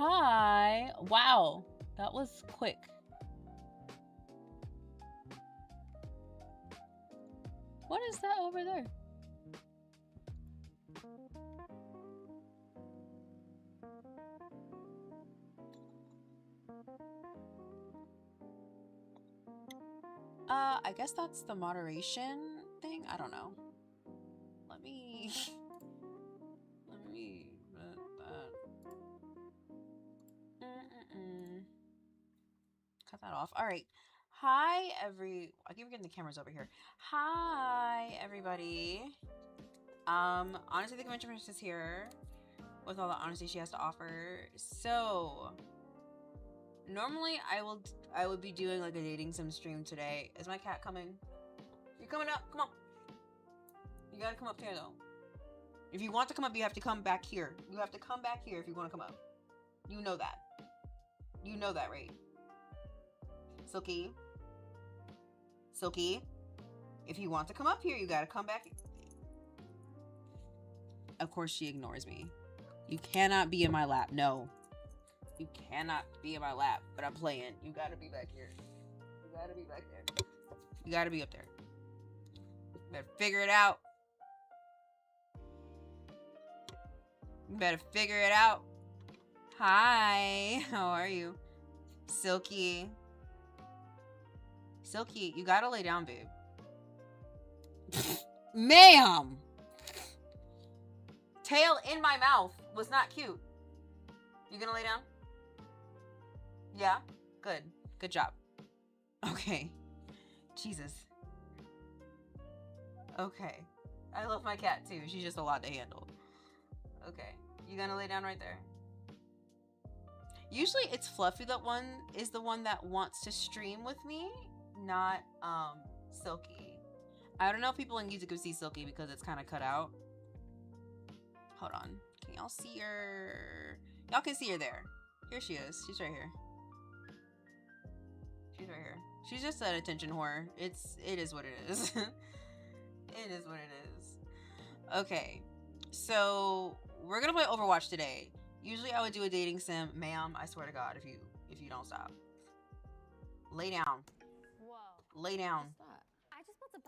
Hi. Wow, that was quick. What is that over there? I guess that's the moderation thing. I don't know. Let me cut that off. All right. Hi, I keep getting the cameras over here. Hi, everybody. Honestly, the convention princess is here with all the honesty she has to offer. So, normally I would be doing like a dating sim stream today. Is my cat coming? You coming up? Come on. You gotta come up here though. If you want to come up, you have to come back here. You have to come back here if you want to come up. You know that. You know that, right? Silky. Silky. If you want to come up here, you gotta come back. Of course she ignores me. You cannot be in my lap. No. You cannot be in my lap. But I'm playing. You gotta be back here. You gotta be back there. You gotta be up there. You better figure it out. You better figure it out. Hi. How are you? Silky. Silky, you gotta lay down, babe. Ma'am! Tail in my mouth was not cute. You gonna lay down? Yeah? Good. Good job. Okay. Jesus. Okay. I love my cat too. She's just a lot to handle. Okay. You gonna lay down right there? Usually it's Fluffy that one is the one that wants to stream with me, not Silky. I don't know if people in music can see Silky because it's kind of cut out. Hold on. Can y'all see her? Y'all can see her there. Here she is. She's right here. She's right here. She's just an attention whore. It is what it is. It is what it is. Okay. So we're gonna play Overwatch today. Usually I would do a dating sim. Ma'am, I swear to God, if you don't stop. Lay down. Whoa. Lay down. What's that? I just built a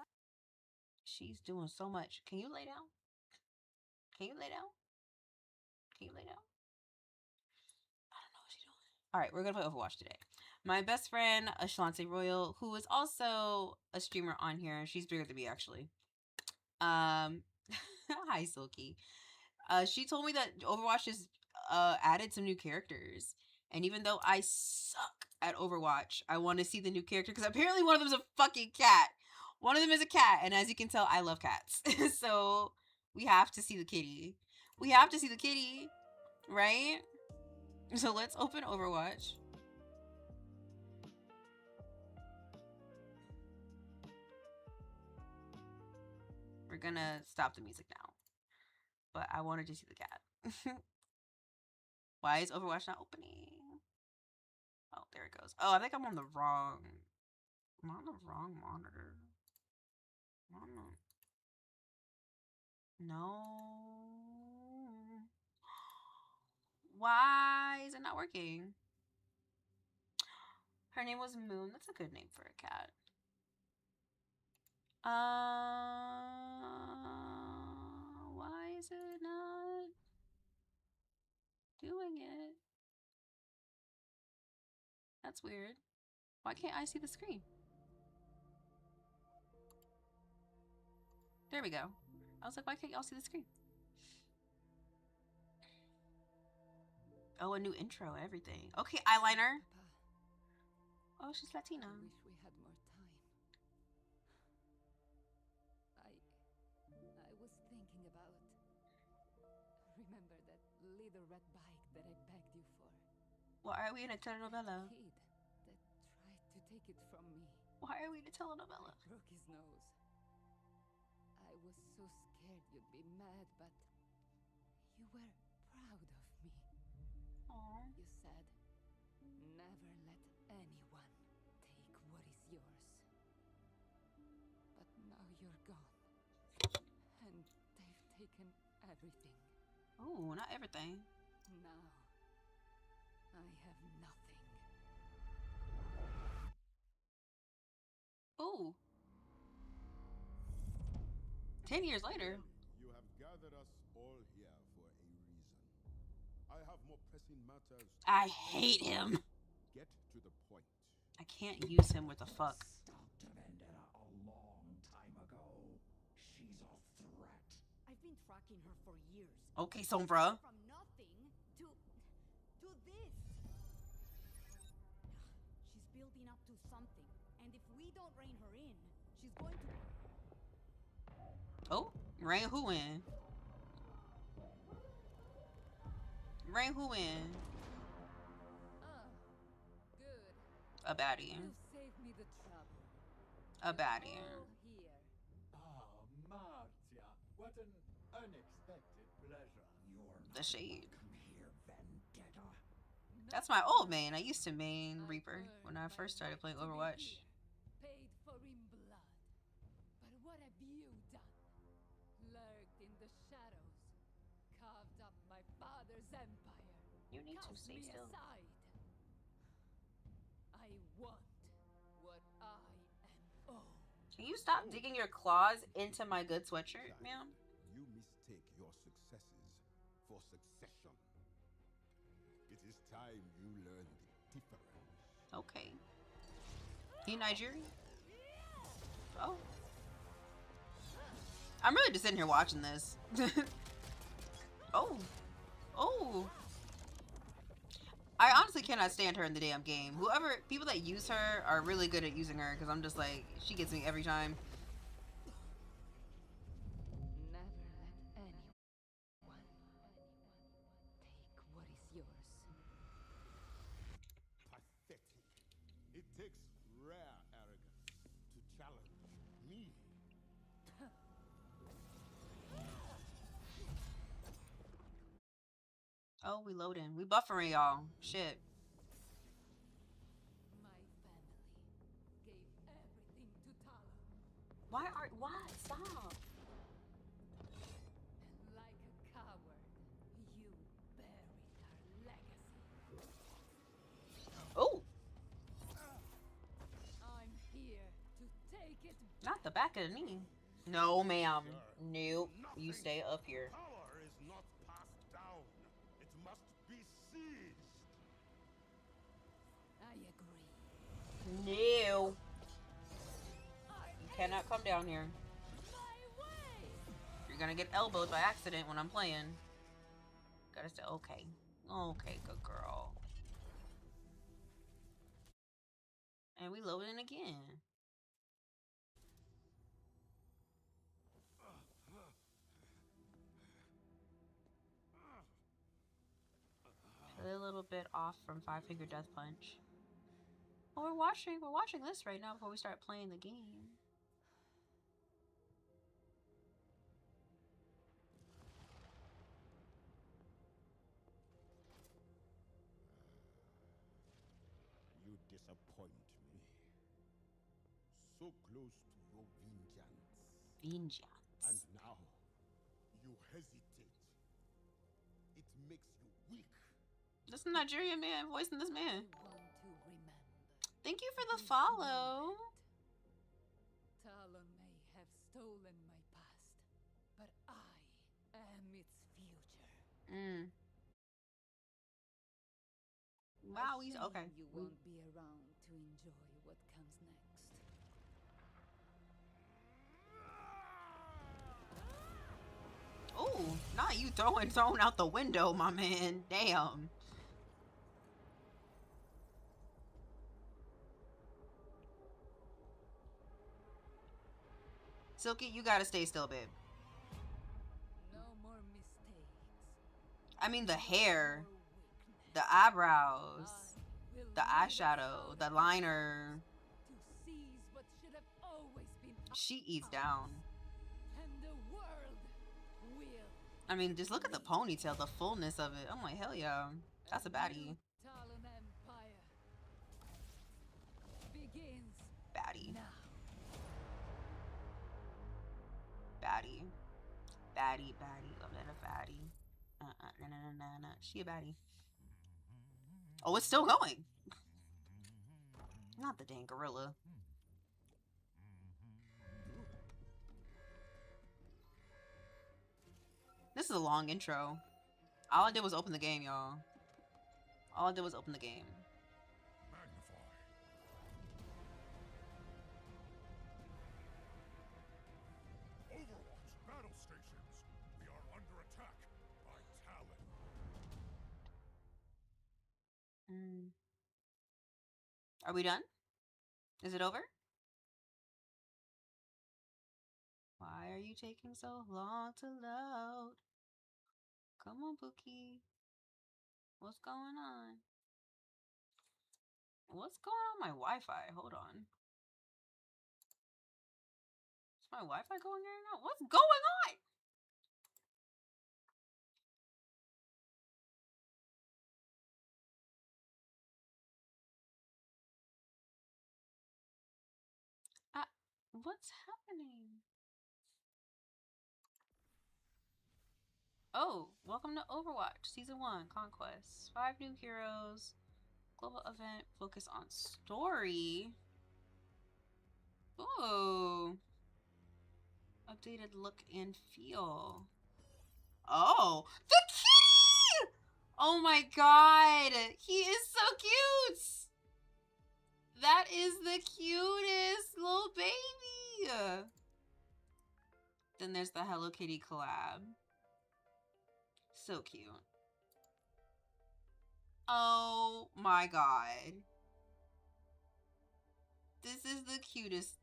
She's doing so much. Can you lay down? Can you lay down? Can you lay down? I don't know what she's doing. Alright, we're gonna play Overwatch today. My best friend, Ashlante Royal, who is also a streamer on here. She's bigger than me, actually. Hi, Silky. She told me that Overwatch has added some new characters. And even though I suck at Overwatch, I want to see the new character because apparently one of them is a fucking cat. One of them is a cat, and as you can tell, I love cats. So we have to see the kitty. We have to see the kitty, right? So let's open Overwatch. We're gonna stop the music now. But I wanted to see the cat. Why is Overwatch not opening? Oh, there it goes. Oh, I think I'm on the wrong... I'm on the wrong monitor. No. Why is it not working? Her name was Moon. That's a good name for a cat. Why is it not doing it? That's weird. Why can't I see the screen? There we go. I was like, why can't y'all see the screen? Oh, a new intro, everything. Okay, eyeliner. Oh, she's Latina. I wish we had more time. I was thinking about... Remember that little red bike that I begged you for? Why are we in a telenovela? The kid that tried to take it from me. Why are we in a telenovela? Broke his nose. I was so scared you'd be mad, but you were proud of me. Aww. You said, never let anyone take what is yours. But now you're gone. And they've taken everything. Oh, not everything. Now, I have nothing. Ooh. 10 years later. You have gathered us all here for a reason. I have more pressing matters. I hate him. Get to the point. I can't use him with a fuck. Stopped Vendetta a long time ago. She's a threat. I've been tracking her for years. Okay, Sombra. From nothing to this. She's building up to something, and if we don't rein her in, she's going to. Oh, rein who in? Rein who in? Good. A baddie. You saved me the trouble. A baddie. All here. Ah, Martia. What an unexpected pleasure. You're The shade. come here, Vendetta. That's my old main. I used to main Reaper when I first started playing Overwatch. Paid for in blood. But what have you done? Lurked in the shadows. Carved up my father's empire. You need to Cast stay me still. aside. I want what I am owed. Can you stop digging your claws into my good sweatshirt, ma'am? You mistake your successes for succession. It is time you learn the difference. Okay. He Nigerian? Oh. I'm really just sitting here watching this. Oh. Oh. I honestly cannot stand her in the damn game. People that use her are really good at using her because I'm just like, she gets me every time. Never let anyone take what is yours. Pathetic. It takes rare arrogance to challenge me. Oh, we loading. We buffering, y'all. Shit. My family gave everything to Talon. Why? Stop. And like a coward, you buried our legacy. Oh, I'm here to take it not the back of the knee. No, ma'am. Nope. You stay up here. Power is not passed down. It must be seized. I agree. No. You cannot come down here. My way! You're gonna get elbowed by accident when I'm playing. Gotta stay. Okay. Okay, good girl. And we loading again. A little bit off from Five Finger Death Punch. Oh, we're watching this right now before we start playing the game. You disappoint me. So close to your vengeance. Vengeance. And now, you hesitate. It makes you weak. This is a Nigerian man voicing this man. I want to remember. Thank you for the this follow. moment. Talon may have stolen my past, but I am its future. Wow, A he's shame okay. You won't be around to enjoy what comes next. Oh, not you throwing out the window, my man. Damn. Silky, you gotta stay still, babe. No more mistakes. I mean, the No hair, more weakness. the eyebrows, I will the lead us eyeshadow, out the liner. to seize what should have always been She eats ours. down. And the world will. I mean, just look at the ponytail, the fullness of it. I'm like, hell yeah. That's a baddie. Talon Empire begins Baddie. now. Baddie. Baddie, baddie. Love that a baddie. No. She a baddie. Oh, it's still going. Not the dang gorilla. This is a long intro. All I did was open the game, y'all. All I did was open the game. Magnify. Overwatch battle stations. We are under attack by Talon. Are we done? Is it over? Why are you taking so long to load? Come on, Bookie. What's going on? What's going on my Wi-Fi? Hold on. Is my Wi-Fi going in and out? What's going on? What's happening? Oh, welcome to Overwatch Season 1 Conquest. 5 new heroes. Global event. Focus on story. Ooh. Updated look and feel. Oh, the kitty! Oh my god, he is so cute! That is the cutest little baby! Then there's the Hello Kitty collab. So cute. Oh my god. This is the cutest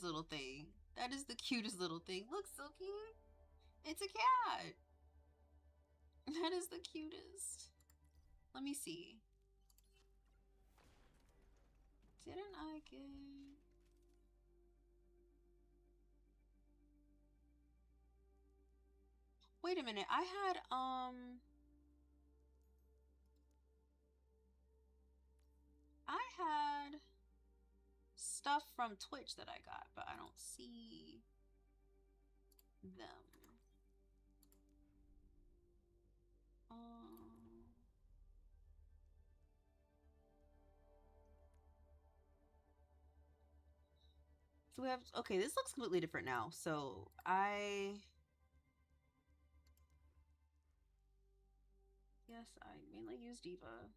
little thing. That is the cutest little thing. Looks so cute. It's a cat. That is the cutest. Let me see. Didn't I get... Wait a minute. I had stuff from Twitch that I got, but I don't see them. So we have, okay, this looks completely different now. So yes, I mainly use Diva.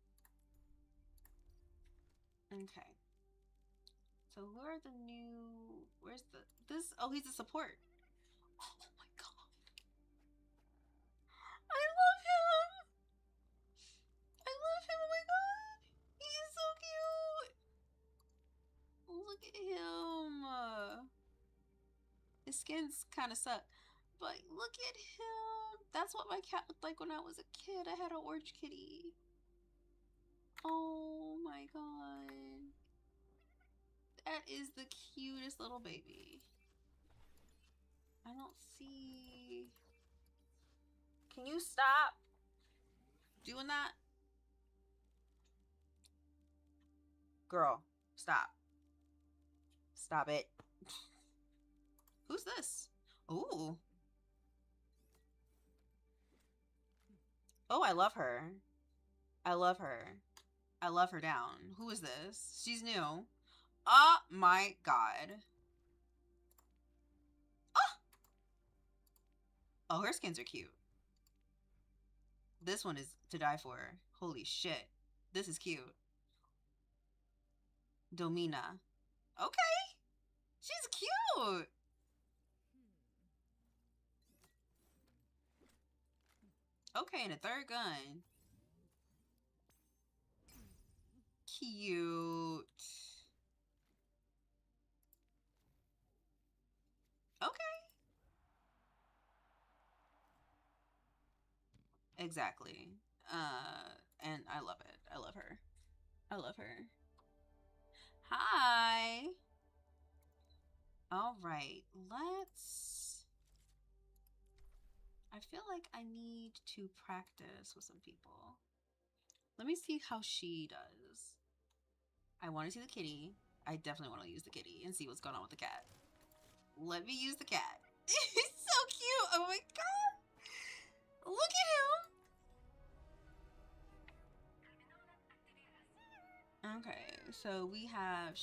Okay. So who are the new, where's this, oh, he's a support. Oh my god. I love him. I love him, oh my god. He is so cute. Look at him. His skins kind of suck, but look at him. That's what my cat looked like when I was a kid. I had an orange kitty. Oh my god. That is the cutest little baby. I don't see... Can you stop doing that? Girl, stop. Stop it. Who's this? Ooh. Oh, I love her. I love her. I love her down. Who is this? She's new. Oh my god. Oh, her skins are cute. This one is to die for. Holy shit. This is cute. Domina. Okay. She's cute. Okay, and a third gun. Cute. Okay. Exactly. And I love it. I love her. I love her. Hi. All right, let's... I feel like I need to practice with some people. Let me see how she does. I want to see the kitty. I definitely want to use the kitty and see what's going on with the cat. Let me use the cat. He's so cute. Oh my god. Look at him. Okay, so we have...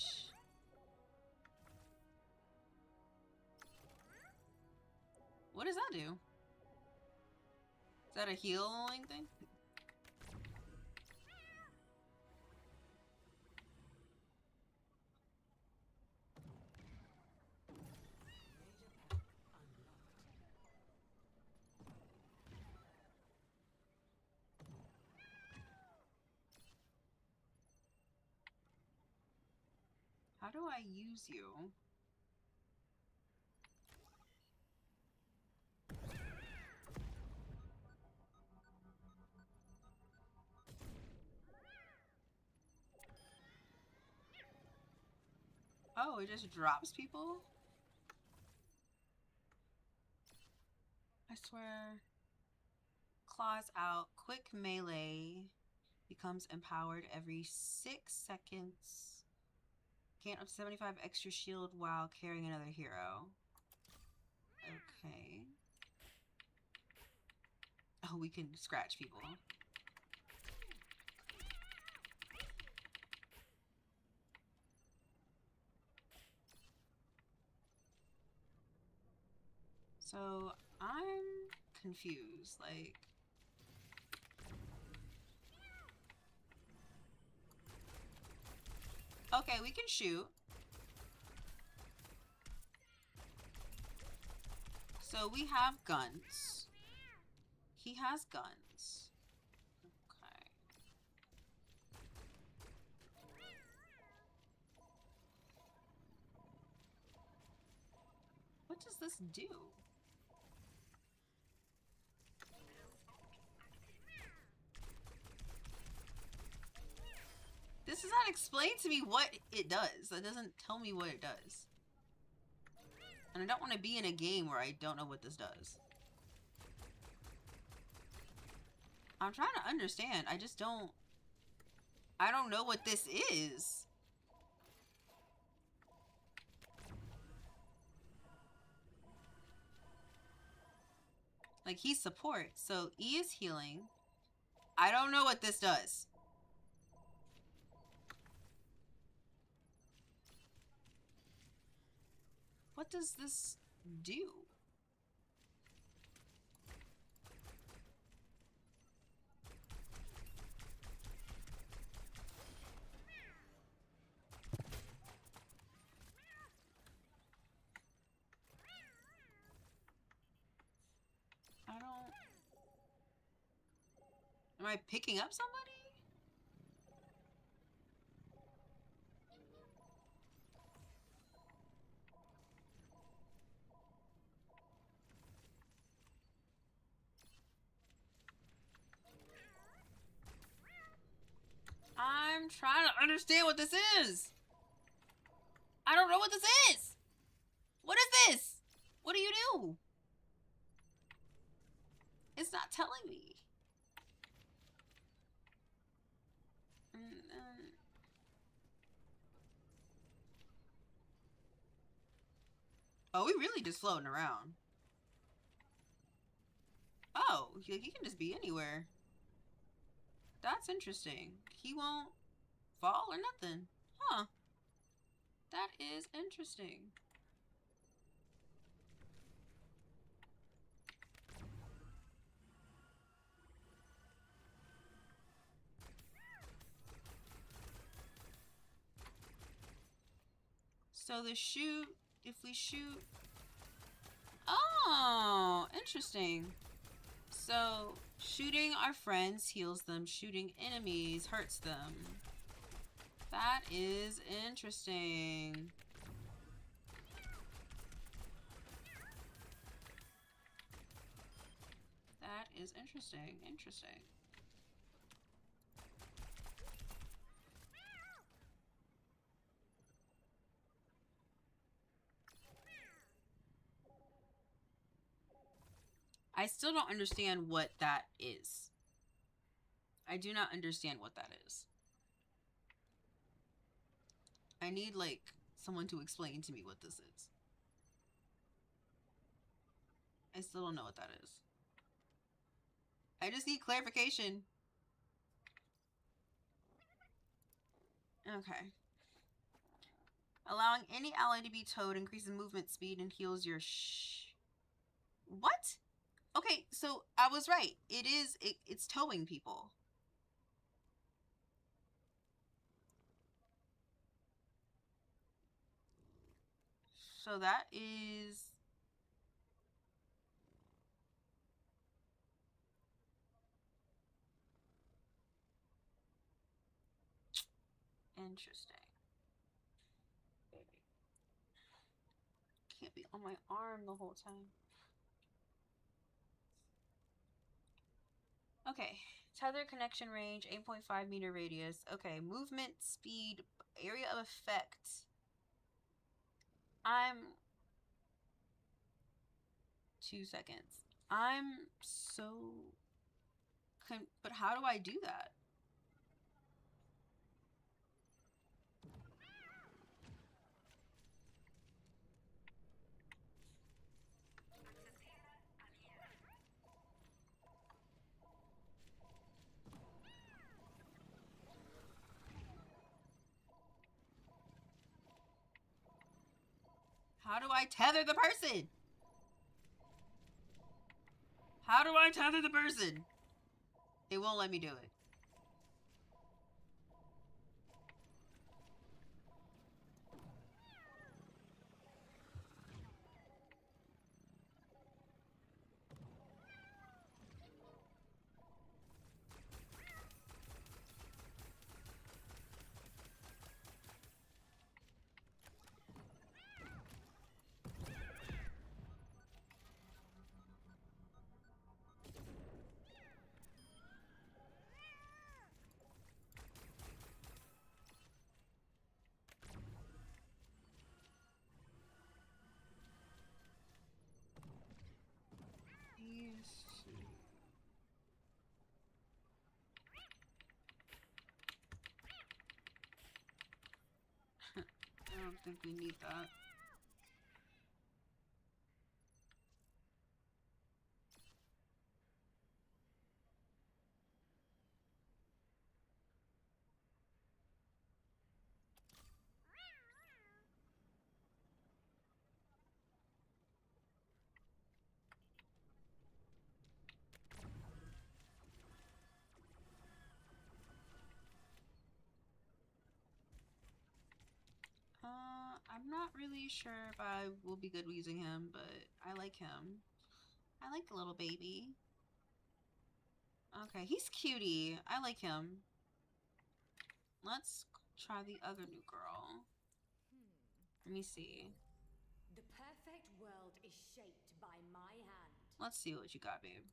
What does that do? Is that a healing thing? How do I use you? Oh, it just drops people? I swear. Claws out. Quick melee becomes empowered every 6 seconds. Gain up to 75 extra shield while carrying another hero. Okay. Oh, we can scratch people. So, I'm confused. Like... Okay, we can shoot. So we have guns. He has guns. Okay. What does this do? This does not explain to me what it does. That doesn't tell me what it does. And I don't want to be in a game where I don't know what this does. I'm trying to understand. I just don't... I don't know what this is. Like, he's support. So E is healing. I don't know what this does. What does this do? I don't... Am I picking up somebody? I'm trying to understand what this is. I don't know what this is. What is this? What do you do? It's not telling me. Oh, we really just floating around. Oh, he can just be anywhere. That's interesting. He won't fall or nothing. Huh. That is interesting. So the shoot, if we shoot... Oh, interesting. So shooting our friends heals them. Shooting enemies hurts them. That is interesting. That is interesting. Interesting. I still don't understand what that is. I do not understand what that is. I need, like, someone to explain to me what this is. I still don't know what that is. I just need clarification. Okay. Allowing any ally to be towed increases movement speed and heals your What? Okay, so I was right. It's towing people. So that is... Interesting. Can't be on my arm the whole time. Okay. Tether connection range, 8.5 meter radius. Okay, movement speed, area of effect. I'm... 2 seconds. I'm so... But how do I do that? How do I tether the person? How do I tether the person? It won't let me do it. I don't think we need that. I'm not really sure if I will be good using him, but I like him. I like the little baby. Okay, he's cutie. I like him. Let's try the other new girl. Let me see. The perfect world is shaped by my hand. Let's see what you got, babe.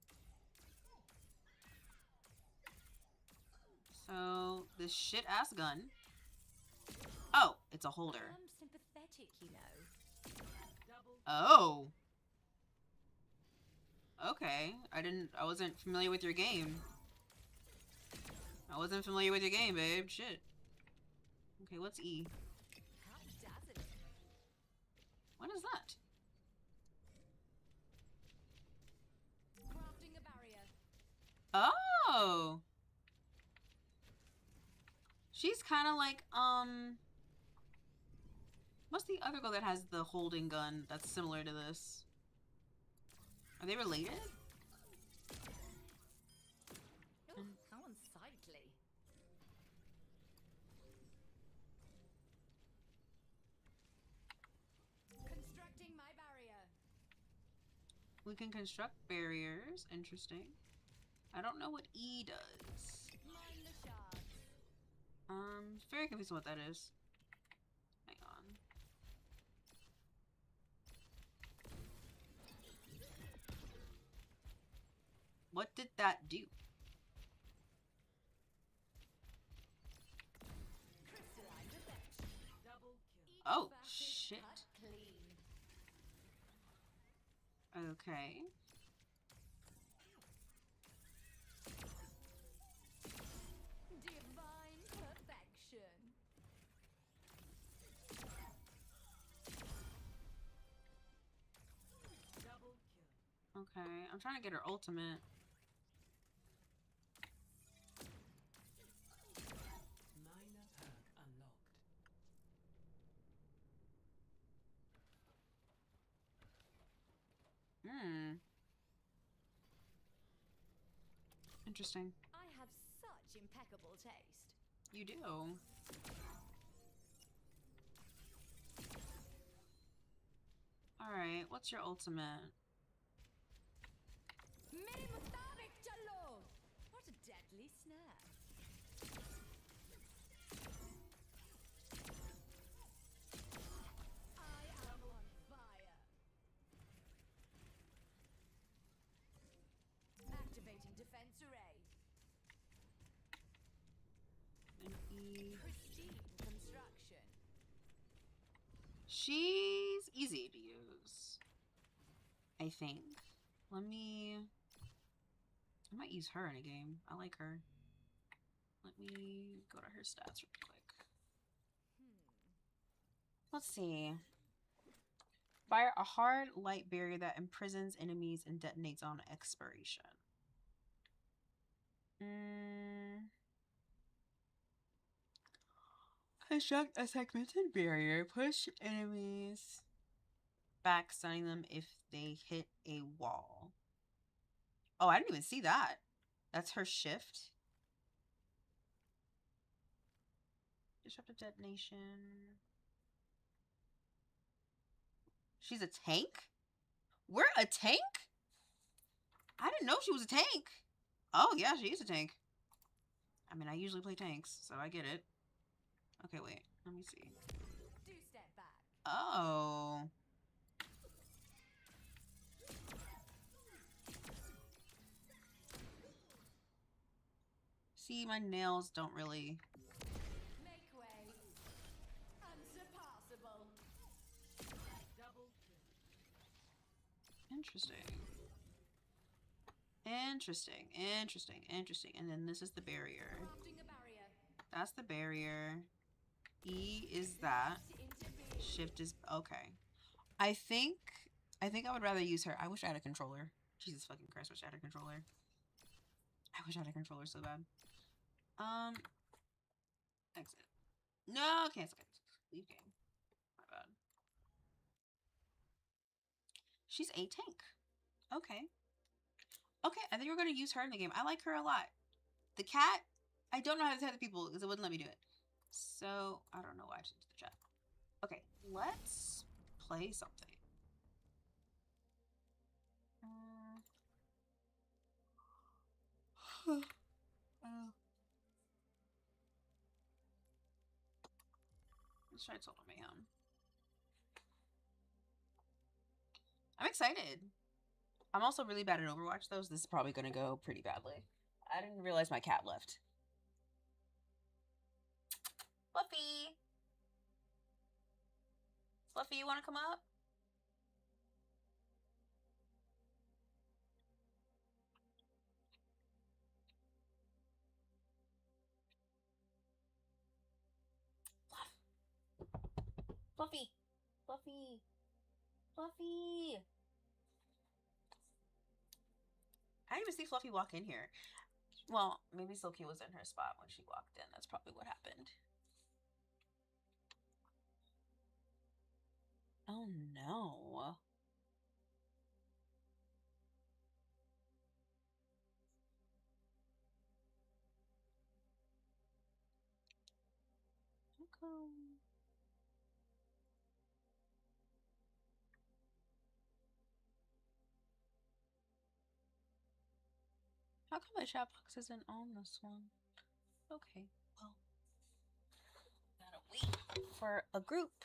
So, this shit-ass gun. Oh, it's a holder. I'm sympathetic, you know. Oh. Okay. I wasn't familiar with your game. I wasn't familiar with your game, babe. Shit. Okay, what's E? How dazzling. What is that? Crafting a barrier. Oh. She's kind of like, what's the other girl that has the holding gun that's similar to this? Are they related? Oh, how unsightly. Constructing my barrier. We can construct barriers. Interesting. I don't know what E does. Mine the shards. Very confused on what that is. Hang on. What did that do? Crystallize effect. Double kill. Oh, Each shit. cut clean. Okay. Divine perfection. Double kill. Okay. I'm trying to get her ultimate. Minor perk unlocked. Interesting. I have such impeccable taste. You do. Alright, what's your ultimate? Mere mutabik chalo! What a deadly snare. I am on fire. Activating defense array. An E. Pristine construction. She's easy to use, I think. Let me... I might use her in a game. I like her. Let me go to her stats real quick. Let's see. Fire a hard light barrier that imprisons enemies and detonates on expiration. Construct a segmented barrier. Push enemies back, stunning them if they hit a wall. Oh, I didn't even see that. That's her shift. Disruptive detonation. She's a tank? We're a tank? I didn't know she was a tank. Oh, yeah, she is a tank. I mean, I usually play tanks, so I get it. Okay, wait. Let me see. 2 step back. Oh. See, my nails don't really... Make way. Unsurpassable. Double kill. Interesting. Interesting. Interesting. Interesting. And then this is the barrier. Crafting a barrier. That's the barrier. E is that. Shift is... Okay. I think I would rather use her. I wish I had a controller. Jesus fucking Christ, I wish I had a controller. I wish I had a controller so bad. Exit. No, cancel. Leave game. My bad. She's a tank. Okay. Okay, I think we're gonna use her in the game. I like her a lot. The cat, I don't know how to tell the people because it wouldn't let me do it. So, I don't know why I changed the chat. Okay, let's play something. Let's try Total Mayhem. I'm excited. I'm also really bad at Overwatch, though, so this is probably going to go pretty badly. I didn't realize my cat left. Fluffy! Fluffy, you want to come up? Fluffy! Fluffy! Fluffy! I didn't even see Fluffy walk in here. Well, maybe Silky was in her spot when she walked in. That's probably what happened. Oh no. Okay. How come my chat box isn't on this one? Okay, well, gotta wait for a group.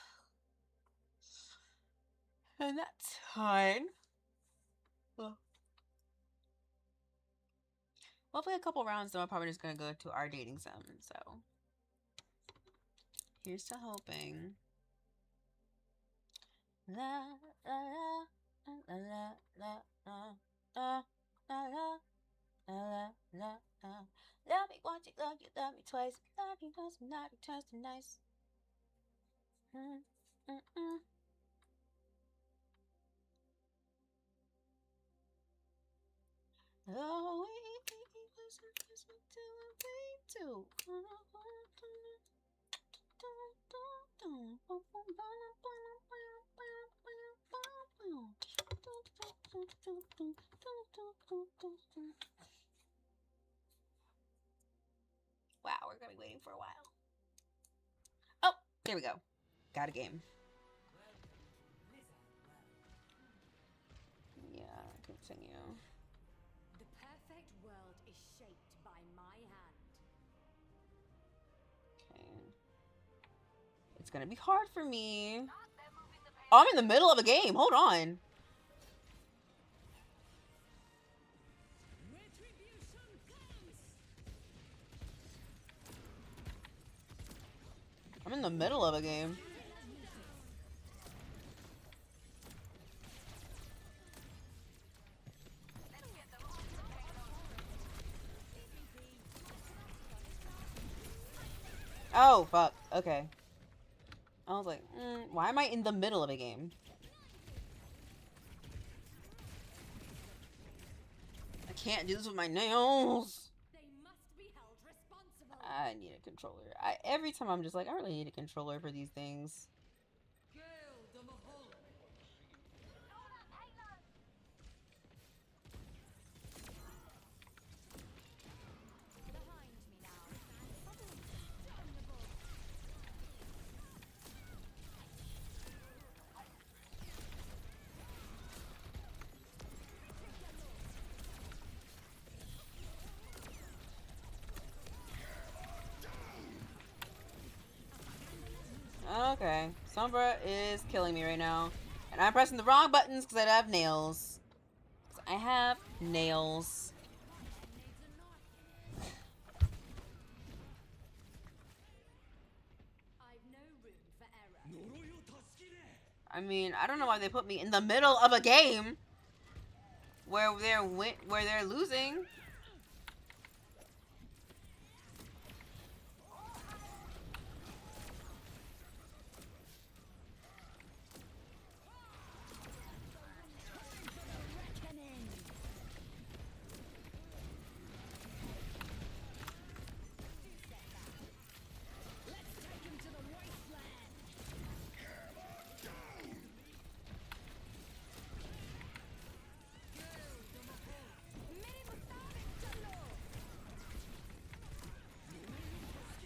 And that's fine. Well, we'll play a couple rounds, then we're probably just gonna go to our dating sim, so. Here's to hoping. La la la la la la la la la la la la. Love me once, you love me twice. Love you once, not be twice too nice. Oh, we listen to a way too. game for a while. Oh, there we go. Got a game. Yeah, continue. The perfect world is shaped by my hand. Okay. It's gonna be hard for me. Oh, I'm in the middle of a game. Hold on. I'm in the middle of a game. Oh, fuck. Okay. I was like, why am I in the middle of a game? I can't do this with my nails. They must be held responsible. I need a controller. Every time I'm just like, I really need a controller for these things. Behind me now. Okay. Sombra is killing me right now. And I'm pressing the wrong buttons because I have nails. I have nails. I've no room for error. I mean, I don't know why they put me in the middle of a game where they're losing.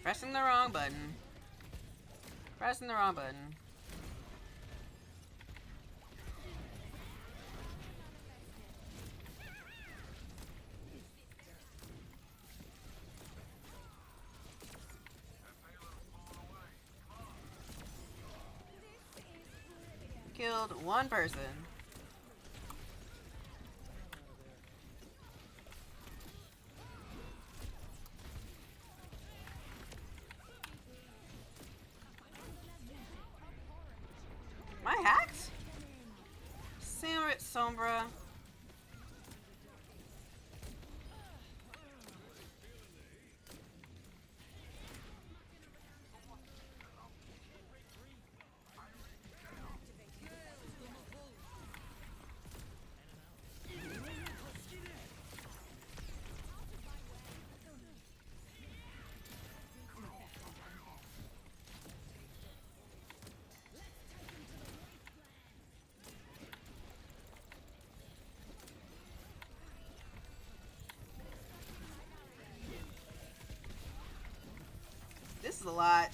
Pressing the wrong button. Pressing the wrong button. Killed one person. Am I hacked? Sombra. This is a lot.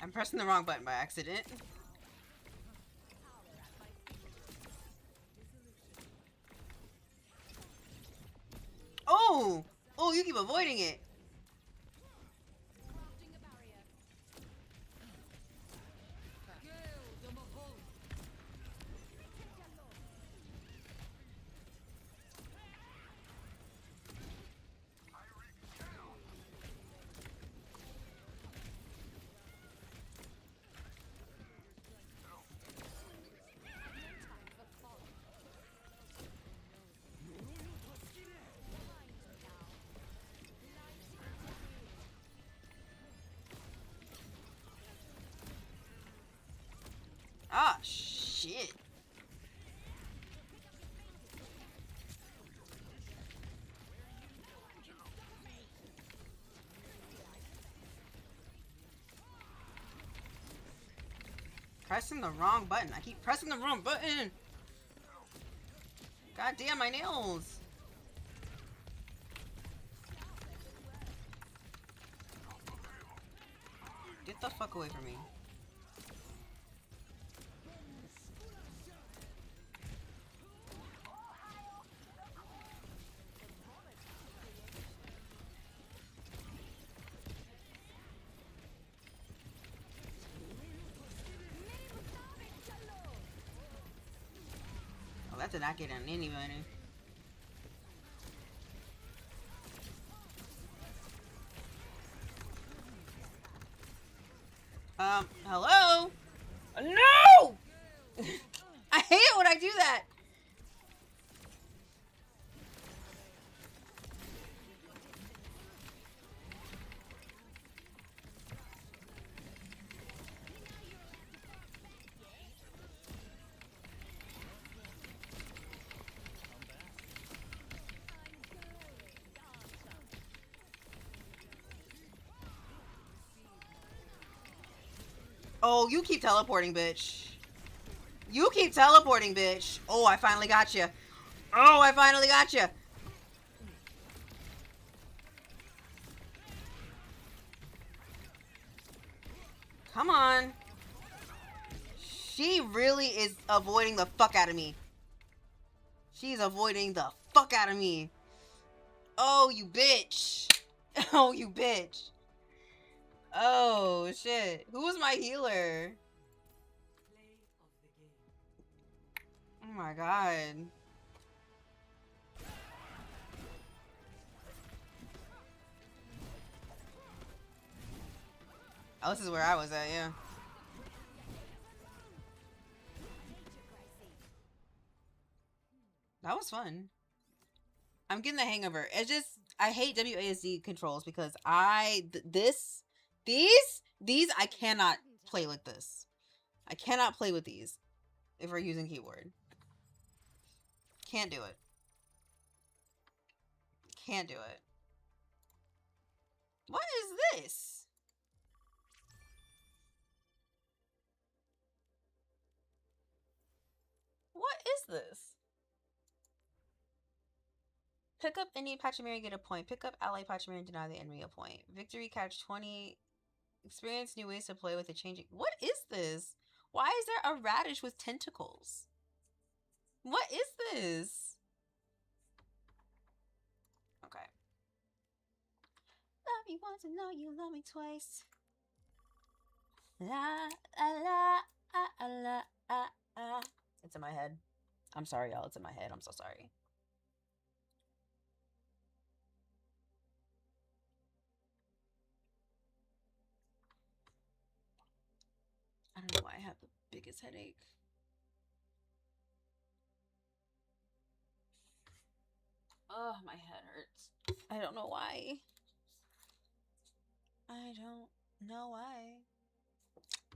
I'm pressing the wrong button by accident. Oh! Oh, you keep avoiding it. Ah, shit. Pressing the wrong button. I keep pressing the wrong button. God damn, my nails. Get the fuck away from me. Oh, that did not get on anybody. Hello? No! I hate it when I do that. Oh, you keep teleporting, bitch. You keep teleporting, bitch. Oh, I finally got you. Oh, I finally got you. Come on. She really is avoiding the fuck out of me. She's avoiding the fuck out of me. Oh, you bitch. Oh, you bitch. Oh, shit. Who was my healer? Oh my god. Oh, this is where I was at, yeah. That was fun. I'm getting the hang of her. It's just, I hate WASD controls because these, I cannot play with this. I cannot play with these if we're using keyboard. Can't do it. Can't do it. What is this? What is this? Pick up any Pachymary, get a point. Pick up ally Pachymary, deny the enemy a point. Victory catch 20. Experience new ways to play with the changing. What is this? Why is there a radish with tentacles? What is this? Okay. Love me once and know you love me twice. La la la la la. It's in my head. I'm sorry, y'all. It's in my head. I'm so sorry. I don't know why I have the biggest headache. Oh, my head hurts. I don't know why. I don't know why.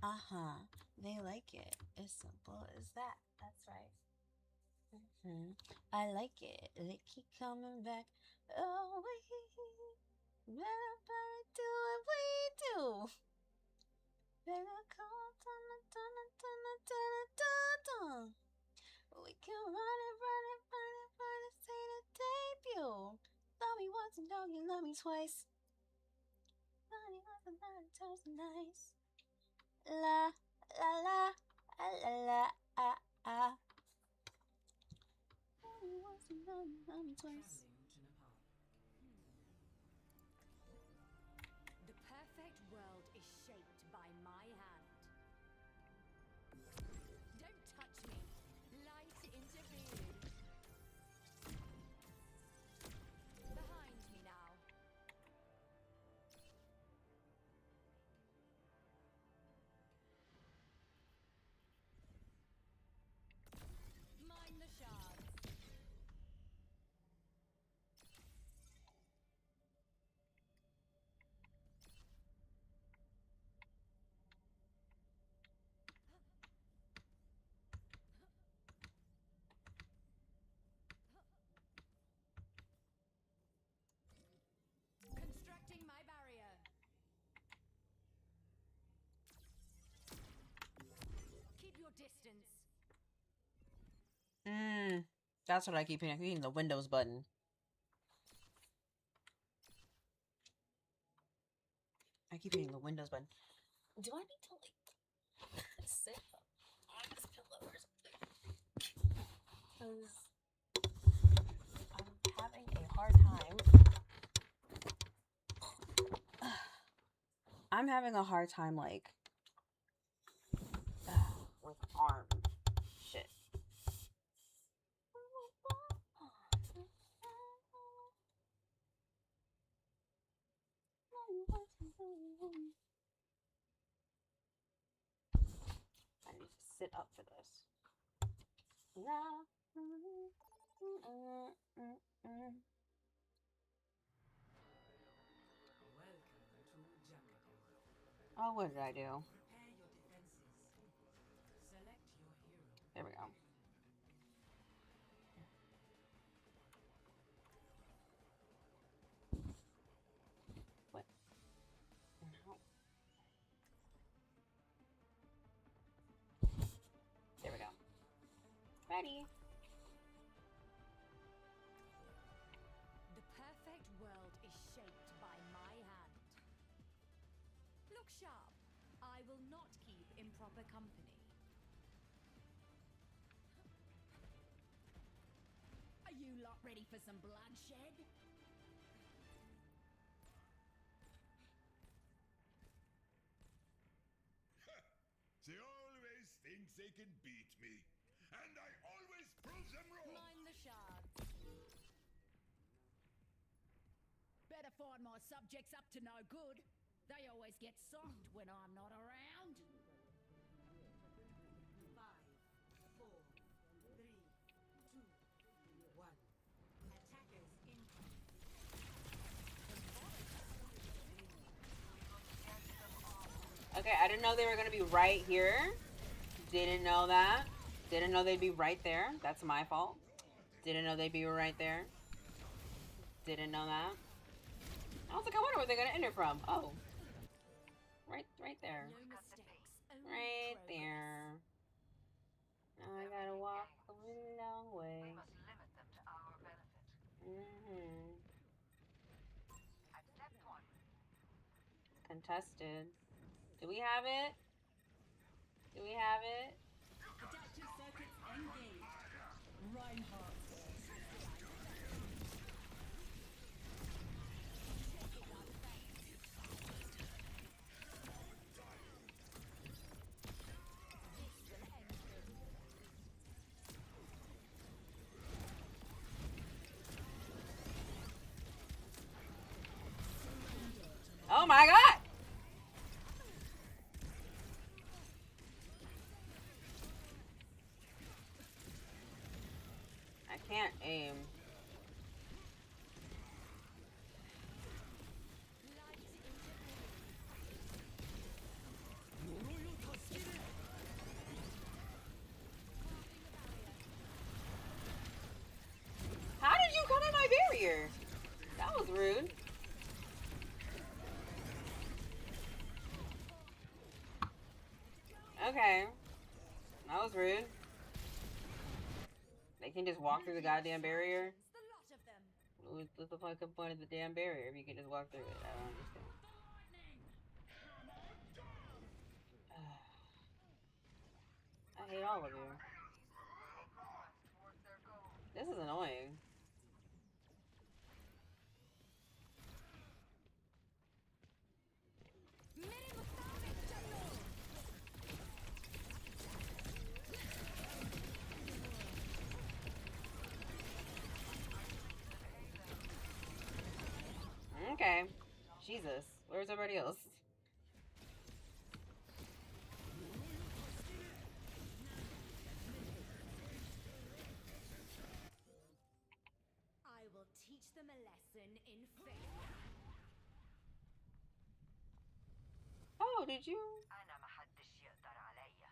Uh-huh. They like it. As simple as that. That's right. I like it. They keep coming back. Oh, we better do what we do. Better call, we can run it, say the debut. Love me once and know you love me twice. Love me once and love me twice nice. La la la la la ah ah. Love me once and know you love me twice. The perfect world is shaped by my hand. Don't touch me. Light interfered. Behind me now. Mine the shards. That's what I keep hitting. I keep hitting the Windows button. I keep hitting the Windows button. Do I need to like sit on this pillow or something? Because I'm having a hard time. I'm having a hard time like with arm shit. I need to sit up for this. Oh, what did I do? There we go. What? No. There we go. Ready. The perfect world is shaped by my hand. Look sharp. I will not keep improper company. Are you lot ready for some bloodshed? They always think they can beat me, and I always prove them wrong. Mind the shards. Better find my subjects up to no good. They always get soft when I'm not around. 5, 4, 3, 2, 1. Attackers incoming. Okay, I didn't know they were gonna be right here. Didn't know that. Didn't know they'd be right there. That's my fault. Didn't know they'd be right there. Didn't know that. I was like, I wonder where they're gonna enter from. Oh. Right there. No mistakes. Only Right progress. there. Now I gotta walk a really long way. We must limit them to our benefit. Accept one. Contested. Do we have it? Do we have it? Adaptive circuits engaged. Reinhardt. Oh my god! I can't aim. How did you come in my barrier? That was rude. Okay. That was rude. They can just walk through the goddamn barrier? The lot of them. What's the fucking point of the damn barrier if you can just walk through it? I don't understand. I hate all of you. This is annoying. Okay. Jesus. Where's everybody else? I will teach them a lesson in failure. Oh, did you? أنا ما حدش يقدر عليا.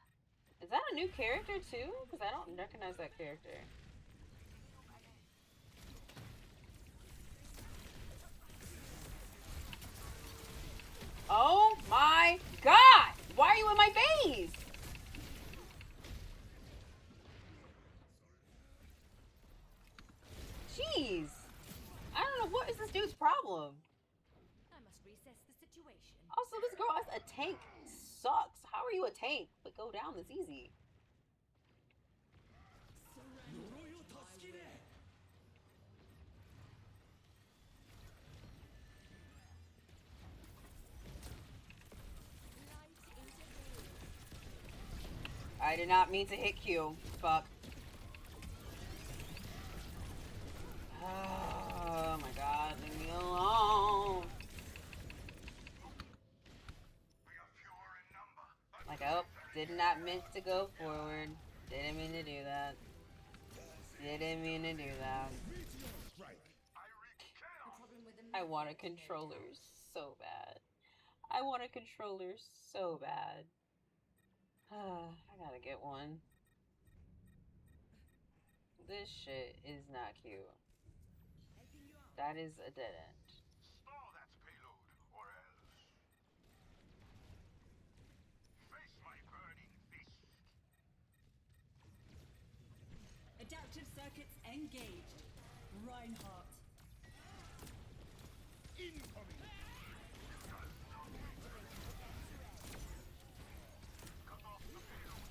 Is that a new character too? Because I don't recognize that character. Oh my god! Why are you in my base? Jeez. I don't know, what is this dude's problem? I must reassess the situation. Also, this girl as a tank sucks. How are you a tank but go down this easy? I did not mean to hit Q. Fuck. Oh my god, leave me alone. Like, oh, did not mean to go forward. Didn't mean to do that. Didn't mean to do that. I want a controller so bad. I want a controller so bad. I gotta get one. This shit is not cute. That is a dead end. Stall that payload, or else. Face my burning fist. Adaptive circuits engaged. Reinhardt. Incoming. Cut off the payload.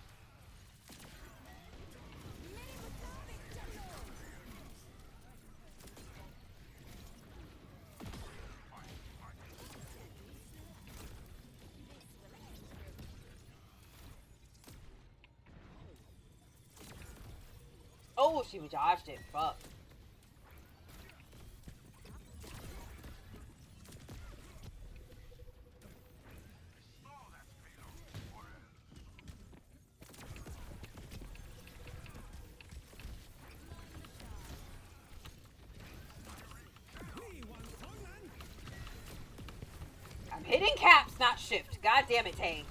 Oh, she dodged it. Fuck. Stall that payload, or I'm hitting caps, not shift. God damn it, Tay.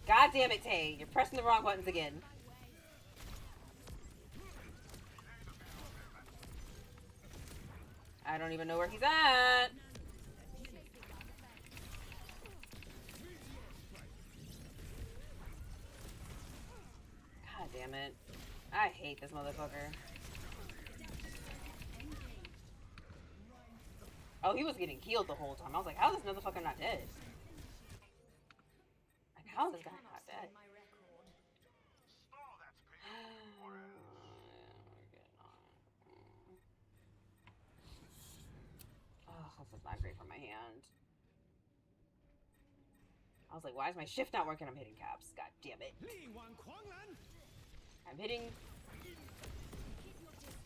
God damn it, Tay. You're pressing the wrong buttons again. I don't even know where he's at. God damn it. I hate this motherfucker. Oh, he was getting healed the whole time. I was like, how is this motherfucker not dead? Like, how is this guy not dead? stall that payload, or else. Oh, this is not great for my hand. I was like, why is my shift not working? I'm hitting caps. God damn it. I'm hitting. Keep your distance.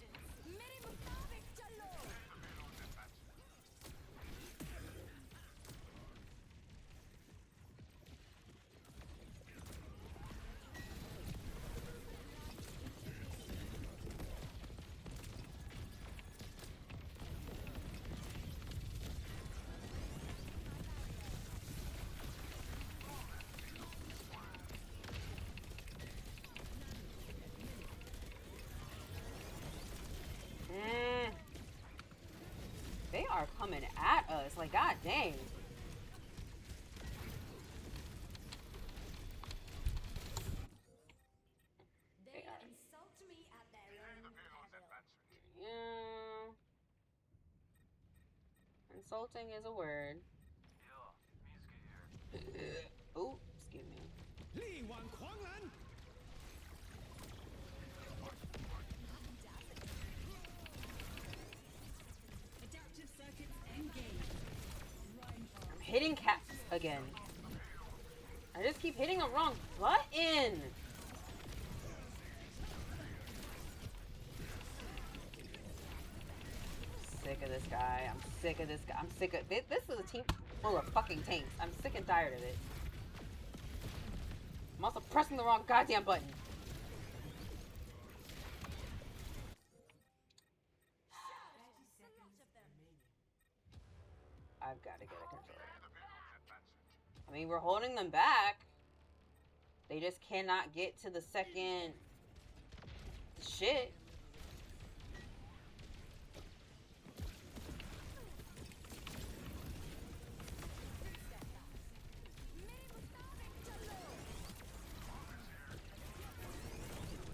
They are coming at us. Like, god dang. They insult me at their own peril. Yeah. Insulting is a word. Oh, excuse me. Adaptive circuits engaged. Reinhardt. I'm hitting caps again. I just keep hitting the wrong button. Sick of this guy. I'm sick of this guy. I'm sick of this. This is a team full of fucking tanks. I'm sick and tired of it. I'm also pressing the wrong goddamn button. I've got to get a controller. I mean, we're holding them back. They just cannot get to the second shit.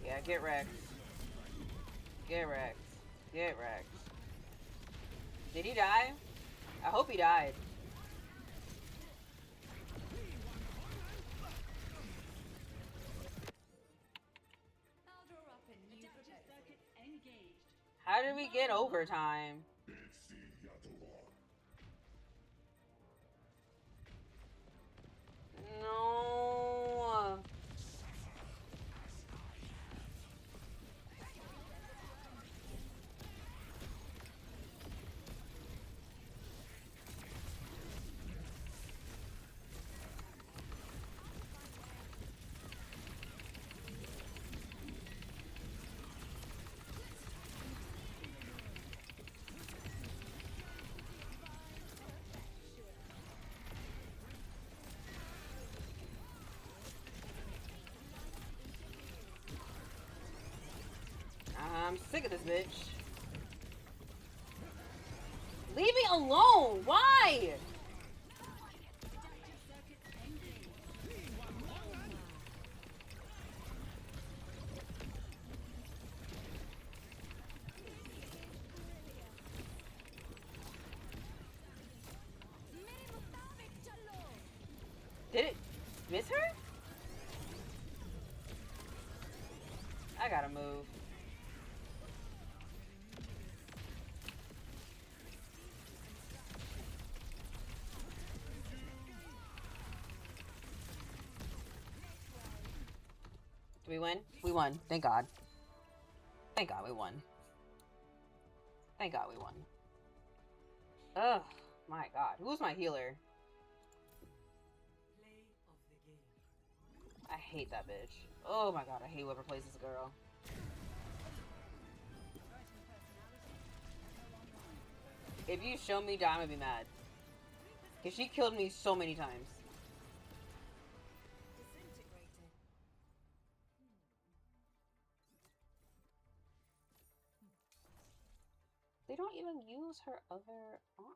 Yeah, get wrecked. Get wrecked. Get wrecked. Did he die? I hope he died. How did we get overtime? No. I'm sick of this bitch. Leave me alone! Why? Did it miss her? I gotta move. Did we win? We won. Thank God. Thank God we won. Thank God we won. Ugh. My God. Who's my healer? I hate that bitch. Oh my God. I hate whoever plays this girl. If you show me die, I'm gonna be mad. Because she killed me so many times. They don't even use her other arms.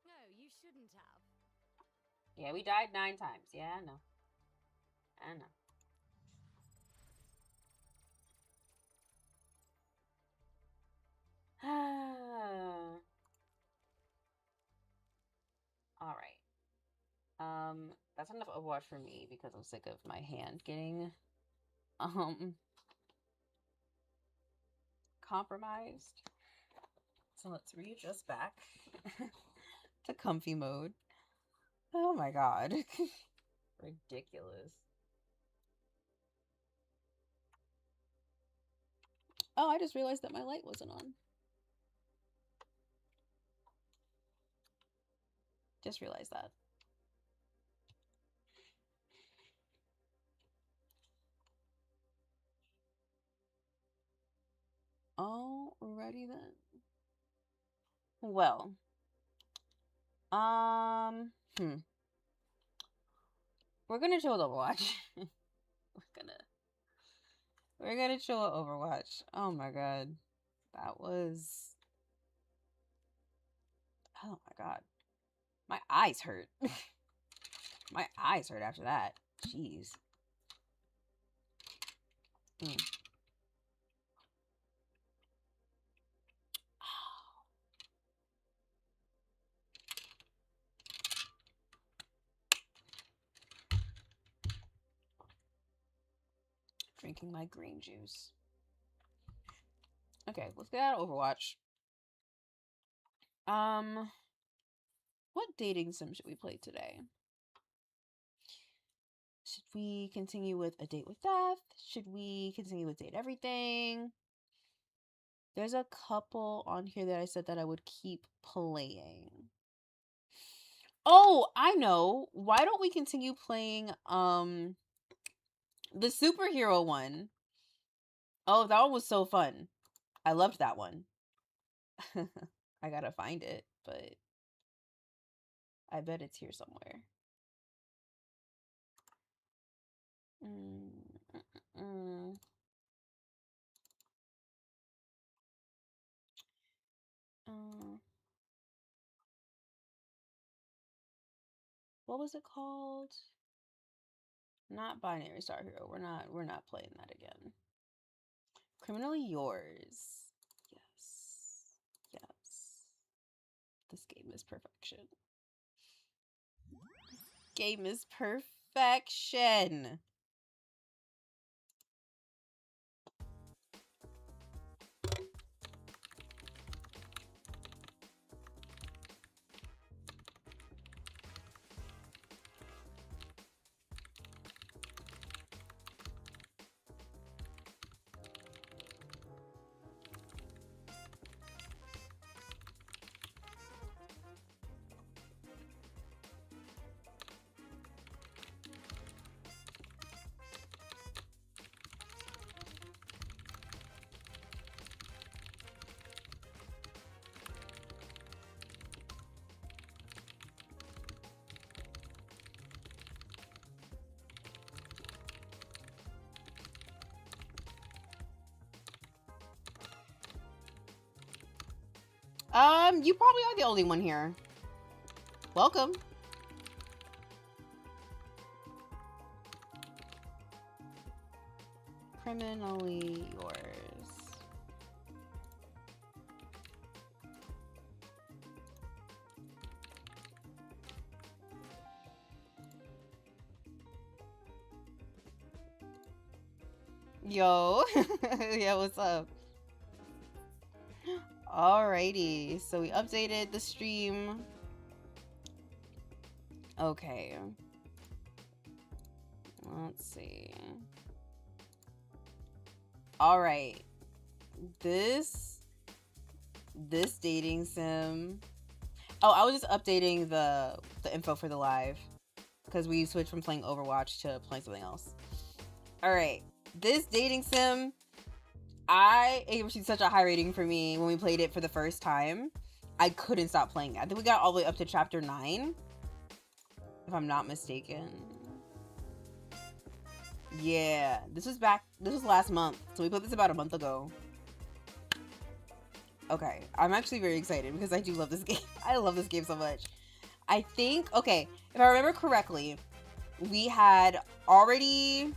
No, you shouldn't have. Yeah, we died 9 times. Yeah, I know. I know. Alright. That's enough Overwatch for me because I'm sick of my hand getting compromised. So let's readjust back to comfy mode. Oh my God. Ridiculous. Oh, I just realized that my light wasn't on. Just realized that. Alrighty then. Well. We're gonna chill with Overwatch. We're gonna chill with Overwatch. Oh my God. That was... Oh my God. My eyes hurt. My eyes hurt after that. Jeez. Drinking my green juice. Okay, let's get out of Overwatch. What dating sim should we play today? Should we continue with A Date with Death? Should we continue with Date Everything? There's a couple on here that I said that I would keep playing. Oh, I know. Why don't we continue playing the superhero one? Oh, that one was so fun. I loved that one. I gotta find it, but I bet it's here somewhere. What was it called? Not Binary Star Hero. We're not playing that again. Criminally Yours. Yes. This game is perfection. Game is perfection. You probably are the only one here. Welcome. Criminally yours. Yo. Yeah, what's up? Alrighty, so we updated the stream. Okay. Let's see. Alright. This dating sim. Oh, I was just updating the info for the live. Because we switched from playing Overwatch to playing something else. Alright. This dating sim, it received such a high rating for me when we played it for the first time. I couldn't stop playing it. I think we got all the way up to chapter 9, if I'm not mistaken. Yeah, this was last month, so we played this about a month ago. Okay, I'm actually very excited because I do love this game. I love this game so much. I think, okay, if I remember correctly, we already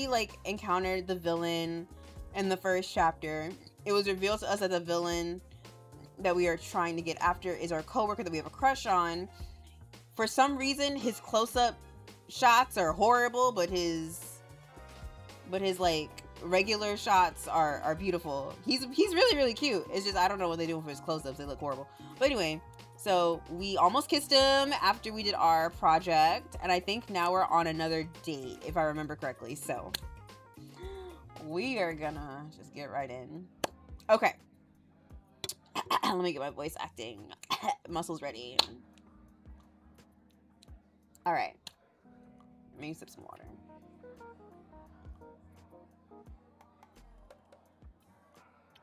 like encountered the villain in the first chapter. It was revealed to us that the villain that we are trying to get after is our coworker that we have a crush on. For some reason, his close-up shots are horrible, but his like regular shots are beautiful. He's really, really cute. It's just I don't know what they do for his close-ups. They look horrible. But anyway, so we almost kissed him after we did our project, and I think now we're on another date, if I remember correctly. So we are gonna just get right in. Okay. Let me get my voice acting muscles ready. All right. Let me sip some water.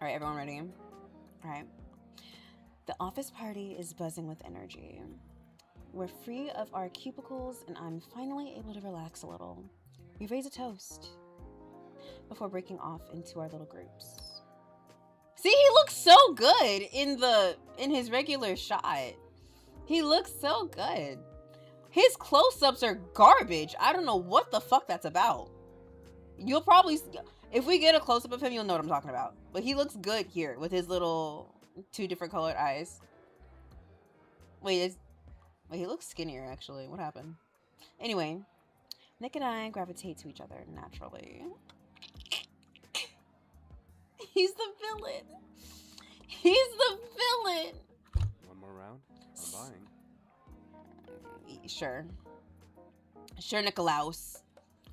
All right, everyone ready? All right. The office party is buzzing with energy. We're free of our cubicles, and I'm finally able to relax a little. We raise a toast before breaking off into our little groups. See, he looks so good in his regular shot. He looks so good. His close-ups are garbage. I don't know what the fuck that's about. You'll probably, if we get a close-up of him, you'll know what I'm talking about. But he looks good here with his little 2 different colored eyes. Wait, he looks skinnier, actually. What happened? Anyway, Nick and I gravitate to each other naturally. He's the villain. He's the villain. One more round? I'm buying. Sure. Sure, Nicolaus.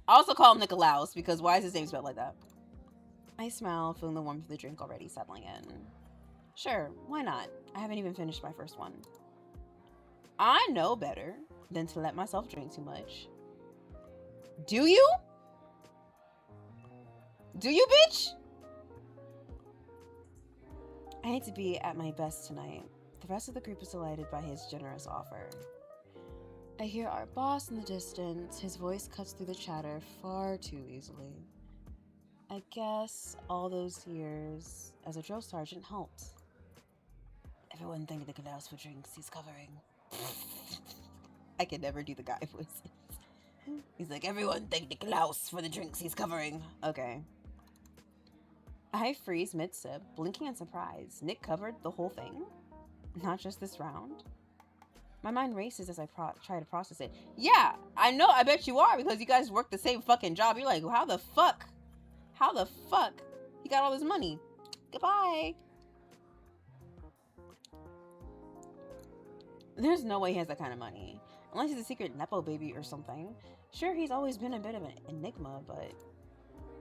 I also call him Nicolaus because why is his name spelled like that? I smile, feeling the warmth of the drink already settling in. Sure, why not? I haven't even finished my first one. I know better than to let myself drink too much. Do you? Do you, bitch? I need to be at my best tonight. The rest of the group is delighted by his generous offer. I hear our boss in the distance. His voice cuts through the chatter far too easily. I guess all those years as a drill sergeant helped. Everyone thanked Nicolaus for drinks he's covering. I can never do the guy voices. He's like, everyone thank Nicolaus for the drinks he's covering. Okay. I freeze mid-sip, blinking in surprise. Nick covered the whole thing? Not just this round? My mind races as I try to process it. Yeah, I know, I bet you are, because you guys work the same fucking job. You're like, how the fuck? How the fuck? He got all his money. Goodbye. There's no way he has that kind of money. Unless he's a secret Nepo baby or something. Sure, he's always been a bit of an enigma, but...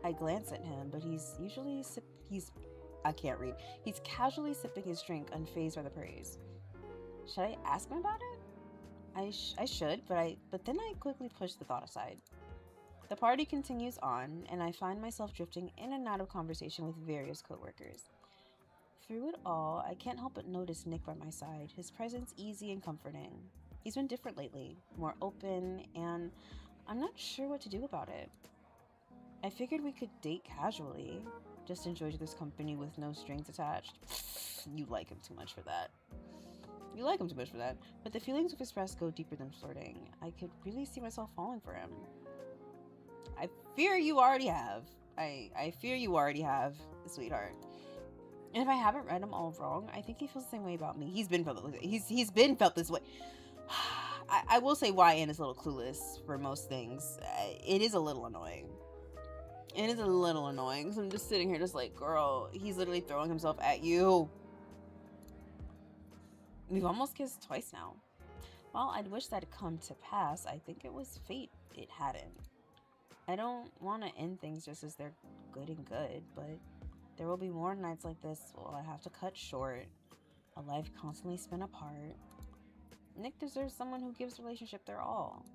I glance at him, but he's usually... I can't read. He's casually sipping his drink, unfazed by the praise. Should I ask him about it? I should, but then I quickly push the thought aside. The party continues on, and I find myself drifting in and out of conversation with various coworkers. Through it all, I can't help but notice Nick by my side, his presence easy and comforting. He's been different lately, more open, and I'm not sure what to do about it. I figured we could date casually, just enjoy this company with no strings attached. You like him too much for that. You like him too much for that, but the feelings we've expressed go deeper than flirting. I could really see myself falling for him. I fear you already have. I fear you already have, sweetheart. And if I haven't read him all wrong, I think he feels the same way about me. He's been felt this way. I will say YN is a little clueless for most things. It is a little annoying. It is a little annoying. So I'm just sitting here just like, girl, he's literally throwing himself at you. We've almost kissed twice now. While I'd wish that had come to pass, I think it was fate it hadn't. I don't want to end things just as they're good and good, but there will be more nights like this while I have to cut short, a life constantly spin apart. Nick deserves someone who gives relationship their all.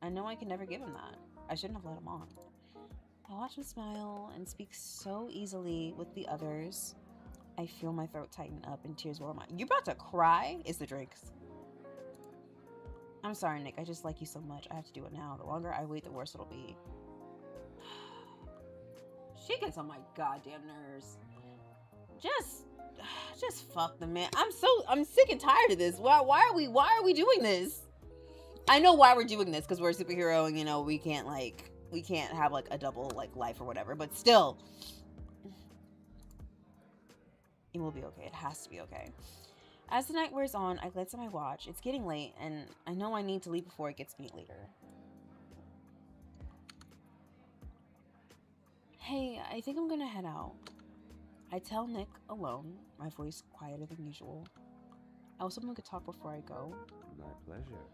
I know I can never give him that. I shouldn't have let him on. I watch him smile and speak so easily with the others. I feel my throat tighten up and tears well in my... You about to cry? It's the drinks. I'm sorry, Nick. I just like you so much. I have to do it now. The longer I wait, the worse it'll be. She gets on my goddamn nerves. Just fuck the man. I'm sick and tired of this. Why are we doing this? I know why we're doing this, because we're a superhero and, you know, we can't have like a double like life or whatever, but still. It will be okay. It has to be okay. As the night wears on, I glance at my watch. It's getting late, and I know I need to leave before it gets me later. Hey, I think I'm gonna head out. I tell Nick alone, my voice quieter than usual. I was hoping we could talk before I go. My pleasure.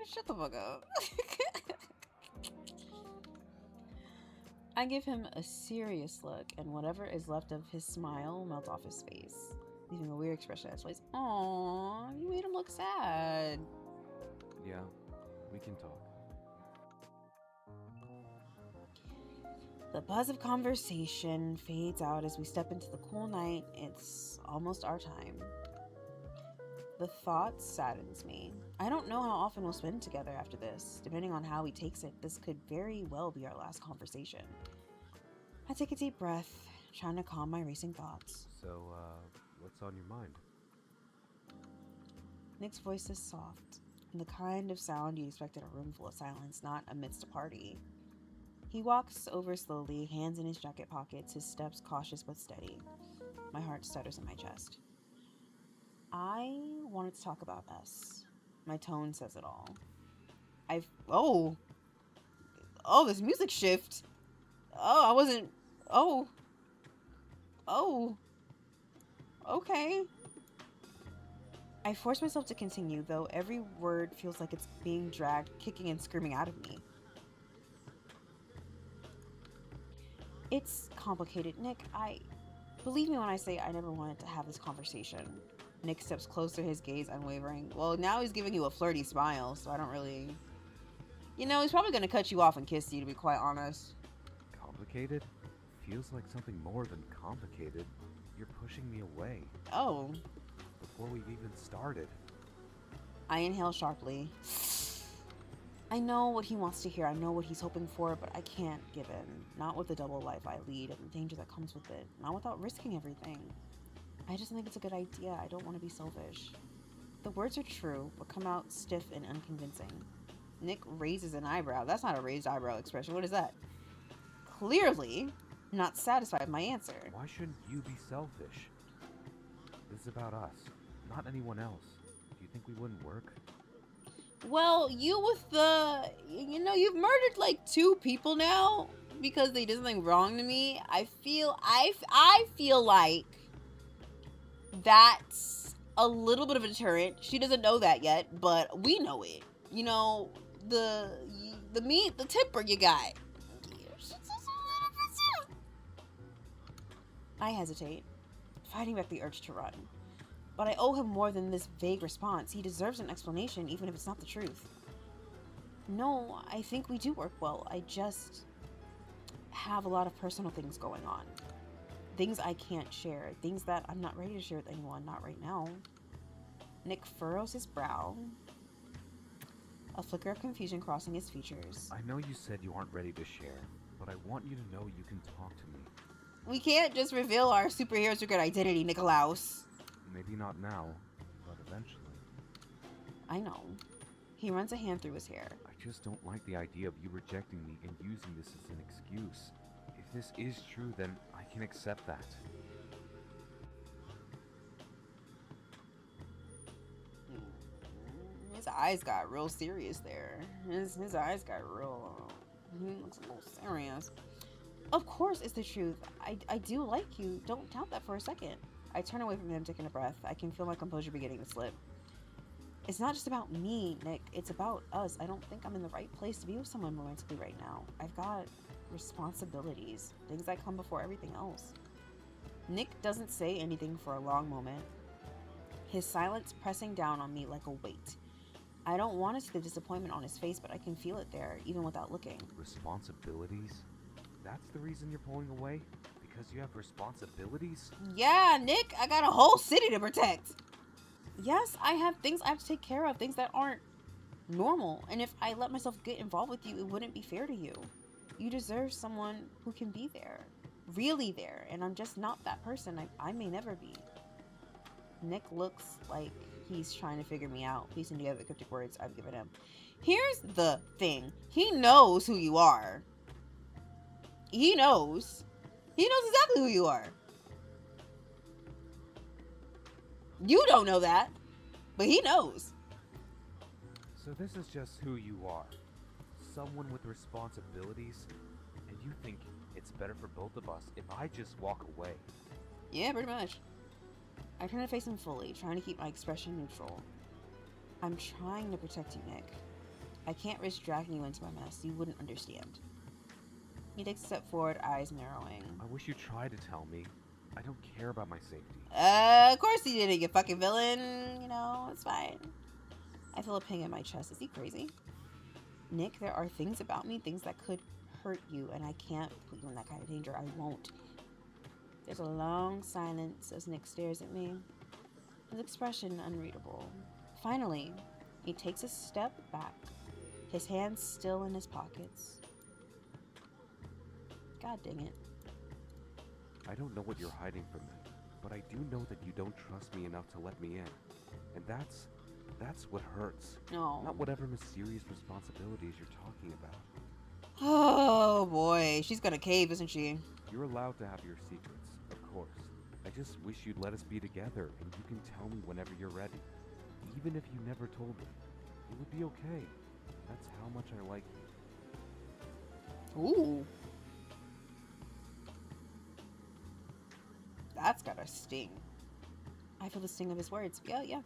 Shut the fuck up. I give him a serious look, and whatever is left of his smile melts off his face, leaving a weird expression on his face. Aww, you made him look sad. Yeah, we can talk. The buzz of conversation fades out as we step into the cool night. It's almost our time. The thought saddens me. I don't know how often we'll spend together after this. Depending on how he takes it, this could very well be our last conversation. I take a deep breath, trying to calm my racing thoughts. So, what's on your mind? Nick's voice is soft, and the kind of sound you'd expect in a room full of silence, not amidst a party. He walks over slowly, hands in his jacket pockets, his steps cautious but steady. My heart stutters in my chest. I wanted to talk about us. My tone says it all. Oh, this music shift. Okay. I force myself to continue, though every word feels like it's being dragged, kicking and screaming out of me. It's complicated, Nick. Believe me when I say I never wanted to have this conversation. Nick steps closer, his gaze unwavering. Well, now he's giving you a flirty smile, so I don't really... You know, he's probably gonna cut you off and kiss you, to be quite honest. Complicated? Feels like something more than complicated. You're pushing me away. Oh. Before we've even started. I inhale sharply. I know what he wants to hear. I know what he's hoping for, but I can't give in. Not with the double life I lead and the danger that comes with it. Not without risking everything. I just think it's a good idea. I don't want to be selfish. The words are true, but come out stiff and unconvincing. Nick raises an eyebrow. That's not a raised eyebrow expression. What is that? Clearly not satisfied with my answer. Why shouldn't you be selfish? This is about us. not anyone else. Do you think we wouldn't work? Well, you with the, you know, you've murdered like 2 people now because they did something wrong to me. I feel like that's a little bit of a deterrent. She doesn't know that yet, but we know it. You know, the temper you got. I hesitate, fighting back the urge to run. But I owe him more than this vague response. He deserves an explanation, even if it's not the truth. No, I think we do work well. I just have a lot of personal things going on. Things I can't share. Things that I'm not ready to share with anyone. Not right now. Nick furrows his brow. A flicker of confusion crossing his features. I know you said you aren't ready to share, but I want you to know you can talk to me. We can't just reveal our superhero secret identity, Nikolaus. Maybe not now, but eventually. I know. He runs a hand through his hair. I just don't like the idea of you rejecting me and using this as an excuse. If this is true, then I can accept that. His eyes got real serious there. His eyes got real... He looks a little serious. Of course it's the truth. I do like you. Don't doubt that for a second. I turn away from him, taking a breath. I can feel my composure beginning to slip. It's not just about me, Nick. It's about us. I don't think I'm in the right place to be with someone romantically right now. I've got responsibilities. Things that come before everything else. Nick doesn't say anything for a long moment. His silence pressing down on me like a weight. I don't want to see the disappointment on his face, but I can feel it there, even without looking. Responsibilities? That's the reason you're pulling away? Because you have responsibilities? Yeah, Nick, I got a whole city to protect. Yes, I have things I have to take care of, things that aren't normal. And if I let myself get involved with you, it wouldn't be fair to you. You deserve someone who can be there. Really there. And I'm just not that person. I may never be. Nick looks like he's trying to figure me out, piecing together the cryptic words I've given him. Here's the thing. He knows who you are. He knows. He knows exactly who you are. You don't know that, but he knows. So this is just who you are. Someone with responsibilities, and you think it's better for both of us if I just walk away. Yeah, pretty much. I turn to face him fully, trying to keep my expression neutral. I'm trying to protect you, Nick. I can't risk dragging you into my mess. You wouldn't understand. He takes a step forward, eyes narrowing. I wish you tried to tell me. I don't care about my safety. Of course he didn't, you fucking villain. You know, it's fine. I feel a ping in my chest. Is he crazy? Nick, there are things about me, things that could hurt you, and I can't put you in that kind of danger. I won't. There's a long silence as Nick stares at me, his expression unreadable. Finally, he takes a step back, his hands still in his pockets. God dang it. I don't know what you're hiding from me, but I do know that you don't trust me enough to let me in. And that's what hurts. No. Not whatever mysterious responsibilities you're talking about. Oh boy, she's gonna cave, isn't she? You're allowed to have your secrets, of course. I just wish you'd let us be together and you can tell me whenever you're ready. Even if you never told me, it would be okay. That's how much I like you. Ooh. That's gotta sting. I feel the sting of his words. Yeah.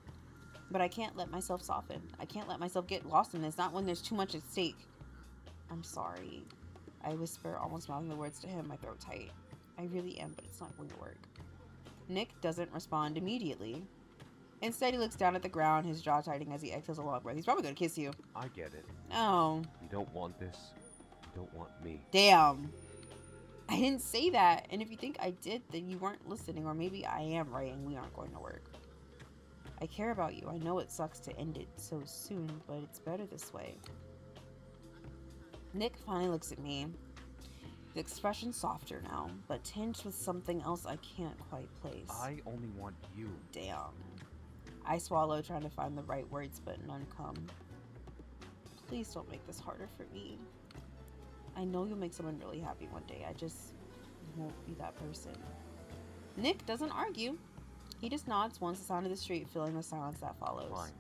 But I can't let myself soften. I can't let myself get lost in this, not when there's too much at stake. I'm sorry. I whisper, almost mouthing the words to him, my throat tight. I really am, but it's not going to work. Nick doesn't respond immediately. Instead, he looks down at the ground, his jaw tightening as he exhales a long breath. He's probably gonna kiss you. I get it. Oh. You don't want this. You don't want me. Damn. I didn't say that. And if you think I did, then you weren't listening. Or maybe I am right and we aren't going to work. I care about you. I know it sucks to end it so soon, but it's better this way. Nick finally looks at me. The expression softer now, but tinged with something else I can't quite place. I only want you. Damn. I swallow, trying to find the right words, but none come. Please don't make this harder for me. I know you'll make someone really happy one day. I just won't be that person. Nick doesn't argue. He just nods once the sound of the street, filling the silence that follows. Fine.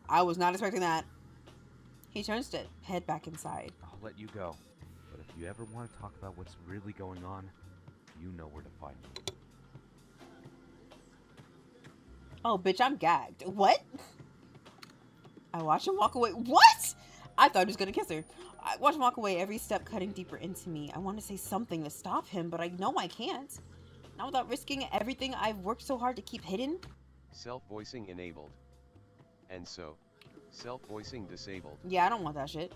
I was not expecting that. He turns to head back inside. I'll let you go. But if you ever want to talk about what's really going on, you know where to find me. Oh, bitch, I'm gagged. What? I watch him walk away. What? I thought he was going to kiss her. I watch him walk away, every step cutting deeper into me. I want to say something to stop him, but I know I can't. Not without risking everything I've worked so hard to keep hidden. Self-voicing enabled. And so, self-voicing disabled. Yeah, I don't want that shit.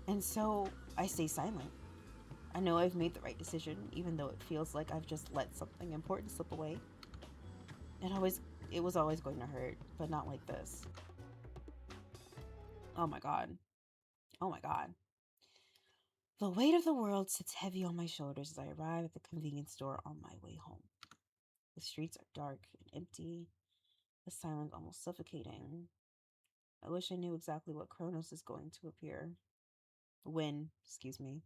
And so, I stay silent. I know I've made the right decision, even though it feels like I've just let something important slip away. It was always going to hurt, but not like this. Oh my god. Oh my god. The weight of the world sits heavy on my shoulders as I arrive at the convenience store on my way home. The streets are dark and empty, the silence almost suffocating. I wish I knew exactly what Kronos is going to appear. Excuse me.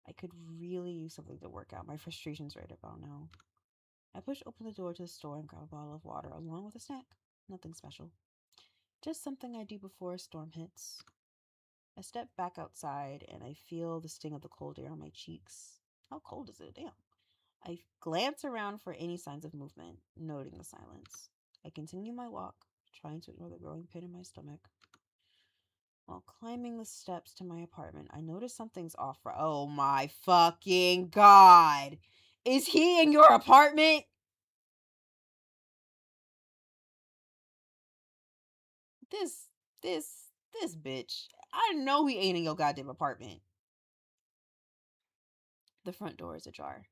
I could really use something to work out my frustrations right about now. I push open the door to the store and grab a bottle of water along with a snack. Nothing special. Just something I do before a storm hits. I step back outside and I feel the sting of the cold air on my cheeks. How cold is it? Damn. I glance around for any signs of movement, noting the silence. I continue my walk, trying to ignore the growing pain in my stomach. While climbing the steps to my apartment, I notice something's off. Oh my fucking god! Is he in your apartment? This bitch. I know he ain't in your goddamn apartment. The front door is ajar.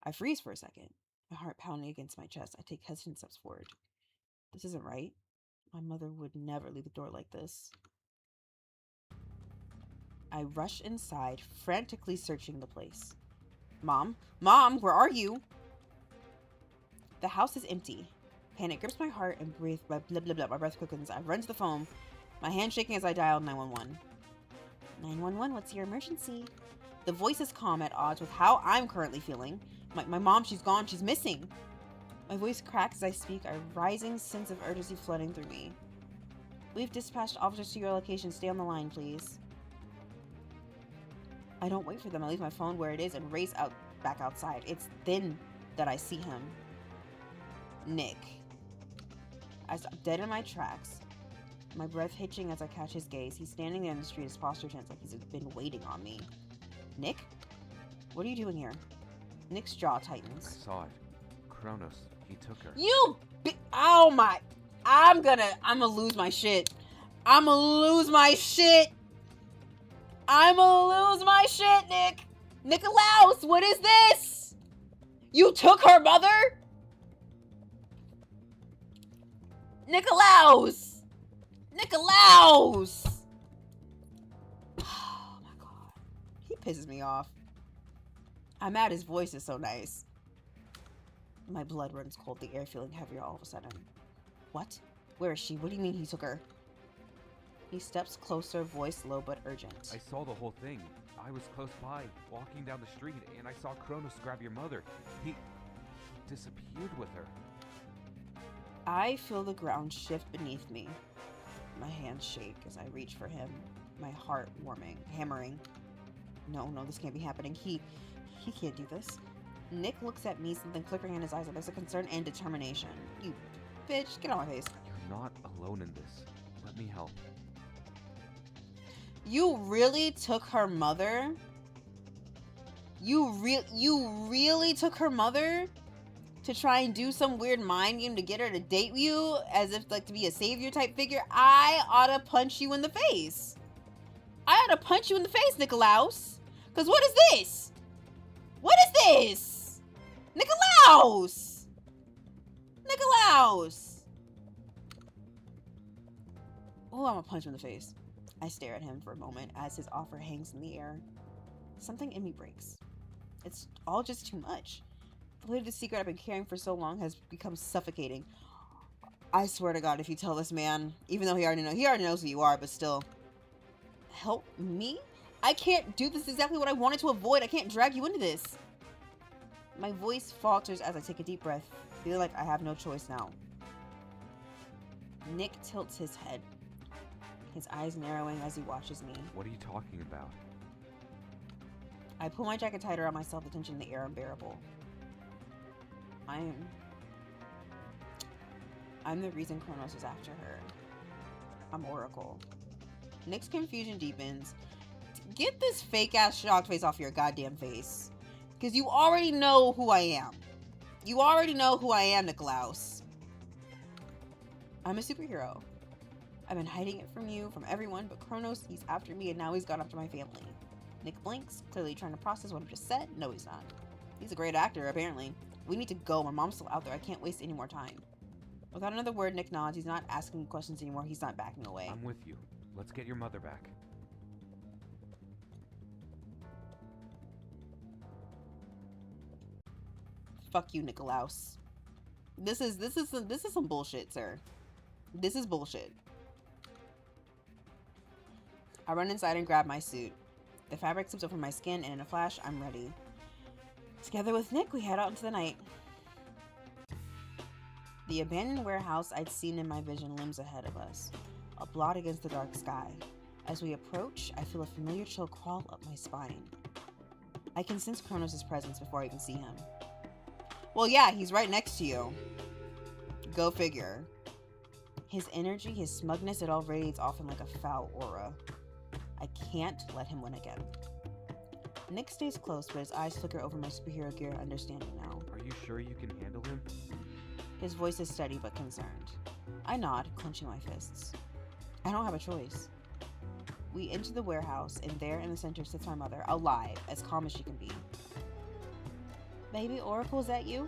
I freeze for a second, my heart pounding against my chest. I take hesitant steps forward. This isn't right. My mother would never leave the door like this. I rush inside, frantically searching the place. Mom, where are you? The house is empty. Panic grips my heart and my breath quickens. I run to the phone, my hand shaking as I dial 911. 911, what's your emergency? The voice is calm, at odds with how I'm currently feeling. My mom, she's gone. She's missing. My voice cracks as I speak, a rising sense of urgency flooding through me. We've dispatched officers to your location. Stay on the line, please. I don't wait for them. I leave my phone where it is and race back outside. It's then that I see him. Nick. I stop dead in my tracks, my breath hitching as I catch his gaze. He's standing there in the street, his posture tense, like he's been waiting on me. Nick? What are you doing here? Nick's jaw tightens. I saw it. Kronos, he took her. Oh my... I'm gonna lose my shit. I'ma lose my shit, Nick! Nikolaus, what is this? You took her mother? Nikolaus! Oh my god. He pisses me off. I'm mad his voice is so nice. My blood runs cold, the air feeling heavier all of a sudden. What? Where is she? What do you mean he took her? He steps closer, voice low but urgent. I saw the whole thing. I was close by, walking down the street, and I saw Kronos grab your mother. He disappeared with her. I feel the ground shift beneath me. My hands shake as I reach for him, my heart hammering. No, this can't be happening. He can't do this. Nick looks at me, something flickering in his eyes. There's a concern and determination. You bitch, get on my face. You're not alone in this. Let me help. You really took her mother? You really took her mother to try and do some weird mind game to get her to date you as if like to be a savior type figure? I ought to punch you in the face. I ought to punch you in the face, Nikolaus. Because what is this? What is this? Nikolaus! Oh, I'm gonna punch him in the face. I stare at him for a moment as his offer hangs in the air. Something in me breaks. It's all just too much. The weight of the secret I've been carrying for so long has become suffocating. I swear to God, if you tell this man, even though he already knows who you are, but still. Help me? I can't do this. Exactly what I wanted to avoid. I can't drag you into this. My voice falters as I take a deep breath. Feel like I have no choice now. Nick tilts his head, his eyes narrowing as he watches me. What are you talking about? I pull my jacket tighter on myself, the tension in the air unbearable. I'm the reason Kronos is after her. I'm Oracle. Nick's confusion deepens. Get this fake ass shocked face off your goddamn face. Because you already know who I am. You already know who I am, Nikolaus. I'm a superhero. I've been hiding it from you, from everyone, but Kronos, he's after me, and now he's gone after my family. Nick blinks, clearly trying to process what I've just said. No, he's not. He's a great actor, apparently. We need to go. My mom's still out there. I can't waste any more time. Without another word, Nick nods. He's not asking questions anymore. He's not backing away. I'm with you. Let's get your mother back. Fuck you, Nikolaus. This is some bullshit, sir. This is bullshit. I run inside and grab my suit. The fabric slips over my skin, and in a flash, I'm ready. Together with Nick, we head out into the night. The abandoned warehouse I'd seen in my vision looms ahead of us, a blot against the dark sky. As we approach, I feel a familiar chill crawl up my spine. I can sense Kronos' presence before I even see him. Well, yeah, he's right next to you. Go figure. His energy, his smugness, it all radiates off him like a foul aura. I can't let him win again. Nick stays close, but his eyes flicker over my superhero gear, understanding now. Are you sure you can handle him? His voice is steady but concerned. I nod, clenching my fists. I don't have a choice. We enter the warehouse, and there in the center sits my mother, alive, as calm as she can be. Baby Oracle, is that you?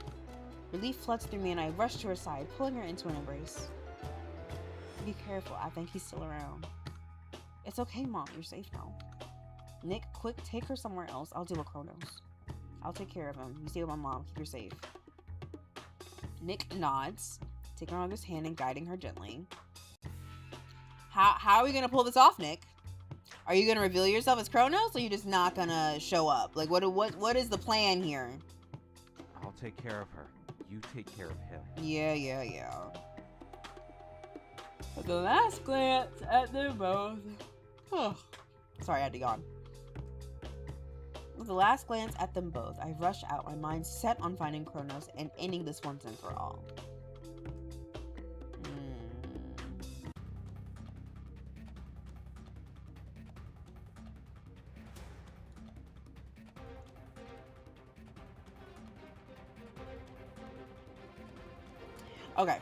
Relief floods through me, and I rush to her side, pulling her into an embrace. Be careful, I think he's still around. It's okay, Mom, you're safe now. Nick, quick, take her somewhere else. I'll deal with Kronos. I'll take care of him. You stay with my mom, keep her safe. Nick nods, taking her mother's hand and guiding her gently. How are we gonna pull this off, Nick? Are you gonna reveal yourself as Kronos, or are you just not gonna show up? Like, what is the plan here? I'll take care of her. You take care of him. Yeah. At the last glance at them both. Sorry, I had to yawn. With the last glance at them both, I rush out, my mind set on finding Kronos and ending this once and for all. Okay.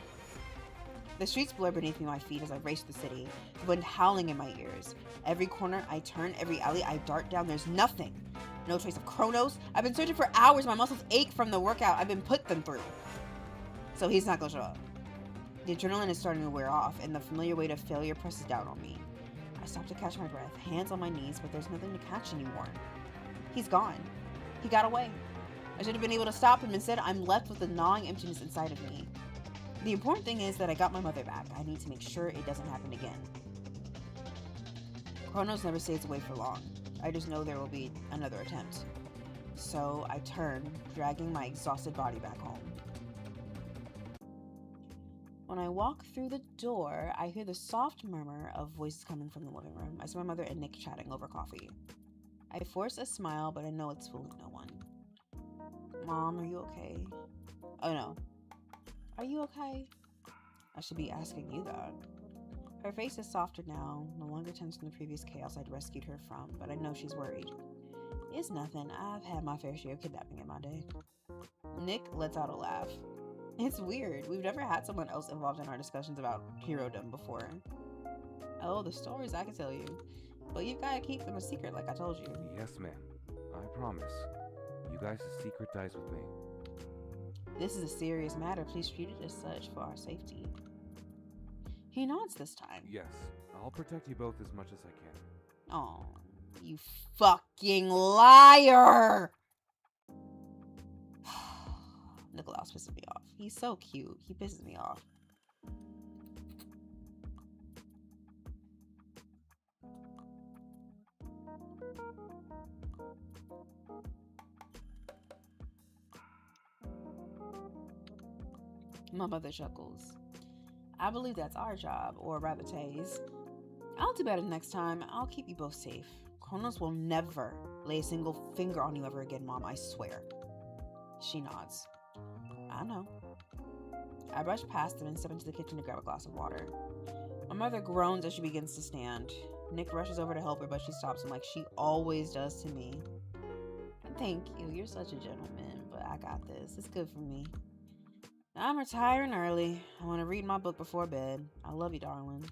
The streets blur beneath me, my feet as I race through the city, the wind howling in my ears. Every corner I turn, every alley I dart down, there's nothing. No trace of Kronos. I've been searching for hours. My muscles ache from the workout I've been put them through. So he's not gonna show up. The adrenaline is starting to wear off, and the familiar weight of failure presses down on me. I stop to catch my breath, hands on my knees, but there's nothing to catch anymore. He's gone. He got away. I should have been able to stop him. Instead, I'm left with the gnawing emptiness inside of me. The important thing is that I got my mother back. I need to make sure it doesn't happen again. Kronos never stays away for long. I just know there will be another attempt. So I turn, dragging my exhausted body back home. When I walk through the door, I hear the soft murmur of voices coming from the living room. I see my mother and Nick chatting over coffee. I force a smile, but I know it's fooling no one. Mom, are you okay? Oh no. Are you okay? I should be asking you that. Her face is softer now, no longer tense from the previous chaos I'd rescued her from, but I know she's worried. It's nothing. I've had my fair share of kidnapping in my day. Nick lets out a laugh. It's weird. We've never had someone else involved in our discussions about herodom before. Oh, the stories I can tell you. But you've got to keep them a secret like I told you. Yes, ma'am. I promise. You guys' secret dies with me. This is a serious matter. Please treat it as such for our safety. He nods this time. Yes, I'll protect you both as much as I can. Oh, you fucking liar! Nikolaus pisses me off. He's so cute. He pisses me off. My mother chuckles. I believe that's our job, or rather Tay's. I'll do better next time. I'll keep you both safe. Kronos will never lay a single finger on you ever again, Mom, I swear. She nods. I know. I brush past them and step into the kitchen to grab a glass of water. My mother groans as she begins to stand. Nick rushes over to help her, but she stops him like she always does to me. Thank you. You're such a gentleman, but I got this. It's good for me. I'm retiring early. I want to read my book before bed. I love you, darling.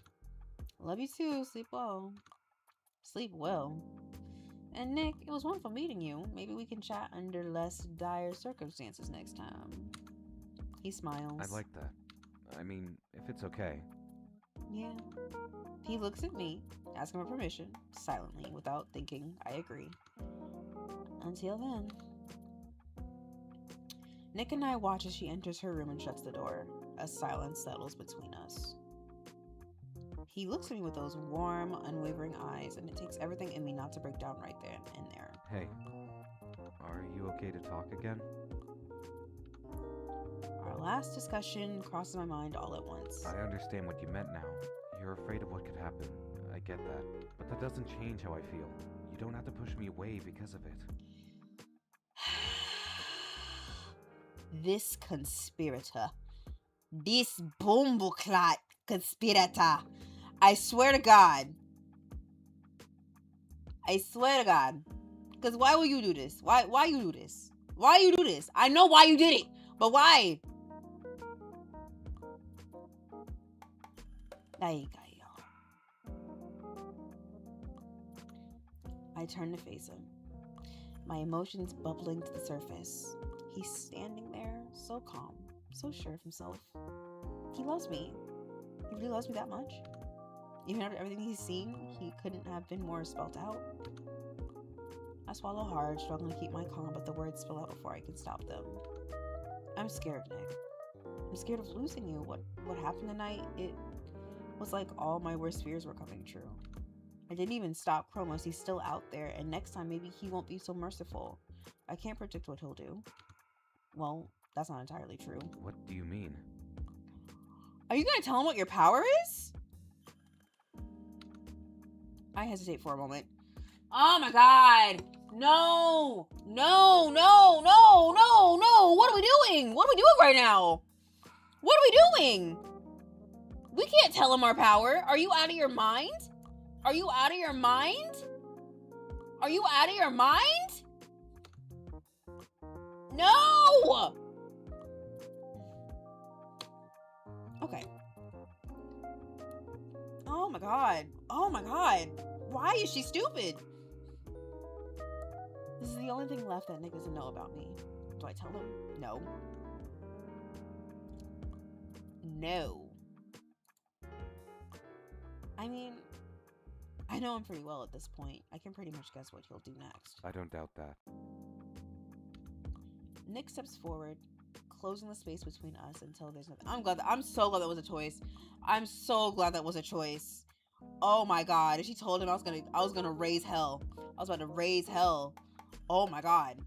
Love you too. Sleep well. Sleep well. And Nick, it was wonderful meeting you. Maybe we can chat under less dire circumstances next time. He smiles. I'd like that. I mean, if it's okay. Yeah. He looks at me, asking for permission, silently, without thinking. I agree. Until then. Nick and I watch as she enters her room and shuts the door. A silence settles between us. He looks at me with those warm, unwavering eyes, and it takes everything in me not to break down right there and there. Hey, are you okay to talk again? Our last discussion crosses my mind all at once. I understand what you meant now. You're afraid of what could happen. I get that. But that doesn't change how I feel. You don't have to push me away because of it. This conspirator. This bumbleclot conspirator. I swear to God. I swear to God. Because why will you do this? Why you do this? Why you do this? I know why you did it. But why? I turn to face him. My emotions bubbling to the surface. He's standing there, so calm, so sure of himself. He loves me. He really loves me that much. Even after everything he's seen, he couldn't have been more spelled out. I swallow hard, struggling to keep my calm, but the words spill out before I can stop them. I'm scared, Nick. I'm scared of losing you. What happened tonight, it was like all my worst fears were coming true. I didn't even stop Kronos. He's still out there, and next time maybe he won't be so merciful. I can't predict what he'll do. Well, that's not entirely true. What do you mean? Are you gonna tell him what your power is? I hesitate for a moment. Oh my God. No. No, no, no, no, no. What are we doing? What are we doing right now? What are we doing? We can't tell him our power. Are you out of your mind? Are you out of your mind? Are you out of your mind? No! Okay. Oh my God. Oh my God. Why is she stupid? This is the only thing left that Nick doesn't know about me. Do I tell him? No. No. I mean, I know him pretty well at this point. I can pretty much guess what he'll do next. I don't doubt that. Nick steps forward, closing the space between us until there's nothing. I'm so glad that was a choice. I'm so glad that was a choice. Oh my God. If she told him I was gonna raise hell. I was about to raise hell. Oh my God.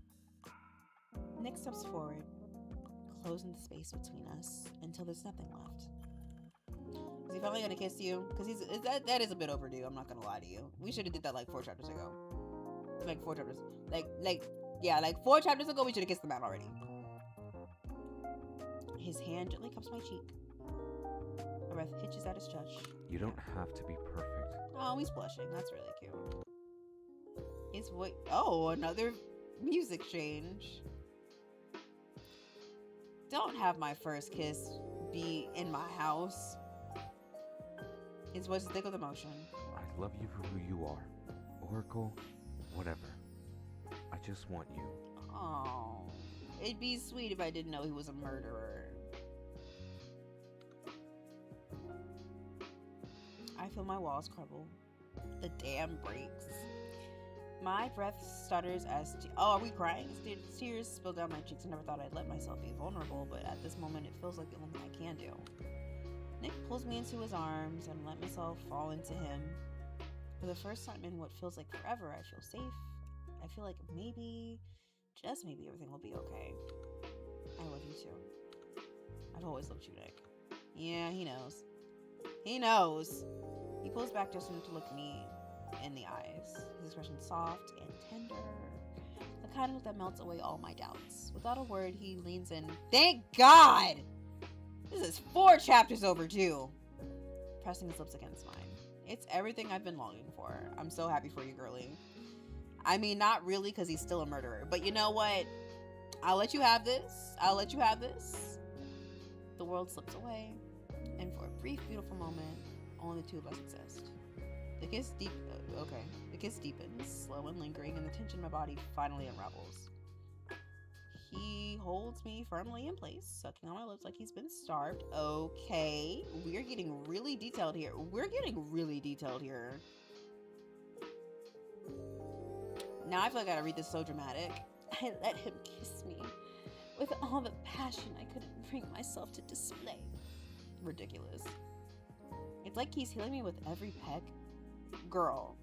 Nick steps forward, closing the space between us until there's nothing left. Is he finally gonna kiss you? Because that is a bit overdue. I'm not gonna lie to you. We should have did that like 4 chapters ago. Like 4 chapters. Like 4 chapters ago, we should have kissed the man already. His hand gently cups my cheek. A breath hitches at his chest. You don't have to be perfect. Oh, he's blushing. That's really cute. His voice. Oh, another music change. Don't have my first kiss be in my house. His voice is thick with emotion. I love you for who you are. Oracle, whatever. I just want you. Oh, it'd be sweet if I didn't know he was a murderer. I feel my walls crumble. The dam breaks. My breath stutters as... Oh, are we crying? Tears spill down my cheeks. I never thought I'd let myself be vulnerable, but at this moment, it feels like the only thing I can do. Nick pulls me into his arms and let myself fall into him. For the first time in what feels like forever, I feel safe. I feel like maybe, just maybe, everything will be okay. I love you too. I've always loved you, Nick. Yeah, he knows. He knows. He pulls back just enough to look me in the eyes. His expression soft and tender. The kind of look that melts away all my doubts. Without a word, he leans in. Thank God! This is 4 chapters overdue. Pressing his lips against mine. It's everything I've been longing for. I'm so happy for you, girly. I mean, not really, because he's still a murderer. But you know what? I'll let you have this. I'll let you have this. The world slips away. And for a brief, beautiful moment, only the two of us exist. The kiss The kiss deepens, slow and lingering, and the tension in my body finally unravels. He holds me firmly in place, sucking on my lips like he's been starved. Okay, we're getting really detailed here. Now I feel like I gotta read this so dramatic. I let him kiss me with all the passion I couldn't bring myself to display. Ridiculous. It's like he's healing me with every peck. Girl.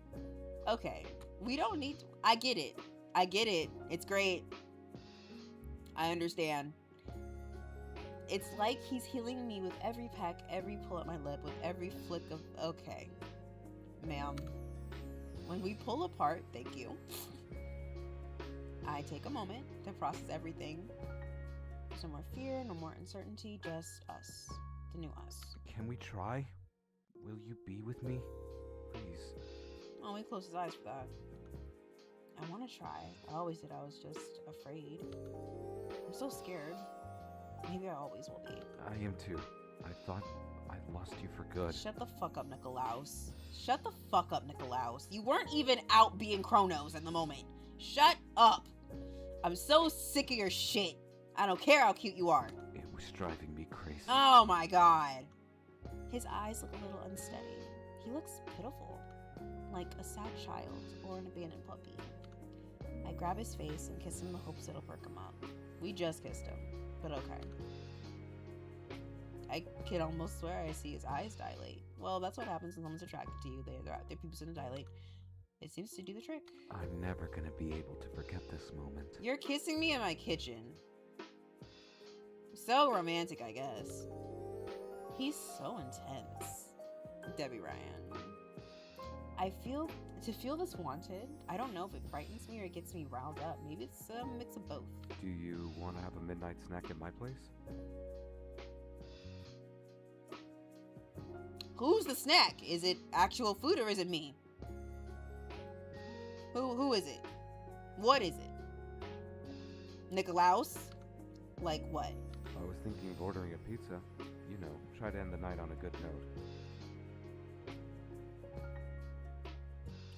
Okay, we don't need to, I get it. It's great. I understand. It's like he's healing me with every peck, every pull at my lip, with every flick of... Okay. Ma'am. When we pull apart, thank you. I take a moment to process everything. There's no more fear, no more uncertainty, just us. The new us. Can we try? Will you be with me? Please. Oh, he closed his eyes for that. I want to try. I always did. I was just afraid. I'm so scared. Maybe I always will be. I am too. I thought I lost you for good. Shut the fuck up, Nikolaus. Shut the fuck up, Nikolaus. You weren't even out being Kronos in the moment. Shut up. I'm so sick of your shit. I don't care how cute you are. It was driving me crazy. Oh my god. His eyes look a little unsteady. He looks pitiful. Like a sad child or an abandoned puppy. I grab his face and kiss him in the hopes it'll perk him up. We just kissed him, but okay. I can almost swear I see his eyes dilate. Well, that's what happens when someone's attracted to you. Their pupils gonna dilate. It seems to do the trick. I'm never gonna be able to forget this moment. You're kissing me in my kitchen. So romantic, I guess. He's so intense. Debbie Ryan. To feel this wanted, I don't know if it frightens me or it gets me riled up. Maybe it's a mix of both. Do you want to have a midnight snack at my place? Who's the snack? Is it actual food or is it me? Who is it? What is it? Nikolaus? Like what? I was thinking of ordering a pizza. You know, try to end the night on a good note.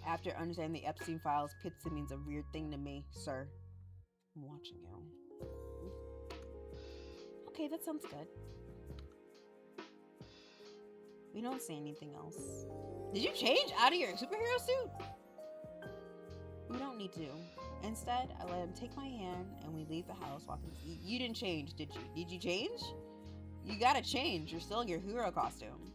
After understanding the Epstein files, pizza means a weird thing to me, sir. I'm watching you. Okay, that sounds good. We don't say anything else. Did you change out of your superhero suit? We don't need to. Instead, I let him take my hand and we leave the house walking. You didn't change, did you? Did you change? You gotta change. You're still in your hero costume.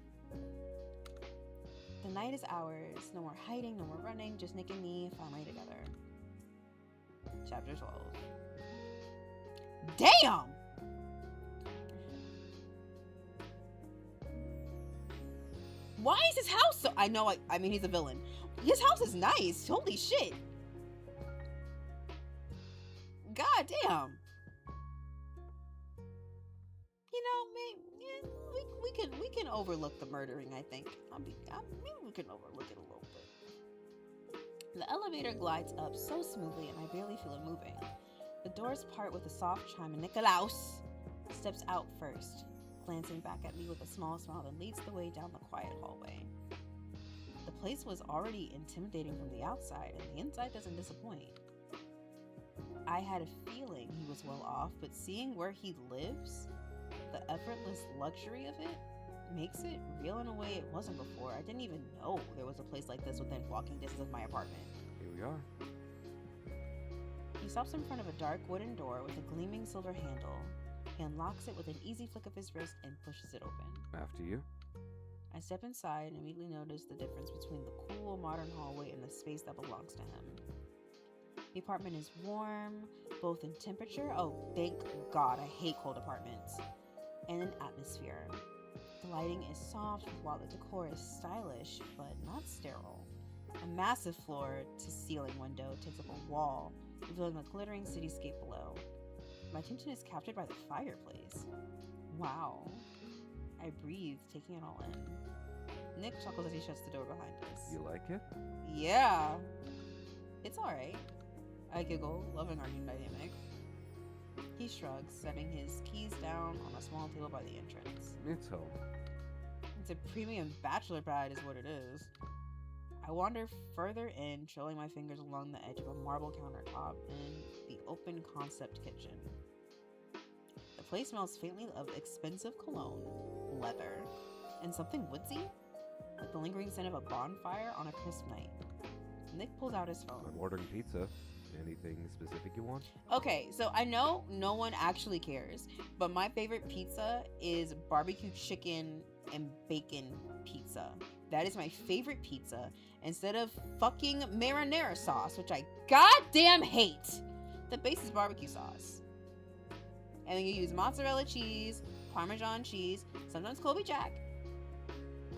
The night is ours. No more hiding, no more running. Just Nick and me finally together. Chapter 12. Damn! Why is his house so... I know, I mean, he's a villain. His house is nice. Holy shit. God damn. You know, maybe, yeah, we can overlook the murdering, I think. Maybe we can overlook it a little bit. The elevator glides up so smoothly and I barely feel it moving. The doors part with a soft chime and Nikolaus steps out first, glancing back at me with a small smile that leads the way down the quiet hallway. The place was already intimidating from the outside and the inside doesn't disappoint. I had a feeling he was well off, but seeing where he lives, the effortless luxury of it, makes it real in a way it wasn't before. I didn't even know there was a place like this within walking distance of my apartment. Here we are. He stops in front of a dark wooden door with a gleaming silver handle. He unlocks it with an easy flick of his wrist and pushes it open. After you. I step inside and immediately notice the difference between the cool modern hallway and the space that belongs to him. The apartment is warm, both in temperature, oh thank God, I hate cold apartments, and in atmosphere. The lighting is soft while the decor is stylish, but not sterile. A massive floor-to-ceiling window takes up a wall, revealing a glittering cityscape below. My attention is captured by the fireplace. Wow. I breathe, taking it all in. Nick chuckles as he shuts the door behind us. You like it? Yeah. It's alright. I giggle, loving our new dynamic. He shrugs, setting his keys down on a small table by the entrance. It's home. It's a premium bachelor pad is what it is. I wander further in, trailing my fingers along the edge of a marble countertop in the open concept kitchen. The place smells faintly of expensive cologne, leather, and something woodsy, like the lingering scent of a bonfire on a crisp night. Nick pulls out his phone. I'm ordering pizza. Anything specific you want? Okay, so I know no one actually cares, but my favorite pizza is barbecue chicken and bacon pizza. That is my favorite pizza instead of fucking marinara sauce, which I goddamn hate. The base is barbecue sauce. And then you use mozzarella cheese, Parmesan cheese, sometimes Colby Jack,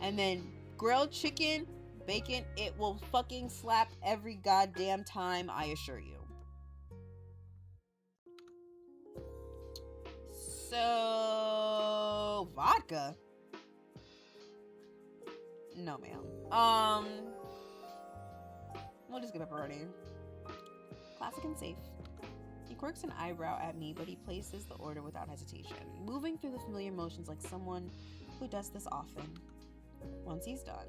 and then grilled chicken, bacon. It will fucking slap every goddamn time, I assure you. So, vodka? No, ma'am. We'll just get pepperoni. Classic and safe. He quirks an eyebrow at me, but he places the order without hesitation, moving through the familiar motions like someone who does this often. Once he's done,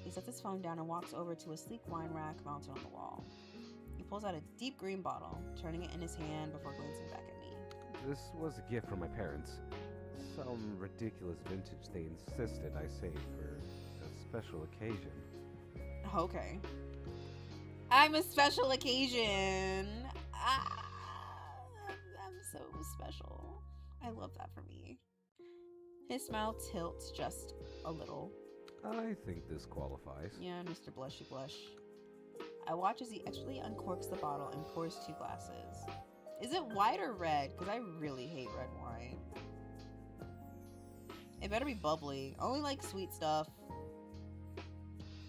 he sets his phone down and walks over to a sleek wine rack mounted on the wall. He pulls out a deep green bottle, turning it in his hand before glancing back at me. This was a gift from my parents. Some ridiculous vintage they insisted I save for a special occasion. Okay. I'm a special occasion. I'm so special. I love that for me. His smile tilts just a little. I think this qualifies. Yeah, Mr. Blushy Blush. I watch as he expertly uncorks the bottle and pours 2 glasses. Is it white or red? Because I really hate red wine. It better be bubbly. I only like sweet stuff.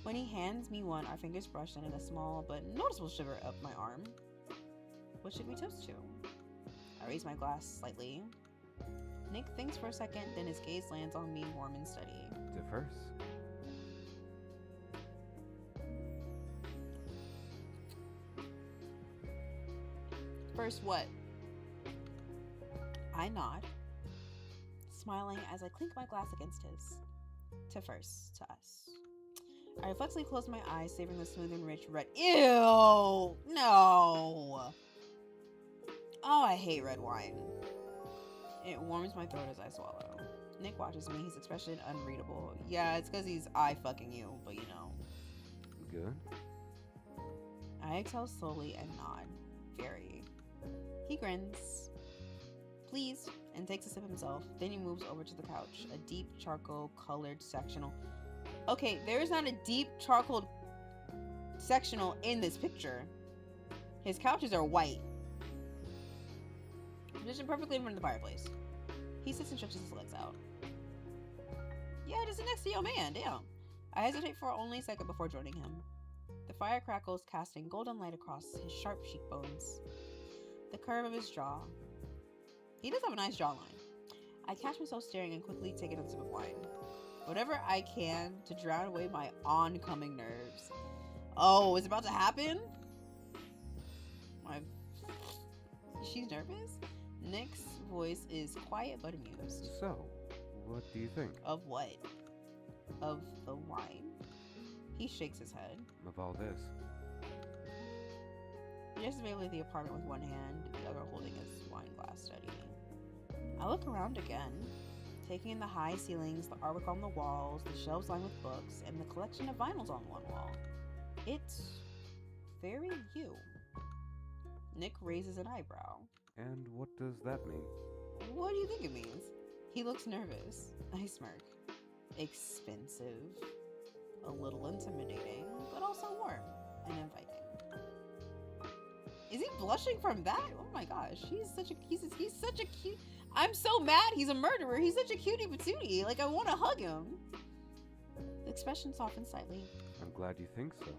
When he hands me one, our fingers brush in a small but noticeable shiver up my arm. What should we toast to? I raise my glass slightly. Nick thinks for a second, then his gaze lands on me, warm and steady. To first. First what? I nod, smiling as I clink my glass against his. To first, to us. I reflexively close my eyes, savoring the smooth and rich red. Ew! No! Oh, I hate red wine. It warms my throat as I swallow. Nick watches me, his expression unreadable. Yeah, it's because he's eye-fucking you, but you know. Good. I exhale slowly and nod. Very. He grins. Please, and takes a sip himself. Then he moves over to the couch, a deep charcoal-colored sectional. Okay, there is not a deep charcoal sectional in this picture. His couches are white. Positioned perfectly in front of the fireplace. He sits and stretches his legs out. Yeah, just sit next to your man, damn. I hesitate for only a second before joining him. The fire crackles, casting golden light across his sharp cheekbones. The curve of his jaw. He does have a nice jawline. I catch myself staring and quickly take another sip of wine. Whatever I can to drown away my oncoming nerves. Oh, it's about to happen? She's nervous? Nick's voice is quiet but amused. So, what do you think? Of what? Of the wine? He shakes his head. Of all this? He just vaguely the apartment with one hand, the other holding his wine glass steady. I look around again, taking in the high ceilings, the artwork on the walls, the shelves lined with books, and the collection of vinyls on one wall. It's very you. Nick raises an eyebrow. And what does that mean? What do you think it means? He looks nervous. I smirk. expensive, a little intimidating, but also warm and inviting. Is he blushing from that? Oh my gosh, he's such a cute. I'm so mad he's a murderer. He's such a cutie patootie. Like, I want to hug him. The expression softens slightly. I'm glad you think so.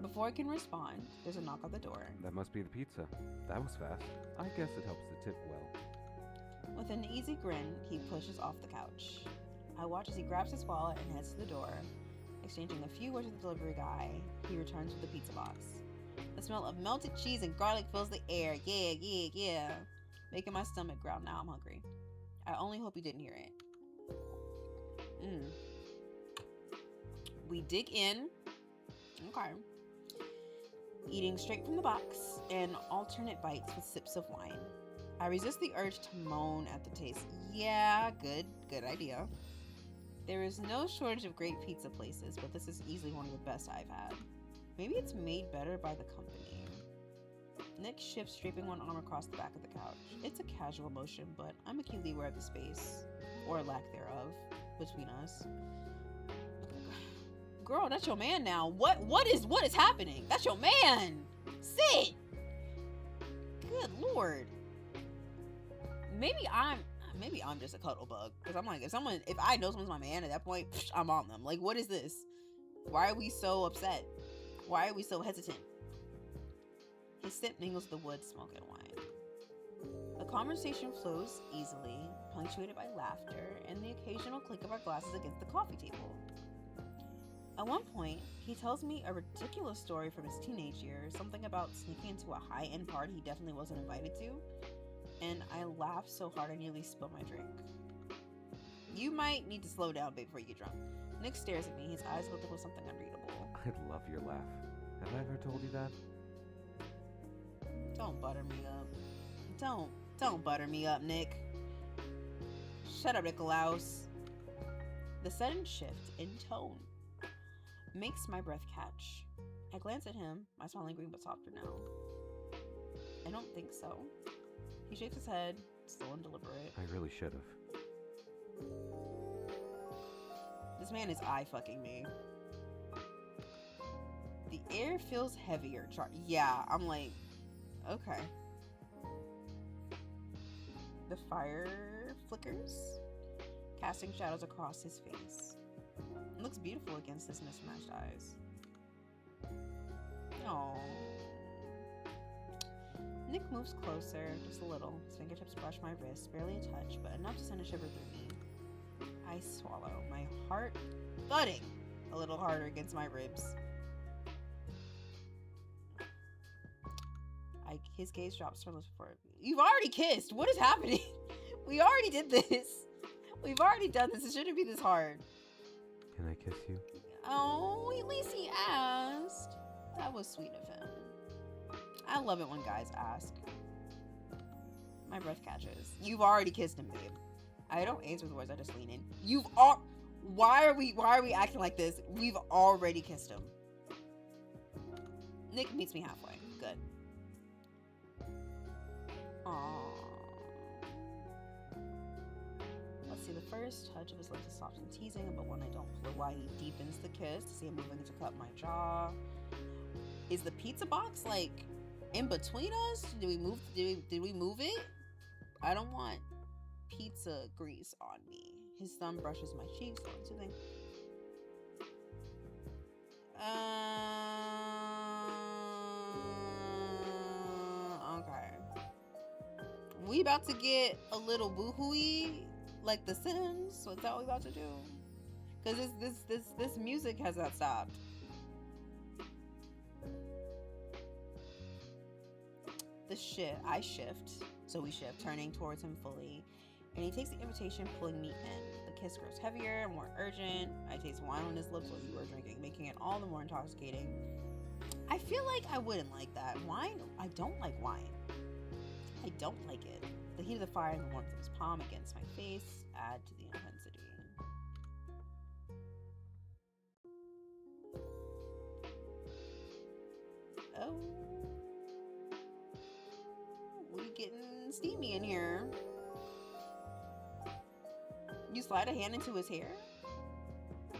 Before I can respond, there's a knock on the door. That must be the pizza. That was fast. I guess it helps the tip well. With an easy grin, he pushes off the couch. I watch as he grabs his wallet and heads to the door. Exchanging a few words with the delivery guy, he returns with the pizza box. The smell of melted cheese and garlic fills the air. Yeah. Making my stomach growl. Now I'm hungry. I only hope he didn't hear it. We dig in. Okay. Eating straight from the box and alternate bites with sips of wine. I resist the urge to moan at the taste. Yeah, good idea. There is no shortage of great pizza places, but this is easily one of the best I've had. Maybe it's made better by the company. Nick shifts, draping one arm across the back of the couch. It's a casual motion, but I'm acutely aware of the space, or lack thereof, between us. Girl, that's your man now. What is happening? That's your man. Sit. Good Lord. Maybe I'm just a cuddle bug, because I'm like, if I know someone's my man at that point, I'm on them. Like, what is this? Why are we so upset? Why are we so hesitant? His sip mingles the wood, smoke, and wine. The conversation flows easily, punctuated by laughter and the occasional clink of our glasses against the coffee table. At one point, he tells me a ridiculous story from his teenage years, something about sneaking into a high-end party he definitely wasn't invited to, and I laugh so hard I nearly spill my drink. You might need to slow down, babe, before you get drunk. Nick stares at me, his eyes lit up with something unreadable. I love your laugh. Have I ever told you that? Don't butter me up. Don't butter me up, Nick. Shut up, Nicolaus. The sudden shift in tone makes my breath catch. I glance at him, my smiling green but softer now. I don't think so. He shakes his head, slow and deliberate. I really should have. This man is eye fucking me. The air feels heavier. Yeah, I'm like, okay. The fire flickers, casting shadows across his face. It looks beautiful against his mismatched eyes. Aww. Nick moves closer, just a little. His fingertips brush my wrist, barely a touch, but enough to send a shiver through me. I swallow, my heart thudding a little harder against my ribs. His gaze drops from lips before. You've already kissed. What is happening? We already did this. We've already done this. It shouldn't be this hard. Can I kiss you? Oh, at least he asked. That was sweet of him. I love it when guys ask. My breath catches. You've already kissed him, babe. I don't answer with words. I just lean in. Why are we acting like this? We've already kissed him. Nick meets me halfway. Good. Let's see, the first touch of his lips is soft and teasing, but when I don't pull away, he deepens the kiss to see him moving to cut my jaw. Is the pizza box like in between us? Did we move it? I don't want pizza grease on me. His thumb brushes my cheeks, soothing. Okay. We about to get a little boohooey like the Sims. What's that we about to do? Because this music has not stopped. I shift, so we shift, turning towards him fully, and he takes the invitation, pulling me in. The kiss grows heavier, more urgent. I taste wine on his lips while you were drinking, making it all the more intoxicating. I feel like I wouldn't like that. Wine? I don't like wine. I don't like it. The heat of the fire and the warmth of his palm against my face add to the intensity. Oh. We getting steamy in here. You slide a hand into his hair?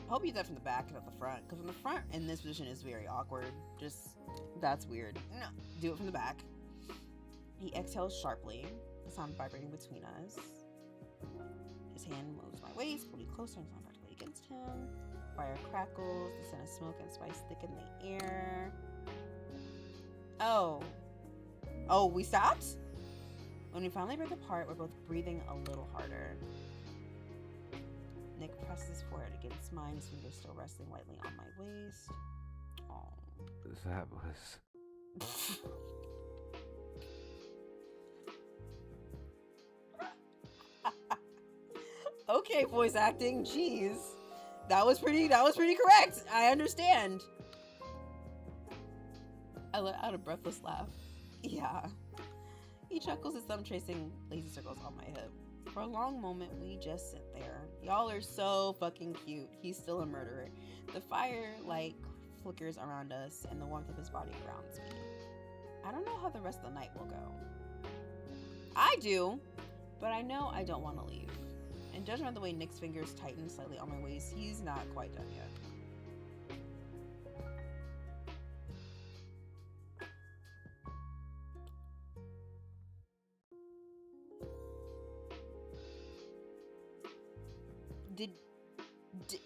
hope you do that from the back and not the front, because from the front in this position is very awkward. Just, that's weird. No, do it from the back. He exhales sharply, the sound vibrating between us. His hand moves my waist, pulling closer and sound directly against him. Fire crackles, the scent of smoke and spice thicken the air. Oh. Oh, we stopped? When we finally break apart, we're both breathing a little harder. Nick presses his forehead against mine, his fingers still resting lightly on my waist. Oh. That was... Okay, voice acting. Jeez. That was pretty correct. I understand. I let out a breathless laugh. Yeah. He chuckles, his thumb tracing lazy circles on my hip. For a long moment, we just sit there. Y'all are so fucking cute. He's still a murderer. The firelight flickers around us, and the warmth of his body grounds me. I don't know how the rest of the night will go. I do, but I know I don't want to leave. And judging by the way Nick's fingers tighten slightly on my waist, he's not quite done yet.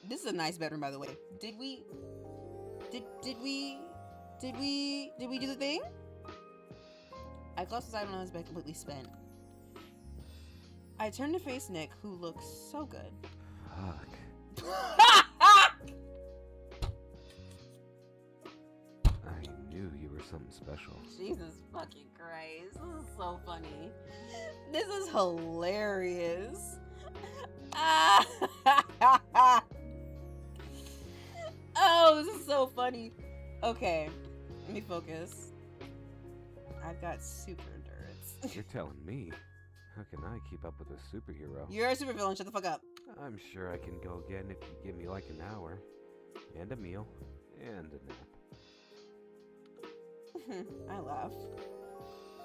This is a nice bedroom, by the way. Did we do the thing? I closed his eye on his bed, completely spent. I turned to face Nick, who looks so good. Fuck. I knew you were something special. Jesus fucking Christ. This is so funny. This is hilarious. Oh, this is so funny. Okay, let me focus. I've got super endurance. You're telling me. How can I keep up with a superhero? You're a supervillain, shut the fuck up. I'm sure I can go again if you give me like an hour. And a meal. And a nap. I laugh.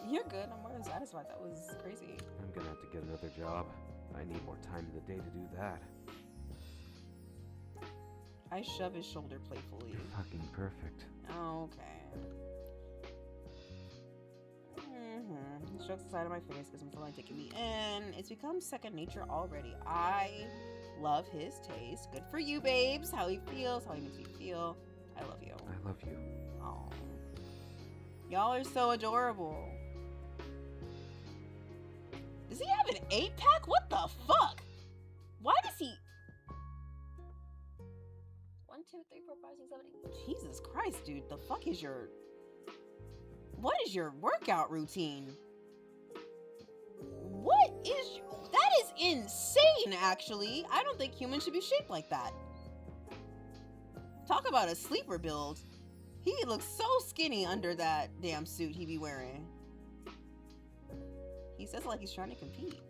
You're good, I'm more than satisfied. That was crazy. I'm gonna have to get another job. I need more time in the day to do that. I shove his shoulder playfully. You're fucking perfect. Okay. He strokes the side of my face because I'm feeling taking me in. It's become second nature already. I love his taste. Good for you, babes. How he feels, how he makes me feel. I love you. I love you. Oh, y'all are so adorable. Does he have an 8-pack? What the fuck? Why does he? 1, 2, 3, 4, 5, 6, 7, 8. Jesus Christ, dude. The fuck is your? What is your workout routine? What is? That is insane, actually. I don't think humans should be shaped like that. Talk about a sleeper build. He looks so skinny under that damn suit he be wearing. He says it like he's trying to compete.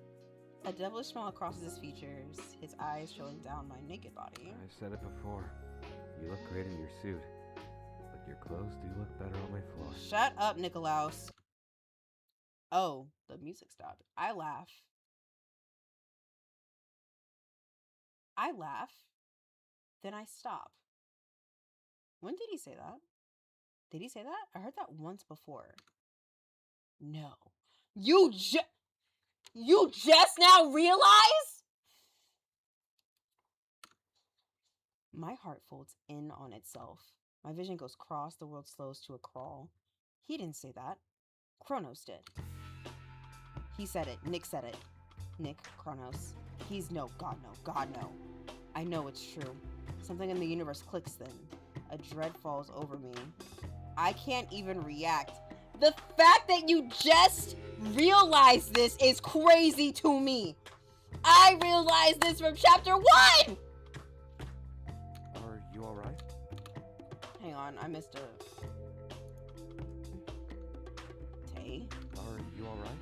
A devilish smile crosses his features, his eyes trailing down my naked body. I've said it before. You look great in your suit. But your clothes do look better on my floor. Shut up, Nikolaus. Oh, the music stopped. I laugh. Then I stop. When did he say that? Did he say that? I heard that once before. No. You just now realize? My heart folds in on itself. My vision goes cross, the world slows to a crawl. He didn't say that. Kronos did. He said it. Nick said it. Nick, Kronos. He's no. God, no. God, no. I know it's true. Something in the universe clicks then. A dread falls over me. I can't even react. The fact that you just realized this is crazy to me. I realized this from chapter 1! Are you alright? Hang on, I missed a... Tay? Are you alright?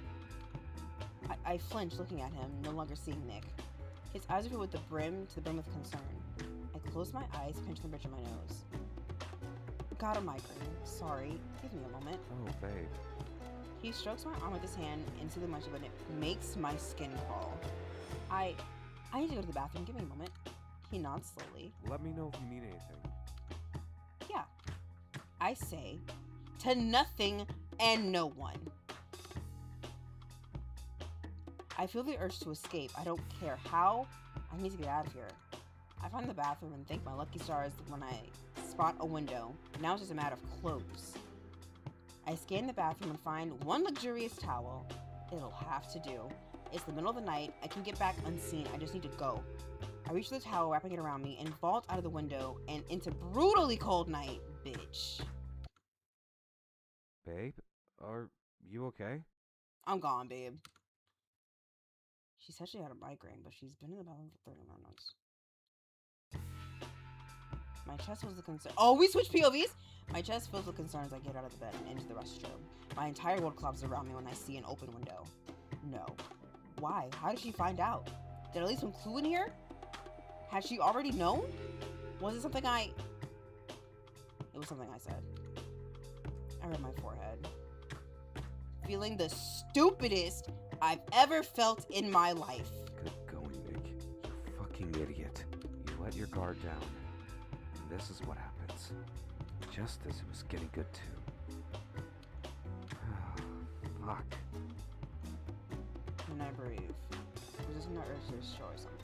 I flinch looking at him, no longer seeing Nick. His eyes are filled with the brim to the brim with concern. I close my eyes, pinch the bridge of my nose. Got a migraine. Sorry. Give me a moment. Oh, babe. He strokes my arm with his hand into the munchie, and it makes my skin crawl. I need to go to the bathroom. Give me a moment. He nods slowly. Let me know if you need anything. Yeah. I say to nothing and no one. I feel the urge to escape. I don't care how. I need to get out of here. I find the bathroom and thank my lucky stars when I spot a window. Now it's just a matter of clothes. I scan the bathroom and find one luxurious towel. It'll have to do. It's the middle of the night. I can get back unseen. I just need to go. I reach for the towel, wrapping it around me, and vault out of the window and into brutally cold night, bitch. Babe, are you okay? I'm gone, babe. She said she had a migraine, but she's been in the bathroom for 30 minutes. My chest fills with concern. Oh, we switched POVs? My chest fills with concern as I get out of the bed and into the restroom. My entire world collapses around me when I see an open window. No. Why? How did she find out? Did I leave some clue in here? Had she already known? Was it something It was something I said. I rubbed my forehead. Feeling the stupidest I've ever felt in my life. Good going, Nick. You fucking idiot. You let your guard down. And this is what happens. Just as it was getting good too. Fuck. And I breathe, resisting the urge to destroy something.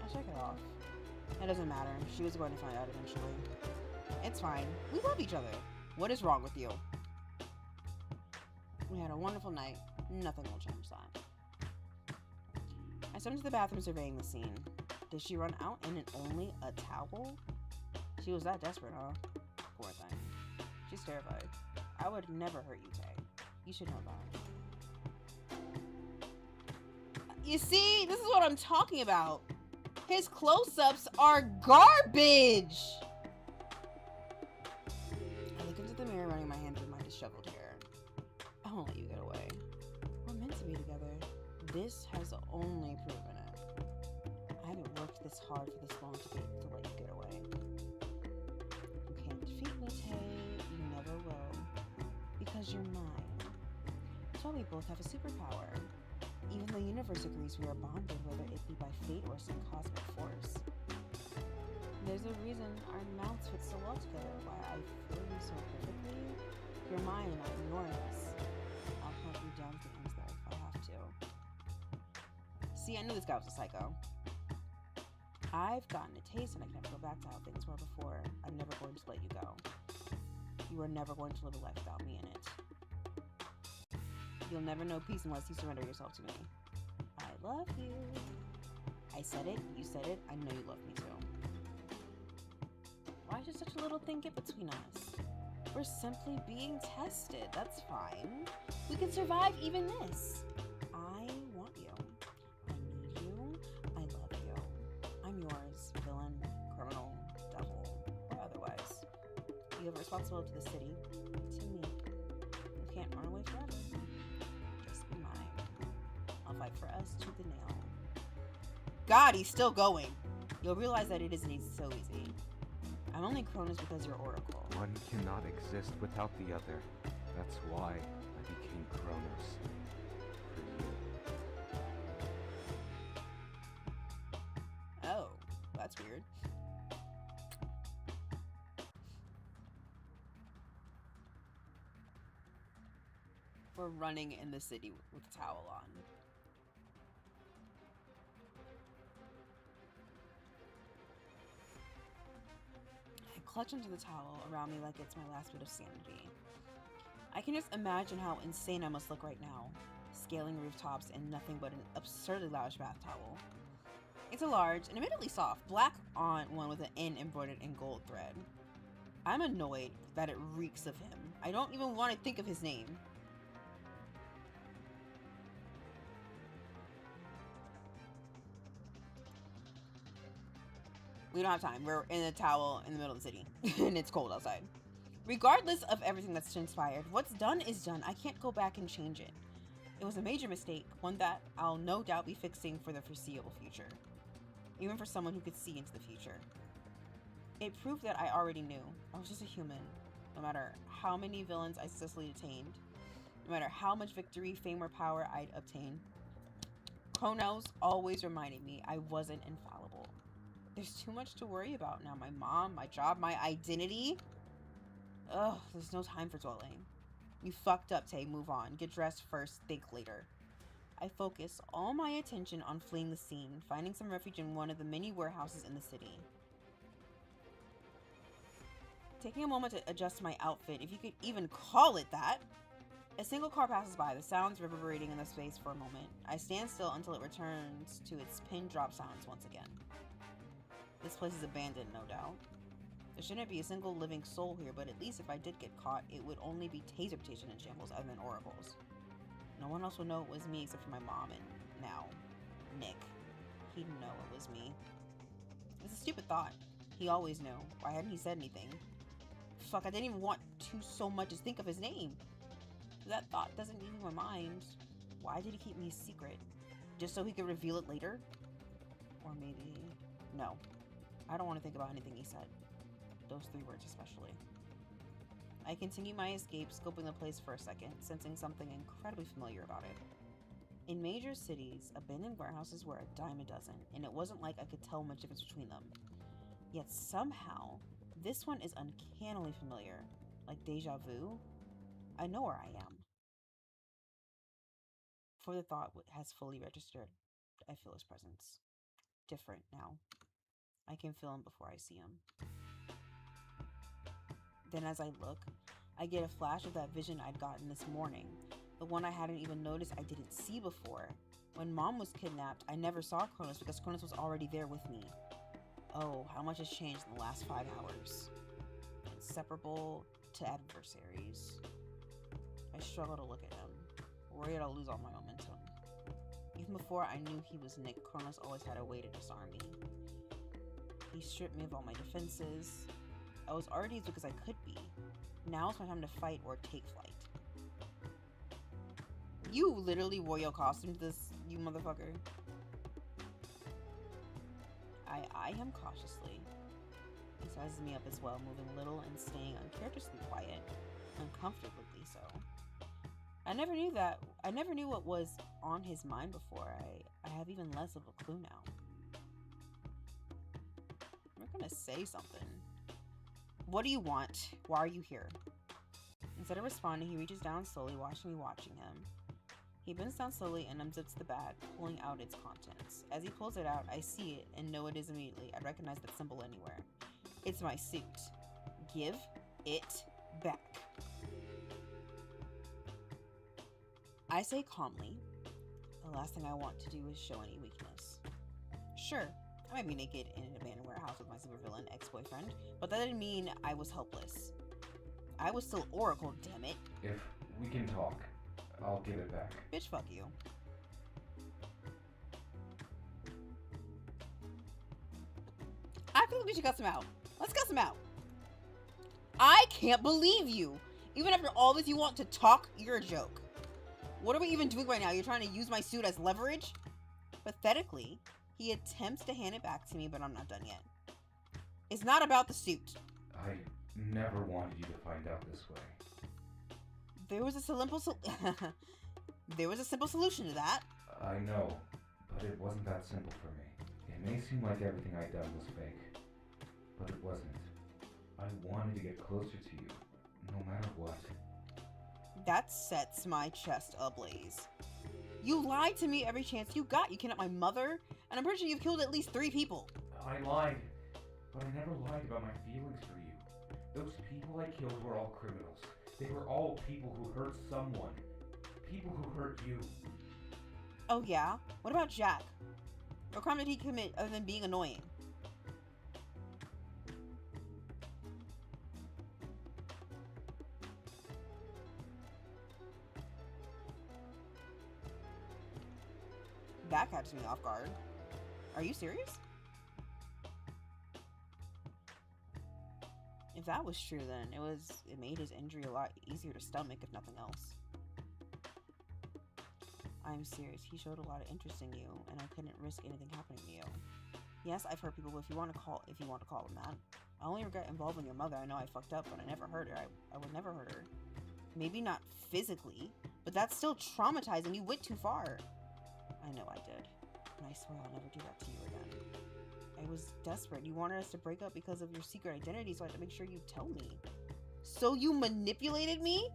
I shake it off. It doesn't matter. She was going to find out eventually. It's fine. We love each other. What is wrong with you? We had a wonderful night. Nothing will change that. I stepped into the bathroom surveying the scene. Did she run out in only a towel? She was that desperate, huh? Poor thing. She's terrified. I would never hurt you, Tay. You should know that. You see, this is what I'm talking about. His close-ups are garbage. I look into the mirror, running my hand through my disheveled hair. I won't let you get away. We're meant to be together. This has only proven it. I haven't worked this hard for this long to let you get away. You can't defeat me, Tay. You never will. Because you're mine. That's why we both have a superpower. Even the universe agrees we are bonded, whether it be by fate or some cosmic force. There's a reason our mouths fit so well together, why I feel you so perfectly. You're mine and I'm yours. I'll hunt you down to the ends there if I have to. See, I knew this guy was a psycho. I've gotten a taste and I can never go back to how things were before. I'm never going to let you go. You are never going to live a life without me in it. You'll never know peace unless you surrender yourself to me. I love you. I said it, you said it, I know you love me too. Why should such a little thing get between us? We're simply being tested, that's fine. We can survive even this. I want you. I need you. I love you. I'm yours, villain, criminal, devil, or otherwise. You have a responsibility to the city, to me. You can't run away forever. Just be mine. I'll fight for us tooth and nail. God, he's still going. You'll realize that it isn't so easy. I'm only Cronus because you're Oracle. One cannot exist without the other. That's why I became Kronos. For you. Oh, that's weird. We're running in the city with a towel on. I clutch onto the towel around me like it's my last bit of sanity. I can just imagine how insane I must look right now, scaling rooftops in nothing but an absurdly lavish bath towel. It's a large and admittedly soft, black on one with an N embroidered in gold thread. I'm annoyed that it reeks of him. I don't even want to think of his name. We don't have time. We're in a towel in the middle of the city, and it's cold outside. Regardless of everything that's transpired, what's done is done. I can't go back and change it. It was a major mistake, one that I'll no doubt be fixing for the foreseeable future. Even for someone who could see into the future. It proved that I already knew. I was just a human. No matter how many villains I successfully detained, no matter how much victory, fame, or power I'd obtained, Kronos always reminded me I wasn't infallible. There's too much to worry about now. My mom, my job, my identity. Ugh, there's no time for dwelling. You fucked up, Tay. Move on. Get dressed first, think later. I focus all my attention on fleeing the scene, finding some refuge in one of the many warehouses in the city. Taking a moment to adjust my outfit, if you could even call it that. A single car passes by, the sounds reverberating in the space for a moment. I stand still until it returns to its pin drop sounds once again. This place is abandoned, no doubt. There shouldn't be a single living soul here, but at least if I did get caught, it would only be taser protection in shambles other than oracles. No one else would know it was me except for my mom and, now, Nick. He'd know it was me. It's a stupid thought. He always knew. Why hadn't he said anything? Fuck, I didn't even want to so much as think of his name. That thought doesn't leave my mind. Why did he keep me a secret? Just so he could reveal it later? Or maybe... No. I don't want to think about anything he said. Those 3 words especially. I continue my escape, scoping the place for a second, sensing something incredibly familiar about it. In major cities, abandoned warehouses were a dime a dozen, and it wasn't like I could tell much difference between them. Yet somehow, this one is uncannily familiar. Like deja vu. I know where I am. Before the thought has fully registered, I feel his presence. Different now. I can feel him before I see him. Then as I look, I get a flash of that vision I'd gotten this morning. The one I hadn't even noticed I didn't see before. When Mom was kidnapped, I never saw Cronus because Cronus was already there with me. Oh, how much has changed in the last 5 hours. Inseparable to adversaries. I struggle to look at him, worried I'll lose all my momentum. Even before I knew he was Nick, Cronus always had a way to disarm me. He stripped me of all my defenses. I was already as weak as I could be. Now it's my time to fight or take flight. You literally wore your costume to this, you motherfucker. I eye him cautiously. He sizes me up as well, moving little and staying uncharacteristically quiet, uncomfortably so. I never knew what was on his mind before. I have even less of a clue now. I'm gonna say something. What do you want? Why are you here? Instead of responding, he reaches down slowly, watching him. He bends down slowly and unzips the bag, pulling out its contents. As he pulls it out, I see it and know it is immediately. I recognize that symbol anywhere. It's my suit. Give it back. I say calmly, the last thing I want to do is show any weakness. Sure, I might be naked in an abandoned warehouse with my supervillain ex-boyfriend, but that didn't mean I was helpless. I was still Oracle, damn it. If we can talk, I'll give it back. Bitch, fuck you. I feel like we should cuss him out. Let's cuss him out. I can't believe you. Even after all this, you want to talk? You're a joke. What are we even doing right now? You're trying to use my suit as leverage? Pathetically, he attempts to hand it back to me, but I'm not done yet. It's not about the suit. I never wanted you to find out this way. There was a simple solution to that. I know, but it wasn't that simple for me. It may seem like everything I'd done was fake, but it wasn't. I wanted to get closer to you, no matter what. That sets my chest ablaze. You lied to me every chance you got. You kidnapped my mother, and I'm pretty sure you've killed at least 3 people. I lied, but I never lied about my feelings for you. Those people I killed were all criminals. They were all people who hurt someone. People who hurt you. Oh yeah? What about Jack? What crime did he commit other than being annoying? That catches me off guard. Are you serious? If that was true, then it made his injury a lot easier to stomach, if nothing else. I'm serious. He showed a lot of interest in you, and I couldn't risk anything happening to you. Yes, I've hurt people, if you want to call them that. I only regret involving your mother. I know I fucked up, but I never hurt her. I would never hurt her. Maybe not physically, but that's still traumatizing. You went too far. I know I did, and I swear I'll never do that to you again. I was desperate. You wanted us to break up because of your secret identity, so I had to make sure you tell me. So you manipulated me?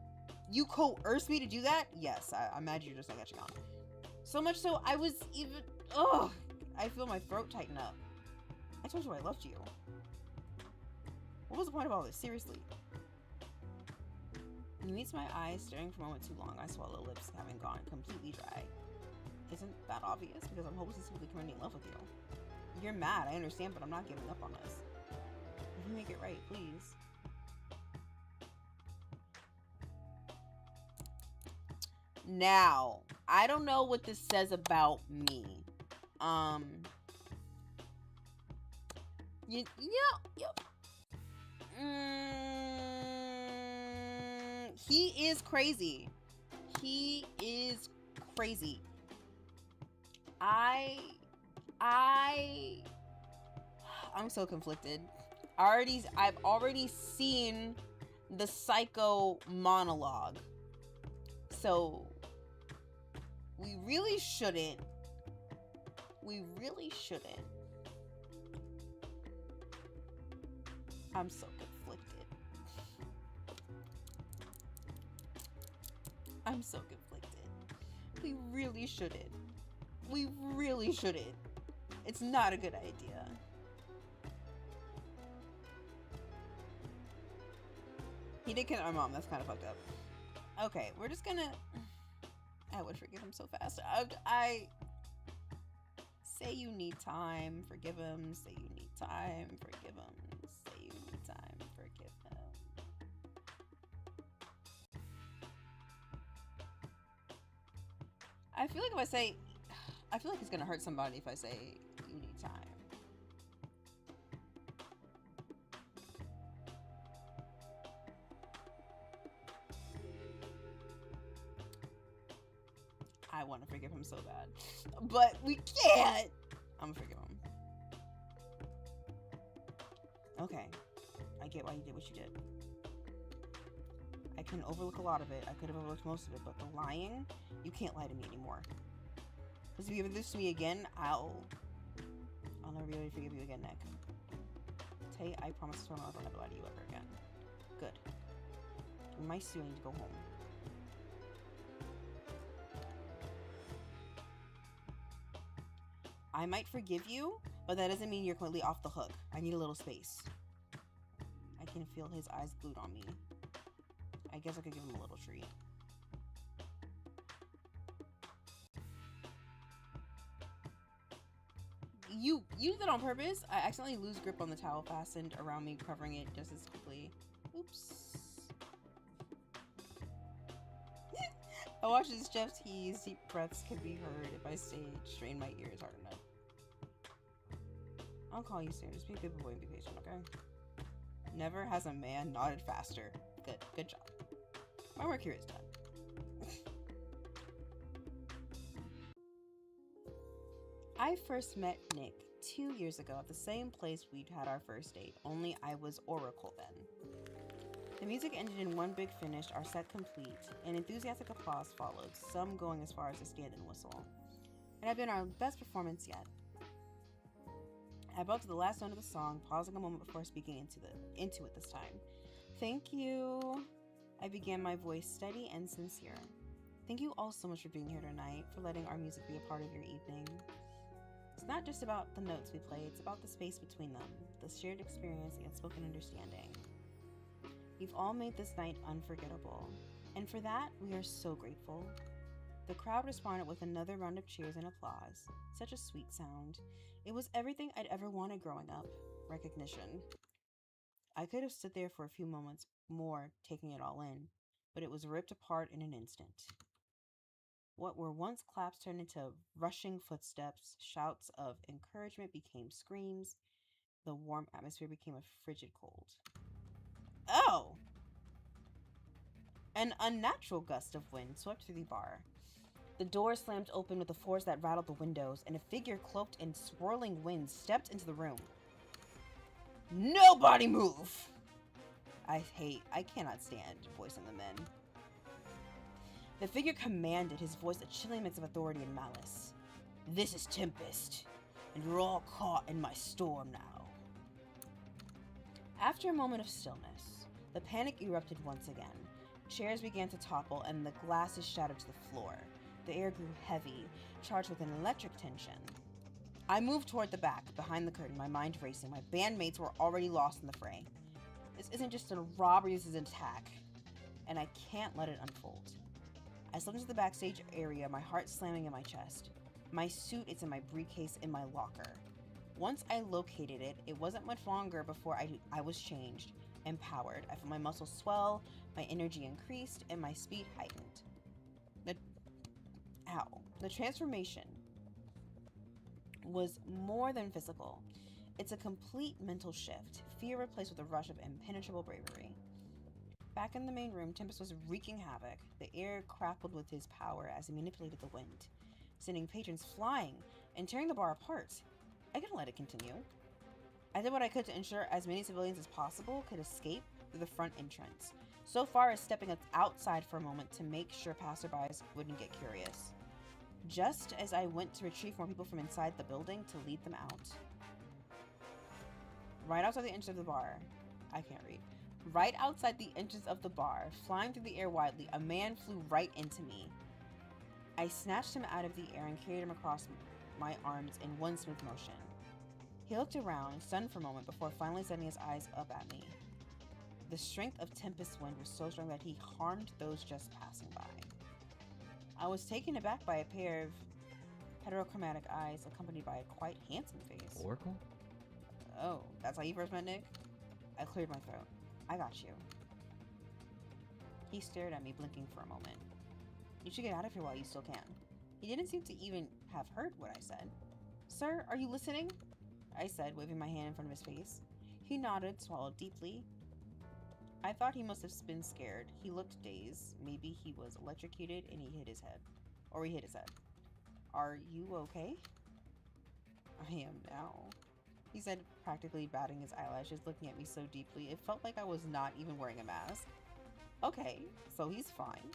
You coerced me to do that? Yes, I imagine you're just not catching on. So much so, I was even... Ugh! I feel my throat tighten up. I told you I loved you. What was the point of all this? Seriously. He meets my eyes, staring for a moment too long. I swallow, lips having gone completely dry. Isn't that obvious? Because I'm hopelessly simply currently in love with you. You're mad, I understand, but I'm not giving up on us. If you make it right, please. Now, I don't know what this says about me. He is crazy. He is crazy. I'm so conflicted. I've already seen the psycho monologue. So we really shouldn't. I'm so conflicted. We really shouldn't. It's not a good idea. He did kidnap my mom. That's kind of fucked up. Okay, we're just gonna... I would forgive him so fast. I say you need time. Forgive him. Say you need time. Forgive him. Say you need time. Forgive him. I feel like if I say... I feel like it's gonna hurt somebody if I say you need time. I want to forgive him so bad. But we can't! I'm gonna forgive him. Okay. I get why you did what you did. I can overlook a lot of it. I could have overlooked most of it, but the lying, you can't lie to me anymore. Because if you ever do this to me again, I'll never be able to forgive you again, Nick. Tay, I promise to I'll never lie to you ever again. Good. In my suit, I need to go home. I might forgive you, but that doesn't mean you're completely off the hook. I need a little space. I can feel his eyes glued on me. I guess I could give him a little treat. You did that on purpose. I accidentally lose grip on the towel fastened around me, covering it just as quickly. Oops. I watch his chest heave. Deep breaths can be heard if I strain my ears hard enough. I'll call you soon. Just be a good boy and be patient, okay? Never has a man nodded faster. Good job. My work here is done. I first met Nick 2 years ago at the same place we'd had our first date, only I was Oracle then. The music ended in one big finish, our set complete, and enthusiastic applause followed, some going as far as a stand and whistle. It had been our best performance yet. I brought to the last note of the song, pausing a moment before speaking into it this time. Thank you. I began, my voice steady and sincere. Thank you all so much for being here tonight, for letting our music be a part of your evening. It's not just about the notes we play, it's about the space between them, the shared experience and spoken understanding. You've all made this night unforgettable, and for that, we are so grateful. The crowd responded with another round of cheers and applause. Such a sweet sound. It was everything I'd ever wanted growing up. Recognition. I could have stood there for a few moments more, taking it all in, but it was ripped apart in an instant. What were once claps turned into rushing footsteps, shouts of encouragement became screams, the warm atmosphere became a frigid cold. Oh! An unnatural gust of wind swept through the bar. The door slammed open with a force that rattled the windows, and a figure cloaked in swirling winds stepped into the room. Nobody move! I cannot stand voicing the men. The figure commanded, his voice a chilling mix of authority and malice. This is Tempest. and you're all caught in my storm now. After a moment of stillness, the panic erupted once again. Chairs began to topple and the glasses shattered to the floor. The air grew heavy, charged with an electric tension. I moved toward the back, behind the curtain, my mind racing. My bandmates were already lost in the fray. This isn't just a robbery, this is an attack. And I can't let it unfold. I slipped into the backstage area, my heart slamming in my chest. My suit is in my briefcase in my locker. Once I located it, it wasn't much longer before I was changed, empowered. I felt my muscles swell, my energy increased, and my speed heightened. The transformation was more than physical. It's a complete mental shift, fear replaced with a rush of impenetrable bravery. Back in the main room, Tempest was wreaking havoc. The air crackled with his power as he manipulated the wind, sending patrons flying and tearing the bar apart. I couldn't let it continue. I did what I could to ensure as many civilians as possible could escape through the front entrance, so far as stepping outside for a moment to make sure passerbys wouldn't get curious. Just as I went to retrieve more people from inside the building to lead them out. Right outside the entrance of the bar, I can't read. Right outside the entrance of the bar, flying through the air wildly, a man flew right into me. I snatched him out of the air and carried him across my arms in one smooth motion. He looked around, stunned for a moment, before finally setting his eyes up at me. The strength of Tempest Wind was so strong that he harmed those just passing by. I was taken aback by a pair of heterochromatic eyes accompanied by a quite handsome face. Oracle? Oh, that's how you first met Nick? I cleared my throat. I got you. He stared at me, blinking for a moment. You should get out of here while you still can. He didn't seem to even have heard what I said. Sir, are you listening? I said, waving my hand in front of his face. He nodded, swallowed deeply. I thought he must have been scared. He looked dazed. Maybe he was electrocuted and he hit his head. Or he hit his head. Are you okay? I am now. He said, practically batting his eyelashes, looking at me so deeply, it felt like I was not even wearing a mask. Okay, so he's fine.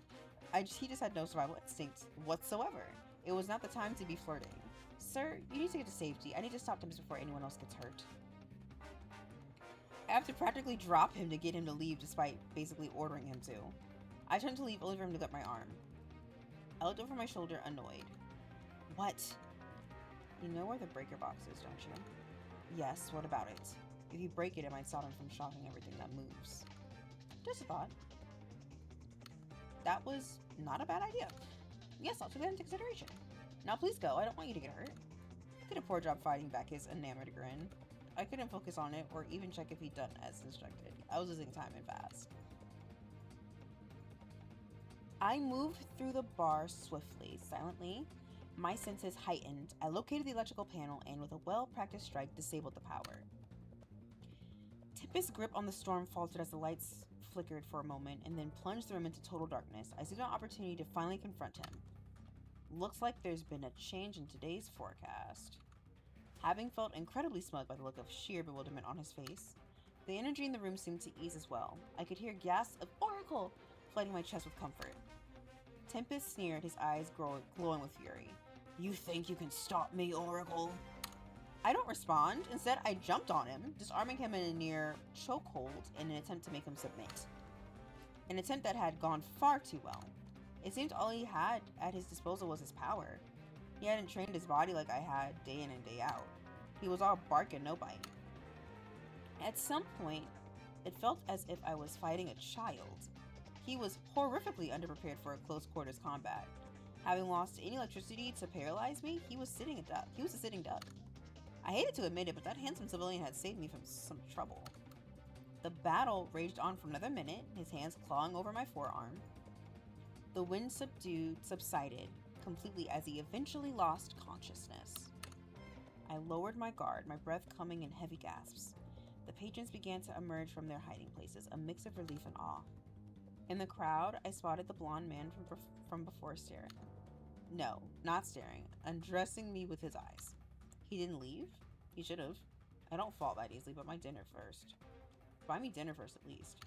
He just had no survival instinct whatsoever. It was not the time to be flirting. Sir, you need to get to safety. I need to stop him before anyone else gets hurt. I have to practically drop him to get him to leave despite basically ordering him to. I turned to leave only for him to grab my arm. I looked over my shoulder, annoyed. What? You know where the breaker box is, don't you? Yes, what about it? If you break it, it might stop him from shocking everything that moves. Just a thought. That was not a bad idea. Yes, I'll take that into consideration. Now please go, I don't want you to get hurt. I did a poor job fighting back his enamored grin. I couldn't focus on it or even check if he'd done as instructed. I was losing time and fast. I moved through the bar swiftly, silently. My senses heightened. I located the electrical panel and with a well-practiced strike, disabled the power. Tempest's grip on the storm faltered as the lights flickered for a moment and then plunged the room into total darkness. I seized an opportunity to finally confront him. Looks like there's been a change in today's forecast. Having felt incredibly smug by the look of sheer bewilderment on his face, the energy in the room seemed to ease as well. I could hear gasps of Oracle flooding my chest with comfort. Tempest sneered, his eyes glowing with fury. You think you can stop me, Oracle? I don't respond. Instead, I jumped on him, disarming him in a near chokehold in an attempt to make him submit. An attempt that had gone far too well. It seemed all he had at his disposal was his power. He hadn't trained his body like I had day in and day out. He was all bark and no bite. At some point, it felt as if I was fighting a child. He was horrifically underprepared for a close quarters combat. Having lost any electricity to paralyze me, he was a sitting duck. I hated to admit it, but that handsome civilian had saved me from some trouble. The battle raged on for another minute, his hands clawing over my forearm. The wind subsided completely as he eventually lost consciousness. I lowered my guard, my breath coming in heavy gasps. The patrons began to emerge from their hiding places, a mix of relief and awe. In the crowd, I spotted the blonde man from before staring. No, not staring, undressing me with his eyes. He didn't leave? He should have. I don't fall that easily, but my dinner first. Buy me dinner first, at least.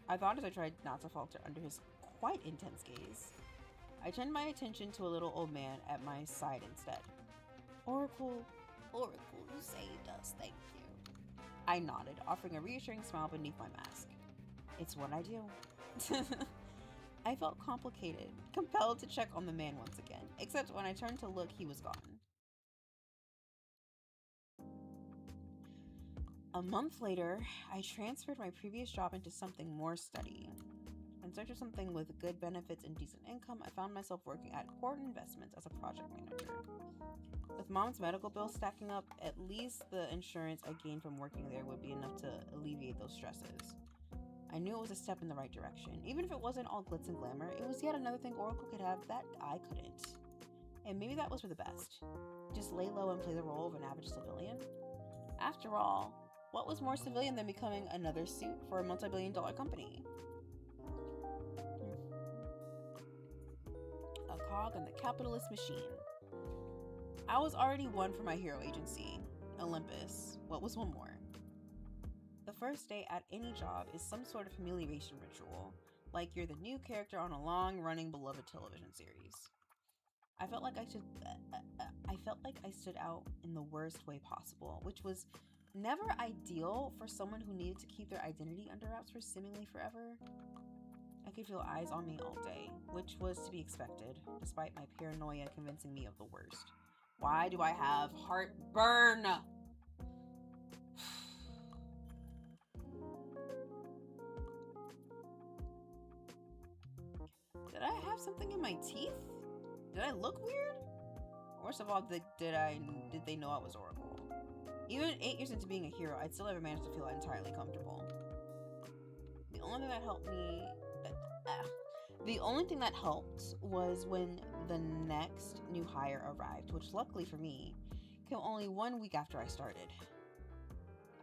I thought as I tried not to falter under his quite intense gaze. I turned my attention to a little old man at my side instead. Oracle, Oracle, you saved us, thank you. I nodded, offering a reassuring smile beneath my mask. It's what I do. I felt complicated, compelled to check on the man once again, except when I turned to look, he was gone. A month later, I transferred my previous job into something more steady. In search of something with good benefits and decent income, I found myself working at Horton Investments as a project manager. With Mom's medical bills stacking up, at least the insurance I gained from working there would be enough to alleviate those stresses. I knew it was a step in the right direction. Even if it wasn't all glitz and glamour, it was yet another thing Oracle could have that I couldn't. And maybe that was for the best. Just lay low and play the role of an average civilian. After all, what was more civilian than becoming another suit for a multi-billion-dollar company? A cog in the capitalist machine. I was already one for my hero agency, Olympus. What was one more? The first day at any job is some sort of humiliation ritual, like you're the new character on a long-running beloved television series. I felt like I stood out in the worst way possible, which was never ideal for someone who needed to keep their identity under wraps for seemingly forever. I could feel eyes on me all day, which was to be expected, despite my paranoia convincing me of the worst. Why do I have heartburn? Did I have something in my teeth? Did I look weird? Worst of all, did they know I was Oracle? Even 8 years into being a hero, I'd still never managed to feel entirely comfortable. The only thing that helped was when the next new hire arrived, which luckily for me, came only 1 week after I started.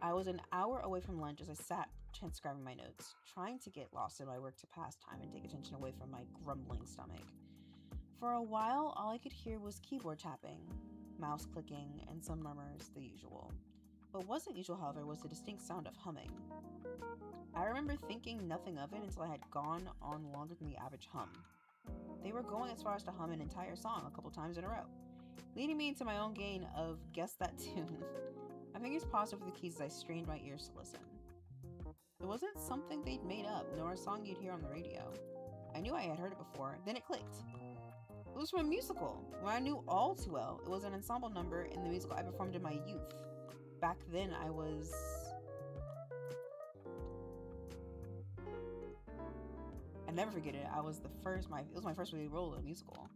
I was an hour away from lunch as I sat transcribing my notes, trying to get lost in my work to pass time and take attention away from my grumbling stomach. For a while, all I could hear was keyboard tapping, mouse clicking, and some murmurs, the usual. What wasn't usual, however, was the distinct sound of humming. I remember thinking nothing of it until I had gone on longer than the average hum. They were going as far as to hum an entire song a couple times in a row, leading me into my own game of guess that tune. My fingers paused over the keys as I strained my ears to listen. It wasn't something they'd made up, nor a song you'd hear on the radio. I knew I had heard it before, then it clicked. It was from a musical, where I knew all too well. It was an ensemble number in the musical I performed in my youth. Back then, I was... I never forget it. It was my first really role in a musical.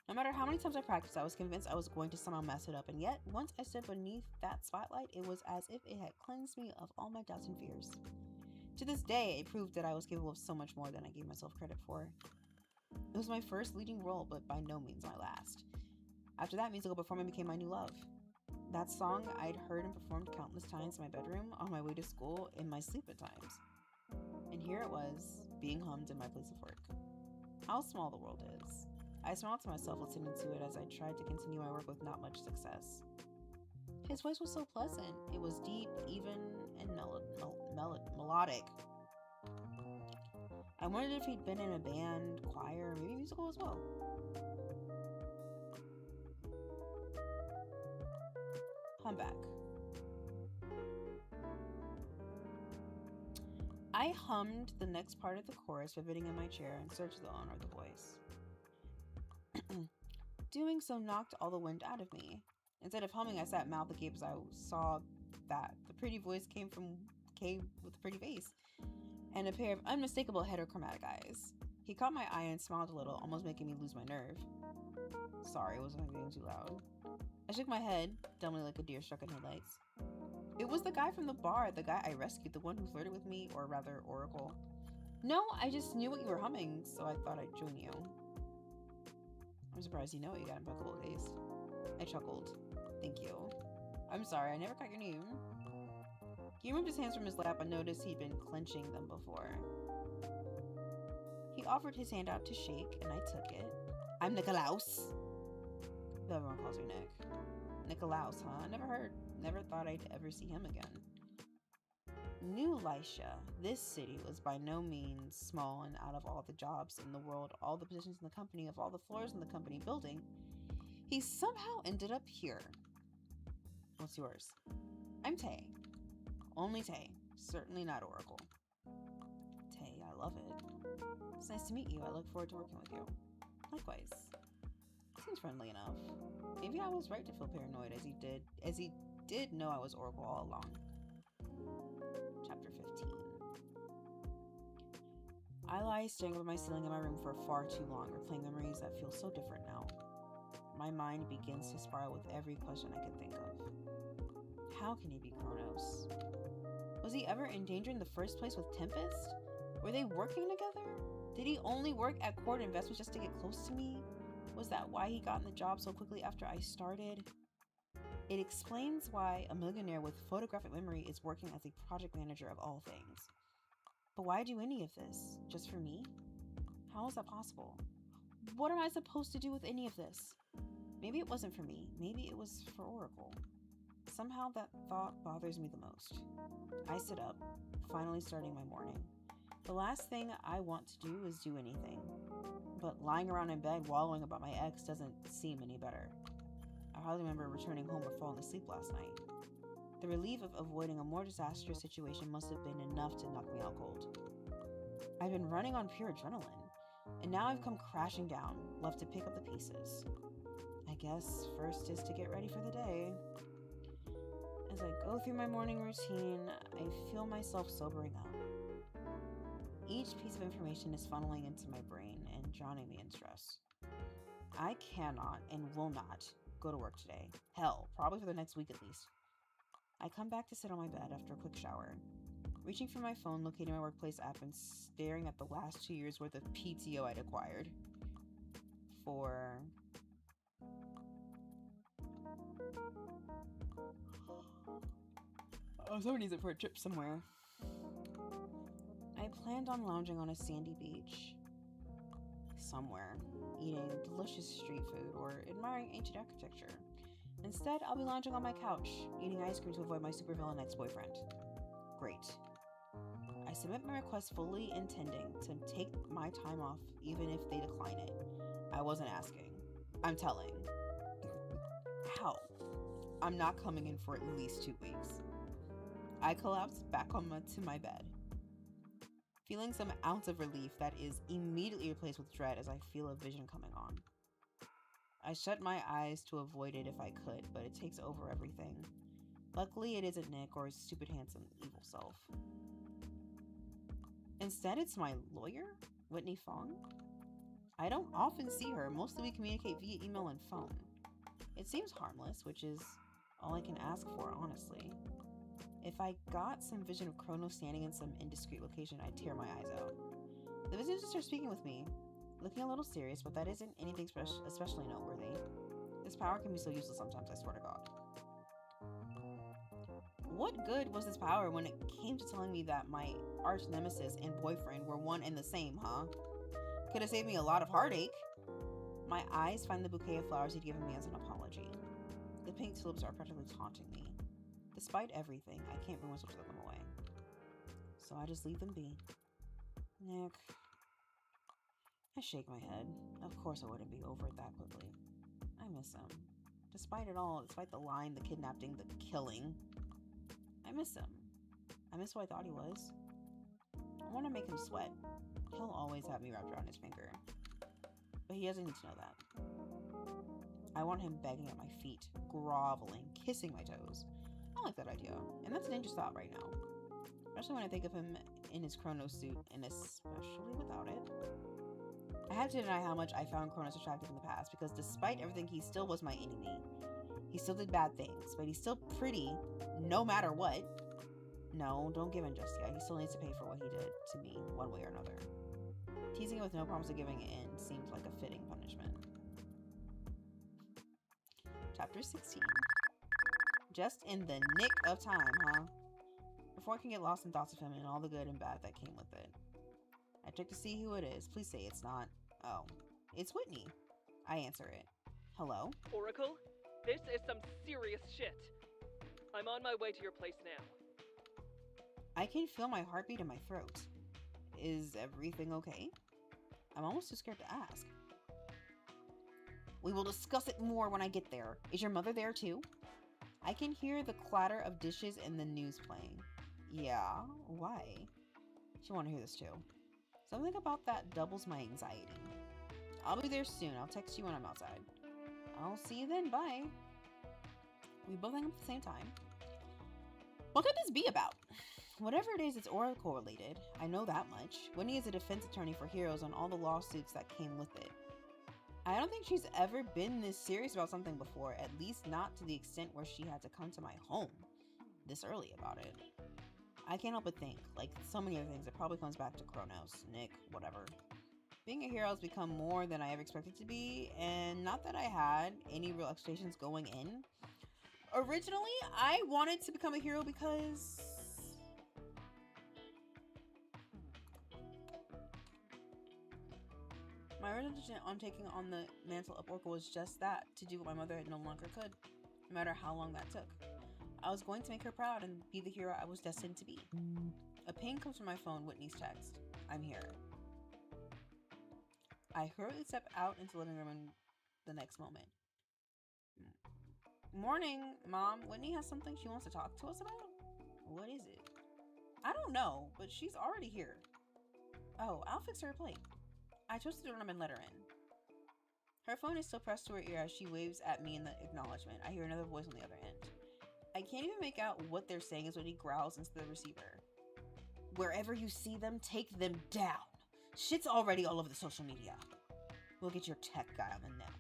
No matter how many times I practiced, I was convinced I was going to somehow mess it up, and yet, once I stood beneath that spotlight, it was as if it had cleansed me of all my doubts and fears. To this day, it proved that I was capable of so much more than I gave myself credit for. It was my first leading role, but by no means my last. After that, musical performing became my new love. That song I'd heard and performed countless times in my bedroom, on my way to school, in my sleep at times. And here it was, being hummed in my place of work. How small the world is. I smiled to myself listening to it as I tried to continue my work with not much success. His voice was so pleasant. It was deep, even, and melodic. I wondered if he'd been in a band, choir, or maybe musical as well. Hum back. I hummed the next part of the chorus, pivoting in my chair in search of the owner of the voice. Doing so knocked all the wind out of me. Instead of humming, I sat mouth agape as I saw that the pretty voice came with a pretty face and a pair of unmistakable heterochromatic eyes. He caught my eye and smiled a little, almost making me lose my nerve. Sorry, wasn't I being too loud? I shook my head, dumbly like a deer struck in headlights. It was the guy from the bar, the guy I rescued, the one who flirted with me, or rather, Oracle. No, I just knew what you were humming, so I thought I'd join you. I'm surprised you know it. You got impeccable taste. I chuckled. Thank you. I'm sorry, I never caught your name. He removed his hands from his lap and noticed he'd been clenching them before. He offered his hand out to shake, and I took it. I'm Nikolaus. Everyone calls me Nick. Nikolaus, huh? Never thought I'd ever see him again. New Lycia. This city was by no means small, and out of all the jobs in the world, all the positions in the company, of all the floors in the company building, he somehow ended up here. What's yours? I'm Tay. Only Tay. Certainly not Oracle. Tay, I love it. It's nice to meet you. I look forward to working with you. Likewise. Seems friendly enough. Maybe I was right to feel paranoid as he did know I was Oracle all along. Chapter 15. I lie staring up at my ceiling in my room for far too long, replaying memories that feel so different now. My mind begins to spiral with every question I can think of. How can he be Kronos? Was he ever in danger in the first place with Tempest? Were they working together? Did he only work at Cord Investments just to get close to me? Was that why he got in the job so quickly after I started? It explains why a millionaire with photographic memory is working as a project manager of all things. But why do any of this? Just for me? How is that possible? What am I supposed to do with any of this? Maybe it wasn't for me. Maybe it was for Oracle. Somehow that thought bothers me the most. I sit up, finally starting my morning. The last thing I want to do is do anything. But lying around in bed wallowing about my ex doesn't seem any better. I hardly remember returning home or falling asleep last night. The relief of avoiding a more disastrous situation must have been enough to knock me out cold. I've been running on pure adrenaline, and now I've come crashing down, left to pick up the pieces. I guess first is to get ready for the day. As I go through my morning routine, I feel myself sobering up. Each piece of information is funneling into my brain and drowning me in stress. I cannot and will not go to work today. Hell, probably for the next week at least. I come back to sit on my bed after a quick shower, reaching for my phone, locating my workplace app, and staring at the last 2 years worth of PTO I'd acquired. For... oh, someone needs it for a trip somewhere. I planned on lounging on a sandy beach somewhere, eating delicious street food or admiring ancient architecture. Instead, I'll be lounging on my couch, eating ice cream to avoid my supervillain ex-boyfriend. Great. I submit my request fully intending to take my time off even if they decline it. I wasn't asking. I'm telling. How? I'm not coming in for at least 2 weeks. I collapse back to my bed, feeling some ounce of relief that is immediately replaced with dread as I feel a vision coming on. I shut my eyes to avoid it if I could, but it takes over everything. Luckily, it isn't Nick or his stupid, handsome, evil self. Instead, it's my lawyer, Whitney Fong. I don't often see her. Mostly we communicate via email and phone. It seems harmless, which is all I can ask for, honestly. If I got some vision of Kronos standing in some indiscreet location, I'd tear my eyes out. The visitors are speaking with me, looking a little serious, but that isn't anything especially noteworthy. This power can be so useless sometimes, I swear to God. What good was this power when it came to telling me that my arch nemesis and boyfriend were one and the same, huh? Could have saved me a lot of heartache. My eyes find the bouquet of flowers he'd given me as an apology. The pink tulips are practically taunting me. Despite everything, I can't bring myself to let them away. So I just leave them be. Nick. I shake my head. Of course I wouldn't be over it that quickly. I miss him. Despite it all, despite the lying, the kidnapping, the killing, I miss him. I miss who I thought he was. I want to make him sweat. He'll always have me wrapped around his finger. But he doesn't need to know that. I want him begging at my feet, groveling, kissing my toes. I like that idea, and that's a dangerous thought right now. Especially when I think of him in his Kronos suit, and especially without it. I had to deny how much I found Kronos attractive in the past, because despite everything, he still was my enemy. He still did bad things, but he's still pretty, no matter what. No, don't give in just yet. He still needs to pay for what he did to me, one way or another. Teasing him with no promise of giving in seems like a fitting punishment. Chapter 16. Just in the nick of time, huh? Before I can get lost in thoughts of him and all the good and bad that came with it. I check to see who it is. Please say it's not... Oh, it's Whitney. I answer it. Hello? Oracle, this is some serious shit. I'm on my way to your place now. I can feel my heartbeat in my throat. Is everything okay? I'm almost too scared to ask. We will discuss it more when I get there. Is your mother there too? I can hear the clatter of dishes and the news playing. Yeah, why? She want to hear this too. Something about that doubles my anxiety. I'll be there soon. I'll text you when I'm outside. I'll see you then. Bye. We both hang up at the same time. What could this be about? Whatever it is, it's Oracle related. I know that much. Whitney is a defense attorney for Heroes on all the lawsuits that came with it. I don't think she's ever been this serious about something before, at least not to the extent where she had to come to my home this early about it. I can't help but think, like so many other things, it probably comes back to Kronos, Nick, whatever. Being a hero has become more than I ever expected to be, and not that I had any real expectations going in. Originally, I wanted to become a hero because my original intention on taking on the mantle of Oracle was just that, to do what my mother no longer could, no matter how long that took. I was going to make her proud and be the hero I was destined to be. A ping comes from my phone, Whitney's text. I'm here. I hurriedly step out into the living room in the next moment. Morning, Mom. Whitney has something she wants to talk to us about? What is it? I don't know, but she's already here. Oh, I'll fix her a plate. I toast the doorknob and let her in. Her phone is still pressed to her ear as she waves at me in the acknowledgement. I hear another voice on the other end. I can't even make out what they're saying as Whitney growls into the receiver. Wherever you see them, take them down. Shit's already all over the social media. We'll get your tech guy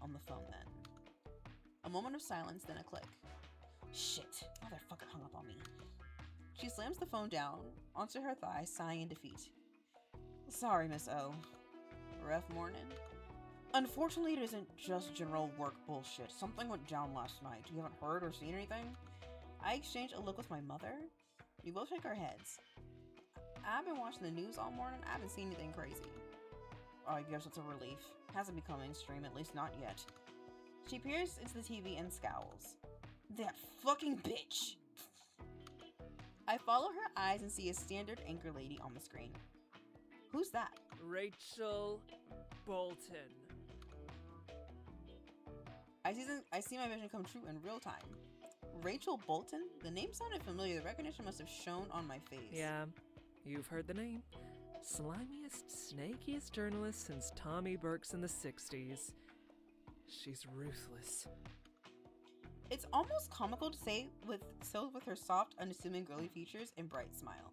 on the phone then. A moment of silence, then a click. Shit, motherfucker hung up on me. She slams the phone down onto her thigh, sighing in defeat. Sorry, Miss O. Rough morning? Unfortunately, it isn't just general work bullshit. Something went down last night. You haven't heard or seen anything? I exchange a look with my mother. We both shake our heads. I've been watching the news all morning. I haven't seen anything crazy. I guess it's a relief. Hasn't become mainstream, at least not yet. She peers into the TV and scowls. That fucking bitch! I follow her eyes and see a standard anchor lady on the screen. Who's that? Rachel Bolton. I see my vision come true in real time. Rachel Bolton? The name sounded familiar. The recognition must have shown on my face. Yeah, you've heard the name. Slimiest, snakiest journalist since Tommy Burke's in the 60s. She's ruthless. It's almost comical to say with her soft, unassuming girly features and bright smile.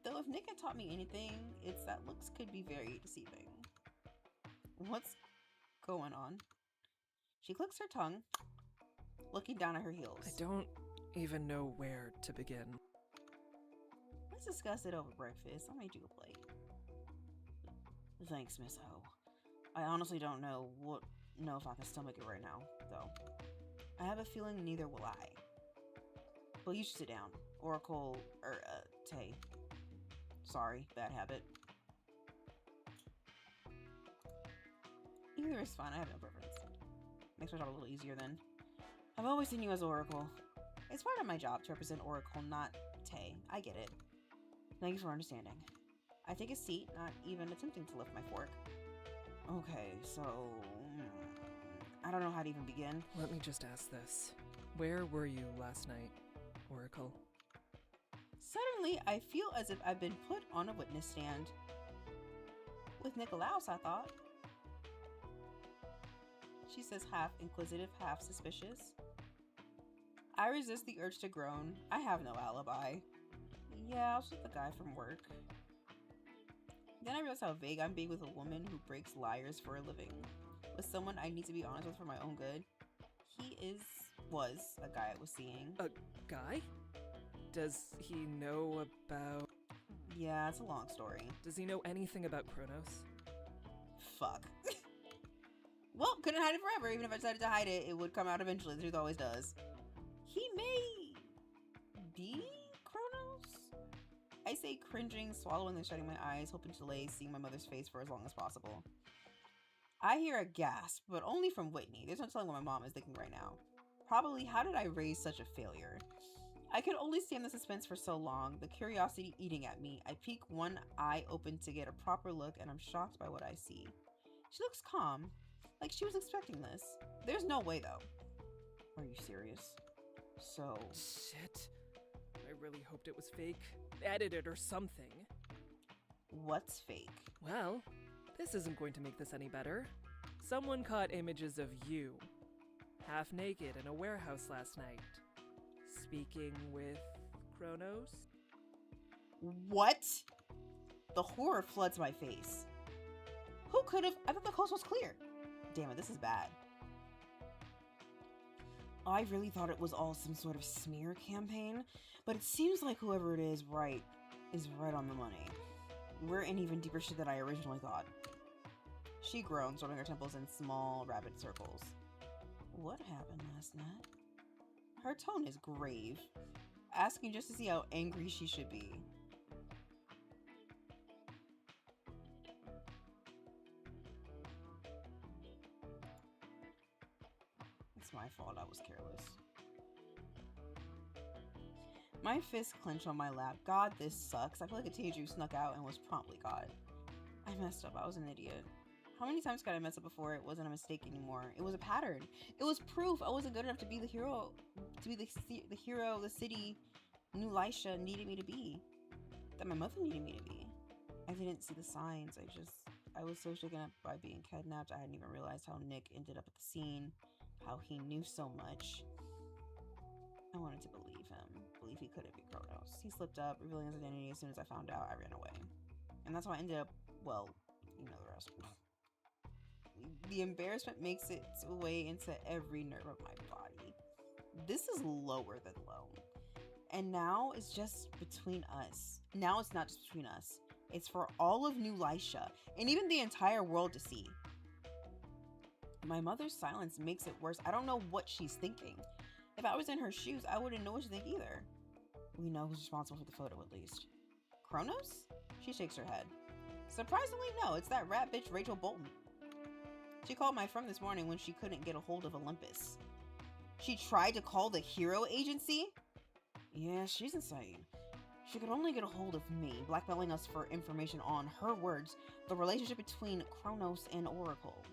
Though if Nick had taught me anything, it's that looks could be very deceiving. What's going on? She clicks her tongue, looking down at her heels. I don't even know where to begin. Let's discuss it over breakfast. I made you a plate. Thanks, Miss O. I honestly don't know if I can stomach it right now, though. I have a feeling neither will I. But you should sit down. Oracle, Tay. Sorry, bad habit. Either is fine, I have no preference. Makes my job a little easier then. I've always seen you as Oracle. It's part of my job to represent Oracle, not Tay. I get it. Thank you for understanding. I take a seat, not even attempting to lift my fork. Okay, so... I don't know how to even begin. Let me just ask this. Where were you last night, Oracle? Suddenly, I feel as if I've been put on a witness stand. With Nikolaus, I thought. She says, half inquisitive, half suspicious. I resist the urge to groan. I have no alibi. Yeah, I was with the guy from work. Then I realize how vague I'm being with a woman who breaks liars for a living. With someone I need to be honest with for my own good. He was a guy I was seeing. A guy? Does he know about... Yeah, it's a long story. Does he know anything about Kronos? Fuck. Well, couldn't hide it forever. Even if I decided to hide it, it would come out eventually. The truth always does. He may be Kronos? I say, cringing, swallowing, and shutting my eyes, hoping to delay seeing my mother's face for as long as possible. I hear a gasp, but only from Whitney. There's no telling what my mom is thinking right now. Probably, how did I raise such a failure? I could only stand the suspense for so long, the curiosity eating at me. I peek one eye open to get a proper look, and I'm shocked by what I see. She looks calm, like she was expecting this. There's no way, though. Are you serious? So, Shit. I really hoped it was fake. Edited or something. what's fake? Well, this isn't going to make this any better. Someone caught images of you, half naked in a warehouse last night, speaking with Kronos. What? The horror floods my face. Who could have? I thought the coast was clear. Damn it, this is bad. I really thought it was all some sort of smear campaign, but it seems like whoever it is right on the money. We're in even deeper shit than I originally thought. She groans, rubbing her temples in small, rapid circles. What happened last night? Her tone is grave, asking just to see how angry she should be. It's my fault I was careless. My fists clench on my lap. God, this sucks. I feel like a teenager who snuck out and was promptly caught. I messed up. I was an idiot. How many times could I mess up before it wasn't a mistake anymore? It was a pattern. It was proof I wasn't good enough to be the hero, the hero the city New Lisha needed me to be. That my mother needed me to be. I didn't see the signs. I was so shaken up by being kidnapped. I hadn't even realized how Nick ended up at the scene. How he knew so much. I wanted to believe him. Believe he couldn't be Kronos. He slipped up, revealing his identity. As soon as I found out, I ran away. And that's how I ended up, well, you know the rest. The embarrassment makes its way into every nerve of my body. This is lower than low. And now it's just between us. Now it's not just between us. It's for all of New Lisha, and even the entire world to see. My mother's silence makes it worse. I don't know what she's thinking. If I was in her shoes, I wouldn't know what to think either. We know who's responsible for the photo, at least. Kronos? She shakes her head. Surprisingly, no. It's that rat bitch Rachel Bolton. She called my friend this morning when she couldn't get a hold of Olympus. She tried to call the hero agency? Yeah, she's insane. She could only get a hold of me, blackmailing us for information on, her words, the relationship between Kronos and Oracle.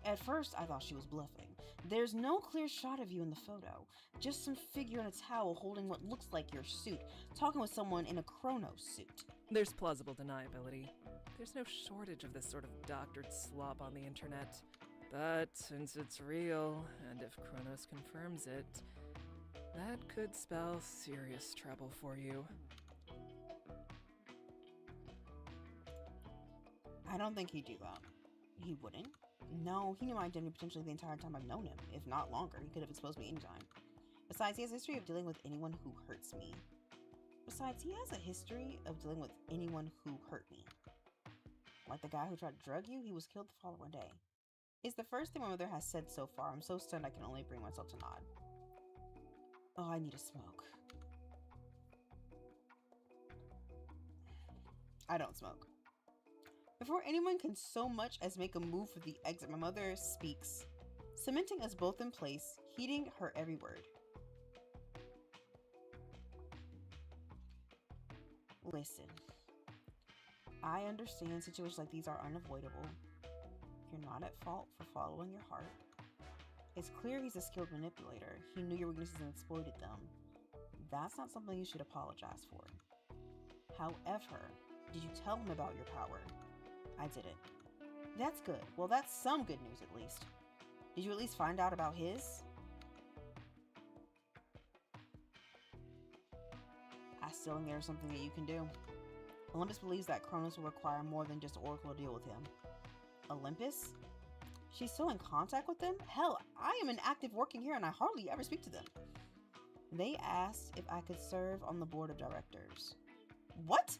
At first, I thought she was bluffing. There's no clear shot of you in the photo. Just some figure in a towel holding what looks like your suit, talking with someone in a Kronos suit. There's plausible deniability. There's no shortage of this sort of doctored slop on the internet. But since it's real, and if Kronos confirms it, that could spell serious trouble for you. I don't think he'd do that. He wouldn't. No, he knew my identity potentially the entire time I've known him. If not longer, he could have exposed me anytime. Besides, he has a history of dealing with anyone who hurts me. Like the guy who tried to drug you, he was killed the following day. It's the first thing my mother has said so far. I'm so stunned I can only bring myself to nod. Oh, I need a smoke. I don't smoke. Before anyone can so much as make a move for the exit, my mother speaks, cementing us both in place, heeding her every word. Listen, I understand situations like these are unavoidable. You're not at fault for following your heart. It's clear he's a skilled manipulator. He knew your weaknesses and exploited them. That's not something you should apologize for. However, did you tell him about your power? I didn't. That's good. Well, that's some good news at least. Did you at least find out about his? I still think there's something that you can do. Olympus believes that Kronos will require more than just Oracle to deal with him. Olympus? She's still in contact with them? Hell, I am an active working here and I hardly ever speak to them. They asked if I could serve on the board of directors. What?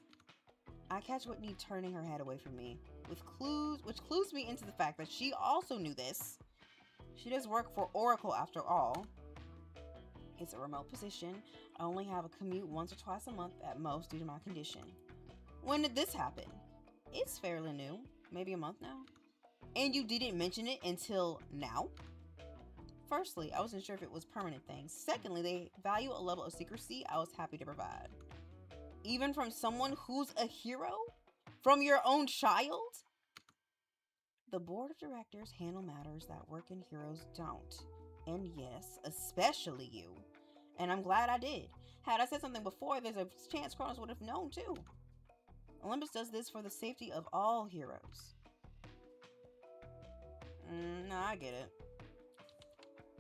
I catch Whitney turning her head away from me, which clues me into the fact that she also knew this. She does work for Oracle after all. It's a remote position. I only have a commute once or twice a month at most due to my condition. When did this happen? It's fairly new, maybe a month now. And you didn't mention it until now? Firstly, I wasn't sure if it was permanent things. Secondly, they value a level of secrecy I was happy to provide. Even from someone who's a hero? From your own child? The board of directors handle matters that working heroes don't. And yes, especially you. And I'm glad I did. Had I said something before, there's a chance Kronos would have known too. Olympus does this for the safety of all heroes. No, I get it.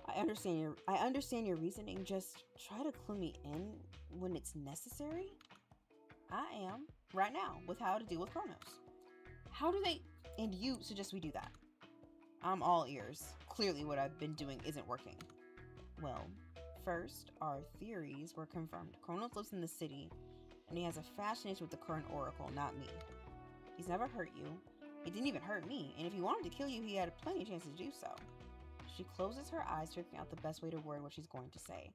I understand your reasoning. Just try to clue me in when it's necessary. I am right now with how to deal with Kronos. How do they and you suggest we do that? I'm all ears. Clearly what I've been doing isn't working. Well, first, our theories were confirmed. Kronos lives in the city, and he has a fascination with the current oracle, not me. He's never hurt you. He didn't even hurt me, and if he wanted to kill you, he had plenty of chances to do so. She closes her eyes, figuring out the best way to word what she's going to say.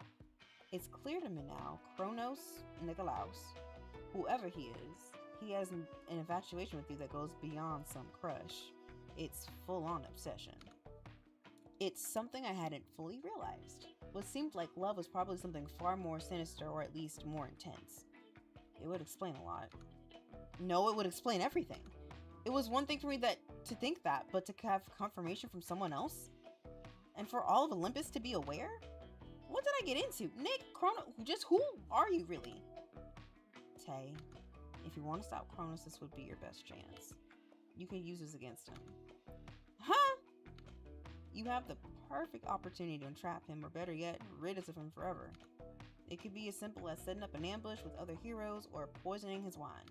It's clear to me now, Kronos Nikolaos, whoever he is, he has an infatuation with you that goes beyond some crush. It's full-on obsession. It's something I hadn't fully realized. What seemed like love was probably something far more sinister, or at least more intense. It would explain a lot. No, it would explain everything. It was one thing for me to think that, but to have confirmation from someone else? And for all of Olympus to be aware? What did I get into? Nick, just who are you really? Tay, if you want to stop Kronos, this would be your best chance. You can use this against him. Huh? You have the perfect opportunity to entrap him, or better yet, rid us of him forever. It could be as simple as setting up an ambush with other heroes or poisoning his wine.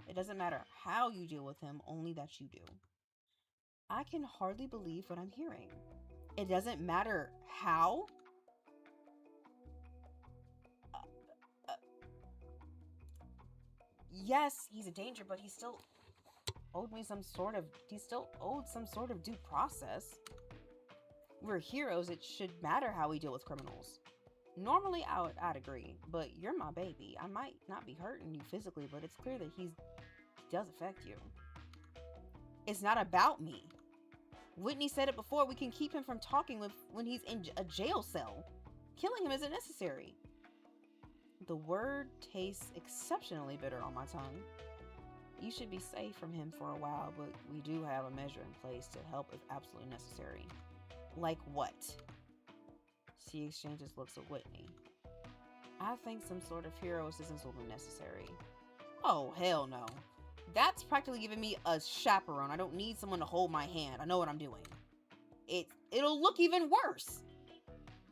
It doesn't matter how you deal with him, only that you do. I can hardly believe what I'm hearing. It doesn't matter how? Yes, he's a danger, but he still owed some sort of due process. We're heroes, it should matter how we deal with criminals. Normally, I'd agree, but you're my baby. I might not be hurting you physically, but it's clear that he does affect you. It's not about me. Whitney said it before, we can keep him from talking when he's in a jail cell. Killing him isn't necessary. The word tastes exceptionally bitter on my tongue. You should be safe from him for a while, but we do have a measure in place to help if absolutely necessary. Like what? She exchanges looks at Whitney. I think some sort of hero assistance will be necessary. Oh, hell no. That's practically giving me a chaperone. I don't need someone to hold my hand. I know what I'm doing. It'll look even worse.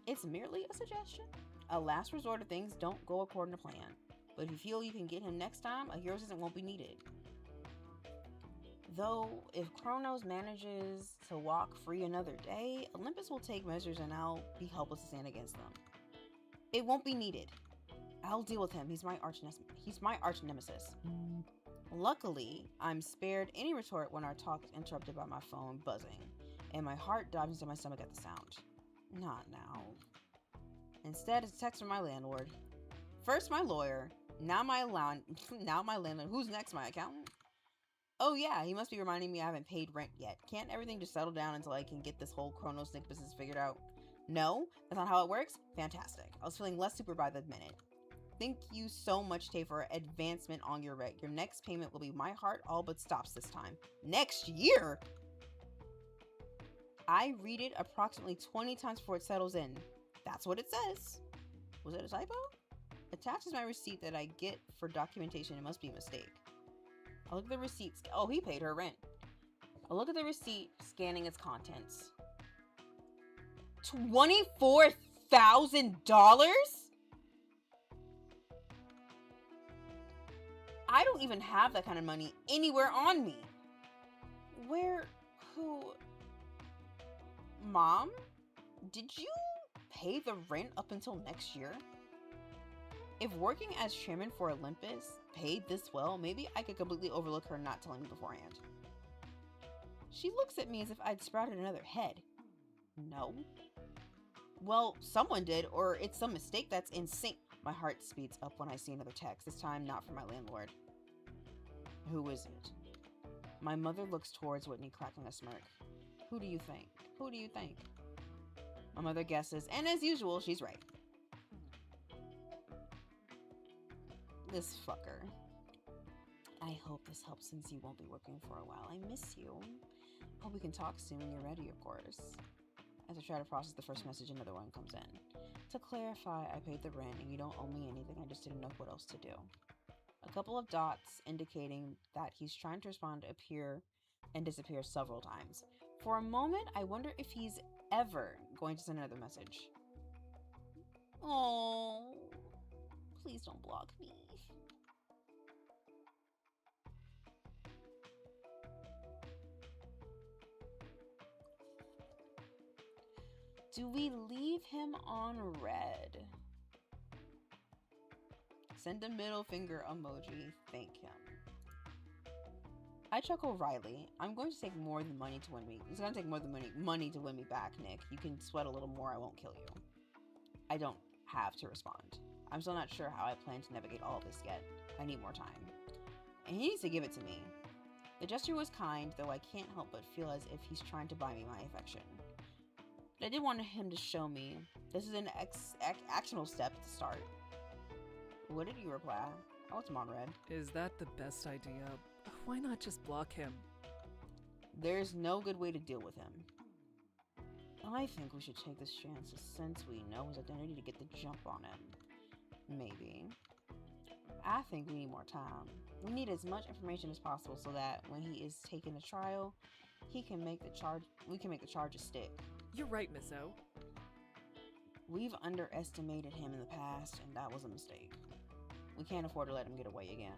It's merely a suggestion. A last resort of things don't go according to plan. But if you feel you can get him next time, a hero assistant won't be needed. Though, if Kronos manages to walk free another day, Olympus will take measures and I'll be helpless to stand against them. It won't be needed. I'll deal with him. He's my arch nemesis. Luckily, I'm spared any retort when our talk is interrupted by my phone buzzing, and my heart dives into my stomach at the sound. Not now. Instead, it's a text from my landlord. First my lawyer, now my landlord. Who's next, my accountant? Oh yeah, he must be reminding me I haven't paid rent yet. Can't everything just settle down until I can get this whole Kronos Nick business figured out? No, that's not how it works? Fantastic. I was feeling less super by the minute. Thank you so much, Tay, for advancement on your rent. Your next payment will be my heart all but stops this time. Next year? I read it approximately 20 times before it settles in. That's what it says. Was it a typo? Attaches my receipt that I get for documentation. It must be a mistake. I look at the receipts. Oh, he paid her rent. I look at the receipt, scanning its contents. $24,000? I don't even have that kind of money anywhere on me. Mom? Did you pay the rent up until next year? If working as chairman for Olympus paid this well, maybe I could completely overlook her not telling me beforehand. She looks at me as if I'd sprouted another head. No. Well, someone did, or it's some mistake that's insane. My heart speeds up when I see another text, this time not from my landlord. Who is it? My mother looks towards Whitney, cracking a smirk. Who do you think? Who do you think? My mother guesses, and as usual, she's right. This fucker. I hope this helps since you won't be working for a while. I miss you. Hope we can talk soon when you're ready, of course. As I try to process the first message, another one comes in. To clarify, I paid the rent and you don't owe me anything. I just didn't know what else to do. A couple of dots indicating that he's trying to respond appear and disappear several times. For a moment, I wonder if he's ever going to send another message. Oh, please don't block me. Do we leave him on red? Send a middle finger emoji. Thank him. I chuckle wryly. I'm going to take more than money to win me. It's going to take more than money to win me back, Nick. You can sweat a little more. I won't kill you. I don't have to respond. I'm still not sure how I plan to navigate all of this yet. I need more time. And he needs to give it to me. The gesture was kind, though I can't help but feel as if he's trying to buy me my affection. But I did want him to show me. This is an actionable step to start. What did you reply? Oh, it's Monred. Is that the best idea? Why not just block him? There's no good way to deal with him. I think we should take this chance since we know his identity to get the jump on him. Maybe. I think we need more time. We need as much information as possible so that when he is taken to trial, we can make the charges stick. You're right, Miss O. We've underestimated him in the past, and that was a mistake. We can't afford to let him get away again.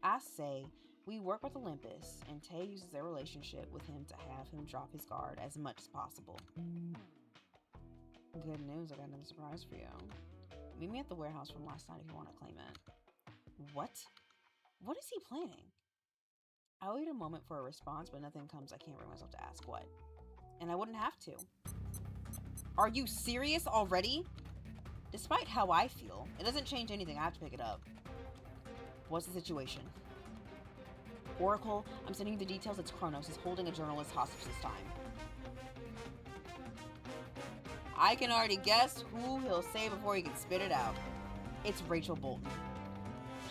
I say we work with Olympus, and Tay uses their relationship with him to have him drop his guard as much as possible. Good news, I got another surprise for you. Meet me at the warehouse from last night if you want to claim it. What? What is he planning? I wait a moment for a response, but nothing comes. I can't bring myself to ask what. And I wouldn't have to. Are you serious already? Despite how I feel, it doesn't change anything. I have to pick it up. What's the situation? Oracle, I'm sending you the details. It's Kronos. He's holding a journalist hostage this time. I can already guess who he'll say before he can spit it out. It's Rachel Bolton.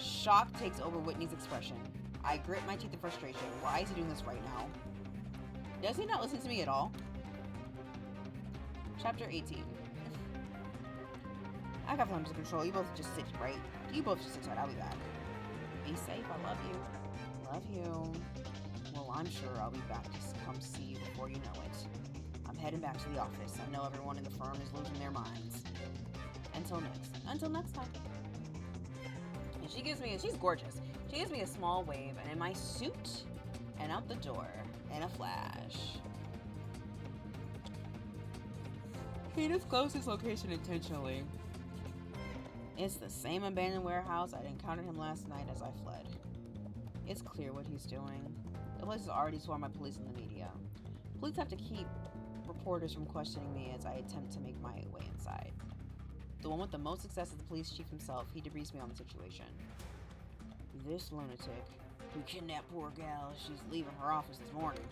Shock takes over Whitney's expression. I grit my teeth in frustration. Why is he doing this right now? Does he not listen to me at all? Chapter 18. I got time to control. You both just sit, right? You both just sit tight. I'll be back. Be safe. I love you. Love you. Well, I'm sure I'll be back to come see you before you know it. I'm heading back to the office. I know everyone in the firm is losing their minds. Until next time. And she gives me, she's gorgeous. She gives me a small wave, and in my suit, and out the door, in a flash. He disclosed his location intentionally. It's the same abandoned warehouse I'd encountered him last night as I fled. It's clear what he's doing. The place is already swarmed by police and the media. Police have to keep reporters from questioning me as I attempt to make my way inside. The one with the most success is the police chief himself. He debriefs me on the situation. This lunatic who kidnapped poor gal, she's leaving her office this morning.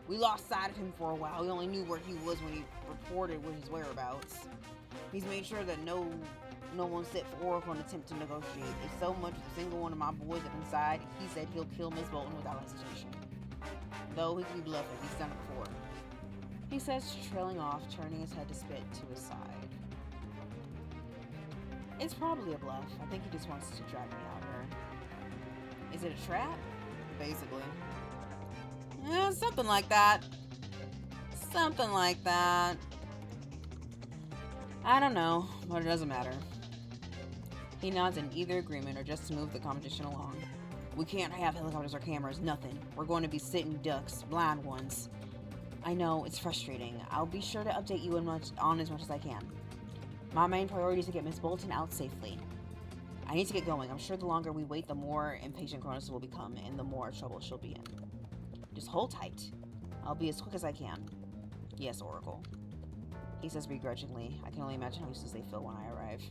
We lost sight of him for a while. We only knew where he was when he reported with his whereabouts. He's made sure that no one set for Oracle and attempt to negotiate. If so much as a single one of my boys up inside, he said he'll kill Miss Bolton without hesitation. Though he could be bluffing, he's done it before. He says, trailing off, turning his head to spit to his side. It's probably a bluff. I think he just wants to drag me out here. Is it a trap? Basically. Something like that. Something like that. I don't know, but it doesn't matter. He nods in either agreement or just to move the competition along. We can't have helicopters or cameras, nothing. We're going to be sitting ducks, blind ones. I know, it's frustrating. I'll be sure to update you on as much as I can. My main priority is to get Miss Bolton out safely. I need to get going. I'm sure the longer we wait, the more impatient Kronos will become, and the more trouble she'll be in. Just hold tight. I'll be as quick as I can. Yes, Oracle. He says begrudgingly. I can only imagine how useless they feel when I arrive.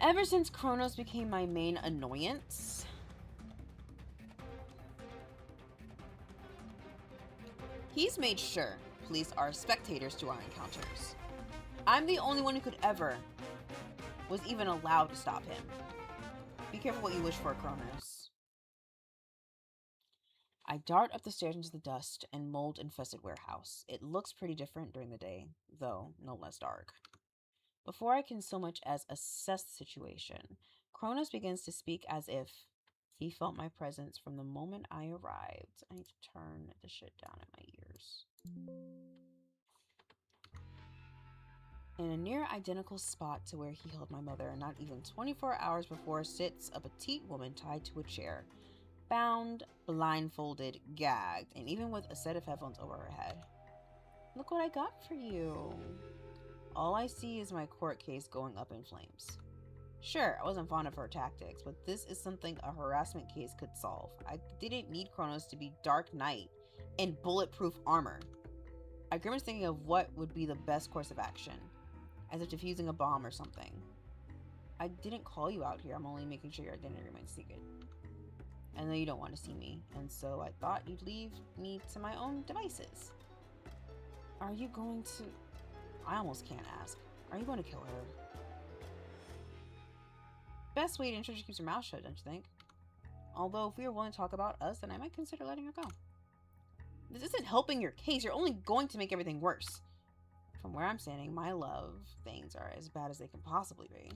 Ever since Kronos became my main annoyance, he's made sure police are spectators to our encounters. I'm the only one who could ever was even allowed to stop him. Be careful what you wish for, Kronos. I dart up the stairs into the dust and mold-infested warehouse. It looks pretty different during the day, though no less dark. Before I can so much as assess the situation, Kronos begins to speak as if he felt my presence from the moment I arrived. I need to turn the shit down in my ears. In a near identical spot to where he held my mother, not even 24 hours before, sits a petite woman tied to a chair, bound, blindfolded, gagged, and even with a set of headphones over her head. Look what I got for you. All I see is my court case going up in flames. Sure, I wasn't fond of her tactics, but this is something a harassment case could solve. I didn't need Kronos to be Dark Knight in bulletproof armor. I grimaced thinking of what would be the best course of action, as if defusing a bomb or something. I didn't call you out here, I'm only making sure your identity remains secret. I know you don't want to see me, and so I thought you'd leave me to my own devices. Are you going to... I almost can't ask. Are you going to kill her? Best way to ensure she keeps her mouth shut, don't you think? Although, if we are willing to talk about us, then I might consider letting her go. This isn't helping your case. You're only going to make everything worse. From where I'm standing, my love, things are as bad as they can possibly be.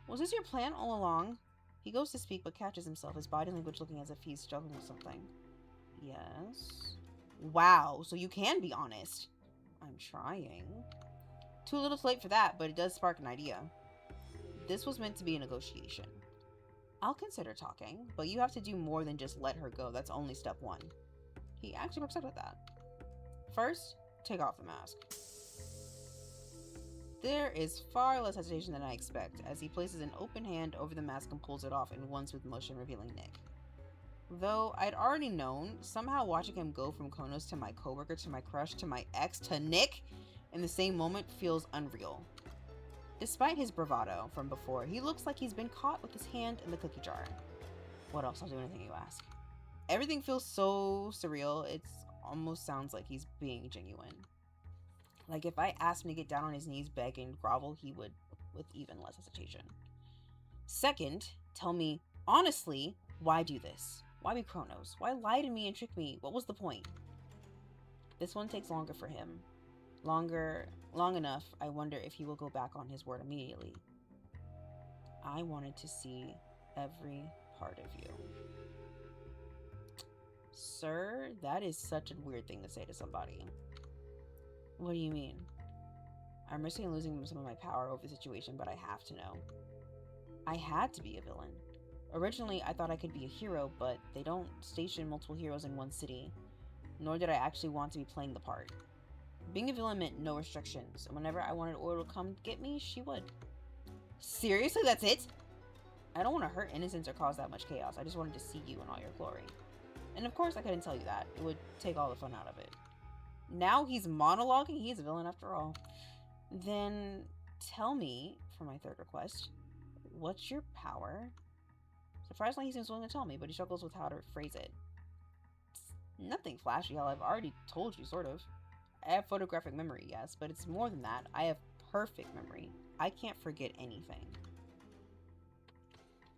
Was this your plan all along? He goes to speak, but catches himself, his body language looking as if he's struggling with something. Yes. Wow, so you can be honest. I'm trying. Too little too late for that, but it does spark an idea. This was meant to be a negotiation. I'll consider talking, but you have to do more than just let her go. That's only step one. He actually works out with that. First, take off the mask. There is far less hesitation than I expect, as he places an open hand over the mask and pulls it off in one smooth motion, revealing Nick. Though I'd already known, somehow watching him go from Kronos to my coworker to my crush to my ex to Nick in the same moment feels unreal. Despite his bravado from before, he looks like he's been caught with his hand in the cookie jar. What else? I'll do anything you ask. Everything feels so surreal, it almost sounds like he's being genuine. Like if I asked him to get down on his knees, beg and grovel, he would with even less hesitation. Second, tell me, honestly, why do this? Why be Kronos? Why lie to me and trick me? What was the point? This one takes longer for him. Long enough, I wonder if he will go back on his word immediately. I wanted to see every part of you. Sir, that is such a weird thing to say to somebody. What do you mean? I'm risking losing some of my power over the situation, but I have to know. I had to be a villain. Originally, I thought I could be a hero, but they don't station multiple heroes in one city, nor did I actually want to be playing the part. Being a villain meant no restrictions, and whenever I wanted Order to come get me, she would. Seriously, that's it? I don't want to hurt innocents or cause that much chaos. I just wanted to see you in all your glory. And of course, I couldn't tell you that. It would take all the fun out of it. Now he's monologuing. He's a villain after all. Then tell me, for my third request, what's your power? Surprisingly, he seems willing to tell me, but he struggles with how to phrase it. It's nothing flashy, hell, I've already told you, sort of. I have photographic memory, yes, but it's more than that. I have perfect memory. I can't forget anything.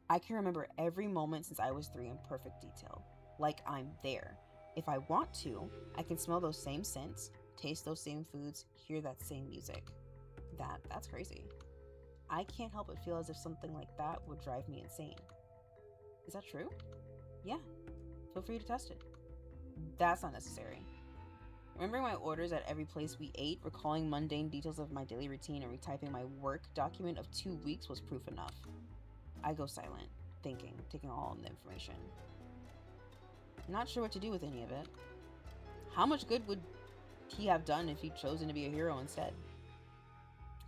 I can remember every moment since I was 3 in perfect detail. Like I'm there. If I want to, I can smell those same scents, taste those same foods, hear that same music. That's crazy. I can't help but feel as if something like that would drive me insane. Is that true? Yeah. Feel free to test it. That's not necessary. Remembering my orders at every place we ate, recalling mundane details of my daily routine, and retyping my work document of 2 weeks was proof enough. I go silent, thinking, taking all in the information. Not sure what to do with any of it. How much good would he have done if he'd chosen to be a hero instead?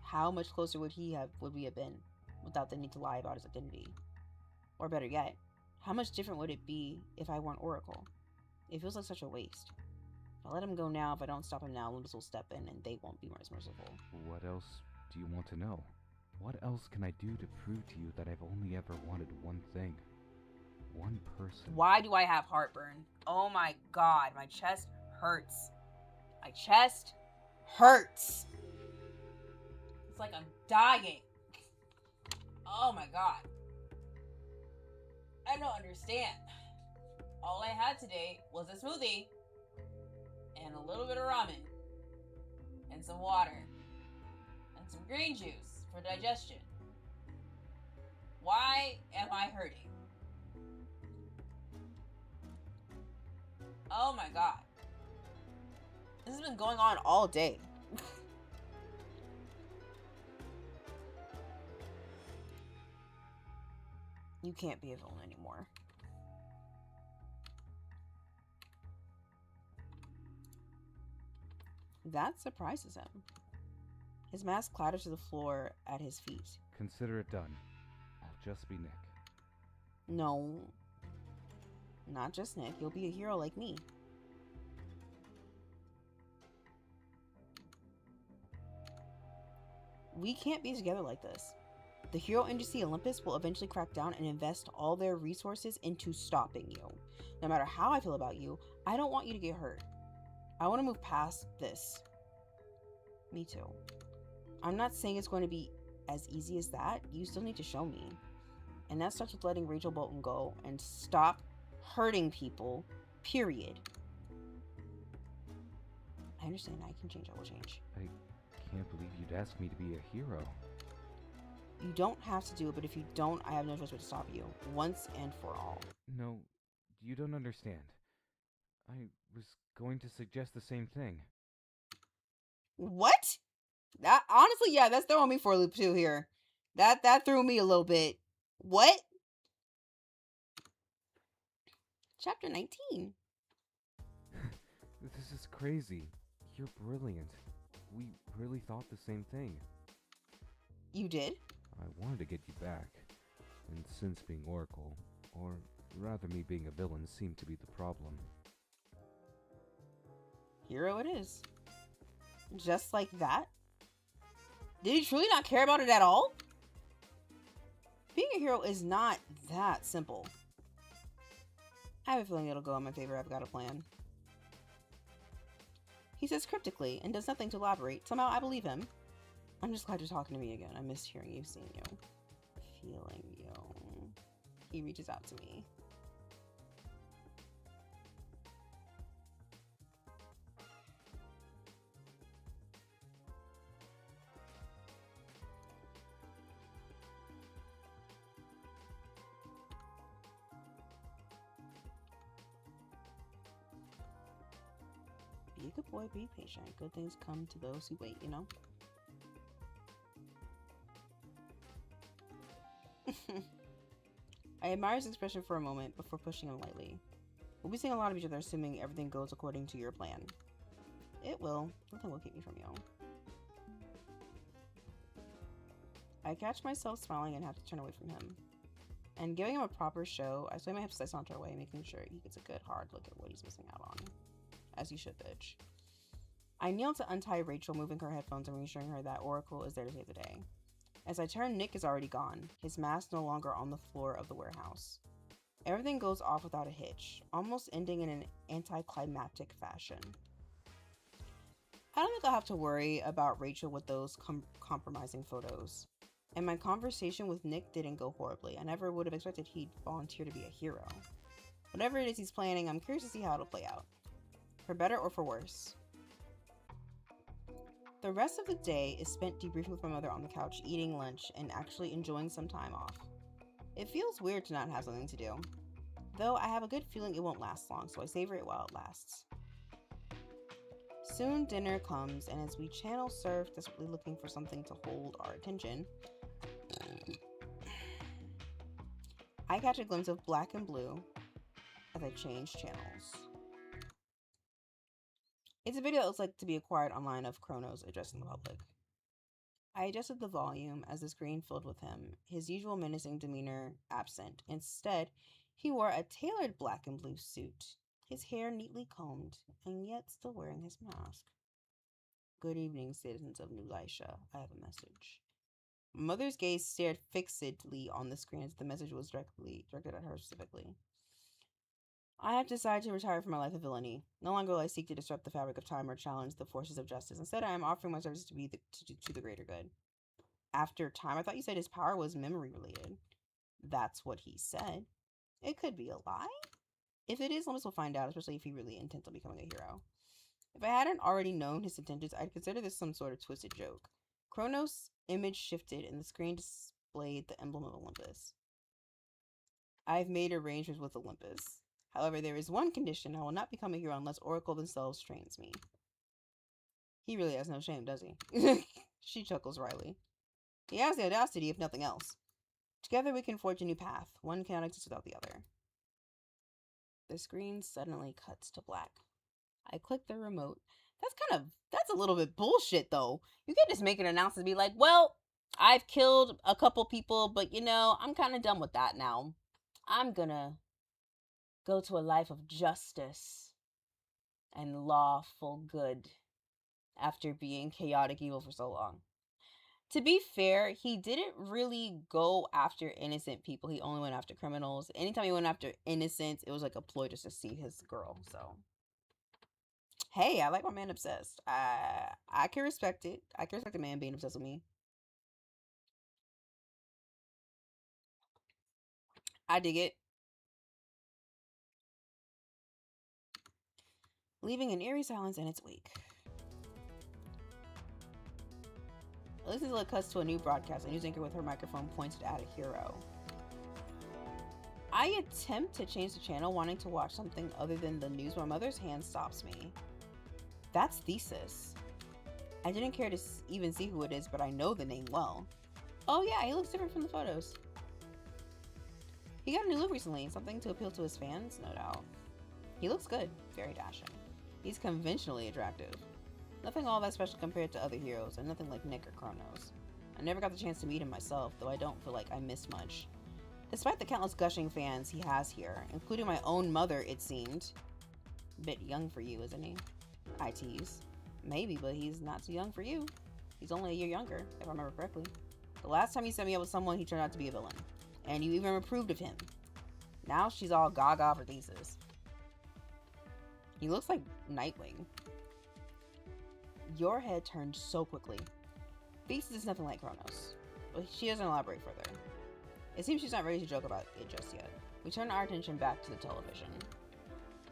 How much closer would we have been without the need to lie about his identity? Or better yet, how much different would it be if I weren't Oracle? It feels like such a waste. If I let him go now, if I don't stop him now, Olympus will step in and they won't be as merciful. What else do you want to know? What else can I do to prove to you that I've only ever wanted one thing? One person. Why do I have heartburn? Oh my god, my chest hurts. My chest hurts. It's like I'm dying. Oh my god. I don't understand. All I had today was a smoothie and a little bit of ramen and some water and some green juice for digestion. Why am I hurting? Oh my god. This has been going on all day. You can't be a villain anymore. That surprises him. His mask clatters to the floor at his feet. Consider it done. I'll just be Nick. No. Not just Nick. You'll be a hero like me. We can't be together like this. The hero industry Olympus will eventually crack down and invest all their resources into stopping you. No matter how I feel about you, I don't want you to get hurt. I want to move past this. Me too. I'm not saying it's going to be as easy as that. You still need to show me. And that starts with letting Rachel Bolton go and stop hurting people, period. I understand. I can change. I will change. I can't believe you'd ask me to be a hero. You don't have to do it, but if you don't, I have no choice but to stop you, once and for all. No, you don't understand. I was going to suggest the same thing. What? That honestly, yeah, that's throwing me for a loop too here. That threw me a little bit. What? Chapter 19. This is crazy. You're brilliant. We really thought the same thing. You did? I wanted to get you back. And since being Oracle, or rather me being a villain, seemed to be the problem. Hero it is. Just like that? Did he truly not care about it at all? Being a hero is not that simple. I have a feeling it'll go in my favor. I've got a plan. He says cryptically and does nothing to elaborate. Somehow I believe him. I'm just glad you're talking to me again. I missed hearing you, seeing you, feeling you. He reaches out to me. Be a good boy, be patient. Good things come to those who wait, you know? I admire his expression for a moment before pushing him lightly. We'll be seeing a lot of each other, assuming everything goes according to your plan. It will. Nothing will keep me from you. I catch myself smiling and have to turn away from him. And giving him a proper show, I sway my hips as I saunter away, making sure he gets a good hard look at what he's missing out on. As you should, bitch. I kneel to untie Rachel, moving her headphones and reassuring her that Oracle is there to save the day. As I turn, Nick is already gone, his mask no longer on the floor of the warehouse. Everything goes off without a hitch, almost ending in an anticlimactic fashion. I don't think I'll have to worry about Rachel with those compromising photos. And my conversation with Nick didn't go horribly. I never would have expected he'd volunteer to be a hero. Whatever it is he's planning, I'm curious to see how it'll play out. For better or for worse. The rest of the day is spent debriefing with my mother on the couch, eating lunch, and actually enjoying some time off. It feels weird to not have something to do. Though I have a good feeling it won't last long, so I savor it while it lasts. Soon dinner comes, and as we channel surf, desperately looking for something to hold our attention, I catch a glimpse of black and blue as I change channels. It's a video that looks like to be acquired online of Kronos addressing the public. I adjusted the volume as the screen filled with him, his usual menacing demeanor absent. Instead, he wore a tailored black and blue suit, his hair neatly combed, and yet still wearing his mask. Good evening, citizens of New Lycia. I have a message. My mother's gaze stared fixedly on the screen as the message was directed at her specifically. I have decided to retire from my life of villainy. No longer will I seek to disrupt the fabric of time or challenge the forces of justice. Instead, I am offering my services to be to the greater good. After time, I thought you said his power was memory related. That's what he said. It could be a lie? If it is, Limbus will find out, especially if he really intends on becoming a hero. If I hadn't already known his intentions, I'd consider this some sort of twisted joke. Kronos' image shifted and the screen displayed the emblem of Olympus. I've made arrangements with Olympus. However, there is one condition. I will not become a hero unless Oracle themselves trains me. He really has no shame, does he? She chuckles wryly. He has the audacity, if nothing else. Together we can forge a new path. One cannot exist without the other. The screen suddenly cuts to black. I click the remote. That's a little bit bullshit, though. You can't just make an announcement and be like, well, I've killed a couple people, but you know, I'm kind of done with that now. I'm gonna go to a life of justice and lawful good after being chaotic evil for so long. To be fair, he didn't really go after innocent people. He only went after criminals. Anytime he went after innocents, it was like a ploy just to see his girl. So, hey, I like my man obsessed. I can respect it. I can respect a man being obsessed with me. I dig it. Leaving an eerie silence in its wake. Elizabeth cuts to a new broadcast. A news anchor with her microphone pointed at a hero. I attempt to change the channel, wanting to watch something other than the news, but my mother's hand stops me. That's Thesis. I didn't care to even see who it is, but I know the name well. Oh yeah, he looks different from the photos. He got a new look recently, something to appeal to his fans, no doubt. He looks good, very dashing. He's conventionally attractive. Nothing all that special compared to other heroes, and nothing like Nick or Kronos. I never got the chance to meet him myself, though I don't feel like I missed much. Despite the countless gushing fans he has here, including my own mother, it seemed. Bit young for you, isn't he? I tease. Maybe, but he's not too young for you. He's only a year younger, if I remember correctly. The last time you set me up with someone, he turned out to be a villain. And you even approved of him. Now she's all gaga for Thesis. He looks like Nightwing. Your head turned so quickly. Thesis is nothing like Kronos, but she doesn't elaborate further. It seems she's not ready to joke about it just yet. We turn our attention back to the television.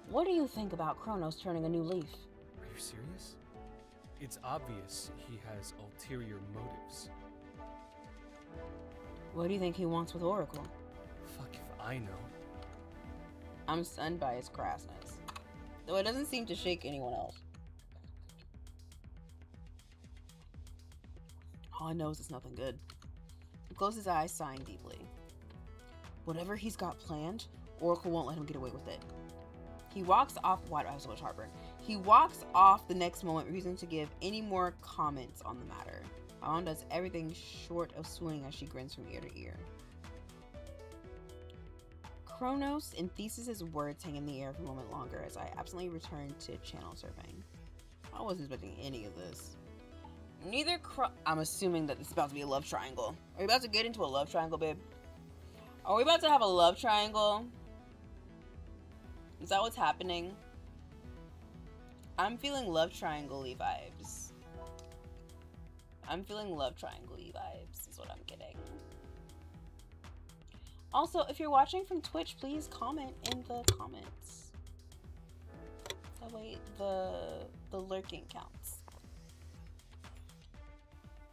What do you think about Kronos turning a new leaf? Are you serious? It's obvious he has ulterior motives. What do you think he wants with Oracle? Fuck if I know. I'm stunned by his crassness, though it doesn't seem to shake anyone else. All I know is it's nothing good. He closes his eyes, sighing deeply. Whatever he's got planned, Oracle won't let him get away with it. He walks off. Why do I have so much heartburn? He walks off the next moment, refusing to give any more comments on the matter. My mom does everything short of swooning as she grins from ear to ear. Kronos and Thesis' words hang in the air for a moment longer as I absently return to channel surfing. I wasn't expecting any of this. I'm assuming that this is about to be a love triangle. Are we about to get into a love triangle, babe? Are we about to have a love triangle? Is that what's happening? I'm feeling love triangle-y vibes. I'm feeling love triangle-y vibes is what I'm getting. Also, if you're watching from Twitch, please comment in the comments. That way the lurking counts.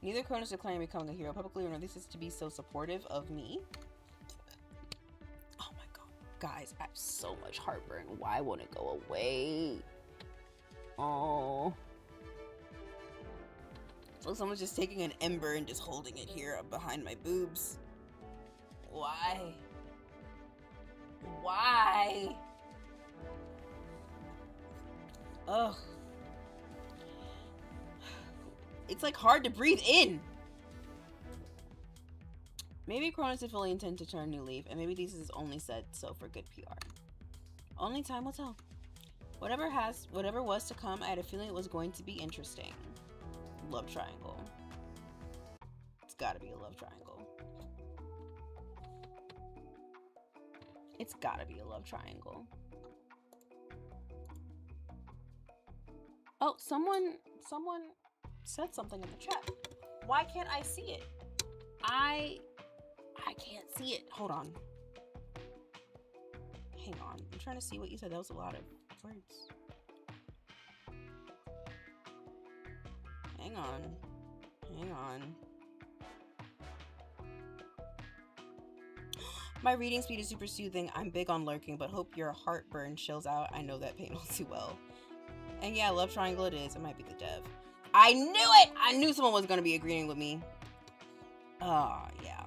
Neither Kronos declaring becoming a hero publicly nor this is to be so supportive of me. Oh my god. Guys, I have so much heartburn. Why won't it go away? Oh. So someone's just taking an ember and just holding it here behind my boobs. Why? Why? Ugh. It's like hard to breathe in. Maybe Kronos did fully intend to turn a new leaf, and maybe this is only said so for good PR. Only time will tell. Whatever was to come, I had a feeling it was going to be interesting. Love triangle. It's gotta be a love triangle. It's gotta be a love triangle. Oh, someone said something in the chat. Why can't I see it? I can't see it. Hold on. hang on. I'm trying to see what you said. That was a lot of words. Hang on. Hang on. My reading speed is super soothing. I'm big on lurking, but hope your heartburn chills out. I know that pain all too well. And yeah, love triangle it is. It might be the dev. I knew it! I knew someone was going to be agreeing with me. Oh, yeah.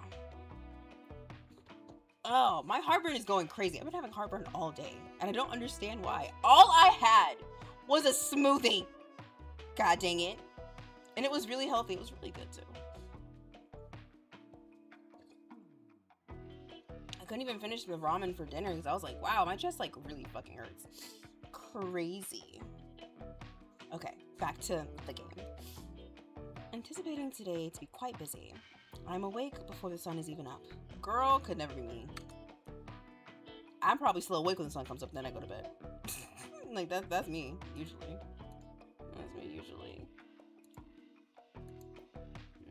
Oh, my heartburn is going crazy. I've been having heartburn all day, and I don't understand why. All I had was a smoothie. God dang it. And it was really healthy. It was really good, too. I couldn't even finish the ramen for dinner because I was like, wow, my chest, like, really fucking hurts. Crazy. Okay, back to the game. Anticipating today to be quite busy. I'm awake before the sun is even up. Girl, could never be me. I'm probably still awake when the sun comes up, then I go to bed. Like, that's me, usually. That's me, usually.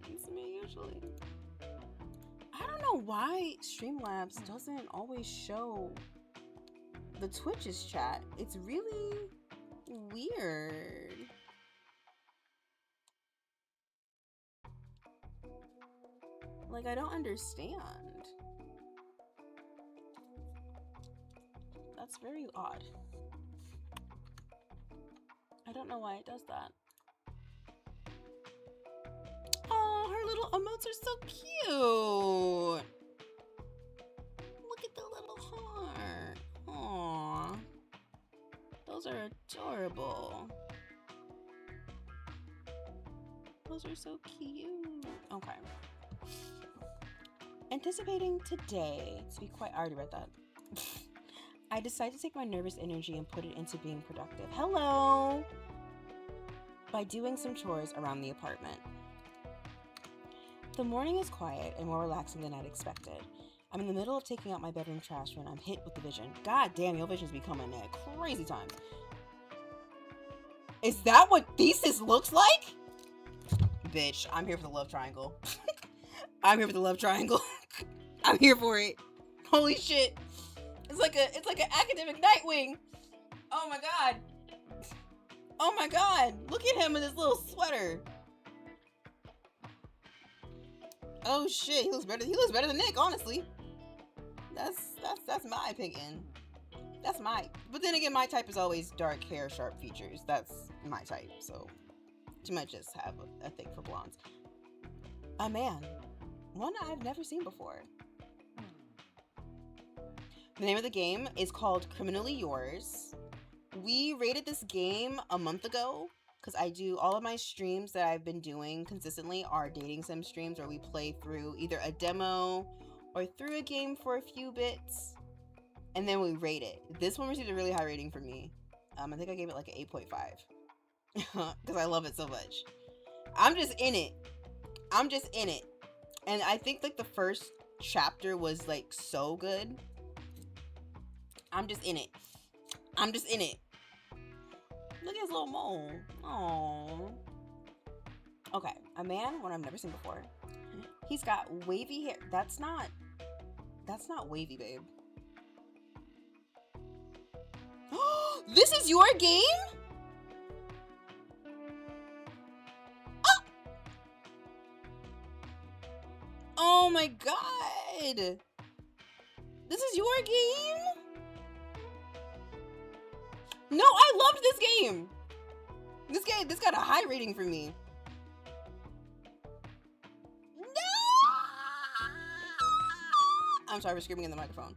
That's me, usually. I don't know why Streamlabs doesn't always show the Twitch's chat. It's really weird. Like, I don't understand. That's very odd. I don't know why it does that. Oh, her little emotes are so cute. Look at the little heart. Aww. Those are adorable. Those are so cute. Okay. Anticipating today to be quite... I already read that. I decided to take my nervous energy and put it into being productive. Hello! By doing some chores around the apartment. The morning is quiet and more relaxing than I'd expected. I'm in the middle of taking out my bedroom trash when I'm hit with the vision. God damn, your vision's becoming at crazy times. Is that what thesis looks like? Bitch, I'm here for the love triangle. I'm here for the love triangle. I'm here for it. Holy shit. It's like an academic Nightwing. Oh my god. Oh my god. Look at him in his little sweater. Oh shit, he looks better than Nick, honestly. That's my opinion. That's my, but then again, my type is always dark hair, sharp features. That's my type, so she might just have a thing for blondes. A man. One I've never seen before. The name of the game is called Criminally Yours. We rated this game a month ago because I do all of my streams that I've been doing consistently are dating sim streams where we play through either a demo or through a game for a few bits and then we rate it. This one received a really high rating from me. I think I gave it like an 8.5 because I love it so much. I'm just in it. And I think like the first chapter was like so good. I'm just in it. Look at his little mole. Aww. Okay, a man, one I've never seen before. He's got wavy hair. That's not wavy, babe. This is your game? Oh my god. This is your game? No, I loved this game. This got a high rating for me. No! I'm sorry for screaming in the microphone.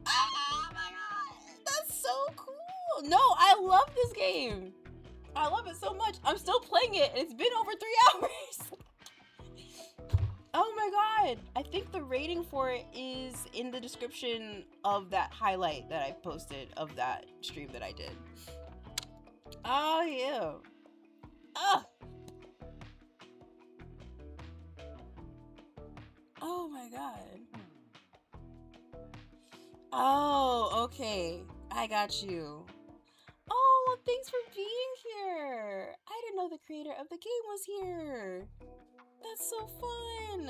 Oh my god. That's so cool. No, I love this game. I love it so much. I'm still playing it. It's been over 3 hours. Oh my god. I think the rating for it is in the description of that highlight that I posted of that stream that I did. Oh yeah. Oh my god. Oh, okay. I got you. Oh, well, thanks for being here. I didn't know the creator of the game was here. That's so fun.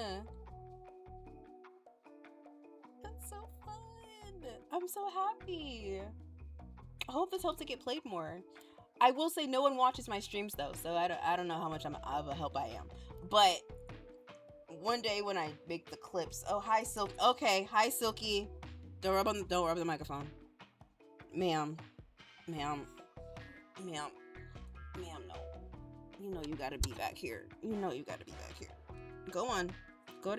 That's so fun. I'm so happy. I hope this helps it get played more. I will say no one watches my streams though, so I don't know how much of a help I am. But one day when I make the clips, oh hi Silk, okay, hi Silky, don't rub the microphone, ma'am, no, you know you gotta be back here. Go on, go.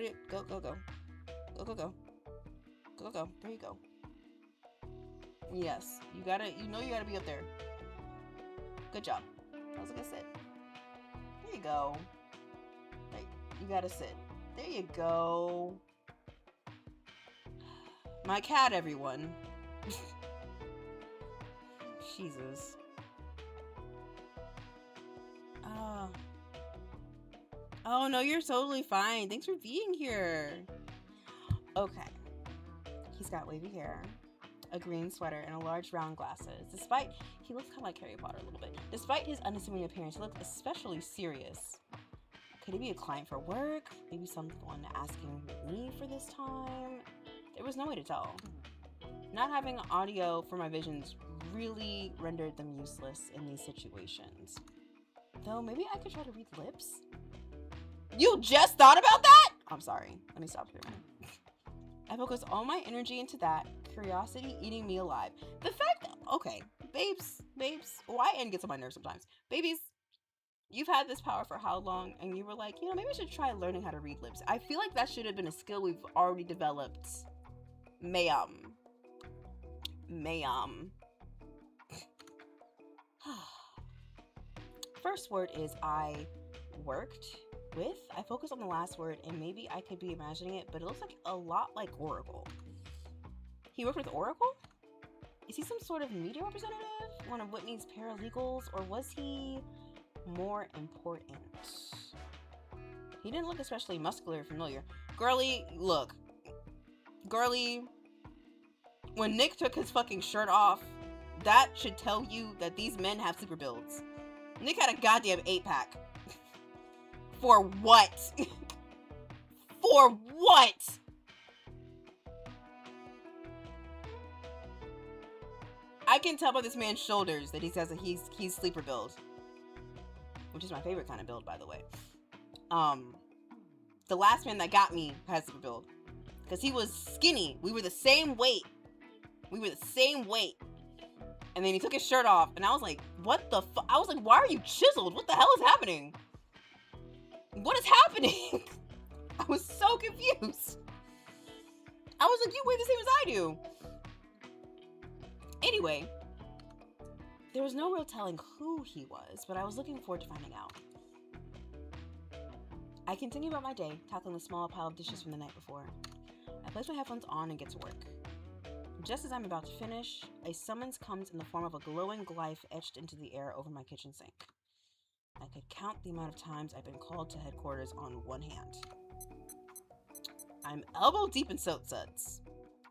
There you go. Yes, you gotta be up there. Good job. I was gonna sit. There you go. You gotta sit. There you go. My cat, everyone. Jesus. Oh no, you're totally fine. Thanks for being here. Okay. He's got wavy hair, a green sweater, and a large round glasses. He looks kind of like Harry Potter a little bit. Despite his unassuming appearance, he looks especially serious. Could he be a client for work? Maybe someone asking me for this time? There was no way to tell. Not having audio for my visions really rendered them useless in these situations. Though maybe I could try to read lips? You just thought about that? I'm sorry. Let me stop here a minute. I focus all my energy into that, curiosity eating me alive. The fact that, okay, babes, YN gets on my nerves sometimes. Babies, you've had this power for how long? And you were like, maybe I should try learning how to read lips. I feel like that should have been a skill we've already developed. Ma'am. First word is I worked with. I focus on the last word, and maybe I could be imagining it, but it looks like a lot like Oracle. He worked with Oracle? Is he some sort of media representative? One of Whitney's paralegals? Or was he more important? He didn't look especially muscular or familiar. Girly, look. Girly, when Nick took his fucking shirt off, that should tell you that these men have super builds. Nick had a goddamn 8-pack. For what? For what? I can tell by this man's shoulders that he's sleeper build, which is my favorite kind of build, by the way. The last man that got me has sleeper build because he was skinny. We were the same weight. And then he took his shirt off, and I was like, "What the fuck?" I was like, "Why are you chiseled? What the hell is happening? What is happening?" I was so confused. I was like, "You weigh the same as I do." Anyway, there was no real telling who he was, but I was looking forward to finding out. I continue about my day, tackling the small pile of dishes from the night before. I place my headphones on and get to work. Just as I'm about to finish, a summons comes in the form of a glowing glyph etched into the air over my kitchen sink. I could count the amount of times I've been called to headquarters on one hand. I'm elbow deep in soap suds.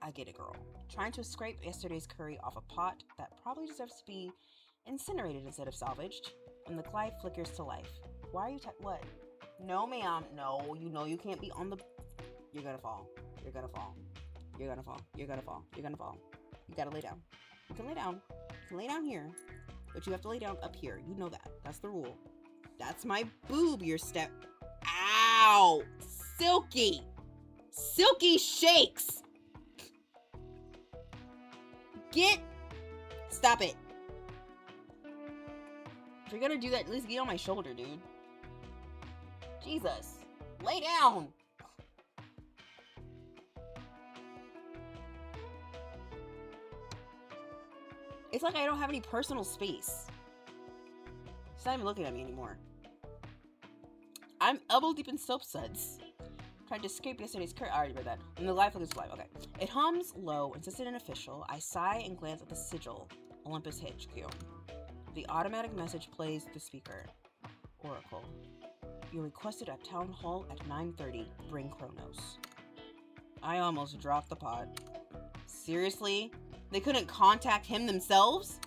I get it, girl. Trying to scrape yesterday's curry off a pot that probably deserves to be incinerated instead of salvaged, and the glyph flickers to life. Why are you what? No, ma'am. No, you know you can't be on the... You're gonna fall. You're gonna fall. You're gonna fall. You're gonna fall. You're gonna fall. You gotta lay down. You can lay down. You can lay down here, but you have to lay down up here. You know that. That's the rule. That's my boob, your step. Ow! Silky! Silky shakes! Stop it. If you're gonna do that, at least get on my shoulder, dude. Jesus. Lay down! It's like I don't have any personal space. She's not even looking at me anymore. I'm elbow deep in soap suds. Tried to escape yesterday's curry. I already read that. And the life of this life. Okay. It hums low, insistent and official. I sigh and glance at the sigil. Olympus HQ. The automatic message plays the speaker. Oracle. You requested at Town Hall at 9:30. Bring Kronos. I almost dropped the pod. Seriously? They couldn't contact him themselves?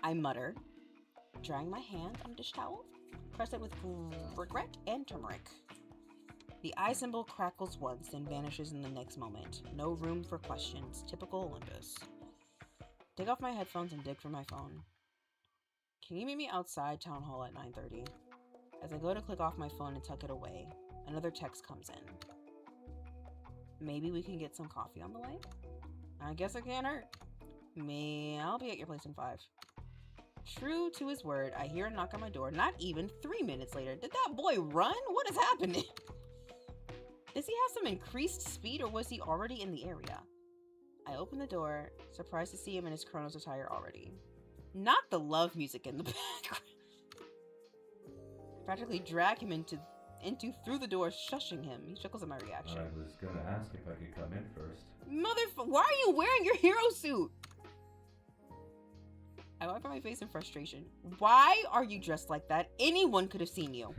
I mutter, drying my hands on a dish towel. Press it with regret and turmeric. The eye symbol crackles once, then vanishes in the next moment. No room for questions. Typical Olympus. Take off my headphones and dig for my phone. Can you meet me outside town hall at 9:30? As I go to click off my phone and tuck it away, another text comes in. Maybe we can get some coffee on the way? I guess it can't hurt. I'll be at your place in 5. True to his word, I hear a knock on my door not even 3 minutes later. Did that boy run? What is happening? Does he have some increased speed or was he already in the area? I open the door, surprised to see him in his Chronos attire already. Not the love music in the background. Practically drag him into through the door, shushing him. He chuckles at my reaction. I was gonna ask if I could come in first. Why are you wearing your hero suit? I wipe my face in frustration. Why are you dressed like that? Anyone could have seen you.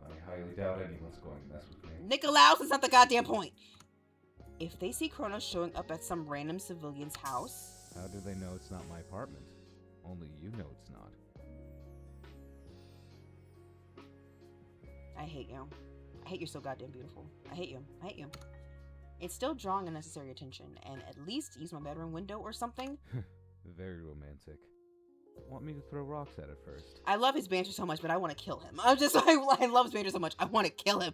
I highly doubt anyone's going to mess with me. Nikolaus is not the goddamn point. If they see Kronos showing up at some random civilian's house... How do they know it's not my apartment? Only you know it's not. I hate you. I hate you're so goddamn beautiful. I hate you. I hate you. It's still drawing unnecessary attention, and at least use my bedroom window or something. Very romantic. Want me to throw rocks at it first? I love his banter so much, but I want to kill him. I love his banter so much, I want to kill him.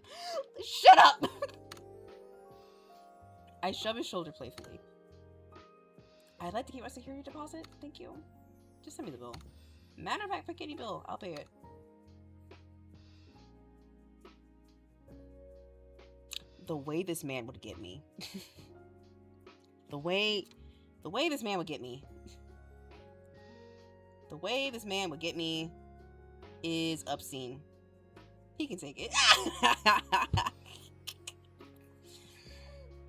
Shut up! I shove his shoulder playfully. I'd like to keep my security deposit. Thank you. Just send me the bill. Matter of fact, pick any bill. I'll pay it. The way this man would get me. The way this man would get me. The way this man would get me is obscene. He can take it.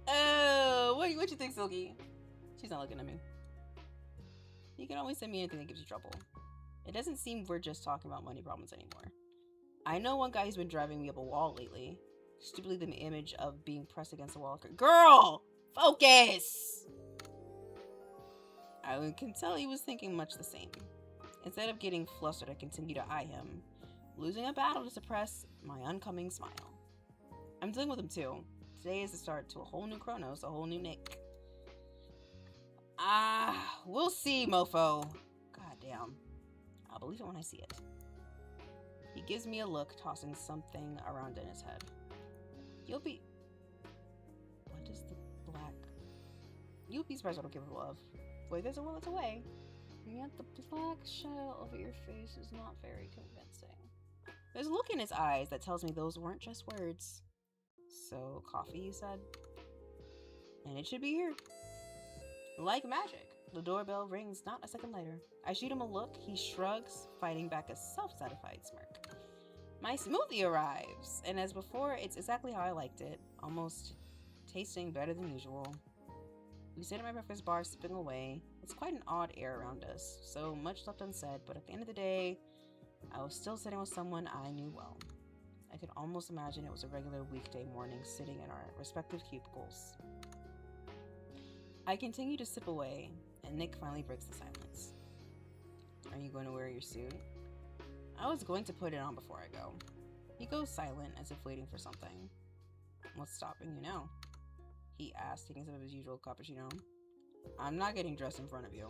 Oh, what you think, Silky? She's not looking at me. You can always send me anything that gives you trouble. It doesn't seem we're just talking about money problems anymore. I know one guy who's been driving me up a wall lately. Stupidly, the image of being pressed against the wall. Girl! Focus! I can tell he was thinking much the same. Instead of getting flustered, I continue to eye him, losing a battle to suppress my oncoming smile. I'm dealing with him too. Today is the start to a whole new Chronos, a whole new Nick. We'll see, mofo. God damn. I'll believe it when I see it. He gives me a look, tossing something around in his head. You'll be... What is the black... You'll be surprised what I'm capable of. Wait, there's a will, it's away. And yet the black shell over your face is not very convincing. There's a look in his eyes that tells me those weren't just words. So, coffee, you said? And it should be here. Like magic, the doorbell rings not a second later. I shoot him a look, he shrugs, fighting back a self-satisfied smirk. My smoothie arrives, and as before, it's exactly how I liked it, almost tasting better than usual. We sit at my breakfast bar, sipping away. It's quite an odd air around us, so much left unsaid, but at the end of the day, I was still sitting with someone I knew well. I could almost imagine it was a regular weekday morning sitting in our respective cubicles. I continue to sip away, and Nick finally breaks the silence. Are you going to wear your suit? I was going to put it on before I go. He goes silent, as if waiting for something. What's stopping you now? He asked, taking some of his usual cappuccino. I'm not getting dressed in front of you.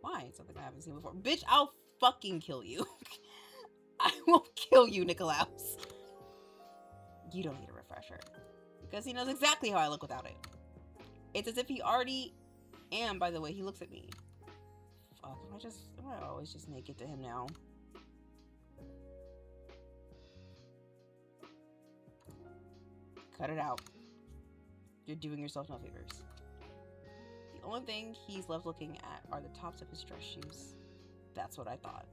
Why? It's something I haven't seen before. Bitch, I'll fucking kill you. I will kill you, Nikolaus. You don't need a refresher. Because he knows exactly how I look without it. It's as if he already am by the way he looks at me. Fuck, am I always just naked to him now? Cut it out. You're doing yourself no favors. The only thing he's left looking at are the tops of his dress shoes. That's what I thought.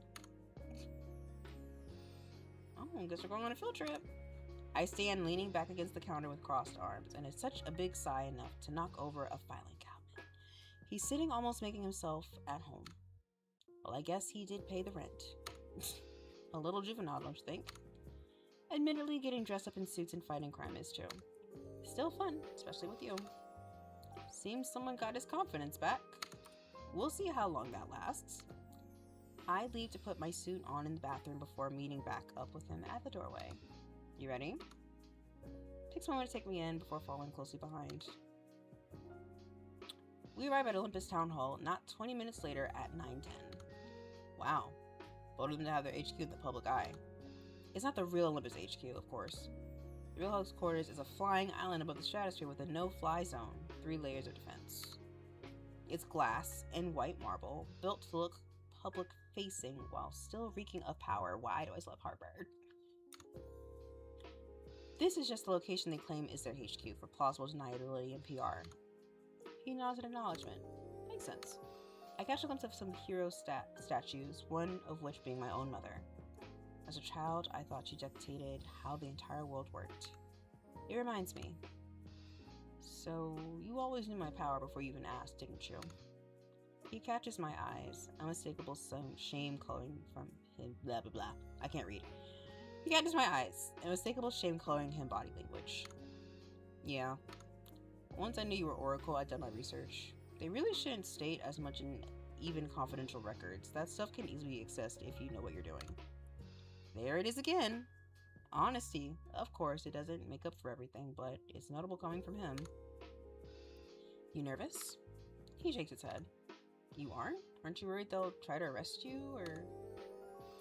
Oh, guess we're going on a field trip. I stand leaning back against the counter with crossed arms, and it's such a big sigh enough to knock over a filing cabinet. He's sitting almost making himself at home. Well, I guess he did pay the rent. A little juvenile, don't you think? Admittedly, getting dressed up in suits and fighting crime is too. Still fun, especially with you. Seems someone got his confidence back. We'll see how long that lasts. I leave to put my suit on in the bathroom before meeting back up with him at the doorway. You ready? Takes a moment to take me in before following closely behind. We arrive at Olympus Town Hall not 20 minutes later at 9:10. Wow. Bold of them to have their HQ in the public eye. It's not the real Olympus HQ, of course. The real headquarters is a flying island above the stratosphere with a no-fly zone, 3 layers of defense. It's glass and white marble, built to look public-facing while still reeking of power. Why do I still have heartburn? This is just the location they claim is their HQ for plausible deniability and PR. He nods in acknowledgement. Makes sense. I catch a glimpse of some hero statues, one of which being my own mother. As a child, I thought she dictated how the entire world worked. It reminds me. So, you always knew my power before you even asked, didn't you? He catches my eyes, unmistakable shame coloring from him, blah blah blah. I can't read. He catches my eyes, unmistakable shame coloring him body language. Yeah. Once I knew you were Oracle, I'd done my research. They really shouldn't state as much in even confidential records. That stuff can easily be accessed if you know what you're doing. There it is again. Honesty. Of course, it doesn't make up for everything, but it's notable coming from him. You nervous? He shakes his head. You aren't? Aren't you worried they'll try to arrest you, or...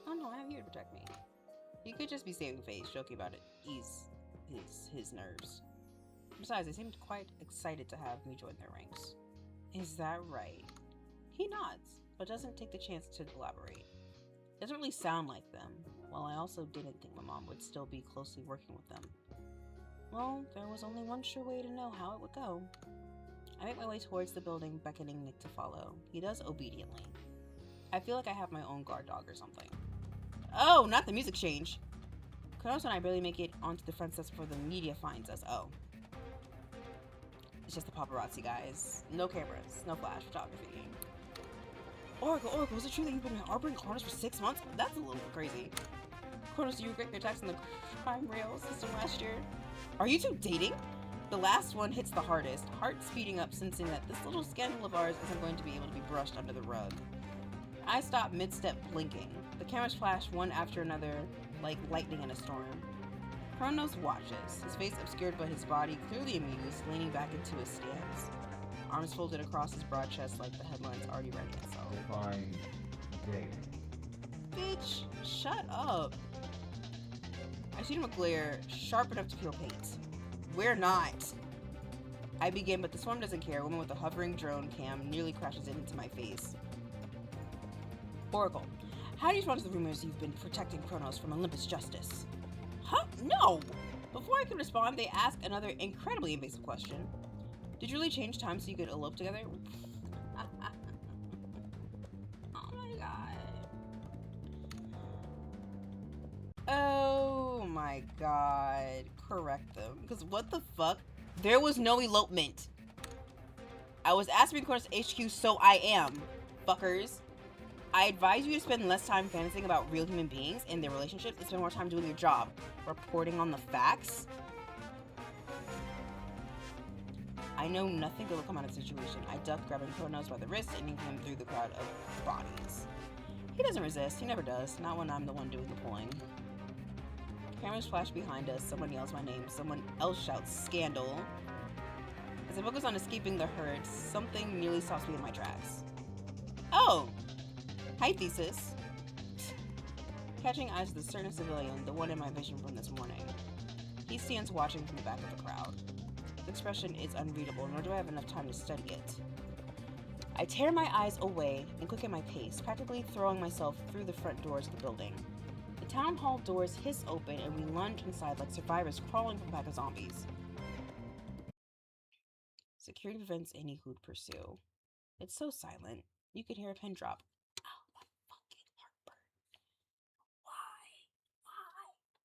Oh no, I have you to protect me. He could just be saving face, joking about it. Ease his nerves. Besides, they seemed quite excited to have me join their ranks. Is that right? He nods, but doesn't take the chance to elaborate. Doesn't really sound like them, while I also didn't think my mom would still be closely working with them. Well, there was only one sure way to know how it would go. I make my way towards the building, beckoning Nick to follow. He does obediently. I feel like I have my own guard dog or something. Oh, not the music change! Kronos and I barely make it onto the front steps before the media finds us. Oh. It's just the paparazzi, guys. No cameras, no flash photography. Oracle, is it true that you've been harboring Kronos for 6 months? That's a little crazy. Kronos, do you regret your attacks on the crime rail system last year? Are you two dating? The last one hits the hardest, heart speeding up, sensing that this little scandal of ours isn't going to be able to be brushed under the rug. I stop mid-step blinking. The cameras flash one after another, like lightning in a storm. Kronos watches, his face obscured but his body clearly amused, leaning back into his stance. Arms folded across his broad chest like the headline's already writing itself. Define dating. Bitch, shut up. I shoot him a glare, sharp enough to peel paint. We're not. I begin, but the swarm doesn't care. A woman with a hovering drone cam nearly crashes into my face. Oracle, how do you respond to the rumors you've been protecting Kronos from Olympus justice? Huh? No! Before I can respond, they ask another incredibly invasive question. Did you really change time so you could elope together? Oh my god. Oh my god. Correct them. Because what the fuck? There was no elopement. I was asked to be Kronos HQ, so I am. Fuckers. I advise you to spend less time fantasizing about real human beings and their relationships and spend more time doing your job. Reporting on the facts? I know nothing good will come out of the situation. I duck, grabbing Kronos by the wrist and yanking him through the crowd of bodies. He doesn't resist. He never does. Not when I'm the one doing the pulling. Cameras flash behind us. Someone yells my name. Someone else shouts, "Scandal." As I focus on escaping the herd, something nearly stops me in my tracks. Oh! Hi, Thesis. Catching eyes with a certain civilian, the one in my vision from this morning. He stands watching from the back of the crowd. His expression is unreadable, nor do I have enough time to study it. I tear my eyes away and quicken my pace, practically throwing myself through the front doors of the building. The town hall doors hiss open and we lunge inside like survivors crawling from a pack of zombies. Security prevents any who'd pursue. It's so silent. You could hear a pin drop. Oh, my fucking heartburn. Why?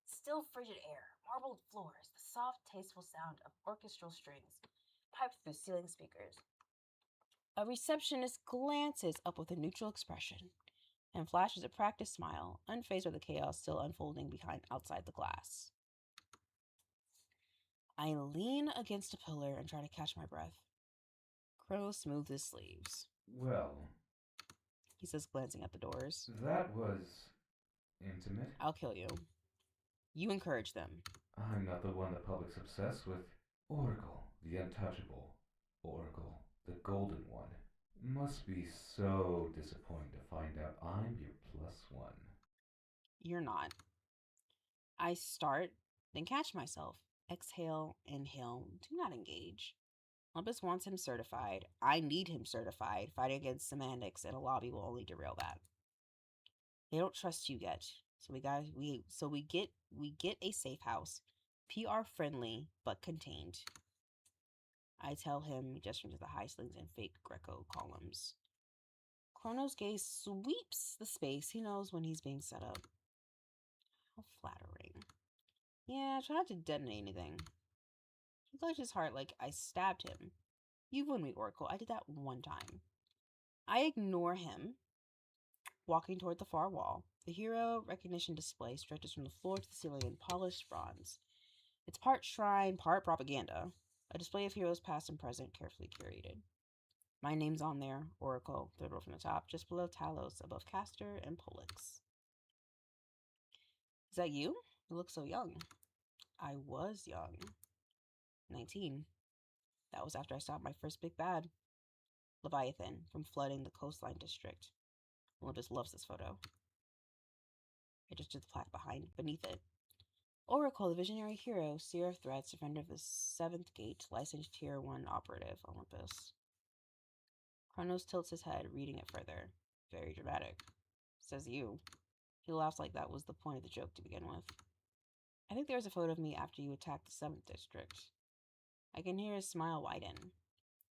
Still frigid air, marbled floors, the soft, tasteful sound of orchestral strings piped through ceiling speakers. A receptionist glances up with a neutral expression and flashes a practiced smile, unfazed by the chaos still unfolding outside the glass. I lean against a pillar and try to catch my breath. Crow smooths his sleeves. Well, he says, glancing at the doors. That was intimate. I'll kill you. You encourage them. I'm not the one the public's obsessed with. Oracle, the untouchable. Oracle, the golden one. Must be so disappointing to find out I'm your +1. You're not. I start, then catch myself. Exhale, inhale, do not engage. Olympus wants him certified. I need him certified. Fighting against semantics in a lobby will only derail that. They don't trust you yet. So we get a safe house. PR friendly, but contained. I tell him, gesturing to the high ceilings and fake Greco columns. Chrono's gaze sweeps the space. He knows when he's being set up. How flattering. Yeah, try not to detonate anything. He clutched his heart like I stabbed him. You've won me, Oracle. I did that one time. I ignore him, walking toward the far wall. The hero recognition display stretches from the floor to the ceiling in polished bronze. It's part shrine, part propaganda. A display of heroes past and present, carefully curated. My name's on there, Oracle, third row from the top, just below Talos, above Castor and Pollux. Is that you? You look so young. I was young. 19. That was after I stopped my first big bad, Leviathan, from flooding the coastline district. Olympus loves this photo. I just did the plaque beneath it. Oracle, the visionary hero, seer of threats, defender of the 7th gate, licensed tier 1 operative, Olympus. Kronos tilts his head, reading it further. Very dramatic. Says you. He laughs like that was the point of the joke to begin with. I think there was a photo of me after you attacked the 7th district. I can hear his smile widen.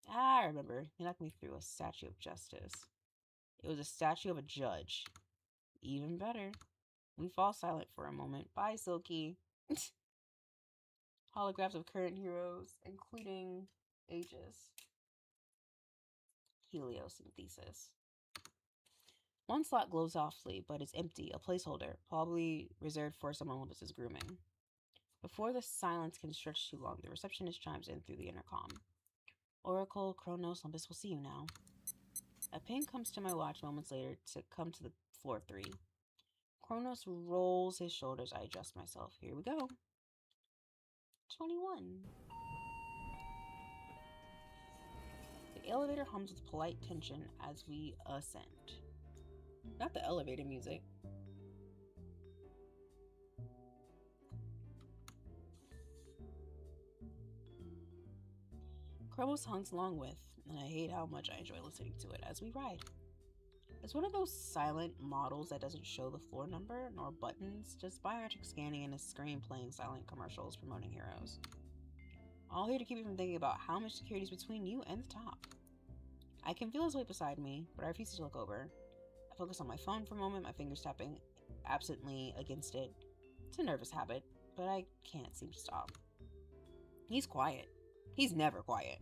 I remember. He knocked me through a statue of justice. It was a statue of a judge. Even better. We fall silent for a moment. Bye, Silky. Holographs of current heroes, including Aegis. Heliosynthesis. One slot glows softly, but is empty, a placeholder, probably reserved for someone Olympus's grooming. Before the silence can stretch too long, the receptionist chimes in through the intercom. Oracle, Kronos, Olympus will see you now. A ping comes to my watch moments later to come to the floor 3. Kronos rolls his shoulders. I adjust myself. Here we go. 21. The elevator hums with polite tension as we ascend. Not the elevator music. Kronos hunks along with, and I hate how much I enjoy listening to it as we ride. It's one of those silent models that doesn't show the floor number nor buttons, just biometric scanning and a screen playing silent commercials promoting heroes. All here to keep me from thinking about how much security is between you and the top. I can feel his weight beside me, but I refuse to look over. I focus on my phone for a moment, my fingers tapping absently against it. It's a nervous habit, but I can't seem to stop. He's quiet. He's never quiet.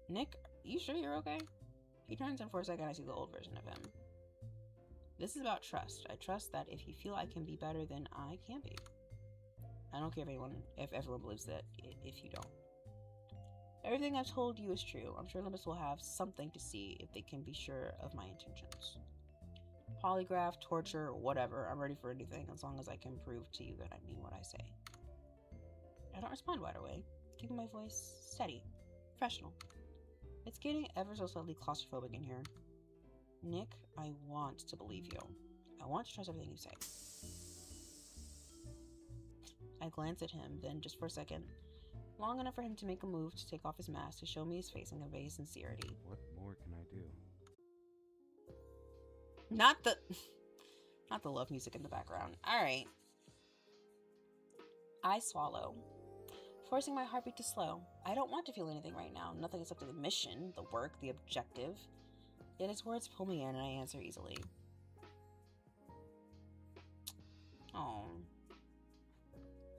Nick, you sure you're okay? He turns and for a second I see the old version of him. This is about trust. I trust that if you feel I can be better, then I can be. I don't care if everyone believes that if you don't. Everything I've told you is true. I'm sure Olympus will have something to see if they can be sure of my intentions. Polygraph, torture, whatever. I'm ready for anything as long as I can prove to you that I mean what I say. I don't respond right away, keeping my voice steady, professional. It's getting ever so slightly claustrophobic in here. Nick, I want to believe you. I want to trust everything you say. I glance at him, then just for a second, long enough for him to make a move to take off his mask to show me his face and convey his sincerity. What more can I do? Not the love music in the background. All right. I swallow, forcing my heartbeat to slow. I don't want to feel anything right now. Nothing except the mission, the work, the objective. Yet his words pull me in and I answer easily. Oh.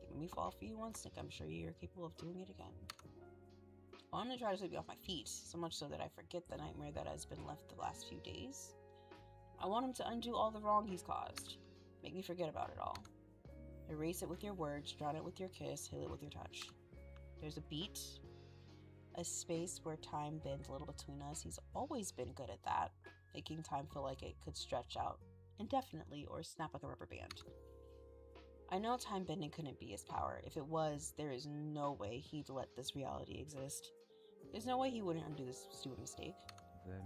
You made me fall for you once, Nick. I'm sure you're capable of doing it again. Well, I'm gonna try to sweep you off my feet, so much so that I forget the nightmare that has been left the last few days. I want him to undo all the wrong he's caused. Make me forget about it all. Erase it with your words, drown it with your kiss, heal it with your touch. There's a beat, a space where time bends a little between us. He's always been good at that, making time feel like it could stretch out indefinitely or snap like a rubber band. I know time bending couldn't be his power. If it was, there is no way he'd let this reality exist. There's no way he wouldn't undo this stupid mistake. Then,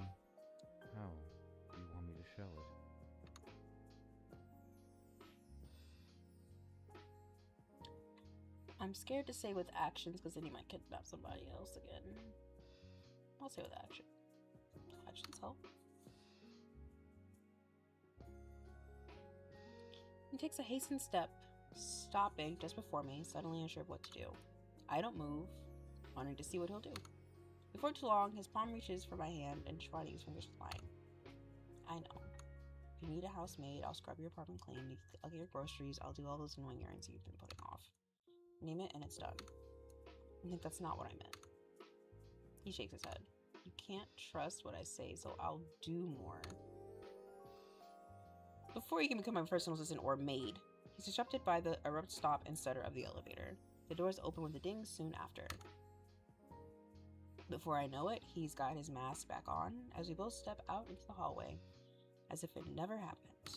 how do you want me to show it? I'm scared to say with actions because then he might kidnap somebody else again. I'll say with action. Actions help. He takes a hastened step, stopping just before me, suddenly unsure of what to do. I don't move, wanting to see what he'll do. Before too long, his palm reaches for my hand and running his fingers with mine. I know. If you need a housemaid, I'll scrub your apartment clean. I'll get your groceries. I'll do all those annoying errands you've been putting off. Name it and it's done. I think that's not what I meant. He shakes his head. You can't trust what I say, so I'll do more. Before he can become my personal assistant or maid, he's disrupted by the abrupt stop and stutter of the elevator. The doors open with a ding soon after. Before I know it, he's got his mask back on as we both step out into the hallway, as if it never happened.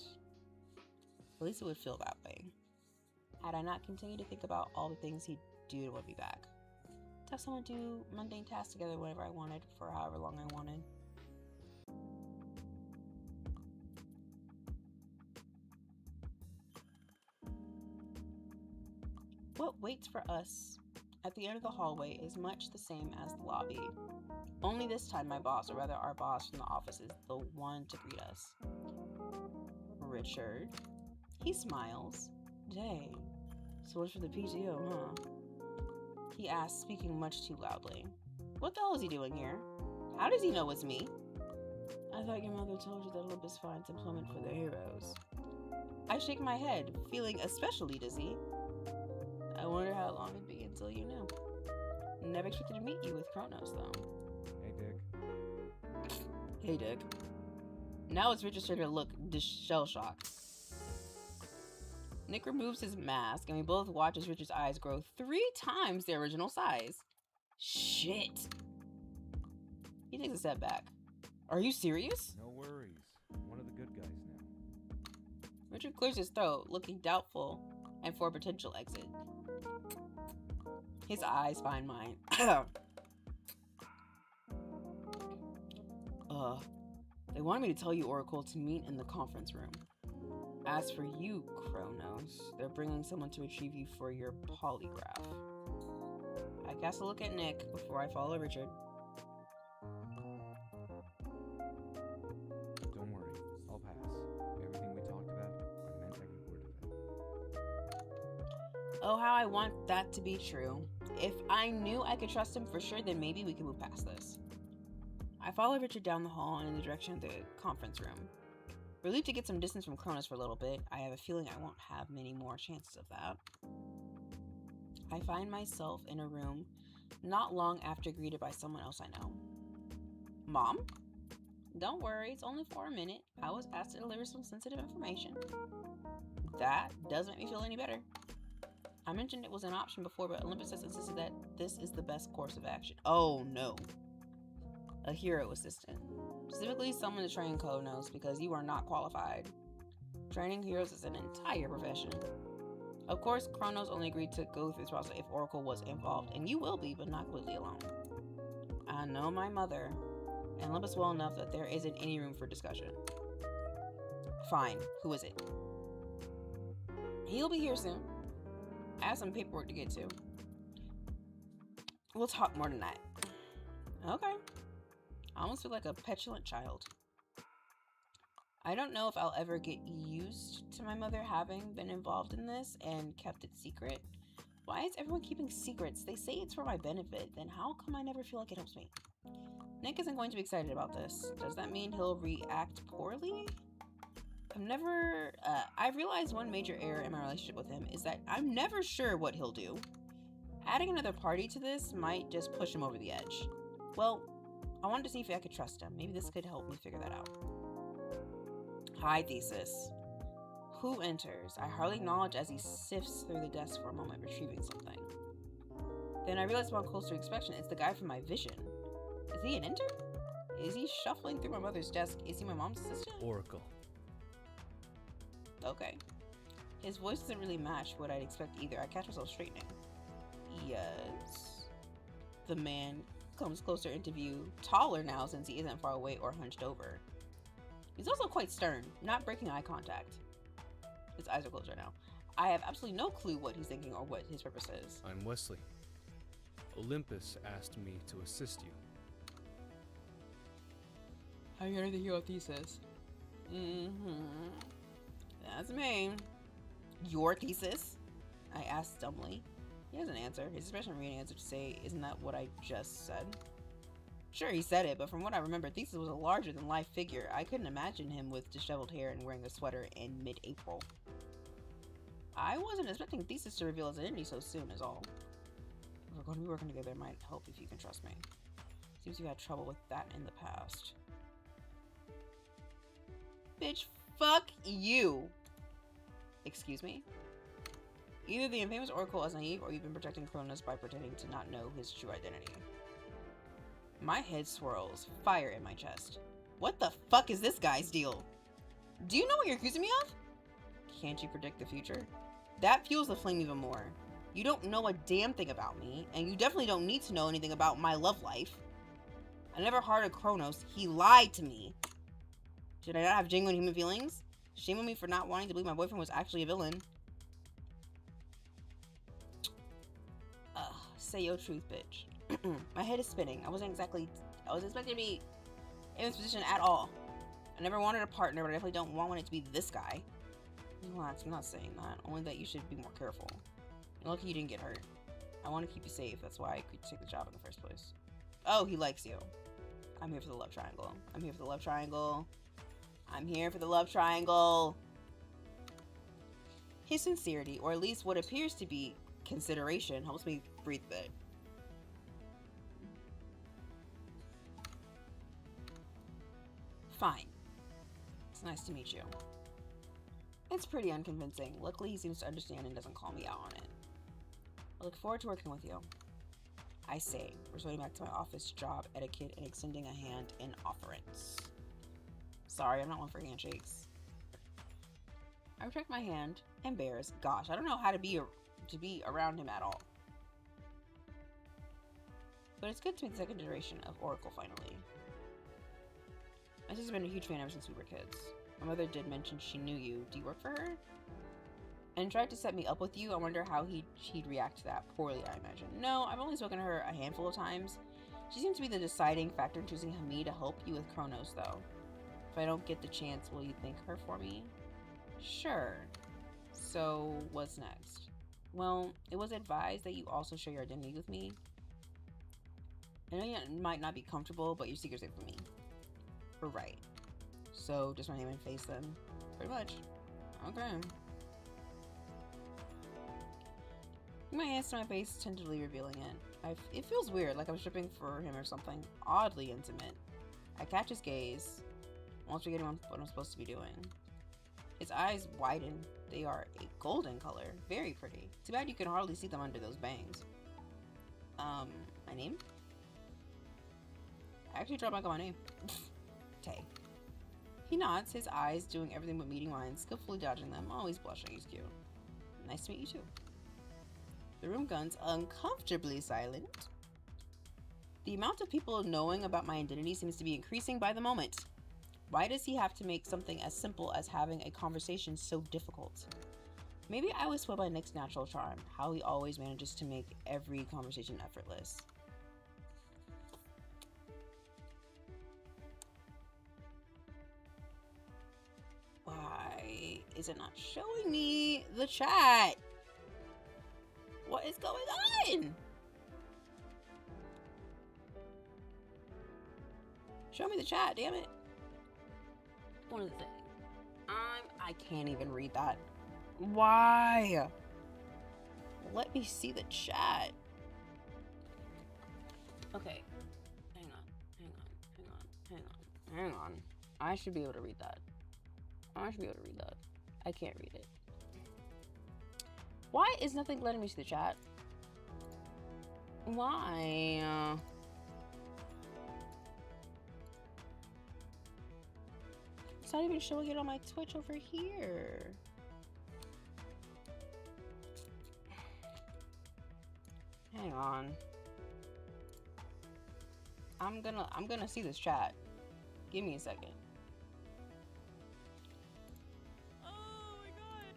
At least it would feel that way. Had I not continued to think about all the things he'd do to want me back. Tell someone to do mundane tasks together whenever I wanted, for however long I wanted. What waits for us at the end of the hallway is much the same as the lobby. Only this time my boss, or rather our boss from the office, is the one to greet us. Richard. He smiles. Dang. So what's for the PTO, huh? He asks, speaking much too loudly. What the hell is he doing here? How does he know it's me? I thought your mother told you that Olympus finds employment for their heroes. I shake my head, feeling especially dizzy. I wonder how long it'd be until you knew. Never expected to meet you with Kronos, though. Hey, Dick. Hey, Dick. Now it's Richard's turn to look shell-shocked. Nick removes his mask, and we both watch as Richard's eyes grow 3 times their original size. Shit. He takes a step back. Are you serious? No worries. One of the good guys now. Richard clears his throat, looking doubtful and for a potential exit. His eyes find mine. They wanted me to tell you, Oracle, to meet in the conference room. As for you, Kronos, they're bringing someone to retrieve you for your polygraph. I cast a look at Nick before I follow Richard. Don't worry, I'll pass. Everything we talked about, I meant every word of it. Oh, how I want that to be true. If I knew I could trust him for sure, then maybe we could move past this. I follow Richard down the hall and in the direction of the conference room. Relieved to get some distance from Kronos for a little bit, I have a feeling I won't have many more chances of that. I find myself in a room not long after greeted by someone else I know. Mom? Don't worry, it's only for a minute. I was asked to deliver some sensitive information. That doesn't make me feel any better. I mentioned it was an option before, but Olympus has insisted that this is the best course of action. Oh no. A hero assistant. Specifically someone to train Kronos because you are not qualified. Training heroes is an entire profession. Of course, Kronos only agreed to go through this process if Oracle was involved, and you will be, but not completely alone. I know my mother and Olympus well enough that there isn't any room for discussion. Fine, who is it? He'll be here soon. I have some paperwork to get to. We'll talk more tonight. Okay. I almost feel like a petulant child. I don't know if I'll ever get used to my mother having been involved in this and kept it secret. Why is everyone keeping secrets? They say it's for my benefit, then how come I never feel like it helps me? Nick isn't going to be excited about this. Does that mean he'll react poorly? I've realized one major error in my relationship with him is that I'm never sure what he'll do. Adding another party to this might just push him over the edge. Well, I wanted to see if I could trust him. Maybe this could help me figure that out. Hi, Thesis. Who enters? I hardly acknowledge as he sifts through the desk for a moment, retrieving something. Then I realize upon closer inspection, it's the guy from my vision. Is he an intern? Is he shuffling through my mother's desk? Is he my mom's assistant? Oracle. Okay. His voice doesn't really match what I'd expect either. I catch myself straightening. Yes. The man comes closer into view, taller now since he isn't far away or hunched over. He's also quite stern, not breaking eye contact. His eyes are closed right now. I have absolutely no clue what he's thinking or what his purpose is. I'm Wesley. Olympus asked me to assist you. Have you heard the hero thesis? That's me. Your thesis? I asked dumbly. He doesn't answer. His expression reading answer to say, isn't that what I just said? Sure, he said it, but from what I remember, Thesis was a larger-than-life figure. I couldn't imagine him with disheveled hair and wearing a sweater in mid-April. I wasn't expecting Thesis to reveal his identity so soon, is all. If we're going to be working together, it might help if you can trust me. Seems you had trouble with that in the past. Bitch, fuck you! Excuse me? Either the infamous Oracle is naive, or you've been protecting Kronos by pretending to not know his true identity. My head swirls, fire in my chest. What the fuck is this guy's deal? Do you know what you're accusing me of? Can't you predict the future? That fuels the flame even more. You don't know a damn thing about me, and you definitely don't need to know anything about my love life. I never hearted Kronos. He lied to me. Did I not have genuine human feelings? Shame on me for not wanting to believe my boyfriend was actually a villain. Say your truth, bitch. My head is spinning. I wasn't expecting to be in this position at all. I never wanted a partner, but I definitely don't want it to be this guy. Relax, I'm not saying that. Only that you should be more careful. You're lucky you didn't get hurt. I want to keep you safe. That's why I could take the job in the first place. Oh, he likes you. I'm here for the love triangle. I'm here for the love triangle. I'm here for the love triangle. His sincerity, or at least what appears to be consideration, helps me breathe a bit. Fine. It's nice to meet you. It's pretty unconvincing. Luckily, he seems to understand and doesn't call me out on it. I look forward to working with you. I say, resorting back to my office job etiquette and extending a hand in offerance. Sorry, I'm not one for handshakes. I retract my hand, embarrassed. Gosh, I don't know how to be around him at all. But it's good to meet the second generation of Oracle finally. My sister's been a huge fan ever since we were kids. My mother did mention she knew you. Do you work for her? And tried to set me up with you. I wonder how he'd react to that. Poorly, I imagine. No, I've only spoken to her a handful of times. She seems to be the deciding factor in choosing me to help you with Kronos, though. If I don't get the chance, will you thank her for me? Sure. So, what's next? Well, it was advised that you also share your identity with me. I know you might not be comfortable, but your secret's safe for me. Right. So, just my name and face then? Pretty much. Okay. My hands to my face, tentatively revealing it. It feels weird, like I'm stripping for him or something. Oddly intimate. I catch his gaze, almost forgetting what I'm supposed to be doing. His eyes widen. They are a golden color. Very pretty. Too bad you can hardly see them under those bangs. My name? I actually dropped back on my name. Tay. He nods, his eyes doing everything but meeting mine, skillfully dodging them, always blushing. He's cute. Nice to meet you too. The room guns uncomfortably silent. The amount of people knowing about my identity seems to be increasing by the moment. Why does he have to make something as simple as having a conversation so difficult? Maybe I was swayed by Nick's natural charm, how he always manages to make every conversation effortless. Why is it not showing me the chat? What is going on? Show me the chat, damn it. What is it? I can't even read that. Why? Let me see the chat. Okay. Hang on. I should be able to read that. I can't read it. Why is nothing letting me see the chat? Why? It's not even showing it on my Twitch over here. on. I'm gonna see this chat. Give me a second. Oh my god.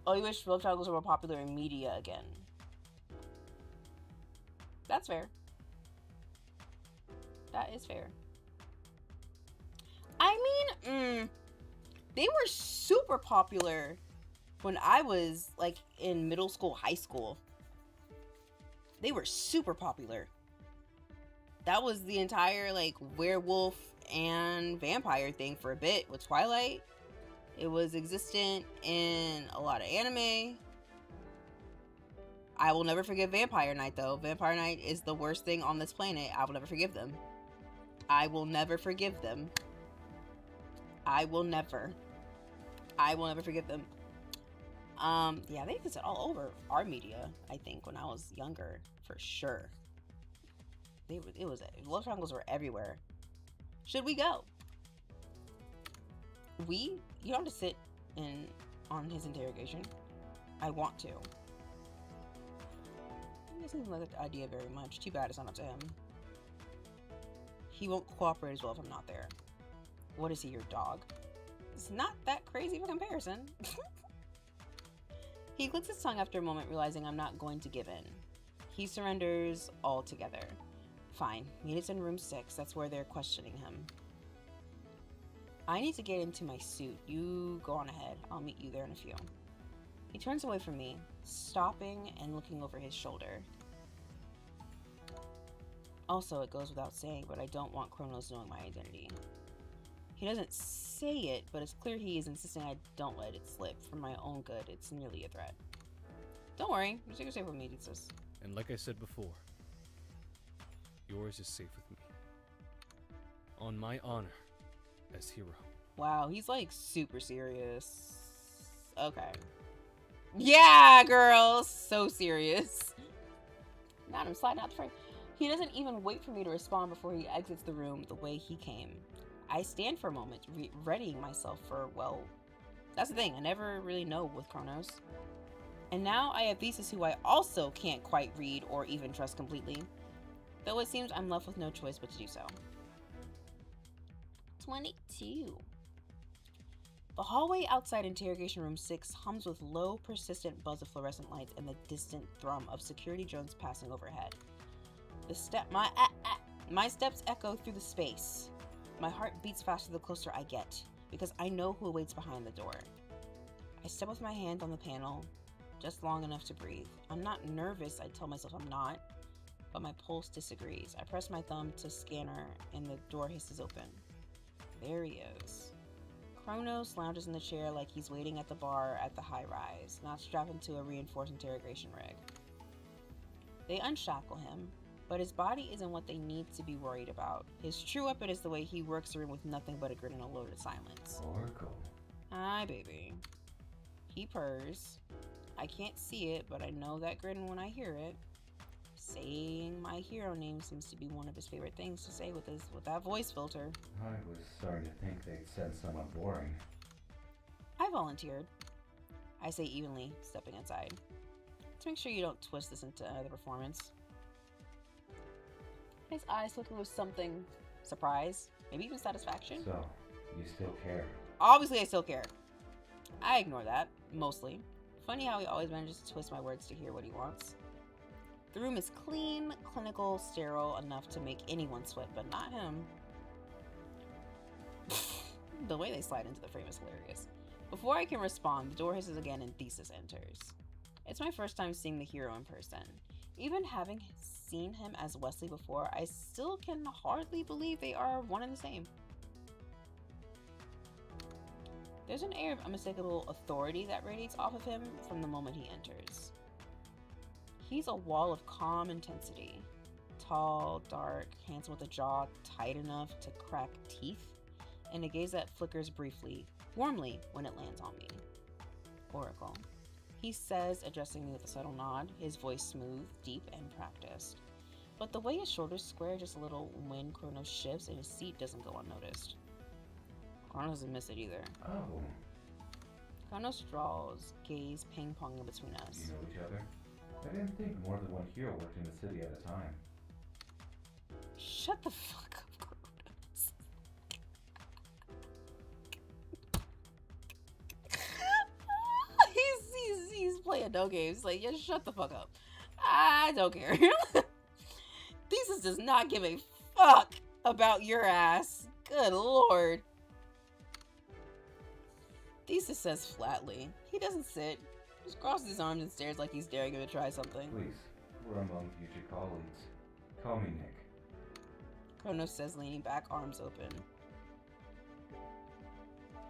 Oh, you wish love triangles were more popular in media again. That's fair. That is fair. I mean, they were super popular when I was like in middle school, high school. They were super popular. That was the entire like werewolf and vampire thing for a bit with Twilight. It was existent in a lot of anime. I will never forgive Vampire Knight though. Vampire Knight is the worst thing on this planet. I will never forgive them. I will never forgive them. I will never forgive them. Yeah, they existed all over our media, I think, when I was younger, for sure. Love triangles were everywhere. Should we go? You don't have to sit on his interrogation. I want to. He doesn't like the idea very much. Too bad it's not up to him. He won't cooperate as well if I'm not there. What is he, your dog? It's not that crazy of a comparison. He clicks his tongue after a moment, realizing I'm not going to give in. He surrenders altogether. Fine, meet us in room 6. That's where they're questioning him. I need to get into my suit. You go on ahead. I'll meet you there in a few. He turns away from me, stopping and looking over his shoulder. Also, it goes without saying, but I don't want Kronos knowing my identity. He doesn't say it, but it's clear he is insisting I don't let it slip. For my own good, it's merely a threat. Don't worry, your secret's safe with me, Jesus. And like I said before, yours is safe with me. On my honor as hero. Wow, he's like super serious. Okay. Yeah, girls, so serious. Not him sliding out the frame. He doesn't even wait for me to respond before he exits the room the way he came. I stand for a moment, readying myself for, well, that's the thing, I never really know with Kronos. And now I have Thesis, who I also can't quite read or even trust completely. Though it seems I'm left with no choice but to do so. 22. The hallway outside interrogation room 6 hums with low, persistent buzz of fluorescent lights and the distant thrum of security drones passing overhead. My steps echo through the space. My heart beats faster the closer I get, because I know who awaits behind the door. I step with my hand on the panel, just long enough to breathe. I'm not nervous, I tell myself I'm not, but my pulse disagrees. I press my thumb to scanner, and the door hisses open. There he is. Kronos lounges in the chair like he's waiting at the bar at the high rise, not strapped into a reinforced interrogation rig. They unshackle him, but his body isn't what they need to be worried about. His true weapon is the way he works the room with nothing but a grin and a loaded silence. Oracle. Hi, baby. He purrs. I can't see it, but I know that grin when I hear it. Saying my hero name seems to be one of his favorite things to say with that voice filter. I was starting to think they'd said someone boring. I volunteered. I say evenly, stepping inside. To make sure you don't twist this into another performance. His eyes flicker with something. Surprise. Maybe even satisfaction. So, you still care? Obviously I still care. I ignore that, mostly. Funny how he always manages to twist my words to hear what he wants. The room is clean, clinical, sterile, enough to make anyone sweat, but not him. The way they slide into the frame is hilarious. Before I can respond, the door hisses again and Thesis enters. It's my first time seeing the hero in person. Even having seen him as Wesley before, I still can hardly believe they are one and the same. There's an air of unmistakable authority that radiates off of him from the moment he enters. He's a wall of calm intensity. Tall, dark, handsome with a jaw tight enough to crack teeth, and a gaze that flickers briefly, warmly, when it lands on me. Oracle. He says, addressing me with a subtle nod, his voice smooth, deep, and practiced. But the way his shoulders square just a little when Kronos shifts and his seat doesn't go unnoticed. Kronos doesn't miss it either. Oh. Kronos draws, gaze ping-ponging between us. You know each other? I didn't think more than one hero worked in the city at a time. Shut the fuck up, Kronos. he's playing no games. Like, yeah, shut the fuck up. I don't care. Thesis does not give a fuck about your ass. Good lord. Thesis says flatly. He doesn't sit. Just crosses his arms and stares like he's daring him to try something. Please, we're among future colleagues. Call me Nick. Kronos says, leaning back, arms open.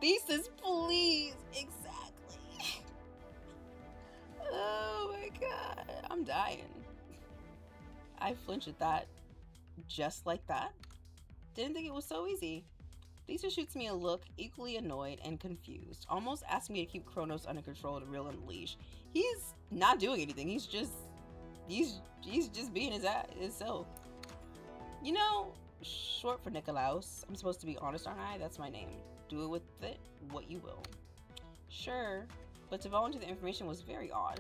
Thesis, please! Exactly. Oh my god. I'm dying. I flinch at that. Just like that? Didn't think it was so easy. Thesis shoots me a look, equally annoyed and confused, almost asking me to keep Kronos under control to reel in the leash. He's not doing anything. He's just being his self. You know, short for Nikolaus. I'm supposed to be honest, aren't I? That's my name. Do it with it what you will. Sure, but to volunteer the information was very odd.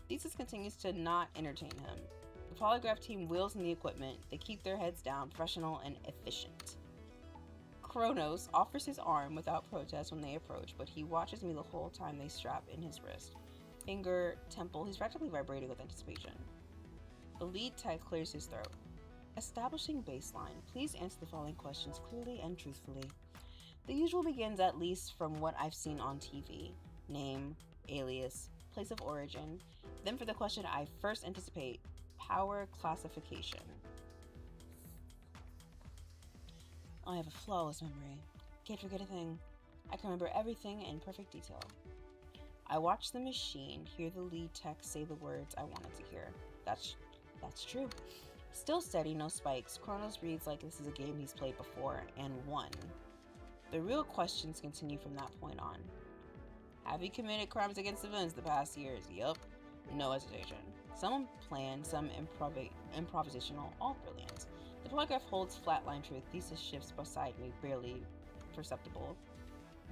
Thesis continues to not entertain him. The polygraph team wheels in the equipment. They keep their heads down, professional and efficient. Kronos offers his arm without protest when they approach, but he watches me the whole time they strap in his wrist. Finger, temple, he's practically vibrating with anticipation. The lead tech clears his throat. Establishing baseline. Please answer the following questions clearly and truthfully. The usual begins at least from what I've seen on TV. Name, alias, place of origin. Then for the question I first anticipate, power classification. I have a flawless memory. Can't forget a thing. I can remember everything in perfect detail. I watch the machine, hear the lead tech say the words I wanted to hear. That's true. Still steady, no spikes. Kronos reads like this is a game he's played before and won. The real questions continue from that point on. Have you committed crimes against civilians the past years? Yup. No hesitation. Some planned, some improvisational, all brilliant. The polygraph holds flatline truth. Thesis shifts beside me, barely perceptible.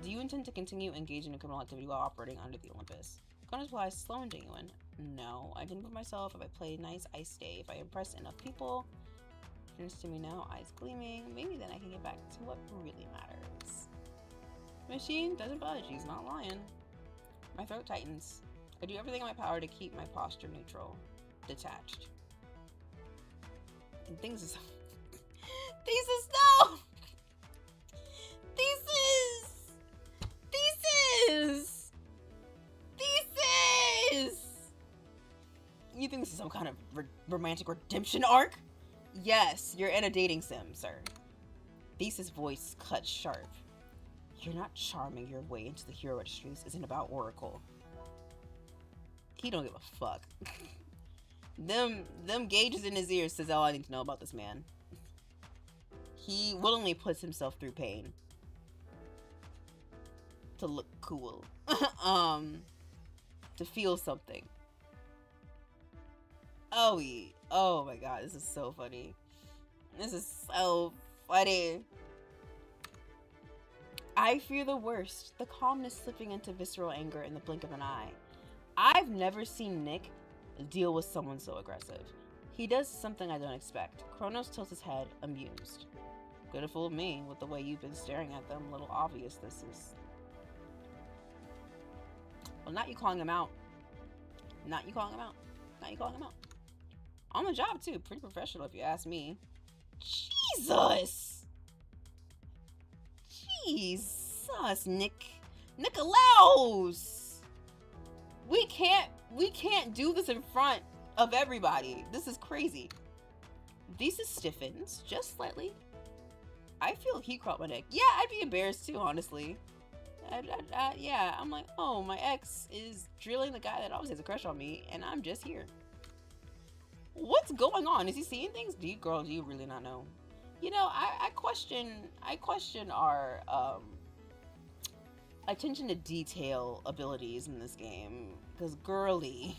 Do you intend to continue engaging in criminal activity while operating under the Olympus? Kronos replies, slow and genuine. No, I can prove myself if I play nice, I stay. If I impress enough people, turns to me now, eyes gleaming. Maybe then I can get back to what really matters. The machine doesn't budge. He's not lying. My throat tightens. I do everything in my power to keep my posture neutral, detached. And things is... Thesis, no! Thesis! Thesis! Thesis! You think this is some kind of romantic redemption arc? Yes, you're in a dating sim, sir. Thesis' voice cut sharp. You're not charming your way into the hero registry. This isn't about Oracle. He don't give a fuck. Them gauges in his ears says all I need to know about this man. He willingly puts himself through pain to look cool. To feel something. Oh my god, this is so funny. This is so funny. I fear the worst, the calmness slipping into visceral anger in the blink of an eye. I've never seen Nick deal with someone so aggressive. He does something I don't expect. Kronos tilts his head, amused. Could have fooled me with the way you've been staring at them. A little obvious this is. Well, not you calling him out. Not you calling him out. Not you calling him out. On the job, too. Pretty professional, if you ask me. Jesus! Jesus, Nikolaus! We can't do this in front of everybody. This is crazy. Thesis stiffens, just slightly. I feel he crawled my neck. Yeah, I'd be embarrassed too, honestly. Yeah, I'm like, oh, my ex is drilling the guy that always has a crush on me, and I'm just here. What's going on? Is he seeing things? Do you really not know? You know, I question our attention to detail abilities in this game, because girly,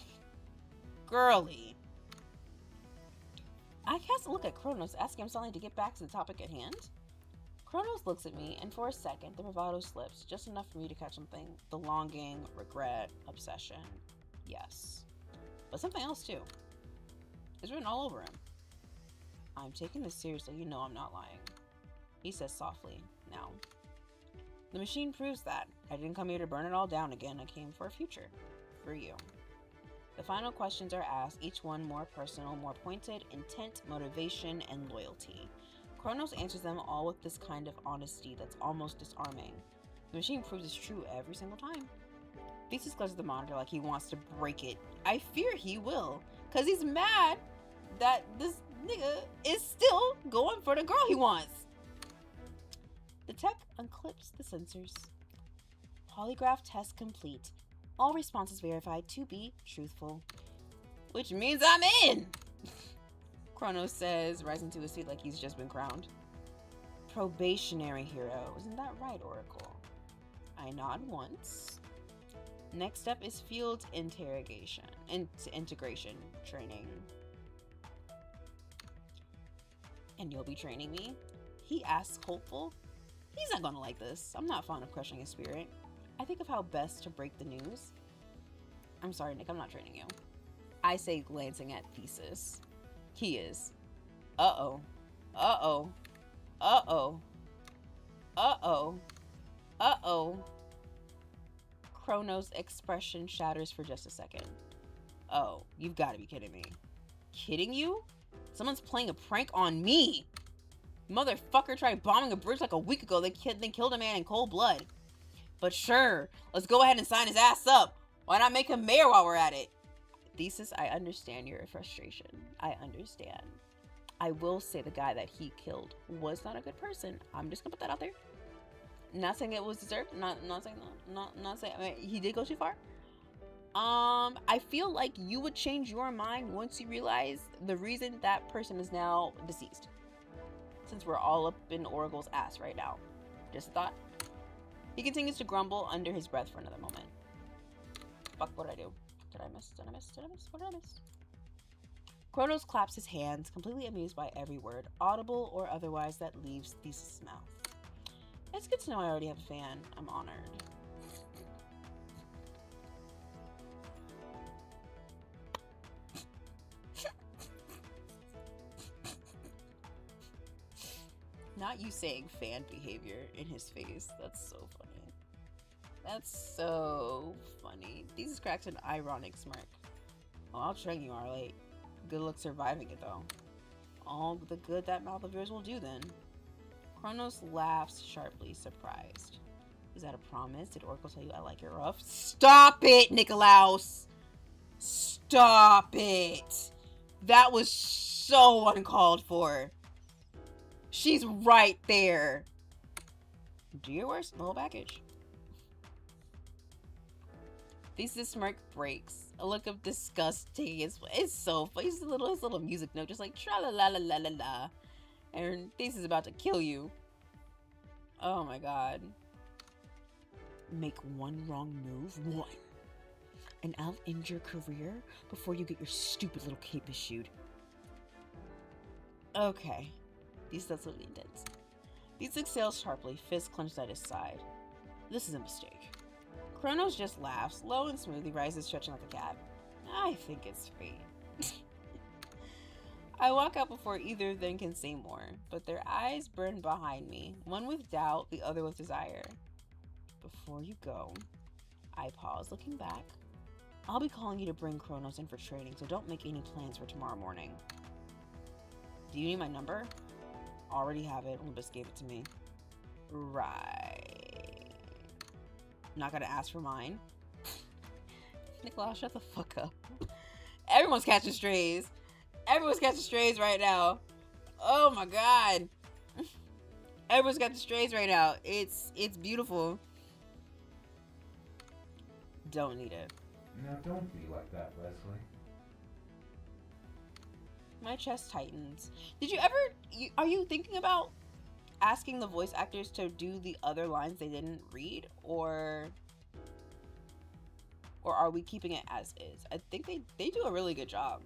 I cast a look at Kronos, asking him something to get back to the topic at hand. Kronos looks at me, and for a second, the bravado slips, just enough for me to catch something. The longing, regret, obsession. Yes. But something else, too. It's written all over him. I'm taking this seriously, you know I'm not lying. He says softly, now. The machine proves that. I didn't come here to burn it all down again. I came for a future. For you. The final questions are asked, each one more personal, more pointed, intent, motivation, and loyalty. Kronos answers them all with this kind of honesty that's almost disarming. The machine proves it's true every single time. Thesis glares at the monitor like he wants to break it. I fear he will, because he's mad that this nigga is still going for the girl he wants. The tech unclips the sensors. Polygraph test complete. All responses verified to be truthful. Which means I'm in! Kronos says, rising to his feet like he's just been crowned. Probationary hero. Isn't that right, Oracle? I nod once. Next up is field integration training. And you'll be training me? He asks, hopeful. He's not gonna like this. I'm not fond of crushing his spirit. I think of how best to break the news. I'm sorry, Nick, I'm not training you. I say, glancing at Thesis. He is. Uh-oh. Uh-oh. Uh-oh. Uh-oh. Uh-oh. Kronos' expression shatters for just a second. Oh, you've got to be kidding me. Kidding you? Someone's playing a prank on me. Motherfucker tried bombing a bridge like a week ago, then killed a man in cold blood. But sure, let's go ahead and sign his ass up. Why not make him mayor while we're at it? Thesis, I understand your frustration. I understand. I will say the guy that he killed was not a good person. I'm just gonna put that out there. Not saying it was deserved. Not saying that. Not saying. I mean, he did go too far. I feel like you would change your mind once you realize the reason that person is now deceased. Since we're all up in Oracle's ass right now. Just a thought. He continues to grumble under his breath for another moment. Fuck, what did I do? Did I miss? Did I miss? Did I miss? What did I miss? Kronos claps his hands, completely amused by every word, audible or otherwise, that leaves Thesis' mouth. It's good to know I already have a fan. I'm honored. Not you saying fan behavior in his face. That's so funny. That's so funny. Thesis cracks an ironic smirk. Oh, I'll train you, Arlate. Good luck surviving it, though. All the good that mouth of yours will do, then. Kronos laughs sharply, surprised. Is that a promise? Did Oracle tell you I like it rough? Stop it, Nikolaus! Stop it! That was so uncalled for. She's right there. Do your worst, little package. Thesis' smirk breaks. A look of disgust taking it's so funny. His little music note, just like tra la la la la la la. And Thesis is about to kill you. Oh my god. Make one wrong move. One. And I'll end your career before you get your stupid little cape issued. Okay. That's what he intends. Thesis exhales sharply, fist clenched at his side. This is a mistake. Kronos just laughs, low and smoothly rises, stretching like a cat. I think it's fate. I walk out before either of them can say more, but their eyes burn behind me, one with doubt, the other with desire. Before you go, I pause, looking back. I'll be calling you to bring Kronos in for training, so don't make any plans for tomorrow morning. Do you need my number? Already have it. Olympus gave it to me. Right. Not gonna ask for mine. Nicola, shut the fuck up. Everyone's catching strays. Everyone's catching strays right now. Oh my god. Everyone's catching strays right now. It's beautiful. Don't need it. Now don't be like that, Leslie. My chest tightens. Did you ever... are you thinking about asking the voice actors to do the other lines they didn't read? Or are we keeping it as is? I think they do a really good job.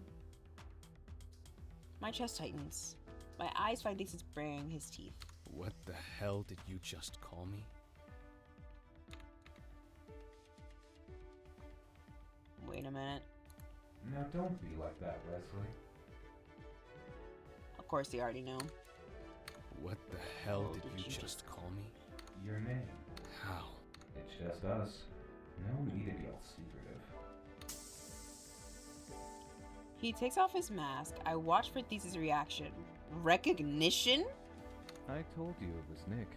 My chest tightens. My eyes find Thesis baring his teeth. What the hell did you just call me? Wait a minute. Now don't be like that, Wesley. Of course he already knew. What the hell did you just call me? Your name. How? It's just us. No need to be all secretive. He takes off his mask. I watch for Thesis' reaction. Recognition? I told you it was Nick.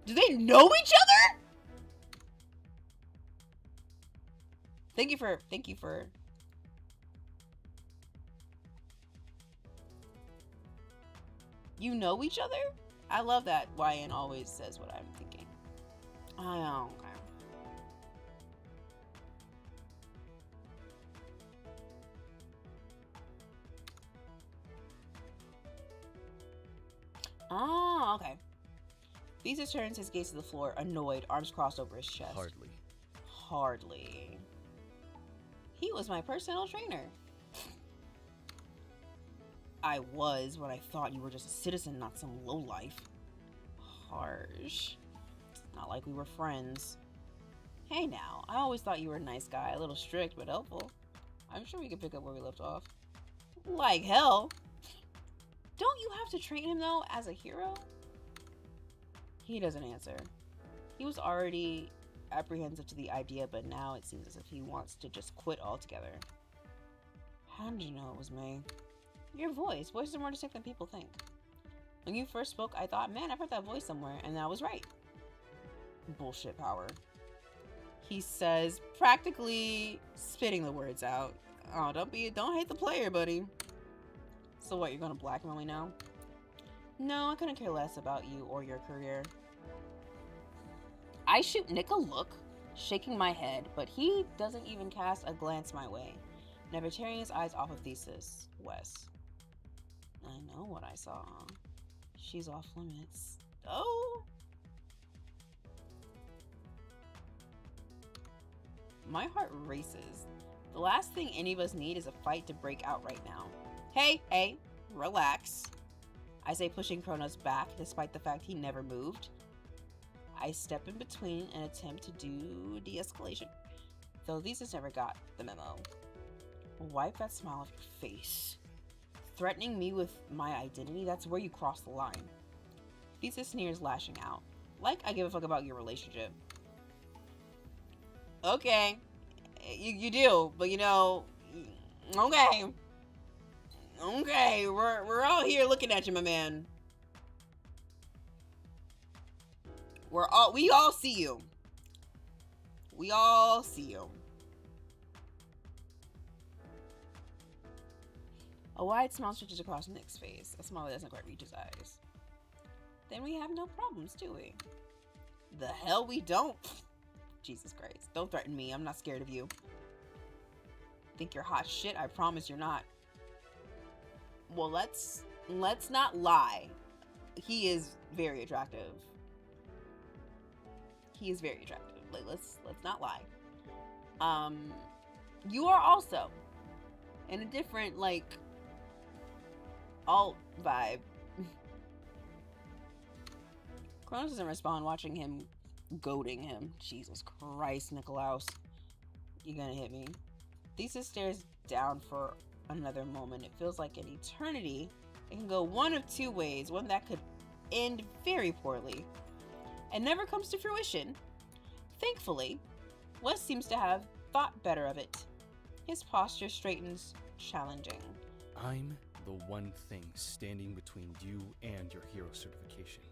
Do they know each other? Thank you for. You know each other? I love that YN always says what I'm thinking. I don't know. Oh, okay. Thesis turns his gaze to the floor, annoyed, arms crossed over his chest. Hardly. He was my personal trainer. I was when I thought you were just a citizen, not some lowlife. Harsh. Not like we were friends. Hey now, I always thought you were a nice guy, a little strict but helpful. I'm sure we can pick up where we left off. Like hell. Don't you have to train him though, as a hero? He doesn't answer. He was already apprehensive to the idea, but now it seems as if he wants to just quit altogether. How did you know it was me? Your voice. Voices are more distinct than people think. When you first spoke, I thought, man, I've heard that voice somewhere, and I was right. Bullshit power. He says, practically spitting the words out. Oh, don't hate the player, buddy. So what, you're gonna blackmail me now? No, I couldn't care less about you or your career. I shoot Nick a look, shaking my head, but he doesn't even cast a glance my way, never tearing his eyes off of Thesis. Wes. I know what I saw. She's off limits. Oh! My heart races. The last thing any of us need is a fight to break out right now. Hey, relax. I say, pushing Kronos back despite the fact he never moved. I step in between and attempt to do de-escalation, though Thesis never got the memo. Wipe that smile off your face. Threatening me with my identity, that's where you cross the line. Thesis sneers, lashing out. Like I give a fuck about your relationship. Okay. You do, but you know, okay. Okay, we're all here looking at you, my man. We all see you. We all see you. A wide smile stretches across Nick's face, a smile that doesn't quite reach his eyes. Then we have no problems, do we? The hell we don't. Jesus Christ. Don't threaten me. I'm not scared of you. Think you're hot shit? I promise you're not. Well, let's not lie. He is very attractive. He is very attractive. Like, let's not lie. You are also in a different, like, alt vibe. Kronos doesn't respond, watching him, goading him. Jesus Christ, Nikolaus. You gonna hit me? Thesis stares down for another moment. It feels like an eternity. It can go one of two ways. One that could end very poorly and never comes to fruition. Thankfully, Wes seems to have thought better of it. His posture straightens, challenging. I'm the one thing standing between you and your hero certification.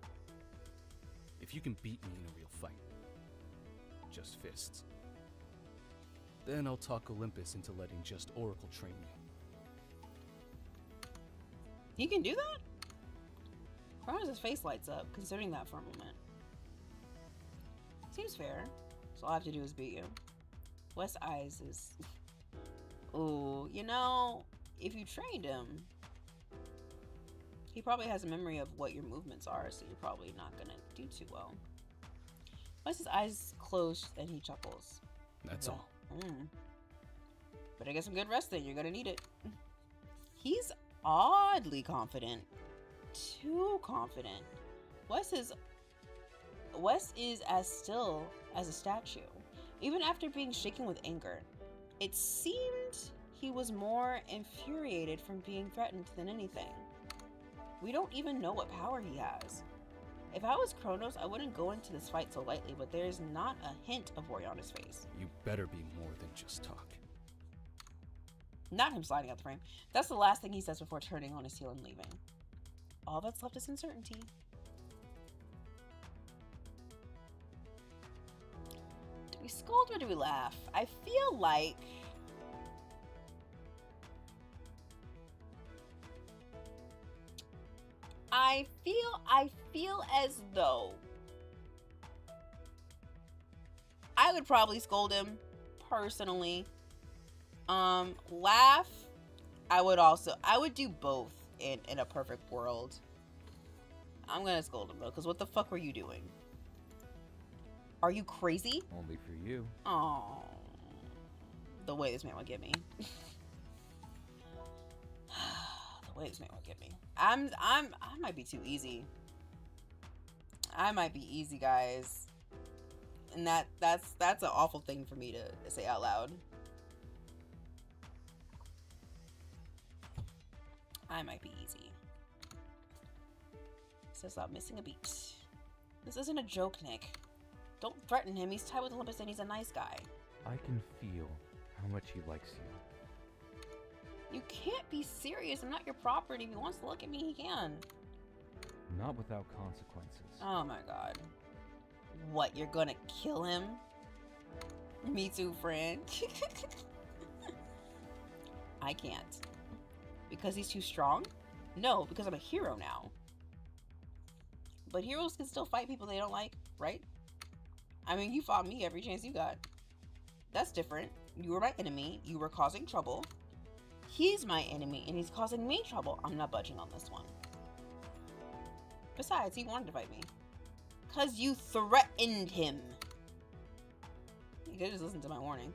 If you can beat me in a real fight, just fists, then I'll talk Olympus into letting just Oracle train me. He can do that? Kronos' face lights up, considering that for a moment. Seems fair. So all I have to do is beat you. Wes' eyes is... Ooh, you know, if you trained him, he probably has a memory of what your movements are, so you're probably not gonna do too well. Wes' eyes closed and he chuckles. That's all. Better get some good rest then, you're gonna need it. He's oddly confident. Too confident. Wes is as still as a statue, even after being shaken with anger. It seemed he was more infuriated from being threatened than anything. We don't even know what power he has. If I was Kronos, I wouldn't go into this fight so lightly, but there's not a hint of worry on his face. You better be more than just talk. Not him sliding out the frame. That's the last thing he says before turning on his heel and leaving. All that's left is uncertainty. Do we scold or do we laugh? I feel like... I feel as though I would probably scold him personally. Laugh, I would do both in a perfect world. I'm gonna scold him though, because what the fuck were you doing? Are you crazy? Only for you. Oh, the way this man would get me. The way this man would get me. I might be too easy. I might be easy, guys. And that's an awful thing for me to say out loud. I might be easy. So stop missing a beat. This isn't a joke, Nick. Don't threaten him. He's tied with Olympus and he's a nice guy. I can feel how much he likes you. You can't be serious. I'm not your property. If he wants to look at me, he can. Not without consequences. Oh my god. What, you're gonna kill him? Me too, friend. I can't. Because he's too strong? No, because I'm a hero now. But heroes can still fight people they don't like, right? I mean, you fought me every chance you got. That's different. You were my enemy. You were causing trouble. He's my enemy, and he's causing me trouble. I'm not budging on this one. Besides, he wanted to fight me. Because you threatened him. You could just listen to my warning.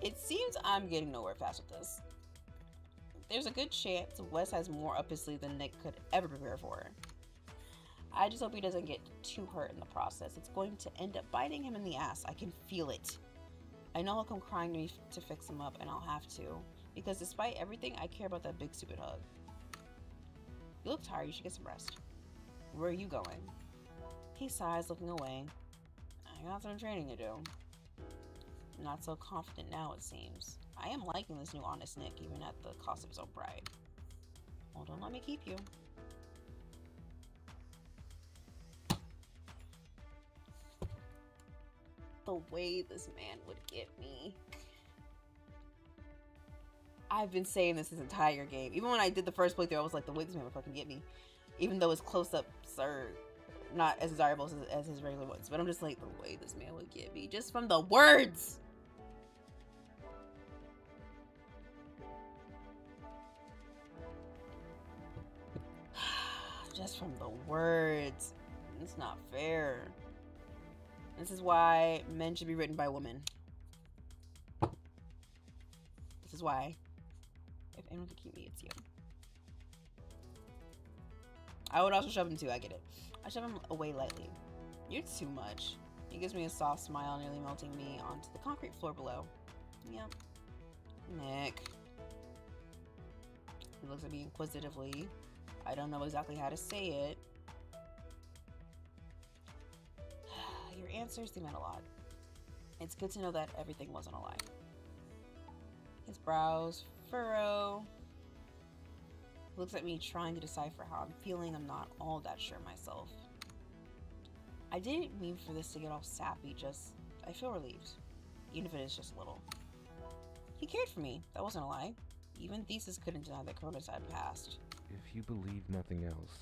It seems I'm getting nowhere fast with this. There's a good chance Wes has more up his sleeve than Nick could ever prepare for. I just hope he doesn't get too hurt in the process. It's going to end up biting him in the ass. I can feel it. I know he'll come crying to me to fix him up, and I'll have to. Because despite everything, I care about that big stupid hug. You look tired. You should get some rest. Where are you going? He sighs, looking away. I got some training to do. Not so confident now, it seems. I am liking this new honest Nick, even at the cost of his own pride. Well, don't let me keep you. The way this man would get me. I've been saying this entire game. Even when I did the first playthrough, I was like, the way this man would fucking get me. Even though his close-ups are not as desirable as his regular ones. But I'm just like, the way this man would get me. Just from the words! Just from the words. It's not fair. This is why men should be written by women. This is why. If anyone could keep me, it's you. I would also shove him too, I get it. I shove him away lightly. You're too much. He gives me a soft smile, nearly melting me onto the concrete floor below. Yep. Nick. He looks at me inquisitively. I don't know exactly how to say it. Your answers, they meant a lot. It's good to know that everything wasn't a lie. His brows furrow. He looks at me trying to decipher how I'm feeling. I'm not all that sure myself. I didn't mean for this to get all sappy, I feel relieved. Even if it is just a little. He cared for me. That wasn't a lie. Even Thesis couldn't deny that Cronus had passed. If you believe nothing else,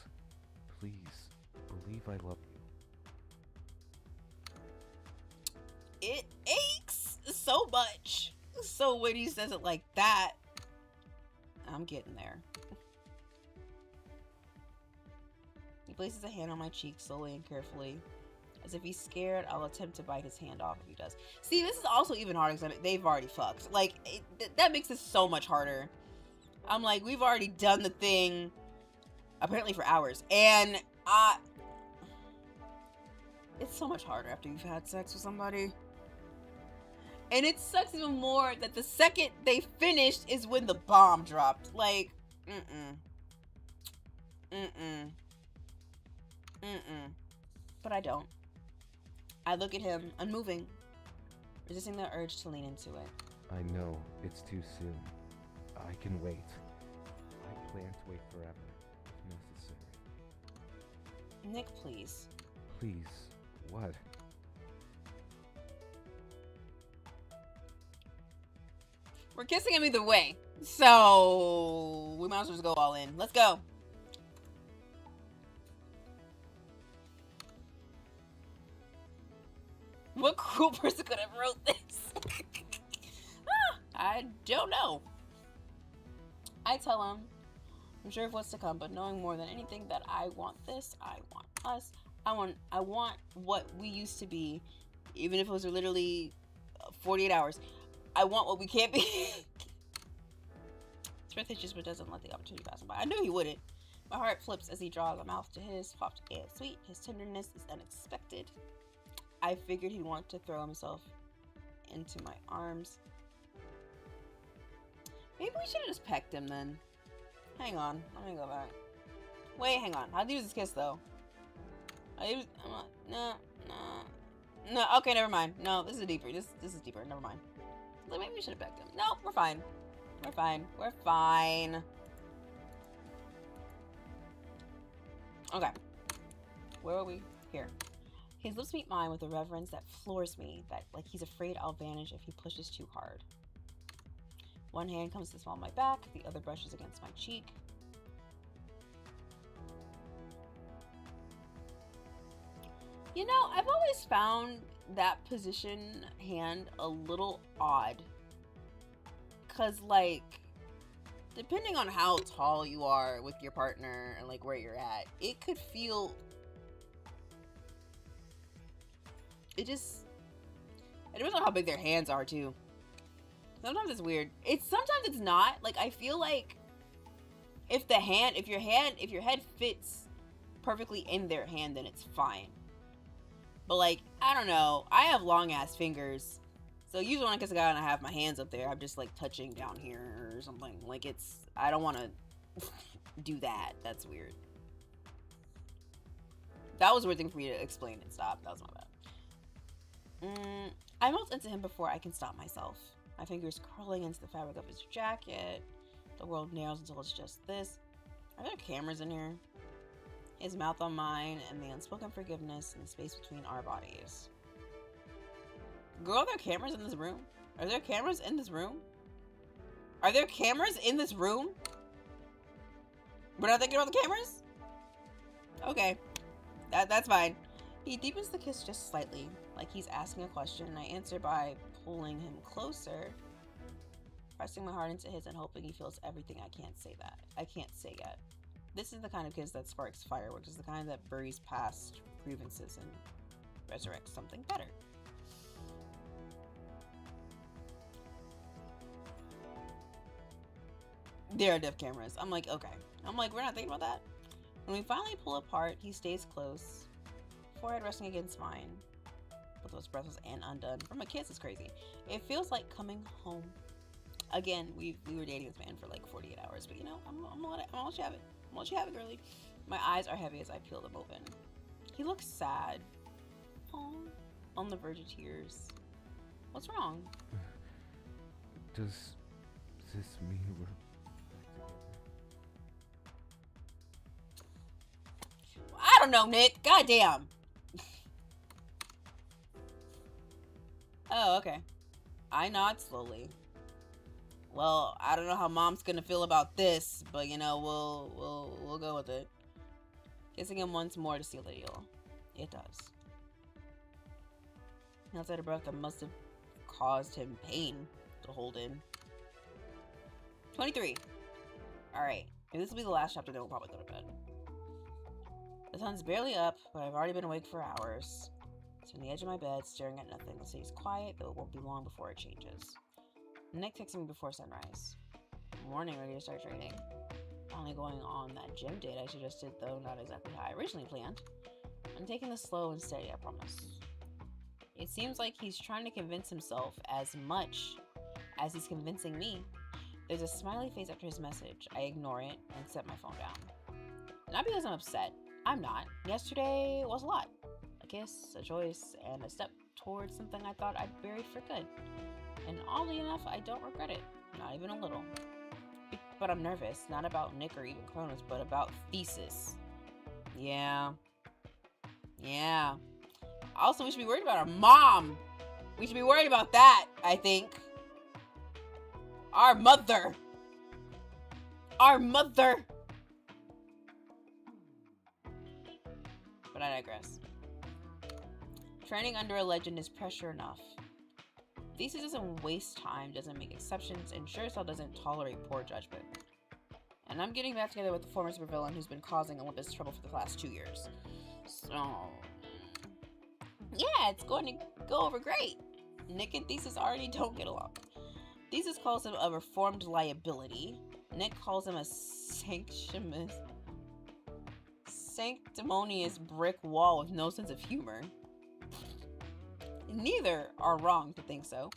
please believe I love you. It aches so much. So when he says it like that, I'm getting there. He places a hand on my cheek slowly and carefully. As if he's scared, I'll attempt to bite his hand off if he does. See, this is also even harder because they've already fucked. Like, that makes it so much harder. I'm like, we've already done the thing, apparently for hours, and it's so much harder after you've had sex with somebody. And it sucks even more that the second they finished is when the bomb dropped. Like, But I don't. I look at him, unmoving, resisting the urge to lean into it. I know, it's too soon. I can wait. I plan to wait forever, if necessary. Nick, please. Please, what? We're kissing him either way, so we might as well just go all in. Let's go. What cruel person could have wrote this? I don't know. I tell him, I'm sure of what's to come, but knowing more than anything that I want this, I want us, I want what we used to be, even if it was literally 48 hours. I want what we can't be. His breath itches, but doesn't let the opportunity pass him by. I knew he wouldn't. My heart flips as he draws a mouth to his, soft and sweet. His tenderness is unexpected. I figured he'd want to throw himself into my arms. Maybe we should have just pecked him then. Hang on, let me go back. Wait, hang on. How'd you use this kiss though? No. Okay, never mind. No, this is deeper. This is deeper. Never mind. Like, maybe we should have pecked him. No, we're fine. We're fine. We're fine. Okay. Where are we? Here. His lips meet mine with a reverence that floors me, that like he's afraid I'll vanish if he pushes too hard. One hand comes to smell my back, the other brushes against my cheek. You know, I've always found that position hand a little odd. 'Cause like, depending on how tall you are with your partner and like where you're at, it could feel... It depends on how big their hands are too. Sometimes it's weird. Sometimes it's not. Like, I feel like if your head fits perfectly in their hand, then it's fine. But like, I don't know. I have long ass fingers. So usually when I kiss a guy and I have my hands up there, I'm just like touching down here or something. Like, I don't want to do that. That's weird. That was a weird thing for me to explain and stop. That was my bad. I melt into him before I can stop myself. My fingers curling into the fabric of his jacket. The world narrows until it's just this. Are there cameras in here? His mouth on mine and the unspoken forgiveness in the space between our bodies. Girl, are there cameras in this room? Are there cameras in this room? Are there cameras in this room? We're not thinking about the cameras? Okay. That's fine. He deepens the kiss just slightly, like he's asking a question, and I answer by pulling him closer, pressing my heart into his and hoping he feels everything I can't say yet. This is the kind of kiss that sparks fireworks. It's the kind that buries past grievances and resurrects something better. There are deaf cameras. I'm like, okay. I'm like, we're not thinking about that. When we finally pull apart, he stays close, forehead resting against mine. Both of us breathless and undone. From a kiss is crazy. It feels like coming home. Again, we were dating this man for like 48 hours, but you know, I'm gonna let you have it. I'm gonna let you have it, girly. My eyes are heavy as I peel them open. He looks sad. Oh, on the verge of tears. What's wrong? Does this mean we're back together? I don't know, Nick. Goddamn. Oh, okay. I nod slowly. Well, I don't know how Mom's gonna feel about this, but you know, we'll go with it. Kissing him once more to seal the deal. It does. Outside a breath that must have caused him pain to hold in. 23. Alright. If this will be the last chapter, then we'll probably go to bed. The sun's barely up, but I've already been awake for hours. So on the edge of my bed, staring at nothing. The city's quiet, but it won't be long before it changes. Nick texted me before sunrise. morning ready to start training. Finally going on that gym date I suggested, though not exactly how I originally planned. I'm taking this slow and steady, I promise. It seems like he's trying to convince himself as much as he's convincing me. There's a smiley face after his message. I ignore it and set my phone down. Not because I'm upset. I'm not. Yesterday was a lot. A kiss, a choice, and a step towards something I thought I'd buried for good. And oddly enough, I don't regret it. Not even a little. But I'm nervous. Not about Nick or even Kronos, but about Thesis. Yeah. Also, we should be worried about our mom. We should be worried about that, I think. Our mother. But I digress. Training under a legend is pressure enough. Thesis doesn't waste time, doesn't make exceptions, and sure as hell doesn't tolerate poor judgment. And I'm getting back together with the former supervillain who's been causing Olympus trouble for the last 2 years. So, yeah, it's going to go over great. Nick and Thesis already don't get along. Thesis calls him a reformed liability. Nick calls him a sanctimonious brick wall with no sense of humor. Neither are wrong to think so.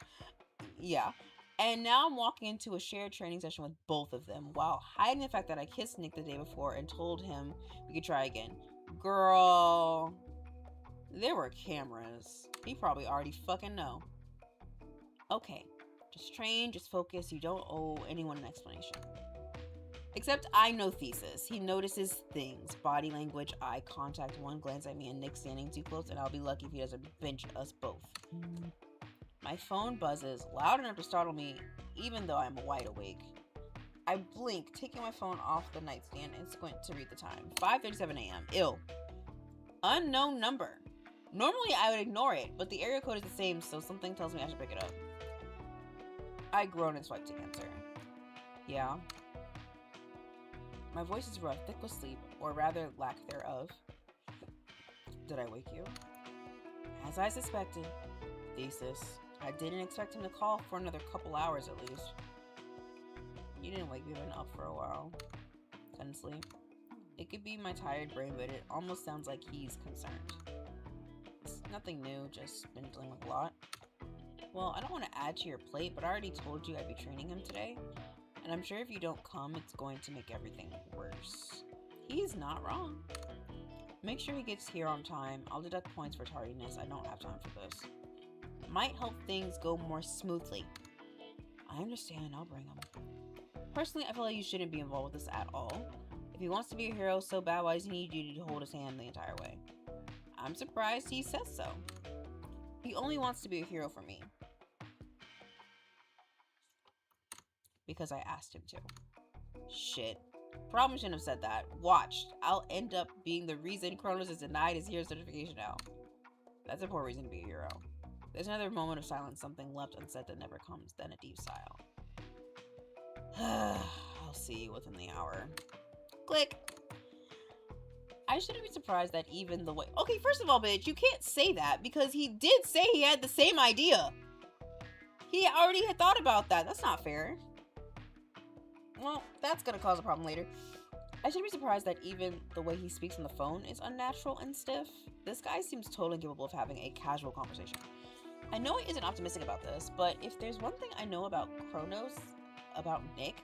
Yeah. And now I'm walking into a shared training session with both of them while hiding the fact that I kissed Nick the day before and told him we could try again. Girl, there were cameras. He probably already fucking know. Okay, just train, just focus. You don't owe anyone an explanation. Except I know Thesis. He notices things. Body language, eye contact, one glance at me and Nick standing too close, and I'll be lucky if he doesn't bench us both. My phone buzzes, loud enough to startle me, even though I'm wide awake. I blink, taking my phone off the nightstand and squint to read the time. 5:37 a.m. Ill. Unknown number. Normally I would ignore it, but the area code is the same, so something tells me I should pick it up. I groan and swipe to answer. Yeah. My voice is rough, thick with sleep, or rather lack thereof. Did I wake you? As I suspected. Thesis. I didn't expect him to call for another couple hours at least. You didn't wake me. I've been up for a while. Couldn't sleep. It could be my tired brain, but it almost sounds like he's concerned. It's nothing new, just been dealing with a lot. Well, I don't want to add to your plate, but I already told you I'd be training him today. And I'm sure if you don't come, it's going to make everything worse. He's not wrong. Make sure he gets here on time. I'll deduct points for tardiness. I don't have time for this. Might help things go more smoothly. I understand. I'll bring him. Personally, I feel like you shouldn't be involved with this at all. If he wants to be a hero so bad, why does he need you to hold his hand the entire way? I'm surprised he says so. He only wants to be a hero for me. Because I asked him to. Shit. Probably shouldn't have said that. Watch. I'll end up being the reason Kronos is denied his hero certification now. That's a poor reason to be a hero. There's another moment of silence, something left unsaid that never comes, then a deep sigh. I'll see you within the hour. Click. I shouldn't be surprised that even the way... Okay, first of all, bitch, you can't say that because he did say he had the same idea. He already had thought about that. That's not fair. Well, that's gonna cause a problem later. I shouldn't be surprised that even the way he speaks on the phone is unnatural and stiff. This guy seems totally capable of having a casual conversation. I know he isn't optimistic about this, but if there's one thing I know about Kronos, about Nick,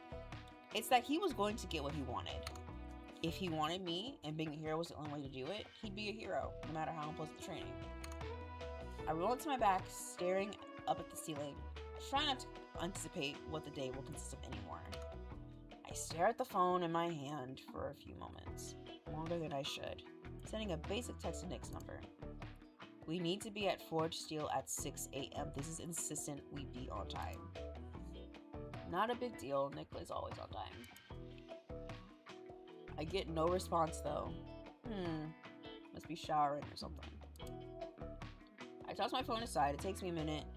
it's that he was going to get what he wanted. If he wanted me, and being a hero was the only way to do it, he'd be a hero, no matter how unpleasant the training. I roll into my back, staring up at the ceiling, trying not to anticipate what the day will consist of anymore. I stare at the phone in my hand for a few moments, longer than I should, sending a basic text to Nick's number. We need to be at Forge Steel at 6 a.m. This is insistent we be on time. Not a big deal, Nick is always on time. I get no response though. Must be showering or something. I toss my phone aside. It takes me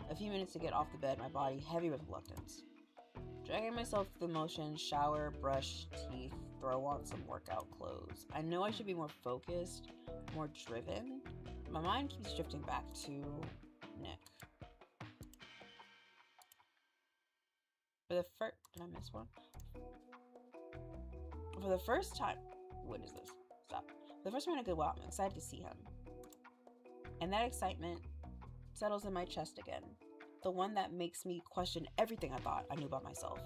a few minutes to get off the bed, my body heavy with reluctance. Dragging myself through the motions, shower, brush, teeth, throw on some workout clothes. I know I should be more focused, more driven. My mind keeps drifting back to Nick. For the first, did I miss one? For the first time, what is this? Stop. For the first time in a good while, I'm excited to see him. And that excitement settles in my chest again. The one that makes me question everything I thought I knew about myself.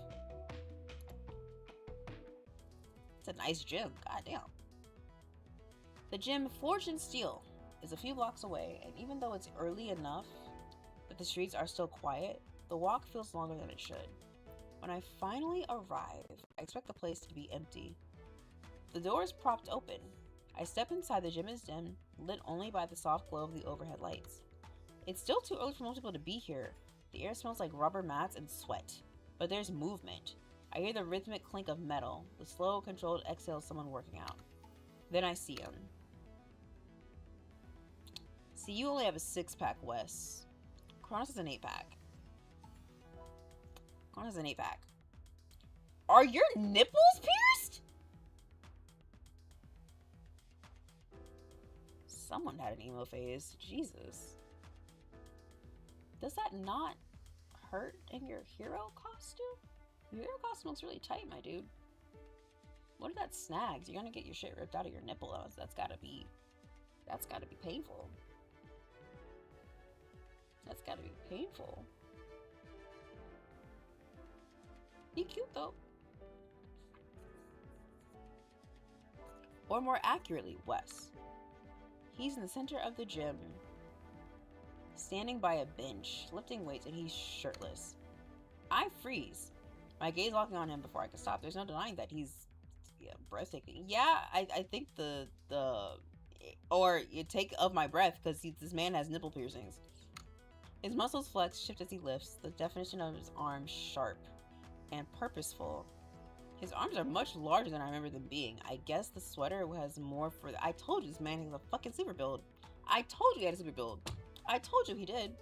It's a nice gym, goddamn. The gym, Forged in Steel, is a few blocks away, and even though it's early enough that the streets are still quiet, the walk feels longer than it should. When I finally arrive, I expect the place to be empty. The door is propped open. I step inside. The gym is dim, lit only by the soft glow of the overhead lights. It's still too early for most people to be here. The air smells like rubber mats and sweat, but there's movement. I hear the rhythmic clink of metal, the slow, controlled exhale of someone working out. Then I see him. See, you only have a 6-pack, Wes. Kronos has an 8-pack. Kronos has an 8-pack. Are your nipples pierced? Someone had an emo phase. Jesus. Does that not hurt in your hero costume? Your hero costume looks really tight, my dude. What if that snags? You're gonna get your shit ripped out of your nipple. That's gotta be painful. That's gotta be painful. He cute though. Or more accurately, Wes. He's in the center of the gym, standing by a bench, lifting weights, and he's shirtless. I freeze, my gaze locking on him before I can stop. There's no denying that he's breathtaking. Yeah, I think or you take of my breath, because this man has nipple piercings. His muscles flex, shift as he lifts, the definition of his arms sharp and purposeful. His arms are much larger than I remember them being. I guess the sweater has more for... I told you this man has a fucking sleeper build. I told you he had a sleeper build. I told you he did.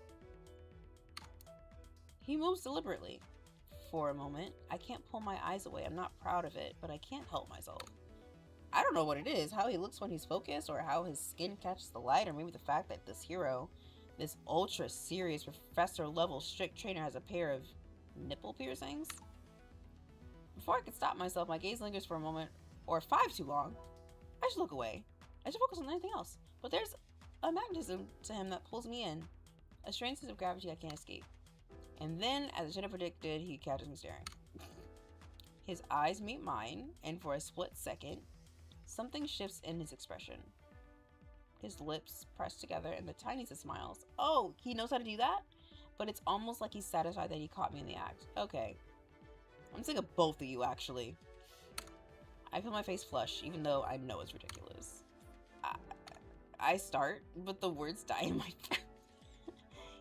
He moves deliberately. For a moment, I can't pull my eyes away. I'm not proud of it, but I can't help myself. I don't know what it is, how he looks when he's focused, or how his skin catches the light, or maybe the fact that this hero, this ultra serious professor level strict trainer, has a pair of nipple piercings. Before I can stop myself, my gaze lingers for a moment, or 5 too long. I should look away. I should focus on anything else. But there's a magnetism to him that pulls me in. A strange sense of gravity I can't escape. And then, as I should have predicted, he catches me staring. His eyes meet mine, and for a split second, something shifts in his expression. His lips press together, and the tiniest of smiles. Oh, he knows how to do that? But it's almost like he's satisfied that he caught me in the act. Okay. I'm sick of both of you, actually. I feel my face flush, even though I know it's ridiculous. I start, but the words die in my throat.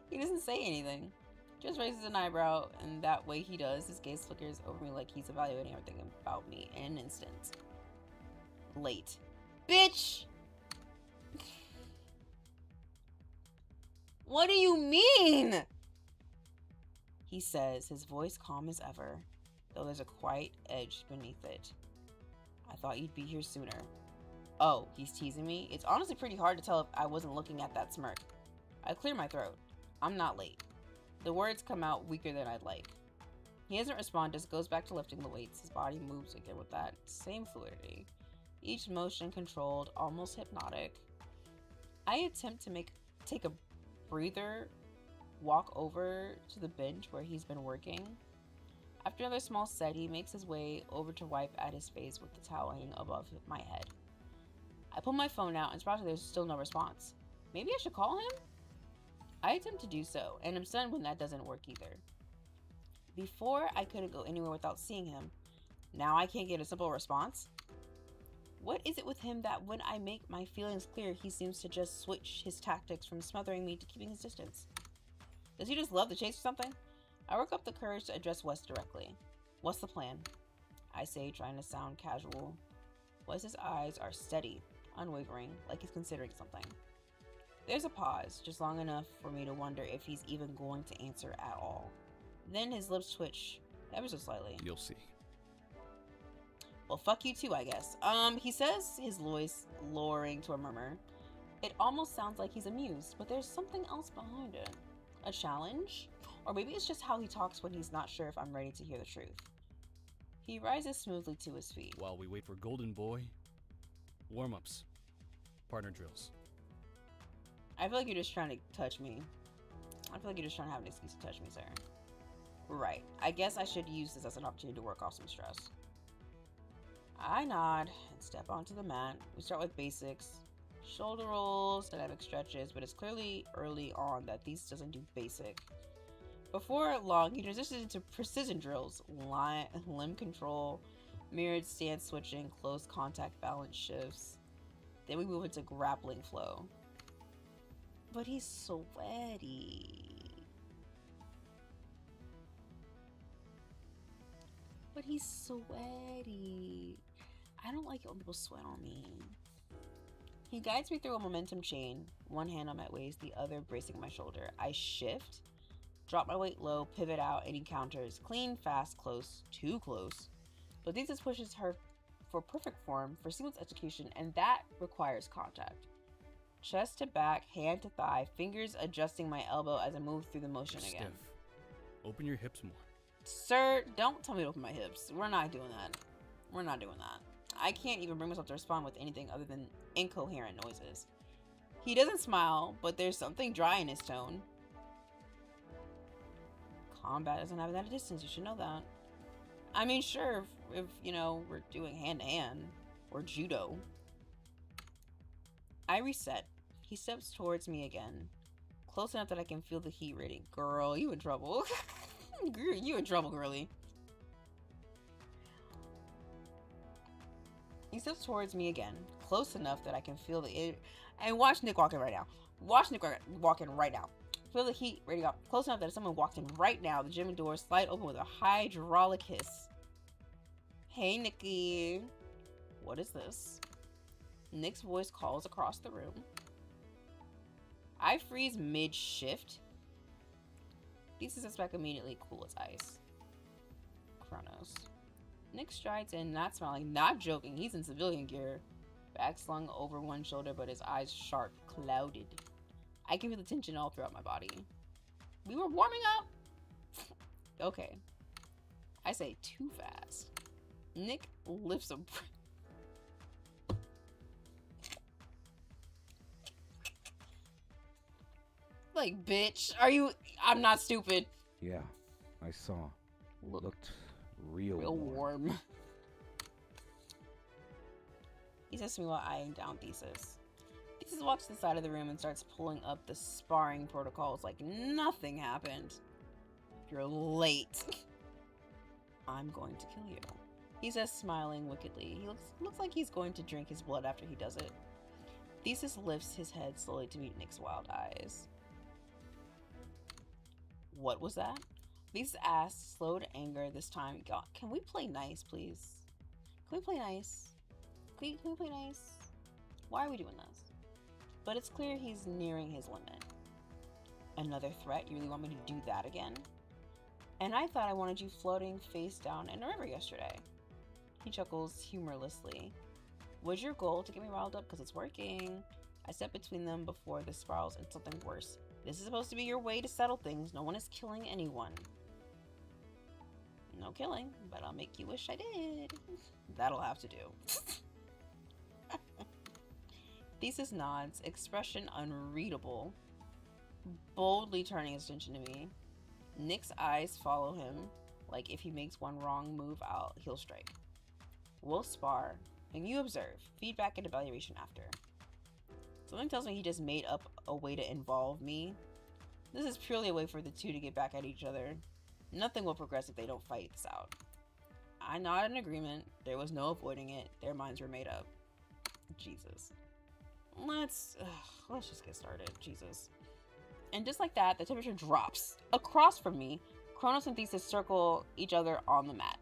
He doesn't say anything. Just raises an eyebrow, and that way he does, his gaze flickers over me like he's evaluating everything about me in an instant. Late. Bitch! What do you mean? He says, his voice calm as ever, though there's a quiet edge beneath it. I thought you'd be here sooner. Oh, he's teasing me? It's honestly pretty hard to tell if I wasn't looking at that smirk. I clear my throat. I'm not late. The words come out weaker than I'd like. He doesn't respond, just goes back to lifting the weights. His body moves again with that same fluidity. Each motion controlled, almost hypnotic. I attempt to take a breather, walk over to the bench where he's been working. After another small set, he makes his way over to wipe at his face with the towel hanging above my head. I pull my phone out and surprisingly there's still no response. Maybe I should call him? I attempt to do so, and I'm stunned when that doesn't work either. Before, I couldn't go anywhere without seeing him. Now I can't get a simple response? What is it with him that when I make my feelings clear, he seems to just switch his tactics from smothering me to keeping his distance? Does he just love the chase or something? I work up the courage to address Wes directly. What's the plan? I say, trying to sound casual. Wes's eyes are steady, unwavering, like he's considering something. There's a pause, just long enough for me to wonder if he's even going to answer at all. Then his lips twitch, ever so slightly. You'll see. Well, fuck you too, I guess. He says, his voice lowering to a murmur. It almost sounds like he's amused, but there's something else behind it. A challenge? Or maybe it's just how he talks when he's not sure if I'm ready to hear the truth. He rises smoothly to his feet. While we wait for Golden Boy, warm-ups, partner drills. I feel like you're just trying to touch me. I feel like you're just trying to have an excuse to touch me, sir. Right. I guess I should use this as an opportunity to work off some stress. I nod and step onto the mat. We start with basics. Shoulder rolls, dynamic stretches, but it's clearly early on that these doesn't do basic. Before long, he transitions into precision drills, limb control, mirrored stance switching, close contact balance shifts. Then we move into grappling flow. But he's sweaty. But he's sweaty. I don't like it when people sweat on me. He guides me through a momentum chain, one hand on my waist, the other bracing my shoulder. I shift, drop my weight low, pivot out, and he counters. Clean, fast, close, too close. But this pushes her for perfect form, for seamless execution, and that requires contact. Chest to back, hand to thigh, fingers adjusting my elbow as I move through the motion You're again. stiff. Open your hips more. Sir, don't tell me to open my hips. We're not doing that. We're not doing that. I can't even bring myself to respond with anything other than incoherent noises. He doesn't smile, but there's something dry in his tone. Combat doesn't happen at a distance, you should know that. I mean, sure, if you know, we're doing hand-to-hand, or judo. I reset. He steps towards me again, close enough that I can feel the heat rating. Girl, you in trouble. You in trouble, girly. He steps towards me again, close enough that I can feel the and watch Nick walk in right now. Watch Nick walk in right now. Feel the heat rating up close enough that if someone walked in right now, the gym doors slide open with a hydraulic hiss. Hey, Nikki. What is this? Nick's voice calls across the room. I freeze mid-shift. Thesis is back immediately, cool as ice. Kronos. Nick strides in, not smiling, not joking. He's in civilian gear. Back slung over one shoulder, but his eyes sharp, clouded. I can feel the tension all throughout my body. We were warming up? Okay. I say too fast. Nick lifts a... Like, bitch, are you... I'm not stupid. Yeah, I saw. Looked real warm. He says to me while eyeing down Thesis. Thesis walks to the side of the room and starts pulling up the sparring protocols like nothing happened. You're late. I'm going to kill you. He says, smiling wickedly. He looks like he's going to drink his blood after he does it. Thesis lifts his head slowly to meet Nick's wild eyes. What was that? Thesis asked, slow to anger this time. God, can we play nice, please? Can we play nice? Can we play nice? Why are we doing this? But it's clear he's nearing his limit. Another threat? You really want me to do that again? And I thought I wanted you floating face down in a river yesterday. He chuckles humorlessly. Was your goal to get me riled up? Because it's working. I step between them before this spirals into something worse. This is supposed to be your way to settle things. No one is killing anyone. No killing, but I'll make you wish I did. That'll have to do. Thesis nods, expression unreadable, boldly turning his attention to me. Nick's eyes follow him, like if he makes one wrong move out, he'll strike. We'll spar, and you observe. Feedback and evaluation after. Something tells me he just made up a way to involve me. This is purely a way for the two to get back at each other. Nothing will progress if they don't fight this out. I nod in agreement. There was no avoiding it. Their minds were made up. Jesus. Let's just get started. Jesus. And just like that, the temperature drops. Across from me, Kronos and Thesis circle each other on the mat.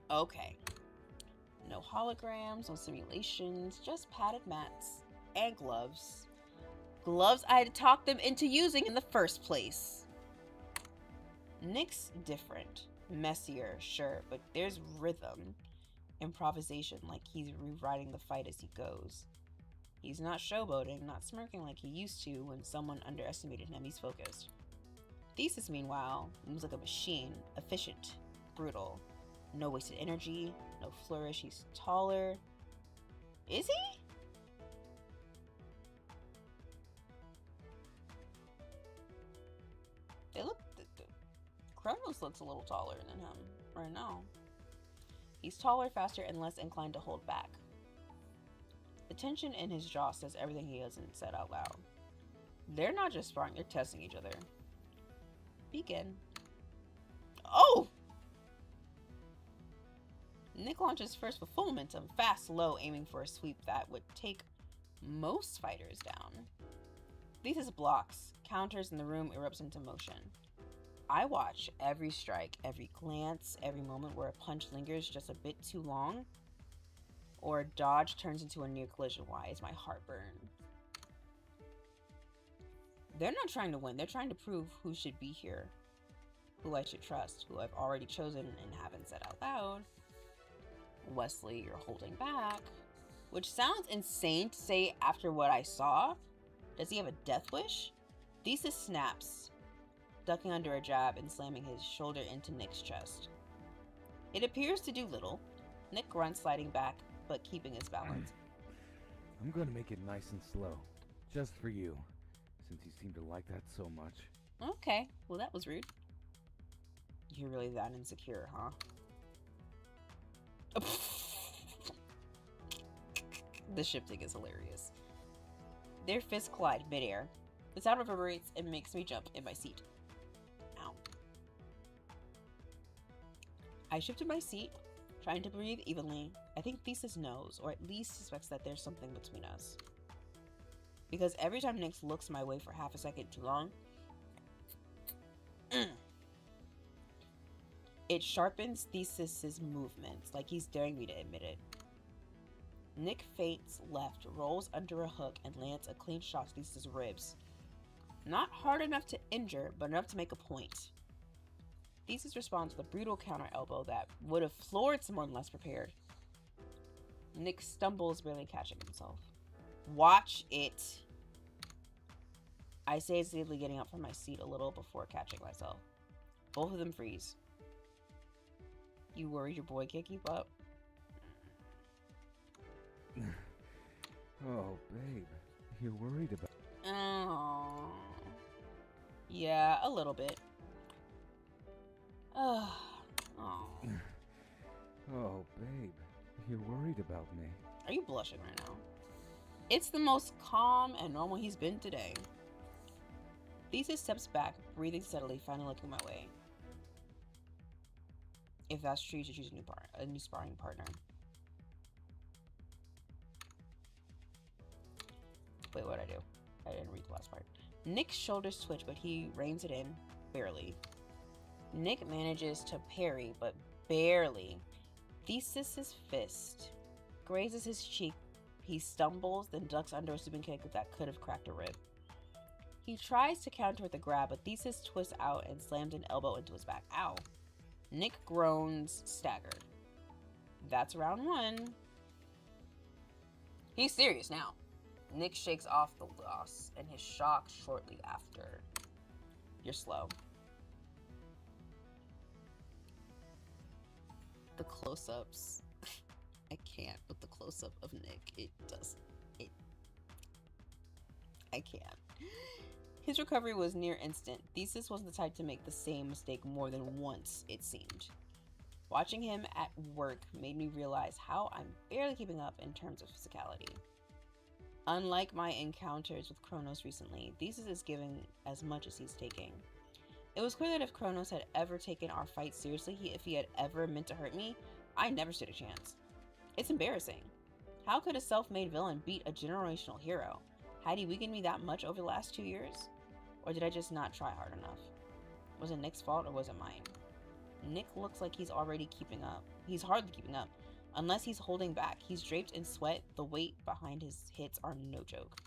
Okay. No holograms, no simulations, just padded mats and gloves. Gloves I had to talk them into using in the first place. Nick's different. Messier, sure, but there's rhythm. Improvisation, like he's rewriting the fight as he goes. He's not showboating, not smirking like he used to when someone underestimated him. He's focused. Thesis, meanwhile, moves like a machine, efficient, brutal. No wasted energy, no flourish. He's taller. Is he? They look. Kronos looks a little taller than him right now. He's taller, faster, and less inclined to hold back. The tension in his jaw says everything he hasn't said out loud. They're not just sparring, they're testing each other. Beacon. Oh! Nick launches first with full momentum, fast, low, aiming for a sweep that would take most fighters down. Thesis blocks, counters, and the room erupts into motion. I watch every strike, every glance, every moment where a punch lingers just a bit too long, or a dodge turns into a near collision. Why is my heart burned? They're not trying to win, they're trying to prove who should be here, who I should trust, who I've already chosen and haven't said out loud. Wesley, you're holding back. Which sounds insane to say after what I saw. Does he have a death wish? Thesis snaps, ducking under a jab and slamming his shoulder into Nick's chest. It appears to do little. Nick grunts, sliding back, but keeping his balance. I'm gonna make it nice and slow. Just for you, since you seem to like that so much. Okay, well that was rude. You're really that insecure, huh? The shifting is hilarious. Their fists collide midair. The sound reverberates and makes me jump in my seat. Ow. I shift in my seat, trying to breathe evenly. I think Thesis knows, or at least suspects that there's something between us. Because every time Nick looks my way for half a second too long, it sharpens Thesis's movements, like he's daring me to admit it. Nick feints left, rolls under a hook, and lands a clean shot to Thesis's ribs. Not hard enough to injure, but enough to make a point. Thesis responds with a brutal counter elbow that would have floored someone less prepared. Nick stumbles, barely catching himself. Watch it. I say, hastily getting up from my seat a little before catching myself. Both of them freeze. You worried your boy can't keep up? Oh, babe. You're worried about... Oh. Yeah, a little bit. Oh. Oh, babe. You're worried about me. Are you blushing right now? It's the most calm and normal he's been today. Thesis steps back, breathing steadily, finally looking my way. If that's true, you should choose a new sparring partner. Wait, what'd I do? I didn't read the last part. Nick's shoulders twitch, but he reins it in, barely. Nick manages to parry, but barely. Thesis's fist grazes his cheek. He stumbles, then ducks under a sweeping kick that could have cracked a rib. He tries to counter with a grab, but Thesis twists out and slams an elbow into his back. Ow. Nick groans, staggered. That's round one. He's serious now. Nick shakes off the loss and his shock shortly after. You're slow. The close-ups. I can't with the close-up of Nick. I can't. His recovery was near instant. Thesis wasn't the type to make the same mistake more than once, it seemed. Watching him at work made me realize how I'm barely keeping up in terms of physicality. Unlike my encounters with Kronos recently, Thesis is giving as much as he's taking. It was clear that if Kronos had ever taken our fight seriously, if he had ever meant to hurt me, I never stood a chance. It's embarrassing. How could a self-made villain beat a generational hero? Had he weakened me that much over the last 2 years? Or did I just not try hard enough? Was it Nick's fault or was it mine? Nick looks like he's already keeping up. He's hardly keeping up. Unless he's holding back. He's draped in sweat. The weight behind his hits are no joke.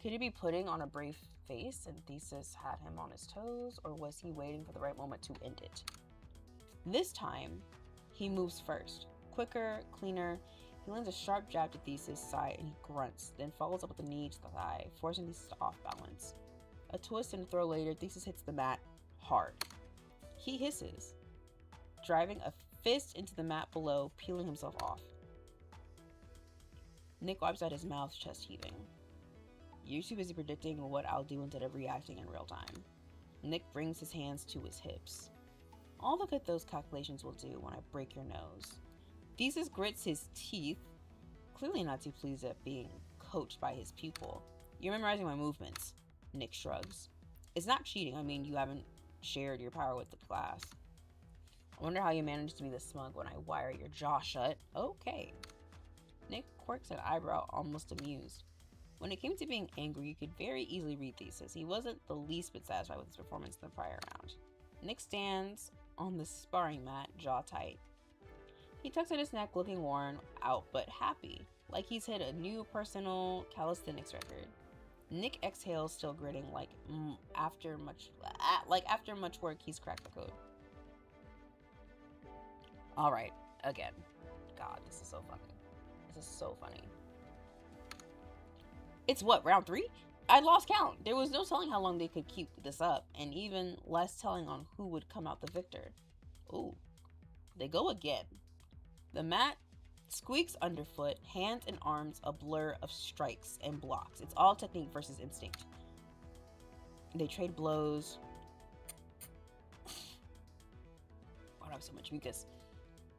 Could he be putting on a brave face and Thesis had him on his toes? Or was he waiting for the right moment to end it? This time, he moves first. Quicker, cleaner. He lands a sharp jab to Thesis' side and he grunts, then follows up with a knee to the thigh, forcing Thesis off balance. A twist and a throw later, Thesis hits the mat hard. He hisses, driving a fist into the mat below, peeling himself off. Nick wipes out his mouth, chest heaving. You're too busy predicting what I'll do instead of reacting in real time. Nick brings his hands to his hips. All the good those calculations will do when I break your nose. Thesis grits his teeth, clearly not too pleased at being coached by his pupil. You're memorizing my movements. Nick shrugs. It's not cheating. I mean, you haven't shared your power with the class. I wonder how you managed to be this smug when I wire your jaw shut. Okay. Nick quirks an eyebrow, almost amused. When it came to being angry, you could very easily read Thesis. He wasn't the least bit satisfied with his performance in the prior round. Nick stands on the sparring mat, jaw tight. He tucks at his neck, looking worn out but happy, like he's hit a new personal calisthenics record. Nick exhales, still gritting, like after much work, he's cracked the code. All right, again. God, this is so funny. This is so funny. It's what, round 3? I lost count. There was no telling how long they could keep this up, and even less telling on who would come out the victor. Ooh, they go again. The mat squeaks underfoot, hands and arms a blur of strikes and blocks. It's all technique versus instinct. They trade blows. Why do I have so much mucus?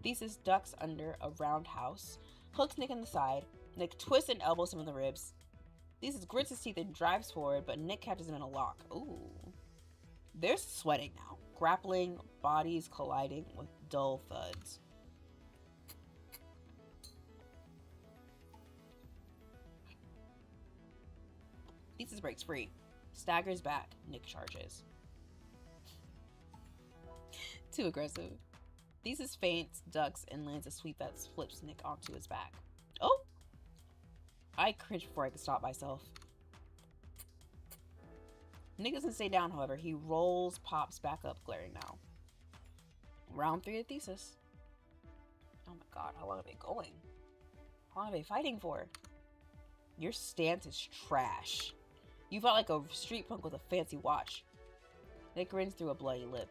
Thesis ducks under a roundhouse, hooks Nick in the side. Nick twists and elbows him in the ribs. Thesis grits his teeth and drives forward, but Nick catches him in a lock. Ooh. They're sweating now, grappling, bodies colliding with dull thuds. Thesis breaks free, staggers back. Nick charges. Too aggressive. Thesis feints, ducks, and lands a sweep that flips Nick onto his back. Oh! I cringed before I could stop myself. Nick doesn't stay down, however. He rolls, pops back up, glaring now. Round 3 of Thesis. Oh my god, how long are they going? How long are they fighting for? Your stance is trash. You fought like a street punk with a fancy watch. Nick grins through a bloody lip.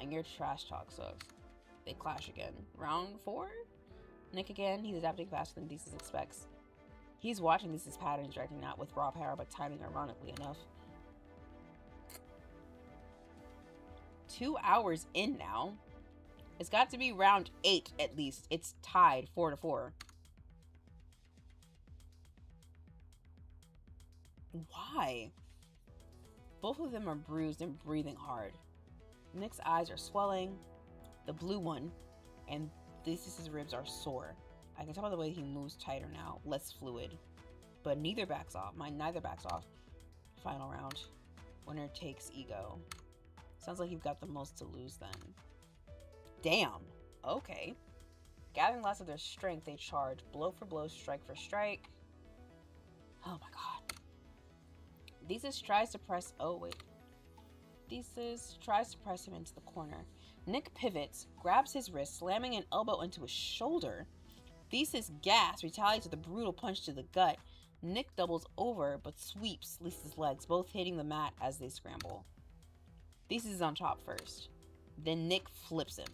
And your trash talk sucks. They clash again. Round 4? Nick again. He's adapting faster than Thesis expects. He's watching Thesis' patterns, directing not with raw power, but timing ironically enough. 2 hours in now. It's got to be round 8 at least. It's tied 4-4. Why? Both of them are bruised and breathing hard. Nick's eyes are swelling, the blue one, and Thesis' ribs are sore. I can tell by the way he moves tighter now, less fluid. But neither backs off. Neither backs off. Final round. Winner takes ego. Sounds like you've got the most to lose then. Damn. Okay. Gathering last of their strength, they charge. Blow for blow, strike for strike. Oh my god. Thesis tries to press... Oh, wait. Thesis tries to press him into the corner. Nick pivots, grabs his wrist, slamming an elbow into his shoulder. Thesis gasps, retaliates with a brutal punch to the gut. Nick doubles over, but sweeps Thesis' legs, both hitting the mat as they scramble. Thesis is on top first. Then Nick flips him.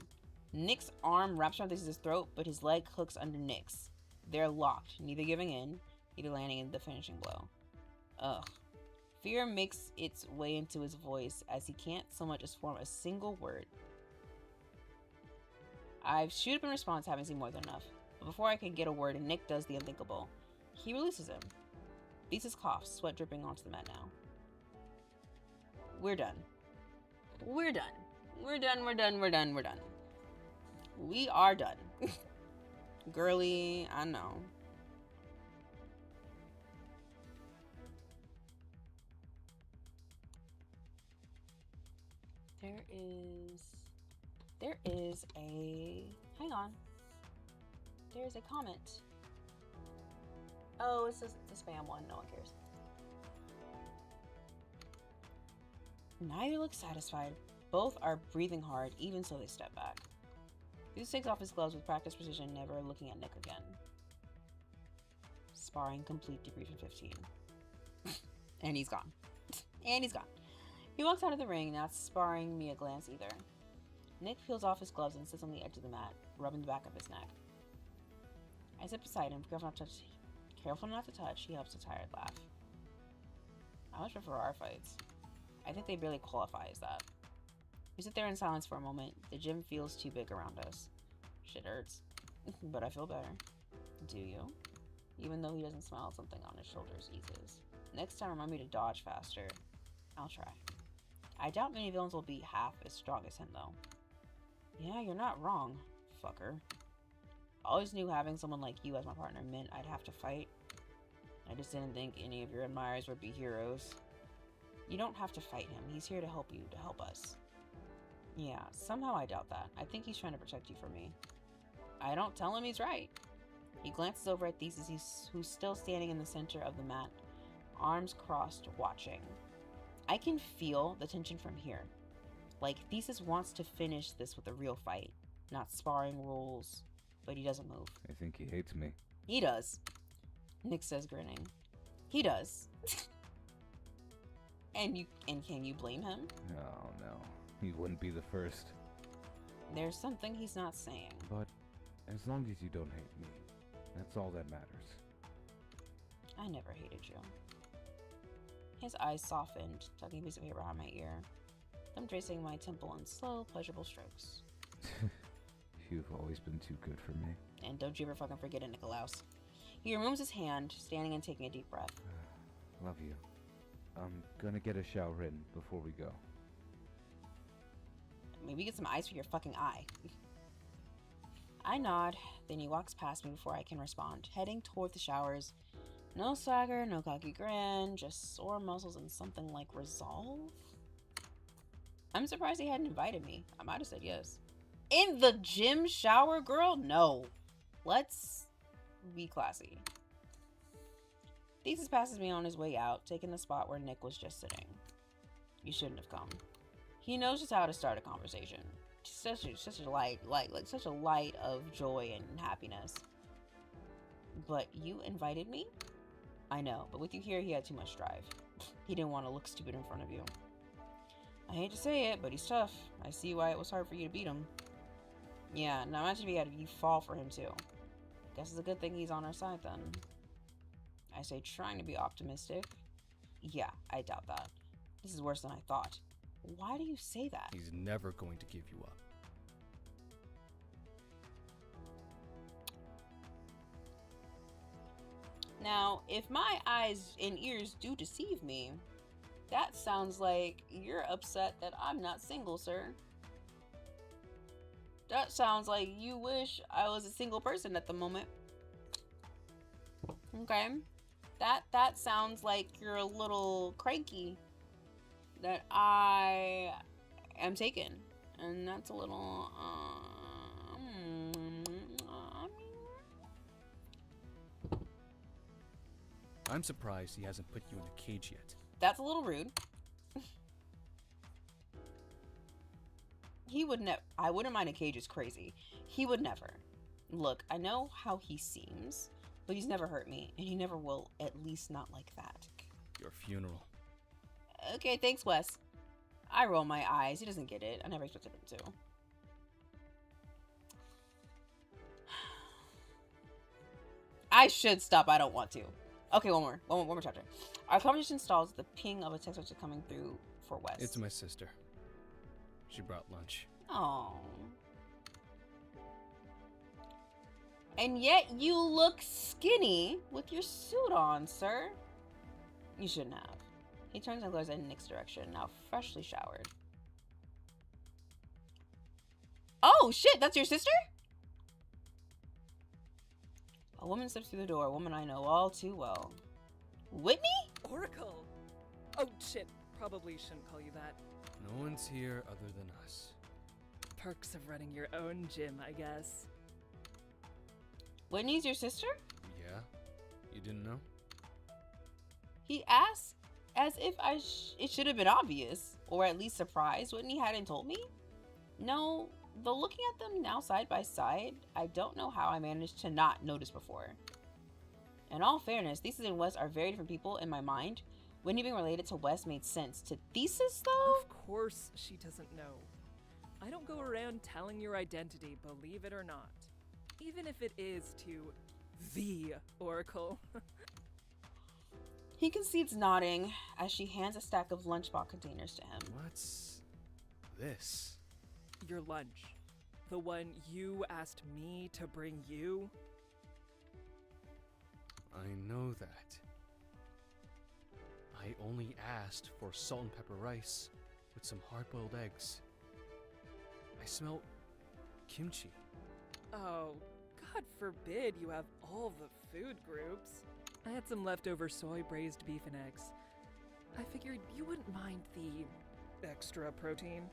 Nick's arm wraps around Thesis' throat, but his leg hooks under Nick's. They're locked, neither giving in, neither landing in the finishing blow. Ugh. Fear makes its way into his voice as he can't so much as form a single word. I've shoot up in response, having seen more than enough. But before I can get a word, Nick does the unthinkable. He releases him. Thesis coughs, sweat dripping onto the mat now. We're done. We're done. We're done, we're done, we're done, we're done. We are done. Girly, I know. There is a, hang on. There's a comment. Oh, it's just the spam one, no one cares. Neither looks satisfied. Both are breathing hard, even so they step back. Zeus takes off his gloves with practiced precision, never looking at Nick again. Sparring complete, debrief in 15. And he's gone. And he's gone. He walks out of the ring, not sparring me a glance either. Nick peels off his gloves and sits on the edge of the mat, rubbing the back of his neck. I sit beside him, careful not to touch. He helps a tired laugh. I much prefer our fights. I think they barely qualify as that. We sit there in silence for a moment. The gym feels too big around us. Shit hurts. But I feel better. Do you? Even though he doesn't smile, something on his shoulders eases. Next time, remind me to dodge faster. I'll try. I doubt many villains will be half as strong as him, though. Yeah, you're not wrong, fucker. I always knew having someone like you as my partner meant I'd have to fight. I just didn't think any of your admirers would be heroes. You don't have to fight him. He's here to help you, to help us. Yeah, somehow I doubt that. I think he's trying to protect you from me. I don't tell him he's right. He glances over at Thesis, who's still standing in the center of the mat, arms crossed, watching. I can feel the tension from here. Like, Thesis wants to finish this with a real fight, not sparring rules, but he doesn't move. I think he hates me. He does. Nick says, grinning. He does. And can you blame him? Oh, no. He wouldn't be the first. There's something he's not saying. But as long as you don't hate me, that's all that matters. I never hated you. His eyes softened, tugging a piece of hair behind my ear. I'm tracing my temple in slow, pleasurable strokes. You've always been too good for me. And don't you ever fucking forget it, Nikolaus. He removes his hand, standing and taking a deep breath. Love you. I'm gonna get a shower in before we go. Maybe get some ice for your fucking eye. I nod, then he walks past me before I can respond, heading toward the showers. No swagger, no cocky grin, just sore muscles and something like resolve? I'm surprised he hadn't invited me. I might have said yes. In the gym shower, girl? No. Let's be classy. Thesis passes me on his way out, taking the spot where Nick was just sitting. You shouldn't have come. He knows just how to start a conversation. Such a light of joy and happiness. But you invited me? I know, but with you here, he had too much drive. He didn't want to look stupid in front of you. I hate to say it, but he's tough. I see why it was hard for you to beat him. Yeah, now imagine if you fall for him too. Guess it's a good thing he's on our side then. I say trying to be optimistic. Yeah, I doubt that. This is worse than I thought. Why do you say that? He's never going to give you up. Now, if my eyes and ears do deceive me, that sounds like you're upset that I'm not single, sir. That sounds like you wish I was a single person at the moment. Okay. That sounds like you're a little cranky that I am taken. And that's a little, I'm surprised he hasn't put you in a cage yet. That's a little rude. He would never. I wouldn't mind a cage is crazy. He would never. Look, I know how he seems, but he's never hurt me, and he never will, at least not like that. Your funeral. Okay, thanks, Wes. I roll my eyes. He doesn't get it. I never expected him to. I should stop. I don't want to. Okay, one more chapter. Our conversation stalls at the ping of a text message coming through for Wes. It's my sister. She brought lunch. Oh. And yet you look skinny with your suit on, sir. You shouldn't have. He turns and glares in Nick's direction, now freshly showered. Oh, shit, that's your sister? A woman steps through the door, a woman I know all too well. Whitney? Oracle! Oh, shit. Probably shouldn't call you that. No one's here other than us. Perks of running your own gym, I guess. Whitney's your sister? Yeah? You didn't know? He asked as if it should have been obvious, or at least surprised Whitney hadn't told me. No, though looking at them now side by side, I don't know how I managed to not notice before. In all fairness, Thesis and Wes are very different people in my mind. Whitney being related to Wes made sense. To Thesis, though? Of course she doesn't know. I don't go around telling your identity, believe it or not. Even if it is to the Oracle. He concedes, nodding as she hands a stack of lunchbox containers to him. What's this? Your lunch. The one you asked me to bring you. I know that. I only asked for salt and pepper rice with some hard-boiled eggs. I smell kimchi. Oh, God forbid you have all the food groups. I had some leftover soy braised beef and eggs. I figured you wouldn't mind the extra protein.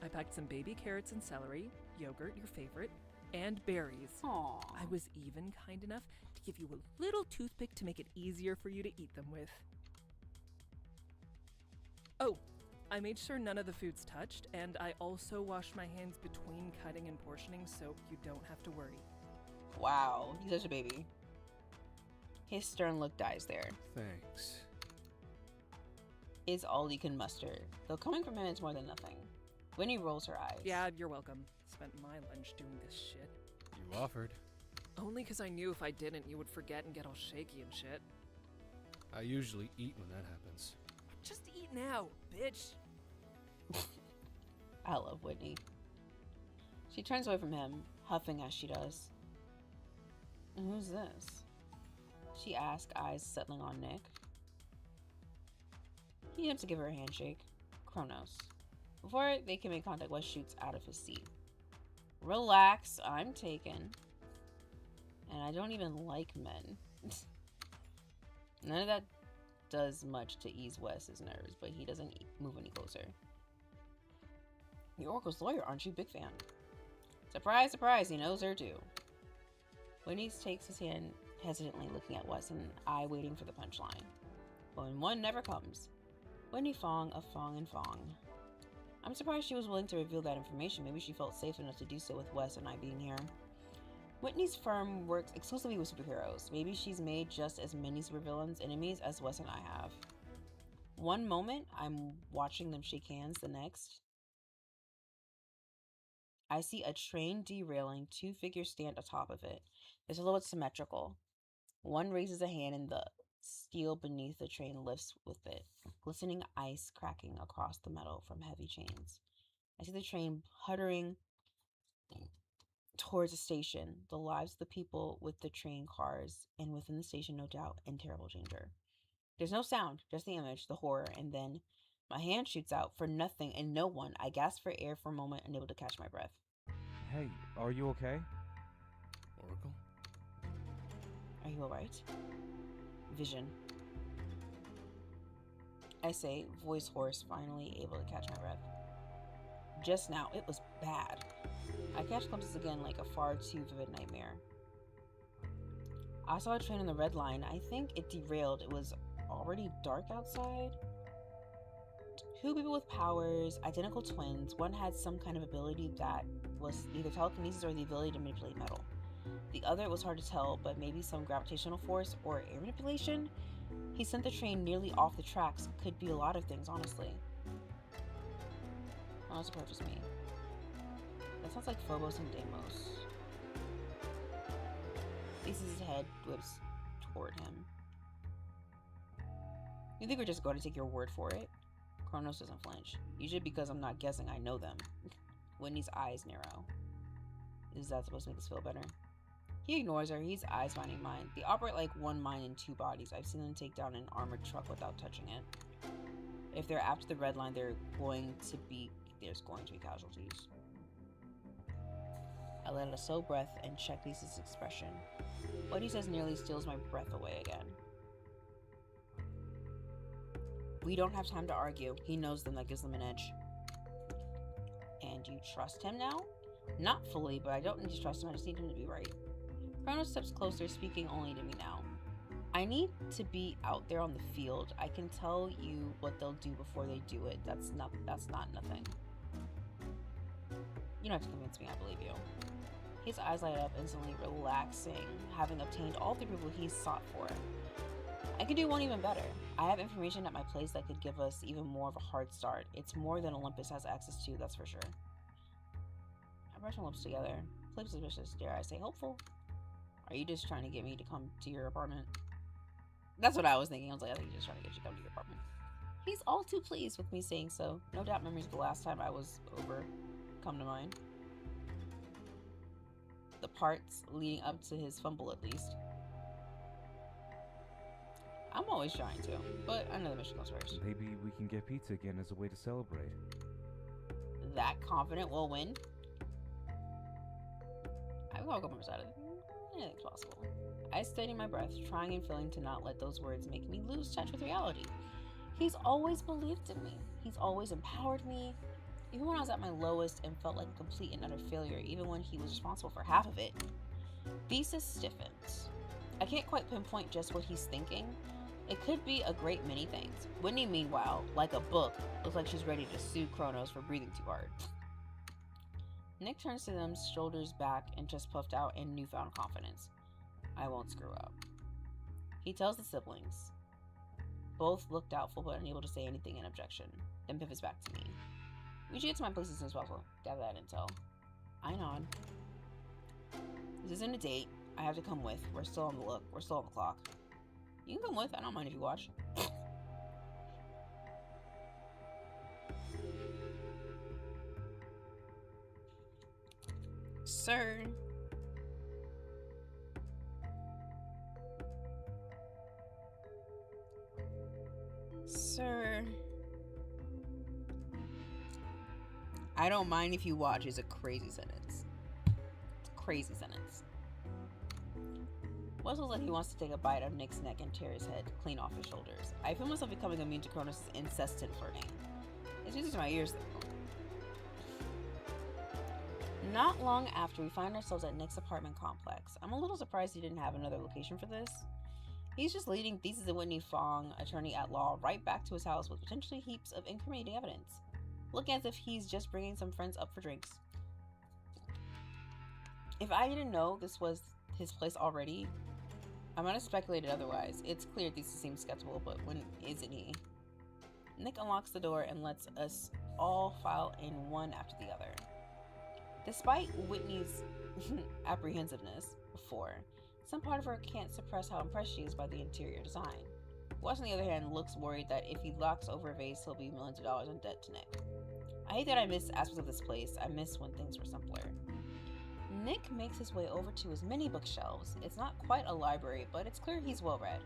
I packed some baby carrots and celery, yogurt, your favorite, and berries. Aww. I was even kind enough to give you a little toothpick to make it easier for you to eat them with. Oh, I made sure none of the food's touched, and I also washed my hands between cutting and portioning so you don't have to worry. Wow, he's such a baby. His stern look dies there. Thanks. Is all he can muster, though coming from him it's more than nothing. Whitney rolls her eyes. Yeah, you're welcome. Spent my lunch doing this shit. You offered. Only because I knew if I didn't, you would forget and get all shaky and shit. I usually eat when that happens. Just eat now, bitch. I love Whitney. She turns away from him, huffing as she does. Who's this? She asks, eyes settling on Nick. He attempts to give her a handshake. Kronos. Before they can make contact, Wes shoots out of his seat. Relax, I'm taken. And I don't even like men. None of that does much to ease Wes's nerves, but he doesn't move any closer. You're Oracle's lawyer, aren't you? Big fan. Surprise, surprise, he knows her too. Whitney takes his hand, hesitantly looking at Wes, and eye waiting for the punchline. But when one never comes. Whitney Fong of Fong and Fong. I'm surprised she was willing to reveal that information. Maybe she felt safe enough to do so with Wes and I being here. Whitney's firm works exclusively with superheroes. Maybe she's made just as many supervillains enemies as Wes and I have. One moment, I'm watching them shake hands. The next, I see a train derailing. Two figures stand atop of it. Their silhouettes symmetrical. One raises a hand and the steel beneath the train lifts with it, glistening ice cracking across the metal from heavy chains. I see the train puttering towards the station, the lives of the people with the train cars, and within the station, no doubt, in terrible danger. There's no sound, just the image, the horror, and then my hand shoots out for nothing and no one. I gasp for air for a moment, unable to catch my breath. Hey, are you okay? Oracle? Are you alright? Vision. I say, voice hoarse, finally able to catch my breath. Just now, it was bad. I catch glimpses again like a far too vivid nightmare. I saw a train on the red line. I think it derailed. It was already dark outside. Two people with powers, identical twins. One had some kind of ability that was either telekinesis or the ability to manipulate metal. The other was hard to tell, but maybe some gravitational force or air manipulation? He sent the train nearly off the tracks. Could be a lot of things, honestly. Unless approaches me. That sounds like Phobos and Deimos. Faces his head, whips toward him. You think we're just going to take your word for it? Kronos doesn't flinch. Usually because I'm not guessing, I know them. Whitney's eyes narrow. Is that supposed to make us feel better? He ignores her. He's eyes finding mine. They operate like one mind in two bodies. I've seen them take down an armored truck without touching it. If they're after the red line, there's going to be casualties. I let out a slow breath and check Lisa's expression. What he says nearly steals my breath away again. We don't have time to argue. He knows them. That gives them an edge. And you trust him now? Not fully, but I don't need to trust him. I just need him to be right. Kronos steps closer, speaking only to me now. I need to be out there on the field. I can tell you what they'll do before they do it. That's not nothing. You don't have to convince me, I believe you. His eyes light up, instantly relaxing, having obtained all the people he's sought for. I could do one even better. I have information at my place that could give us even more of a hard start. It's more than Olympus has access to, that's for sure. I brush my lips together. Flip suspicious, dare I say hopeful? Are you just trying to get me to come to your apartment? That's what I was thinking. I was like, I think he's just trying to get you to come to your apartment. He's all too pleased with me saying so. No doubt memories of the last time I was over come to mind. The parts leading up to his fumble, at least. I'm always trying to, but I know the mission comes first. Maybe we can get pizza again as a way to celebrate. That confident we'll win? I walk up on the side of it. Anything's possible. I steady my breath, trying and failing to not let those words make me lose touch with reality. He's always believed in me. He's always empowered me. Even when I was at my lowest and felt like a complete and utter failure, even when he was responsible for half of it. Thesis stiffens. I can't quite pinpoint just what he's thinking. It could be a great many things. Whitney, meanwhile, like a book, looks like she's ready to sue Kronos for breathing too hard. Nick turns to them, shoulders back and chest puffed out in newfound confidence. I won't screw up. He tells the siblings. Both look doubtful but unable to say anything in objection. Then pivots back to me. We should get to my place as soon as possible. Gather that intel. I nod. This isn't a date. I have to come with. We're still on the look. We're still on the clock. You can come with. I don't mind if you watch. Sir. Sir. I don't mind if you watch is a crazy sentence. It's a crazy sentence. Wessels like he wants to take a bite of Nick's neck and tear his head clean off his shoulders. I feel myself becoming immune to Kronos' incessant flirting. It's music to my ears though. Not long after, we find ourselves at Nick's apartment complex. I'm a little surprised he didn't have another location for this. He's just leading Thesis and Whitney Fong, attorney at law, right back to his house with potentially heaps of incriminating evidence. Looking as if he's just bringing some friends up for drinks. If I didn't know this was his place already, I might have speculated otherwise. It's clear Thesis seems skeptical, but when isn't he? Nick unlocks the door and lets us all file in one after the other. Despite Whitney's apprehensiveness before, some part of her can't suppress how impressed she is by the interior design. Wes, on the other hand, looks worried that if he locks over a vase, he'll be millions of dollars in debt to Nick. I hate that I miss aspects of this place. I miss when things were simpler. Nick makes his way over to his mini bookshelves. It's not quite a library, but it's clear he's well read.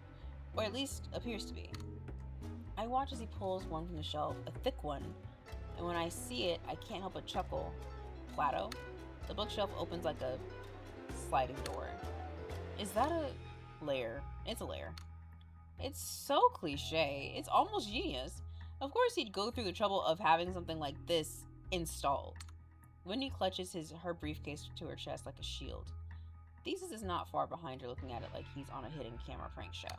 Or at least appears to be. I watch as he pulls one from the shelf, a thick one, and when I see it, I can't help but chuckle. Plato? The bookshelf opens like a sliding door. Is that a lair? It's a lair. It's so cliche. It's almost genius. Of course he'd go through the trouble of having something like this installed. Whitney clutches her briefcase to her chest like a shield. Thesis is not far behind her, looking at it like he's on a hidden camera prank show.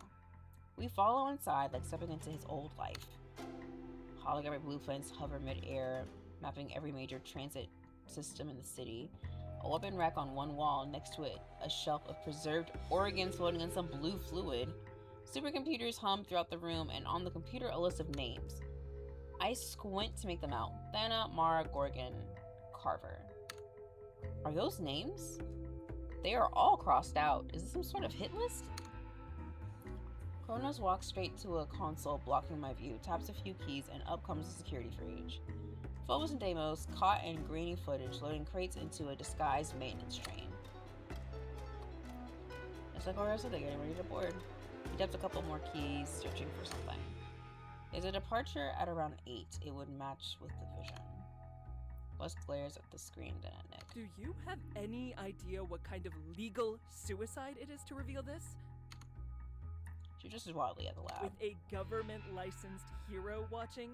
We follow inside like stepping into his old life. Holographic blueprints hover mid-air, mapping every major transit system in the city. A weapon rack on one wall, next to it a shelf of preserved organs floating in some blue fluid. Supercomputers hum throughout the room, and on the computer a list of names. I squint to make them out. Thana, Mara, Gorgon, Carver. Are those names? They are all crossed out. Is this some sort of hit list? Kronos walks straight to a console blocking my view, taps a few keys, and up comes the security footage. Phobos and Deimos caught in grainy footage, loading crates into a disguised maintenance train. It's like Oreo said, they're getting ready to board. He taps a couple more keys, searching for something. There's a departure at around 8. It would match with the vision. Wes glares at the screen, then at Nick. Do you have any idea what kind of legal suicide it is to reveal this? She just as wildly at the lab. With a government-licensed hero watching?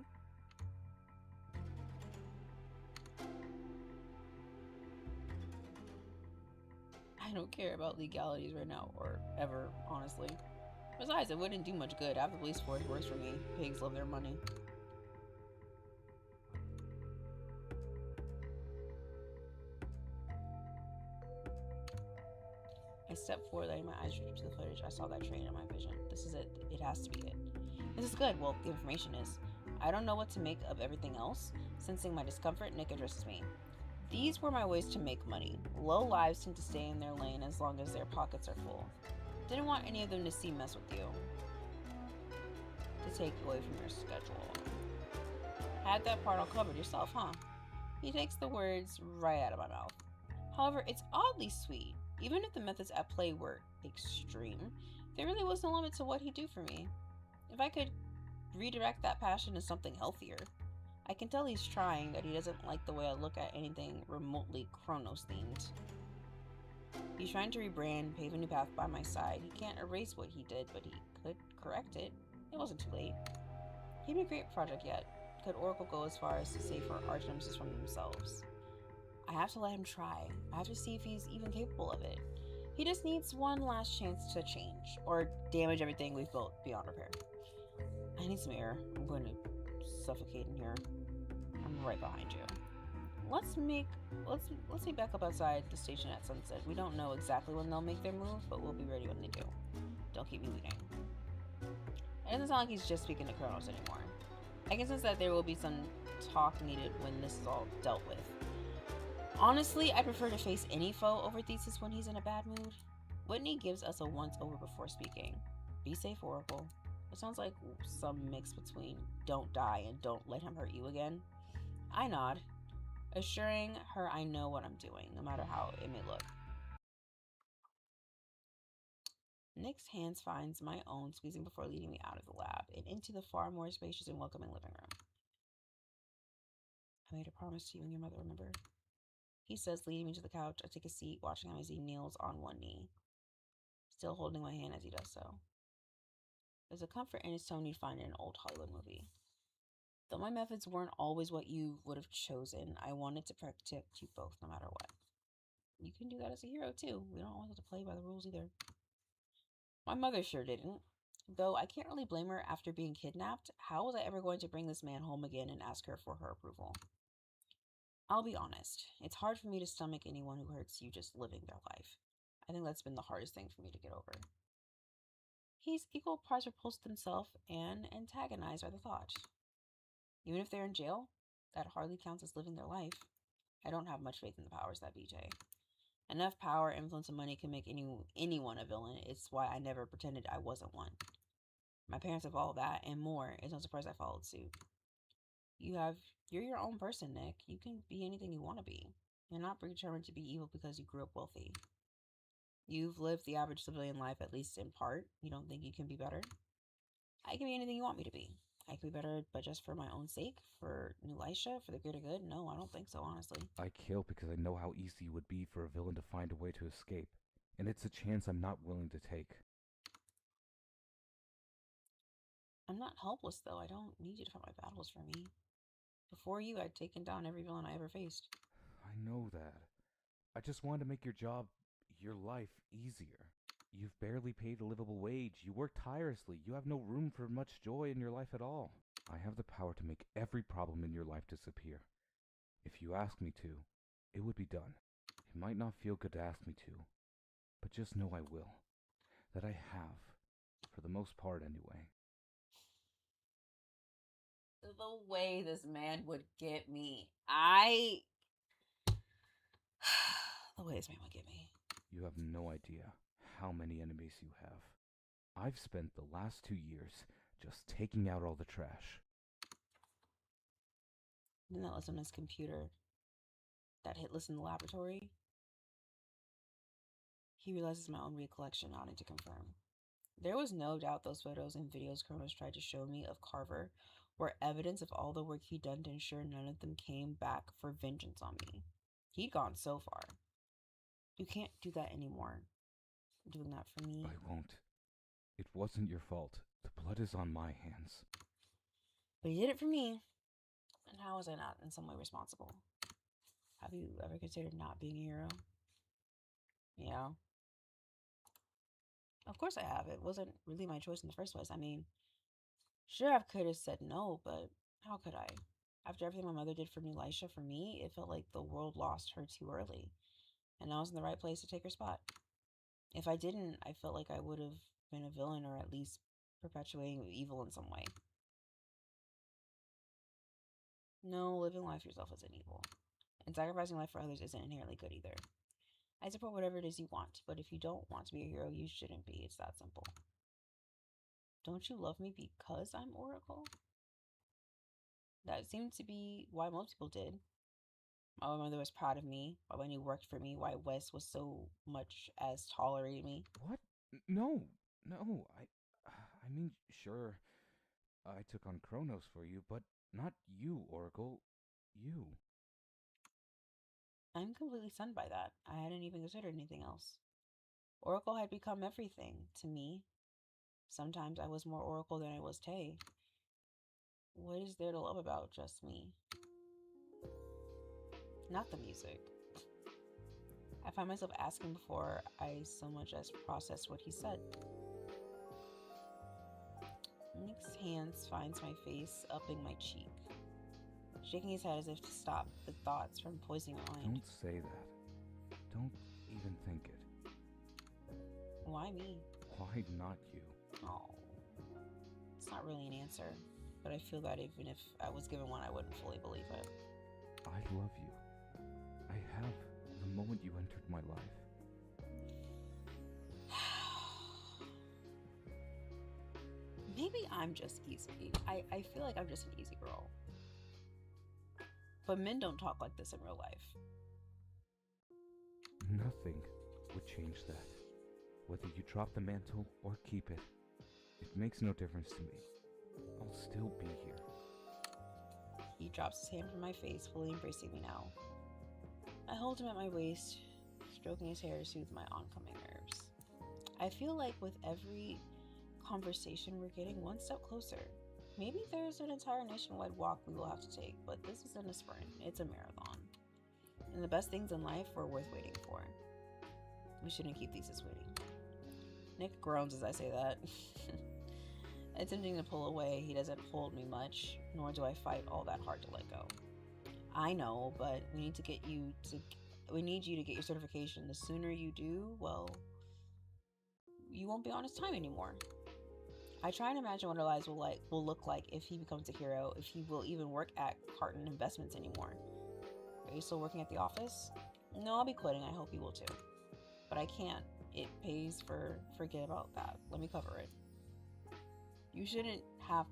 I don't care about legalities right now, or ever, honestly. Besides, it wouldn't do much good. Half the police force works for me. Pigs love their money. I stepped forward, letting my eyes reach to the footage. I saw that train in my vision. This is it. It has to be it. This is good. Well, the information is. I don't know what to make of everything else. Sensing my discomfort, Nick addresses me. These were my ways to make money. Low lives tend to stay in their lane as long as their pockets are full. Didn't want any of them to see mess with you. To take away from your schedule. Had that part all covered yourself, huh? He takes the words right out of my mouth. However, it's oddly sweet. Even if the methods at play were extreme, there really was no limit to what he'd do for me. If I could redirect that passion to something healthier. I can tell he's trying, that he doesn't like the way I look at anything remotely Chronos themed. He's trying to rebrand, pave a new path by my side. He can't erase what he did, but he could correct it. It wasn't too late. He didn't create a project yet. Could Oracle go as far as to save her arch-nemesis from themselves? I have to let him try. I have to see if he's even capable of it. He just needs one last chance to change, or damage everything we've built beyond repair. I need some air. I'm going to suffocate in here. I'm right behind you. Let's meet back up outside the station at sunset. We don't know exactly when they'll make their move, but we'll be ready when they do. Don't keep me waiting. It doesn't sound like he's just speaking to Kronos anymore. I can sense that there will be some talk needed when this is all dealt with. Honestly, I prefer to face any foe over Thesis when he's in a bad mood. Whitney gives us a once-over before speaking. Be safe, Oracle. It sounds like some mix between don't die and don't let him hurt you again. I nod, assuring her I know what I'm doing, no matter how it may look. Nick's hands finds my own, squeezing before leading me out of the lab and into the far more spacious and welcoming living room. I made a promise to you and your mother, remember? He says, leading me to the couch. I take a seat, watching as he kneels on one knee, still holding my hand as he does so. There's a comfort in his tone you'd find in an old Hollywood movie. Though my methods weren't always what you would have chosen, I wanted to protect you both no matter what. You can do that as a hero too. We don't always have to play by the rules either. My mother sure didn't. Though I can't really blame her after being kidnapped. How was I ever going to bring this man home again and ask her for her approval? I'll be honest. It's hard for me to stomach anyone who hurts you just living their life. I think that's been the hardest thing for me to get over. He's equal parts repulsed himself and antagonized by the thought. Even if they're in jail, that hardly counts as living their life. I don't have much faith in the powers that be, Jay. Enough power, influence, and money can make anyone a villain. It's why I never pretended I wasn't one. My parents have all that and more. It's no surprise I followed suit. You're your own person, Nick. You can be anything you want to be. You're not determined to be evil because you grew up wealthy. You've lived the average civilian life, at least in part. You don't think you can be better? I can be anything you want me to be. I can be better, but just for my own sake? For New Lysha? For the greater good? No, I don't think so, honestly. I kill because I know how easy it would be for a villain to find a way to escape, and it's a chance I'm not willing to take. I'm not helpless, though. I don't need you to fight my battles for me. Before you, I'd taken down every villain I ever faced. I know that. I just wanted to make your job, your life, easier. You've barely paid a livable wage. You work tirelessly. You have no room for much joy in your life at all. I have the power to make every problem in your life disappear. If you ask me to, it would be done. It might not feel good to ask me to, but just know I will. That I have, for the most part anyway. The way this man would get me. The way this man would get me. You have no idea how many enemies you have. I've spent the last 2 years just taking out all the trash. Then that was on his computer. That hit list in the laboratory. He realizes my own recollection, nodding to confirm. There was no doubt those photos and videos Kronos tried to show me of Carver were evidence of all the work he'd done to ensure none of them came back for vengeance on me. He'd gone so far. You can't do that anymore. Doing that for me. I won't. It wasn't your fault. The blood is on my hands. But he did it for me. And how was I not in some way responsible? Have you ever considered not being a hero? Yeah. Of course I have. It wasn't really my choice in the first place. I mean, sure, I could have said no, but how could I? After everything my mother did for New Lysha for me, it felt like the world lost her too early. And I was in the right place to take her spot. If I didn't, I felt like I would have been a villain, or at least perpetuating evil in some way. No, living life yourself isn't evil. And sacrificing life for others isn't inherently good either. I support whatever it is you want, but if you don't want to be a hero, you shouldn't be. It's that simple. Don't you love me because I'm Oracle? That seemed to be why most people did. My mother was proud of me, why when he worked for me, why Wes was so much as tolerated me. What? No, no. I mean, sure, I took on Kronos for you, but not you, Oracle. You. I'm completely stunned by that. I hadn't even considered anything else. Oracle had become everything to me. Sometimes I was more Oracle than I was Tay. What is there to love about just me? Not the music. I find myself asking before I so much as process what he said. Nick's hands finds my face, upping my cheek, shaking his head as if to stop the thoughts from poisoning my mind. Don't say that. Don't even think it. Why me? Why not you? Oh, it's not really an answer, but I feel that even if I was given one, I wouldn't fully believe it. I love you. I have the moment you entered my life. Maybe I'm just easy. I feel like I'm just an easy girl. But men don't talk like this in real life. Nothing would change that. Whether you drop the mantle or keep it, it makes no difference to me. I'll still be here. He drops his hand from my face, fully embracing me now. I hold him at my waist, stroking his hair to soothe my oncoming nerves. I feel like with every conversation, we're getting one step closer. Maybe there's an entire nationwide walk we will have to take, but this isn't a sprint, it's a marathon. And the best things in life were worth waiting for. We shouldn't keep these as waiting. Nick groans as I say that. Attempting to pull away, he doesn't hold me much, nor do I fight all that hard to let go. I know, but we need you to get your certification. The sooner you do, well, you won't be on his time anymore. I try and imagine what our lives will look like if he becomes a hero, if he will even work at Carton Investments anymore. Are you still working at the office? No, I'll be quitting. I hope you will too. But I can't. It pays for forget about that. Let me cover it. You shouldn't have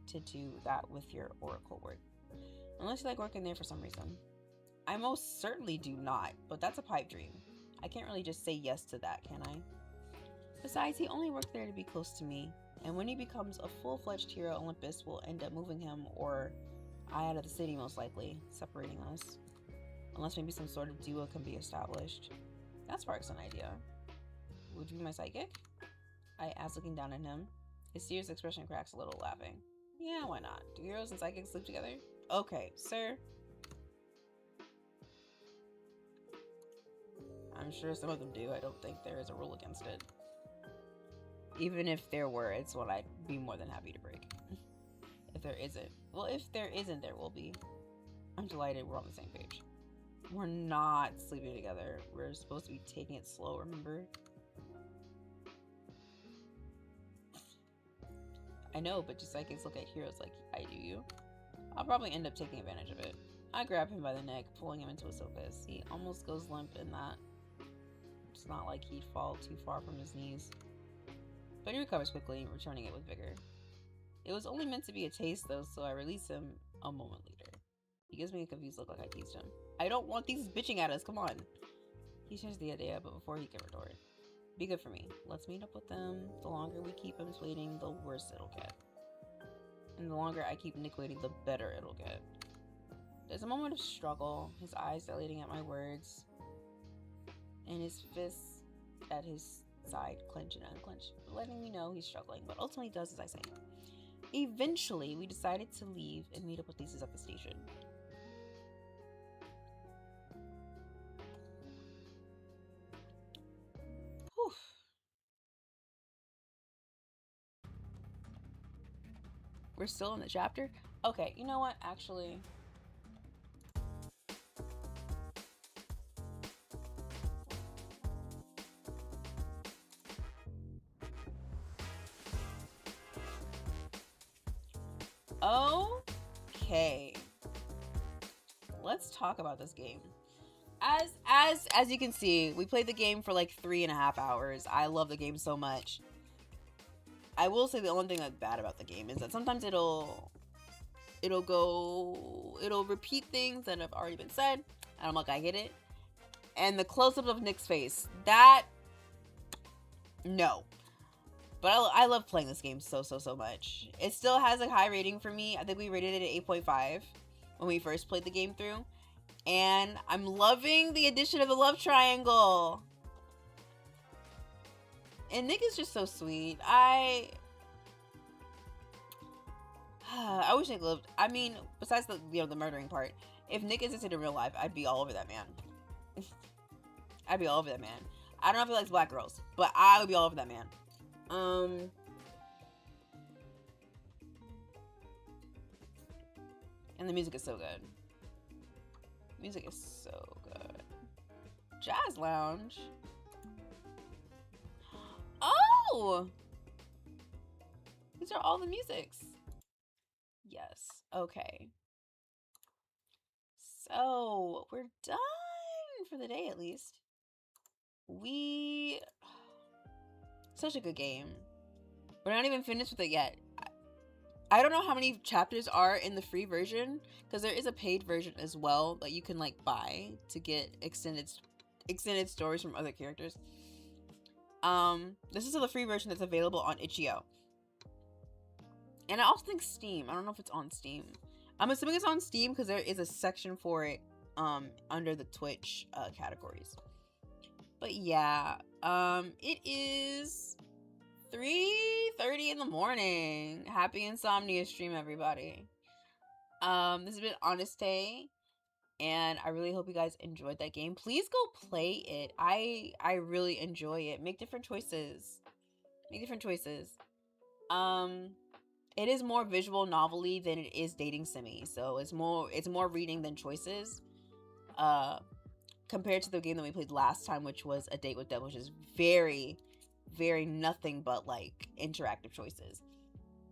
to do that with your Oracle work. Unless you like working there for some reason. I most certainly do not, but that's a pipe dream. I can't really just say yes to that, can I? Besides, he only worked there to be close to me, and when he becomes a full-fledged hero, Olympus will end up moving him, or I out of the city most likely, separating us. Unless maybe some sort of duo can be established. That sparks an idea. Would you be my psychic? I ask, looking down at him. His serious expression cracks a little, laughing. Yeah, why not? Do heroes and psychics sleep together? Okay, sir. I'm sure some of them do. I don't think there is a rule against it. Even if there were, it's one I'd be more than happy to break. If there isn't. Well, if there isn't, there will be. I'm delighted we're on the same page. We're not sleeping together. We're supposed to be taking it slow, remember? I know, but just psychics look at heroes like I do you. I'll probably end up taking advantage of it. I grab him by the neck, pulling him into a sofa. He almost goes limp in that. It's not like he'd fall too far from his knees. But he recovers quickly, returning it with vigor. It was only meant to be a taste, though, so I release him a moment later. He gives me a confused look like I teased him. I don't want these bitching at us, come on. He shares the idea, but before he can retort. Be good for me. Let's meet up with them. The longer we keep him waiting, the worse it'll get. And the longer I keep Nick waiting, the better it'll get. There's a moment of struggle, his eyes dilating at my words, and his fists at his side clench and unclench, letting me know he's struggling, but ultimately does as I say. Eventually, we decided to leave and meet up with Thesis at the station. Whew. We're still in the chapter? Okay, you know what? Actually, okay. let's talk about this game. As you can see, we played the game for like 3.5 hours. I love the game so much. I will say the only thing that's bad about the game is that sometimes it'll repeat things that have already been said, and I'm like, I get it. And the close-up of Nick's face, that, no. But I love playing this game so much. It still has a high rating for me. I think we rated it at 8.5 when we first played the game through. And I'm loving the addition of the love triangle. And Nick is just so sweet. I wish Nick lived. I mean, besides the the murdering part, if Nick existed in real life, I'd be all over that man. I'd be all over that man. I don't know if he likes black girls, but I would be all over that man. And the music is so good. Music is so good. Jazz Lounge. Oh! These are all the musics. Yes. Okay. So, we're done for the day at least. Such a good game. We're not even finished with it yet. I don't know how many chapters are in the free version, because there is a paid version as well that you can like buy to get extended stories from other characters. This is the free version that's available on itch.io. And I also think Steam. I don't know if it's on Steam. I'm assuming it's on Steam because there is a section for it under the Twitch categories. But yeah, it is 3:30 in the morning. Happy Insomnia stream, everybody. This has been HonesTay, and I really hope you guys enjoyed that game. Please go play it. I really enjoy it. Make different choices. Make different choices. It is more visual novelty than it is dating simmy, so it's more reading than choices. Compared to the game that we played last time, which was A Date with Death, which is very, very nothing but like interactive choices.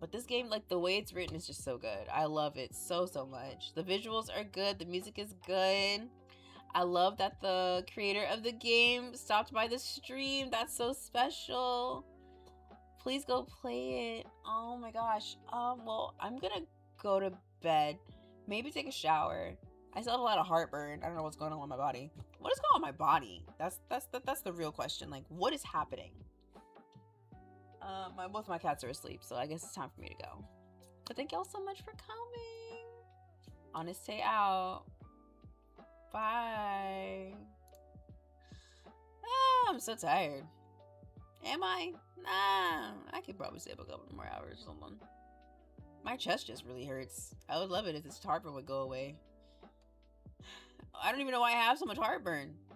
But this game, like the way it's written is just so good. I love it so much. The visuals are good. The music is good. I love that the creator of the game stopped by the stream. That's so special. Please go play it. Oh my gosh. Well, I'm gonna go to bed. Maybe take a shower. I still have a lot of heartburn. I don't know what's going on with my body. What is going on with my body? That's the real question. Like, what is happening? Both my cats are asleep, so I guess it's time for me to go. But thank y'all so much for coming. HonesTay out. Bye. Oh, I'm so tired. Am I? Nah, I could probably stay up a couple more hours or something. My chest just really hurts. I would love it if this heartburn would go away. I don't even know why I have so much heartburn.